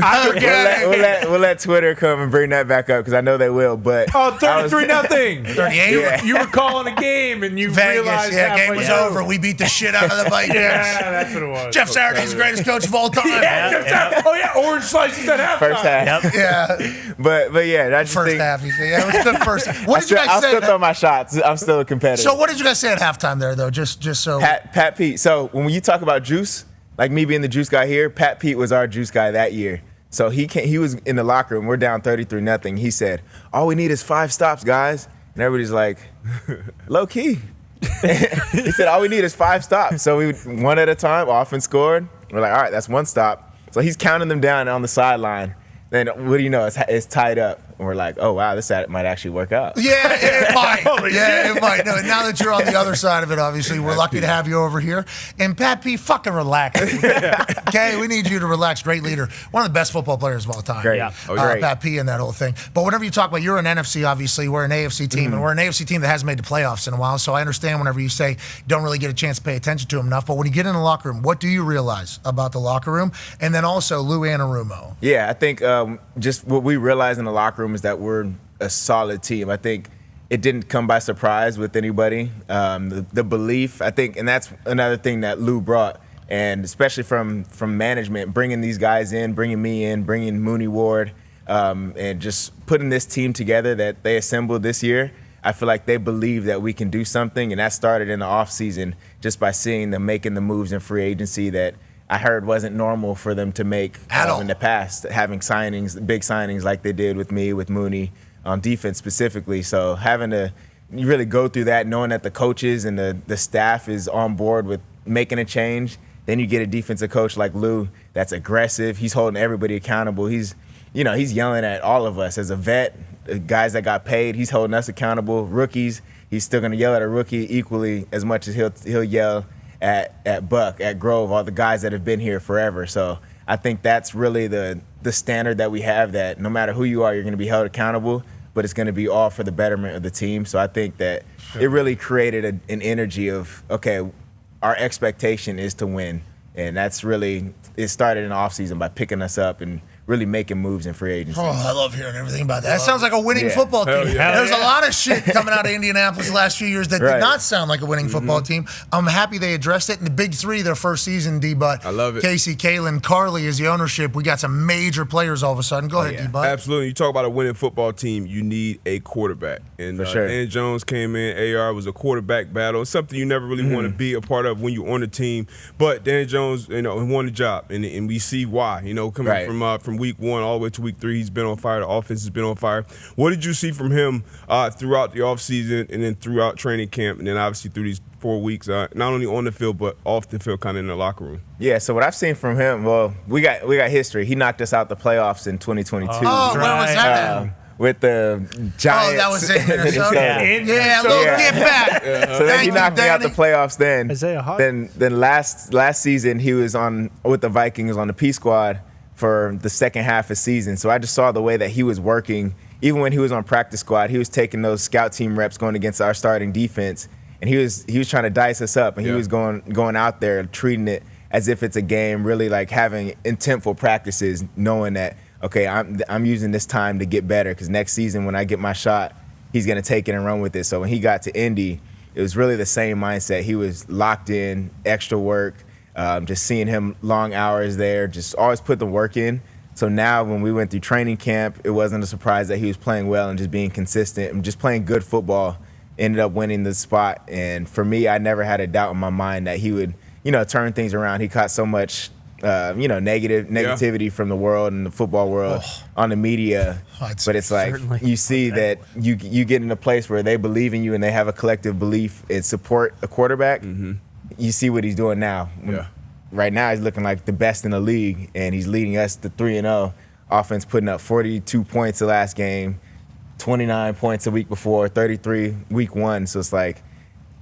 We'll let Twitter come and bring that back up because I know they will. But 33-0. 38. You were calling a game and you Vegas, realized game was over. We beat the shit out of the Vikings. Yeah, that's what it was. Jeff Saturday's the greatest coach of all time. Oh yeah, orange slices at halftime. First half. Yeah. But yeah, that's first half. Yeah, it was the first. What did you guys say? I'll still throw my shots. I'm still a competitor. So what did you guys say at halftime there, though? Just so Pat Pete. So when you talk about juice, like me being the juice guy here, Pat Pete was our juice guy that year. So he was in the locker room. We're down 33-0. He said, "All we need is 5 stops, guys." And everybody's like, "Low key." He said, "All we need is 5 stops." So we one at a time, offense scored. We're like, "All right, that's 1 stop." So he's counting them down on the sideline. Then what do you know? It's tied up. and we're like, oh wow, this might actually work out. Yeah, it might. Yeah, it might. No, and now that you're on the other side of it, obviously, we're lucky to have you over here. And Pat P, fucking relax. Okay, we need you to relax. Great leader. One of the best football players of all time. Great. Yeah. Great. Pat P and that whole thing. But whenever you talk about, you're an NFC, obviously, we're an AFC team, and we're an AFC team that hasn't made the playoffs in a while. So I understand whenever you say you don't really get a chance to pay attention to them enough. But when you get in the locker room, what do you realize about the locker room? And then also Lou Anarumo. Yeah, I think just what we realized in the locker room is that we're a solid team. I think it didn't come by surprise with anybody. The belief, I think, and that's another thing that Lou brought, and especially from management, bringing these guys in, bringing me in, bringing Mooney Ward, and just putting this team together that they assembled this year. I feel like they believe that we can do something, and that started in the offseason just by seeing them making the moves in free agency that I heard wasn't normal for them to make in the past, having signings, big signings like they did with me, with Mooney, on defense specifically. So having to really go through that, knowing that the coaches and the staff is on board with making a change, then you get a defensive coach like Lou that's aggressive. He's holding everybody accountable. He's yelling at all of us as a vet, guys that got paid. He's holding us accountable. Rookies, he's still going to yell at a rookie equally as much as he'll yell at Buck, at Grove, all the guys that have been here forever. So I think that's really the standard that we have, that no matter who you are, you're going to be held accountable, but it's going to be all for the betterment of the team. So I think that it really created an energy of, okay, our expectation is to win. And that's really, it started in the offseason by picking us up and really making moves in free agency. Oh, I love hearing everything about that. That sounds like a winning football team. There's a lot of shit coming out of Indianapolis the last few years that did not sound like a winning football team. I'm happy they addressed it. And the big three, their first season, D-Butt. I love it. Casey, Kalen, Carly is the ownership. We got some major players all of a sudden. Go ahead, D-Butt. Absolutely. You talk about a winning football team, you need a quarterback. And Dan Jones came in. AR was a quarterback battle. It's something you never really want to be a part of when you're on the team. But Dan Jones, he won the job. And we see why. Coming from week 1 all the way to week 3, he's been on fire. The offense has been on fire. What did you see from him throughout the offseason and then throughout training camp and then obviously through these 4 weeks, not only on the field but off the field, kind of in the locker room? Yeah, so what I've seen from him, well, we got history. He knocked us out the playoffs in 2022. Oh, when was that? With the Giants. Oh, that was in Minnesota. Get back. So then he knocked me out the playoffs then. Then last season he was on with the Vikings on the P squad for the second half of the season. So I just saw the way that he was working. Even when he was on practice squad, he was taking those scout team reps going against our starting defense, and he was trying to dice us up, and he was going out there treating it as if it's a game, really like having intentful practices, knowing that, okay, I'm using this time to get better because next season when I get my shot, he's going to take it and run with it. So when he got to Indy, it was really the same mindset. He was locked in, extra work, just seeing him long hours there, just always put the work in. So now when we went through training camp, it wasn't a surprise that he was playing well and just being consistent and just playing good football, ended up winning the spot. And for me, I never had a doubt in my mind that he would, turn things around. He caught so much negativity from the world and the football world on the media. But it's like you see that you get in a place where they believe in you and they have a collective belief and support a quarterback. You see what he's doing now. Right now he's looking like the best in the league, and he's leading us to 3-0. Offense putting up 42 points the last game, 29 points a week before, 33 week 1. So it's like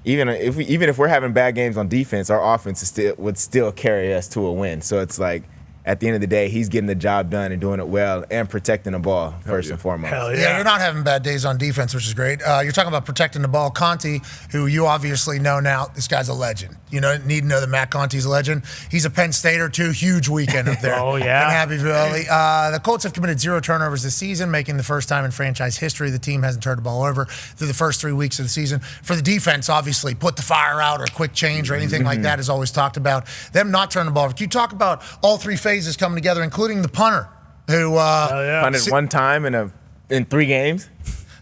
even if we're having bad games on defense, our offense would still carry us to a win. So it's like at the end of the day, he's getting the job done and doing it well and protecting the ball first and foremost. Yeah, you're not having bad days on defense, which is great. You're talking about protecting the ball. Conti, who you obviously know now, this guy's a legend. You need to know that Matt Conti's a legend. He's a Penn Stater, too. Huge weekend up there. In Happy Valley. The Colts have committed 0 turnovers this season, making the first time in franchise history the team hasn't turned the ball over through the first 3 weeks of the season. For the defense, obviously, put the fire out or quick change or anything like that is always talked about. Them not turning the ball over. Can you talk about all 3 phases coming together, including the punter who punted one time in 3 games?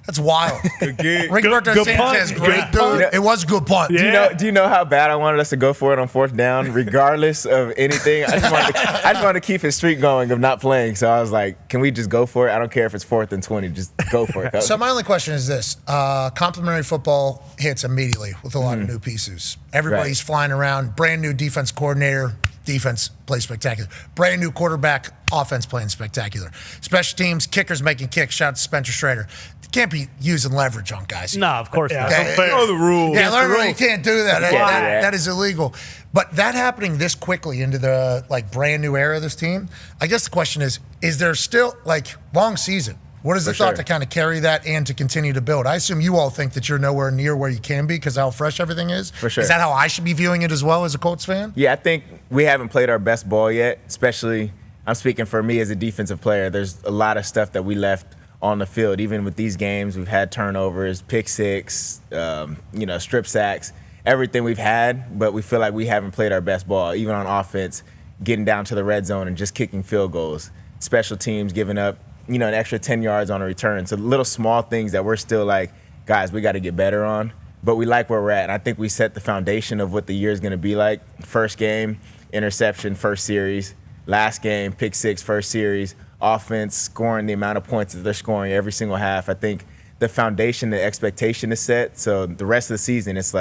That's wild. Rigoberto Sanchez, great dude. It was a good punt. Do you know how bad I wanted us to go for it on 4th down, regardless of anything? I just wanted to keep his streak going of not playing. So I was like, can we just go for it? I don't care if it's 4th and 20. Just go for it. So my only question is this. Complimentary football hits immediately with a lot of new pieces. Everybody's flying around. Brand new defense coordinator. Defense plays spectacular. Brand new quarterback. Offense playing spectacular. Special teams. Kickers making kicks. Shout out to Spencer Strader. You can't be using leverage on guys. No, of course not. Okay. You know the rules. Yeah, leverage, you can't do that. Yeah. That is illegal. But that happening this quickly into the brand new era of this team, I guess the question is there still long season? What is the thought to kind of carry that and to continue to build? I assume you all think that you're nowhere near where you can be because how fresh everything is. For sure. Is that how I should be viewing it as well as a Colts fan? Yeah, I think we haven't played our best ball yet, especially I'm speaking for me as a defensive player. There's a lot of stuff that we left on the field. Even with these games, we've had turnovers, pick six, strip sacks, everything we've had, but we feel like we haven't played our best ball, even on offense, getting down to the red zone and just kicking field goals. Special teams giving up an extra 10 yards on a return. So little small things that we're still guys, we got to get better on. But we like where we're at. And I think we set the foundation of what the year is going to be like. First game, interception, first series. Last game, pick six, first series. Offense scoring the amount of points that they're scoring every single half. I think the foundation, the expectation is set. So the rest of the season, it's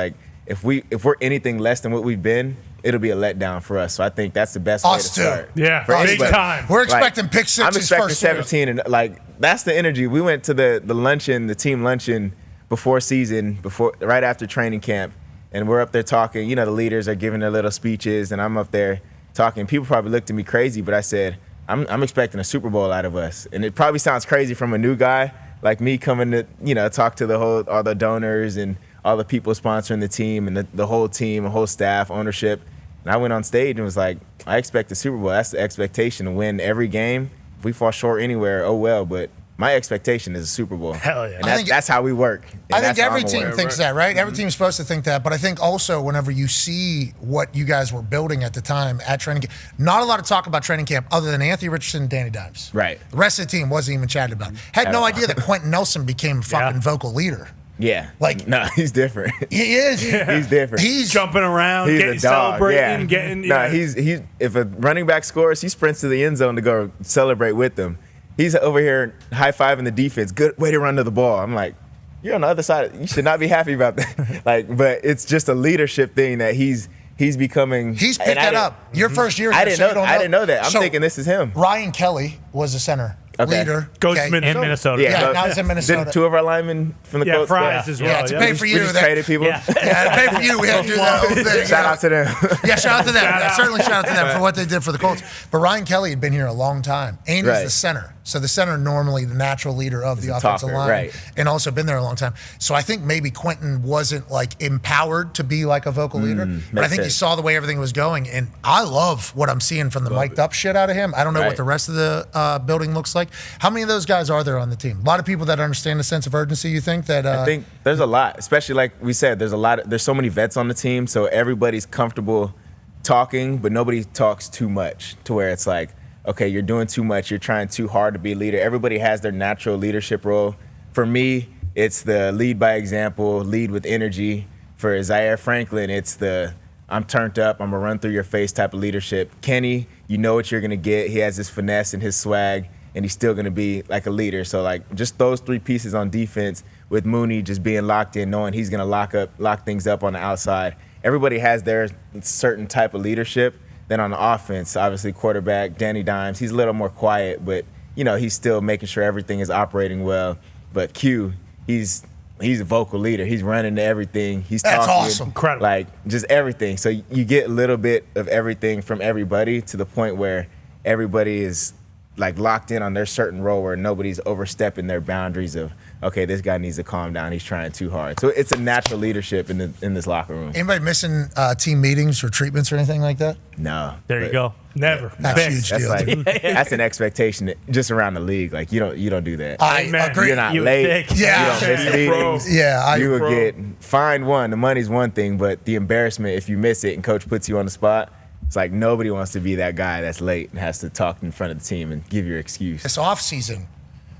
if we're anything less than what we've been, it'll be a letdown for us. So I think that's the best way to start. Yeah, big time. We're expecting pick sixes. I'm expecting first 17, and that's the energy. We went to the luncheon, the team luncheon before season, right after training camp, and we're up there talking. The leaders are giving their little speeches, and I'm up there talking. People probably looked at me crazy, but I said, I'm expecting a Super Bowl out of us. And it probably sounds crazy from a new guy like me coming to talk to all the donors and all the people sponsoring the team and the whole team, the whole staff, ownership. And I went on stage and was like, I expect the Super Bowl. That's the expectation, to win every game. If we fall short anywhere, oh well. But my expectation is a Super Bowl. Hell yeah. And that's how we work. I think every team thinks that, right? Every team's supposed to think that. But I think also whenever you see what you guys were building at the time at training camp, not a lot of talk about training camp other than Anthony Richardson and Danny Dimes. Right. The rest of the team wasn't even chatted about. Had no idea that Quentin Nelson became a fucking vocal leader. Yeah. No, he's different. He is. He's different. He's jumping around, he's celebrating, getting. No, he's if a running back scores, he sprints to the end zone to go celebrate with them. He's over here high-fiving the defense. Good way to run to the ball. I'm like, you're on the other side. You should not be happy about that. But it's just a leadership thing that he's becoming. He's picked that up. Your first year. I didn't know that. I'm thinking this is him. Ryan Kelly was a center. Leader. Goes to Minnesota. In Minnesota. Yeah, now he's in Minnesota. Didn't two of our linemen from the Colts? Fries as well. Yeah, to pay for you. We just traded people. Yeah, to pay for you, we had to do that whole thing. Shout out to them. Yeah, shout out to them. Certainly shout out to them for what they did for the Colts. But Ryan Kelly had been here a long time, and he's the center. So the center normally the natural leader of the offensive line, and also been there a long time. So I think maybe Quentin wasn't empowered to be a vocal leader, but I think he saw the way everything was going, and I love what I'm seeing from the mic'd up shit out of him. I don't know what the rest of the building looks like. How many of those guys are there on the team? A lot of people that understand the sense of urgency. You think that? I think there's a lot, especially like we said. There's so many vets on the team, so everybody's comfortable talking, but nobody talks too much to where it's like, okay, you're doing too much. You're trying too hard to be a leader. Everybody has their natural leadership role. For me, it's the lead by example, lead with energy. For Zaire Franklin, it's the I'm turned up, I'm going to run through your face type of leadership. Kenny, you know what you're going to get. He has his finesse and his swag, and he's still going to be like a leader. So, just those three pieces on defense with Mooney just being locked in, knowing he's going to lock things up on the outside. Everybody has their certain type of leadership. Then on the offense, obviously quarterback, Danny Dimes, he's a little more quiet, but, he's still making sure everything is operating well. But Q, he's a vocal leader. He's running to everything. He's talking. That's awesome. Incredible. Just everything. So you get a little bit of everything from everybody to the point where everybody is locked in on their certain role where nobody's overstepping their boundaries of, okay, this guy needs to calm down. He's trying too hard. So it's a natural leadership in this locker room. Anybody missing team meetings or treatments or anything like that? No. There you go. Never. That's a huge deal. That's an expectation just around the league. You don't do that. I agree. You're not late. Yeah. You don't miss meetings. Yeah. You will get fined one. The money's one thing, but the embarrassment if you miss it and coach puts you on the spot, it's like nobody wants to be that guy that's late and has to talk in front of the team and give your excuse. This off season,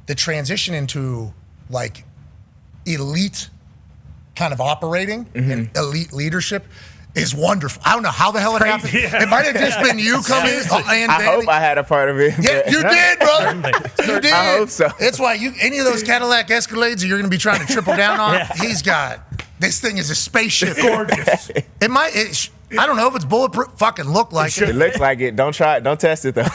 the transition into elite kind of operating and elite leadership is wonderful. I don't know how the hell it happened. Yeah. It might have just been you coming and I hope I had a part of it. Yeah, you did, brother. You did. I hope so. It's why any of those Cadillac Escalades you're going to be trying to triple down on, he's got This thing is a spaceship. Gorgeous. It might. I don't know if it's bulletproof. Fucking look like It looks like it. Don't try it. Don't test it though.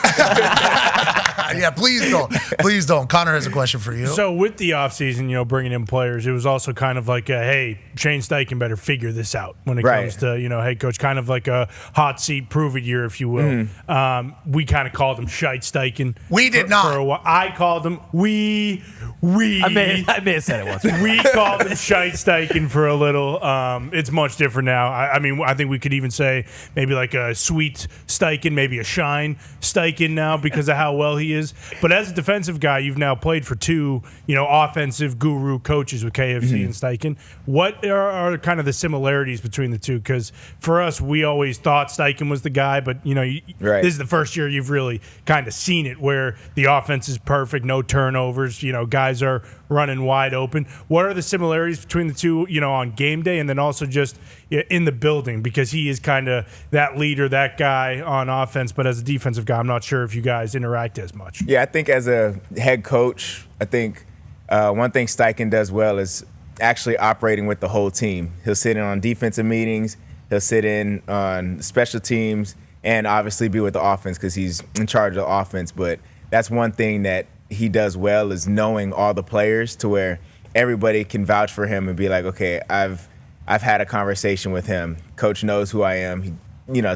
Yeah, please don't. Please don't. Connor has a question for you. So with the offseason, bringing in players, it was also kind of like, hey, Shane Steichen better figure this out when it comes to, head coach, kind of like a hot seat, prove it year, if you will. We kind of called him Shite Steichen. We did not. For a while. I called him, I may have said it once. We called him Shite Steichen for a little. It's much different now. I think we could even say maybe like a sweet Steichen, maybe a shine Steichen now because of how well he is. But as a defensive guy, you've now played for two, offensive guru coaches with KFC and Steichen. What are kind of the similarities between the two? Because for us, we always thought Steichen was the guy, but this is the first year you've really kind of seen it, where the offense is perfect, no turnovers. Guys are running wide open. What are the similarities between the two? On game day, and then also just in the building, because he is kind of that leader, that guy on offense. But as a defensive guy, I'm not sure if you guys interact as much. Yeah, I think as a head coach, I think one thing Steichen does well is actually operating with the whole team. He'll sit in on defensive meetings, he'll sit in on special teams, and obviously be with the offense because he's in charge of the offense. But that's one thing that he does well, is knowing all the players to where everybody can vouch for him and be like, okay, I've had a conversation with him. Coach knows who I am. He,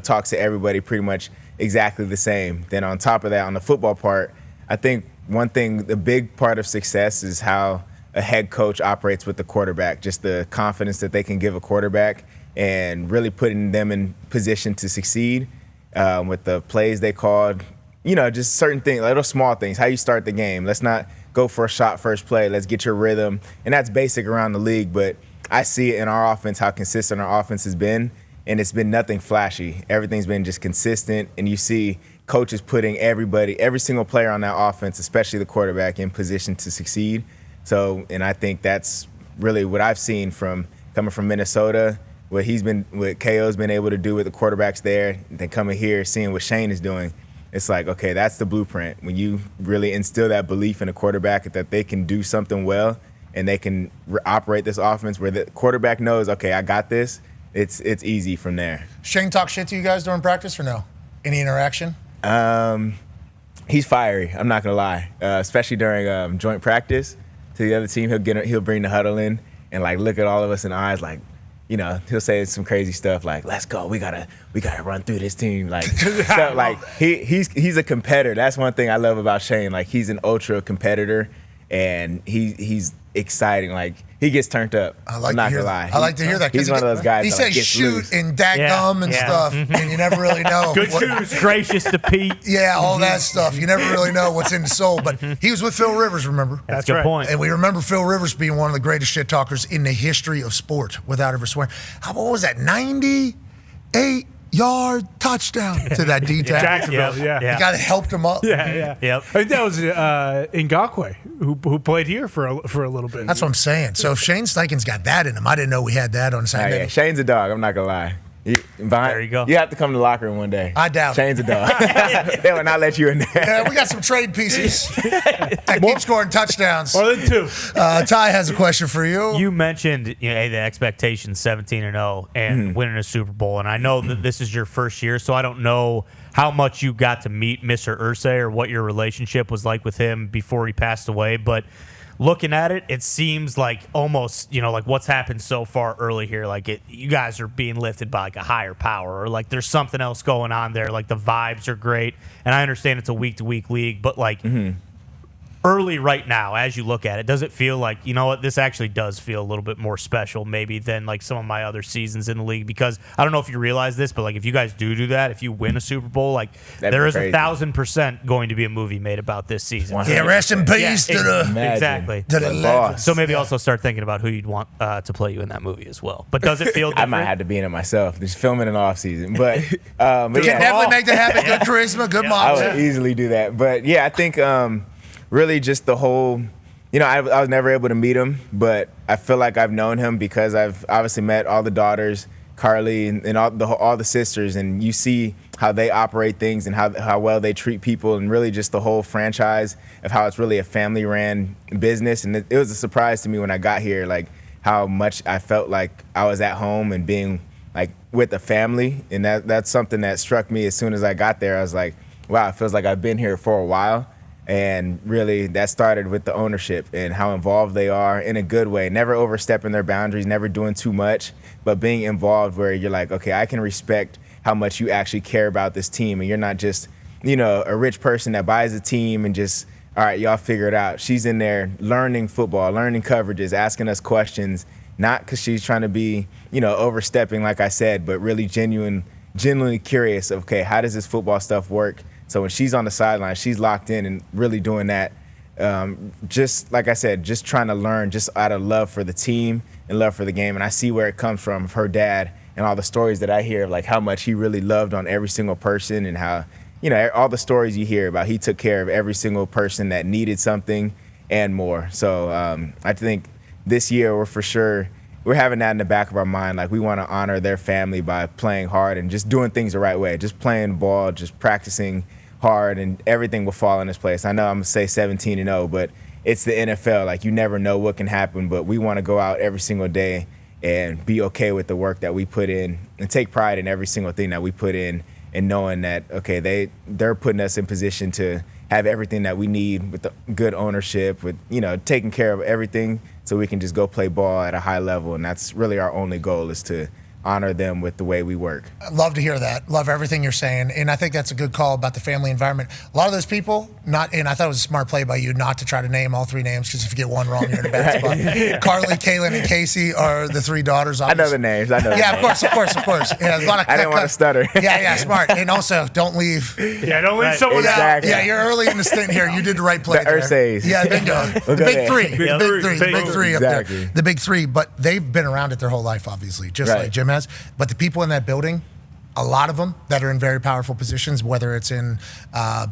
talks to everybody pretty much exactly the same. Then on top of that, on the football part, I think one thing, the big part of success is how a head coach operates with the quarterback, just the confidence that they can give a quarterback and really putting them in position to succeed with the plays they called. Just certain things, little small things, how you start the game. Let's not go for a shot first play. Let's get your rhythm. And that's basic around the league, but I see it in our offense, how consistent our offense has been, and it's been nothing flashy. Everything's been just consistent, and you see coaches putting every single player on that offense, especially the quarterback, in position to succeed. So, and I think that's really what I've seen from coming from Minnesota, what KO's been able to do with the quarterbacks there, and then coming here, seeing what Shane is doing. It's like, okay, that's the blueprint. When you really instill that belief in a quarterback that they can do something well and they can operate this offense where the quarterback knows, okay, I got this, it's easy from there. Shane talk shit to you guys during practice or no? Any interaction? He's fiery, I'm not going to lie, especially during joint practice to the other team. He'll bring the huddle in and look at all of us in the eyes like, he'll say some crazy stuff like, "Let's go, we gotta run through this team." He's a competitor. That's one thing I love about Shane. He's an ultra competitor, and he's exciting. He gets turned up. I'm not gonna lie. I like to hear that. He's one of those guys. He says shoot loose. and dadgum and stuff, and you never really know. Good shoes, gracious to Pete. Yeah, all that stuff. You never really know what's in the soul. But he was with Phil Rivers, remember? That's a good point. And we remember Phil Rivers being one of the greatest shit talkers in the history of sport, without ever swearing. What was that? 98-yard touchdown to that D-tackle. Jacksonville, yeah. The guy that helped him up. Yeah. Yep. I think that was Ngakwe who played here for a little bit. That's what I'm saying. So if Shane Steichen's got that in him, I didn't know we had that on the side. Yeah, Shane's a dog. I'm not gonna lie. There you go. You have to come to the locker room one day. I doubt Shane's a dog. They will not let you in there. Yeah, we got some trade pieces that keep scoring touchdowns. More than two. Ty has a question for you. You mentioned the expectations 17-0 and winning a Super Bowl, and I know that this is your first year, so I don't know how much you got to meet Mr. Irsay or what your relationship was like with him before he passed away, but looking at it, it seems like almost, what's happened so far early here, you guys are being lifted by a higher power, or there's something else going on there. The vibes are great, and I understand it's a week-to-week league, but early right now, as you look at it, does it feel like, this actually does feel a little bit more special maybe than some of my other seasons in the league? Because I don't know if you realize this, but if you guys do that, if you win a Super Bowl, there is 1,000% going to be a movie made about this season. Yeah, rest in peace to the exactly to the legend. So maybe also start thinking about who you'd want to play you in that movie as well. But does it feel different? I might have to be in it myself. Just filming in the off season, but you can definitely make that happen. Good charisma, good mom. I would easily do that. But yeah, I think really just the whole, I was never able to meet him, but I feel like I've known him because I've obviously met all the daughters, Carly, and all the sisters, and you see how they operate things and how well they treat people, and really just the whole franchise of how it's really a family-ran business. And it was a surprise to me when I got here, how much I felt like I was at home and being like with the family. And that's something that struck me as soon as I got there. I was like, wow, it feels like I've been here for a while. And really that started with the ownership and how involved they are in a good way, never overstepping their boundaries, never doing too much, but being involved where you're like, okay, I can respect how much you actually care about this team. And you're not just, a rich person that buys a team and just, all right, y'all figure it out. She's in there learning football, learning coverages, asking us questions, not because she's trying to be, overstepping, like I said, but really genuinely curious of, okay, how does this football stuff work? So when she's on the sideline, she's locked in and really doing that. Just like I said, just trying to learn just out of love for the team and love for the game. And I see where it comes from, her dad, and all the stories that I hear of like how much he really loved on every single person and how, all the stories you hear about, he took care of every single person that needed something and more. So I think this year we're having that in the back of our mind. Like we want to honor their family by playing hard and just doing things the right way, just playing ball, just practicing hard, and everything will fall in its place. I know I'm going to say 17-0, but it's the NFL. Like you never know what can happen, but we want to go out every single day and be okay with the work that we put in and take pride in every single thing that we put in, and knowing that, okay, they're putting us in position to have everything that we need with the good ownership, with, taking care of everything so we can just go play ball at a high level. And that's really our only goal, is to honor them with the way we work. Love to hear that. Love everything you're saying. And I think that's a good call about the family environment. A lot of those people, and I thought it was a smart play by you not to try to name all three names, because if you get one wrong, you're in a bad spot. Carly, Kaylin, and Casey are the three daughters. Obviously. I know the names. Yeah, of course. Yeah, a lot of I didn't want to stutter. Yeah, smart. And also, don't leave. Yeah, don't leave someone out. Yeah, you're early in the stint here. You did the right play. The Ursays. Yeah, bingo. The big three. The big three up there. Exactly. The big three. But they've been around it their whole life, obviously, just like Jim has. But the people in that building, a lot of them that are in very powerful positions, whether it's in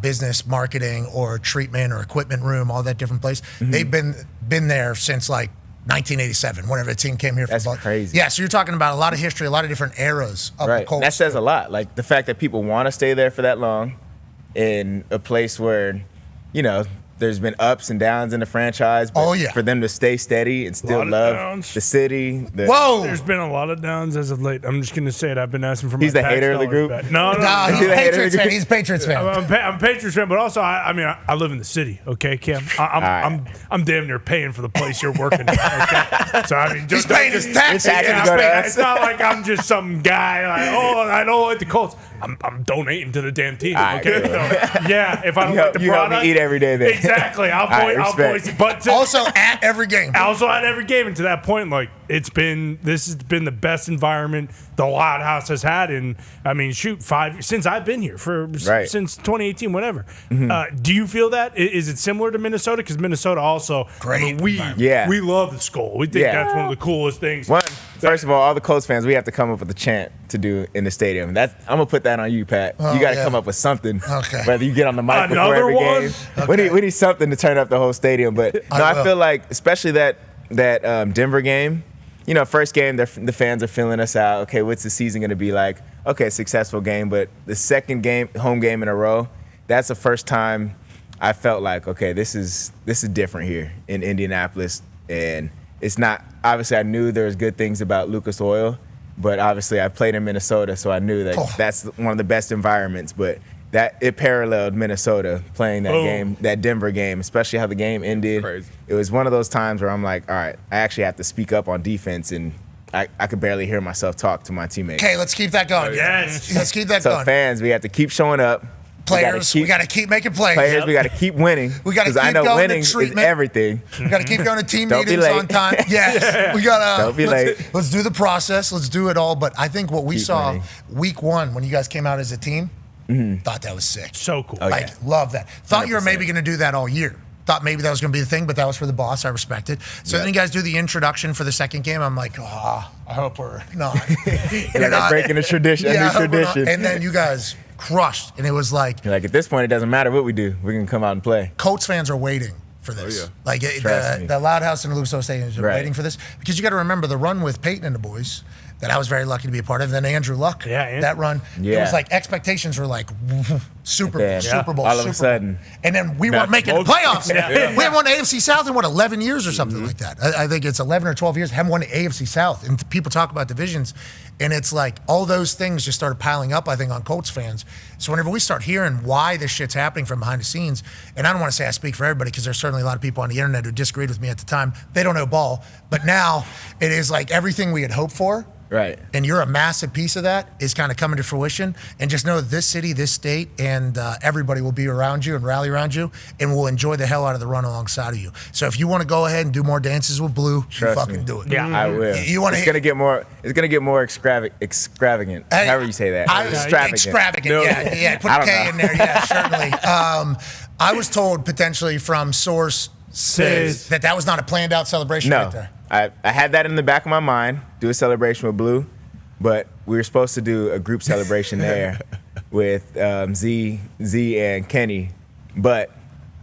business, marketing, or treatment, or equipment room, all that different place, they've been there since like 1987, whenever the team came here. That's crazy. Yeah, so you're talking about a lot of history, a lot of different eras of the Colts. That says a lot. Like the fact that people want to stay there for that long in a place where, there's been ups and downs in the franchise, but for them to stay steady and still love the city. There's been a lot of downs as of late. I'm just going to say it. I've been asking for my He's the hater of the group? No, he's a Patriots fan. He's a Patriots fan. I'm a Patriots fan, but also, I live in the city, okay, Kim? I'm damn near paying for the place you're working at, okay? So, he's paying his taxes. It's not like I'm just some guy like, I don't like the Colts. I'm donating to the damn team, okay? So, yeah, if I don't like the you product. help me eat every day then. Exactly. I'll voice it. But also at every game. And to that point, like, this has been the best environment the Loud House has had in, since I've been here since 2018, whatever. Do you feel that? Is it similar to Minnesota? Because Minnesota also, we love the Skull. We think that's one of the coolest things. First of all the Colts fans, we have to come up with a chant to do in the stadium. I'm gonna put that on you, Pat. You got to come up with something. Okay. Whether you get on the mic before every game, we need something to turn up the whole stadium. But I feel like, especially that Denver game. First game, the fans are feeling us out. Okay, what's the season gonna be like? Okay, successful game, but the second game, home game in a row, that's the first time I felt like, okay, this is different here in Indianapolis, and it's not. Obviously, I knew there was good things about Lucas Oil, but obviously I played in Minnesota, so I knew that that's one of the best environments. But that it paralleled Minnesota playing that game, that Denver game, especially how the game ended. Crazy. It was one of those times where I'm like, all right, I actually have to speak up on defense, and I could barely hear myself talk to my teammates. Okay, let's keep that going. Yes. Let's keep that going. So fans, we have to keep showing up. Players, we got to keep making plays. Players, we got to keep winning. We got to keep I know going winning to treatment. is everything. We got to keep going to team Don't be meetings late. on time. Yes, we got to. Don't be late. Let's do the process. Let's do it all. But I think what we Keep saw winning. week one when you guys came out as a team, thought that was sick. So cool. Love that. Thought you were 100%. maybe going to do that all year. Thought maybe that was going to be the thing, but that was for the boss. I respect it. So then you guys do the introduction for the second game. I'm like, I hope we're not. You're like breaking a tradition, a new tradition. And then you guys crushed, and it was like, You're like, at this point, it doesn't matter what we do. We can come out and play. Colts fans are waiting for this. Like Trust me. the Loud House and the Lucas Oil Stadiums are Right. waiting for this, because you got to remember the run with Peyton and the boys that I was very lucky to be a part of. Then Andrew Luck, that run. It was like expectations were like Super Bowl. All of a sudden. And then we weren't making the playoffs. Yeah. We haven't won the AFC South in, 11 years or something like that. I think it's 11 or 12 years. Haven't won the AFC South. And people talk about divisions, and it's like all those things just started piling up, I think, on Colts fans. So whenever we start hearing why this shit's happening from behind the scenes, and I don't want to say I speak for everybody because there's certainly a lot of people on the internet who disagreed with me at the time. They don't know ball. But now it is like everything we had hoped for. Right. And you're a massive piece of that is kind of coming to fruition. And just know that this city, this state, and everybody will be around you and rally around you and will enjoy the hell out of the run alongside of you. So if you want to go ahead and do more dances with Blue, you fucking do it. Yeah, I will. You want It's gonna get more. It's gonna get more extravagant. However you say that. Extravagant. Yeah. Put a K in there. Yeah, certainly. I was told potentially from sources that was not a planned out celebration right there. I had that in the back of my mind, do a celebration with Blue, but we were supposed to do a group celebration there with Z and Kenny, but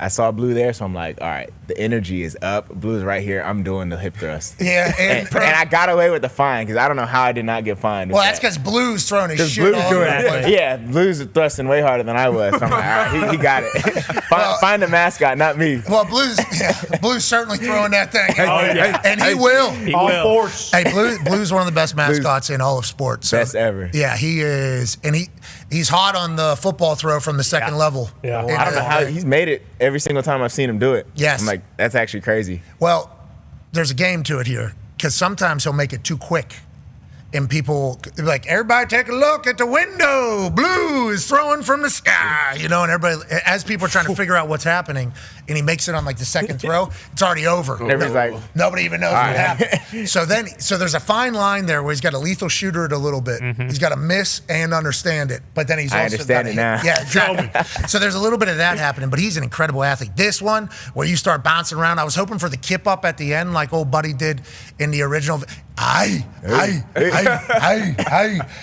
I saw Blue there, so I'm like, all right, the energy is up. Blue's right here. I'm doing the hip thrust. Yeah, and I got away with the fine because I don't know how I did not get fined. Well, that's because Blue's throwing his shit Blue's all doing over the place. Yeah, Blue's thrusting way harder than I was. So I'm like, all right, he got it. Find the mascot, not me. Well, Blue's certainly throwing that thing. And he will. All force. Hey, Blue's one of the best mascots in all of sports. So, best ever. Yeah, he is. And he's hot on the football throw from the second level. Yeah. I don't know how he's made it every single time I've seen him do it. Yes. I'm like, that's actually crazy. Well, there's a game to it here because sometimes he'll make it too quick. And people be like, everybody take a look at the window. Blue is throwing from the sky, and everybody, as people are trying to figure out what's happening, and he makes it on like the second throw, it's already over. Everybody's like, nobody even knows what happened. So there's a fine line there where he's got to lethal shooter it a little bit. He's got to miss and understand it, but then he's also understand it now. Yeah, exactly. So there's a little bit of that happening, but he's an incredible athlete. This one where you start bouncing around, I was hoping for the kip up at the end, like old Buddy did in the original. Hey.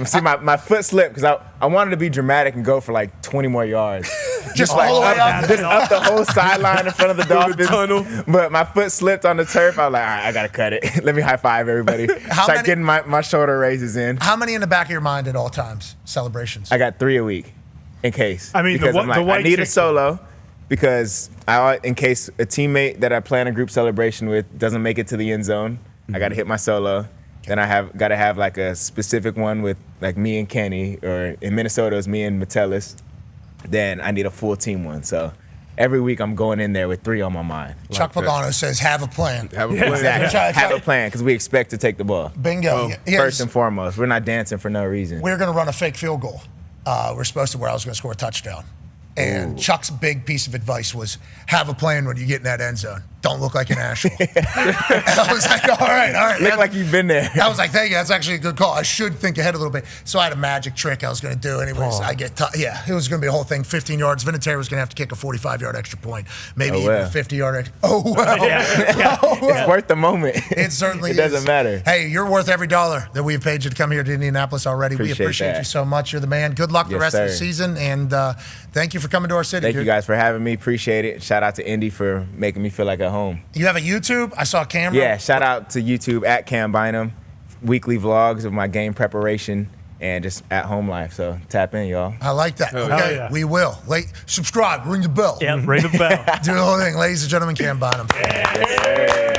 See, my foot slipped because I wanted to be dramatic and go for like 20 more yards. Just all the way up. Just up the whole sideline in front of the Dolphins. But my foot slipped on the turf. I was like, all right, I got to cut it. Let me high five everybody. Start getting my shoulder raises in. How many in the back of your mind at all times? Celebrations? I got 3 a week in case. I mean, because I need a solo because in case a teammate that I plan a group celebration with doesn't make it to the end zone, I got to hit my solo. Then I got to have like a specific one with like me and Kenny, or in Minnesota it's me and Metellus. Then I need a full team one. So every week I'm going in there with 3 on my mind. Chuck Pagano says, have a plan. Have a plan. Exactly. Have a plan because we expect to take the ball. Bingo. First and foremost, we're not dancing for no reason. We're going to run a fake field goal. We're supposed to where I was going to score a touchdown. And Chuck's big piece of advice was, have a plan when you get in that end zone. Don't look like an asshole. I was like, all right. Look like you've been there. I was like, thank you. That's actually a good call. I should think ahead a little bit. So I had a magic trick I was going to do. Anyways, it was going to be a whole thing. 15 yards. Vinatieri was going to have to kick a 45-yard extra point. Maybe even a 50-yard extra. Oh, well. It's worth the moment. It certainly is. It doesn't matter. Hey, you're worth every dollar that we've paid you to come here to Indianapolis already. We appreciate you so much. You're the man. Good luck the rest of the season. And thank you for coming to our city. Thank you guys for having me. Appreciate it. Shout out to Indy for making me feel like at home. You have a YouTube? I saw Cameron. Yeah, shout out to YouTube at Cam Bynum. Weekly vlogs of my game preparation and just at home life. So tap in, y'all. I like that. Okay, we will. Subscribe, ring the bell. Yeah, ring the bell. Do the whole thing. Ladies and gentlemen, Cam Bynum. Yes, sir.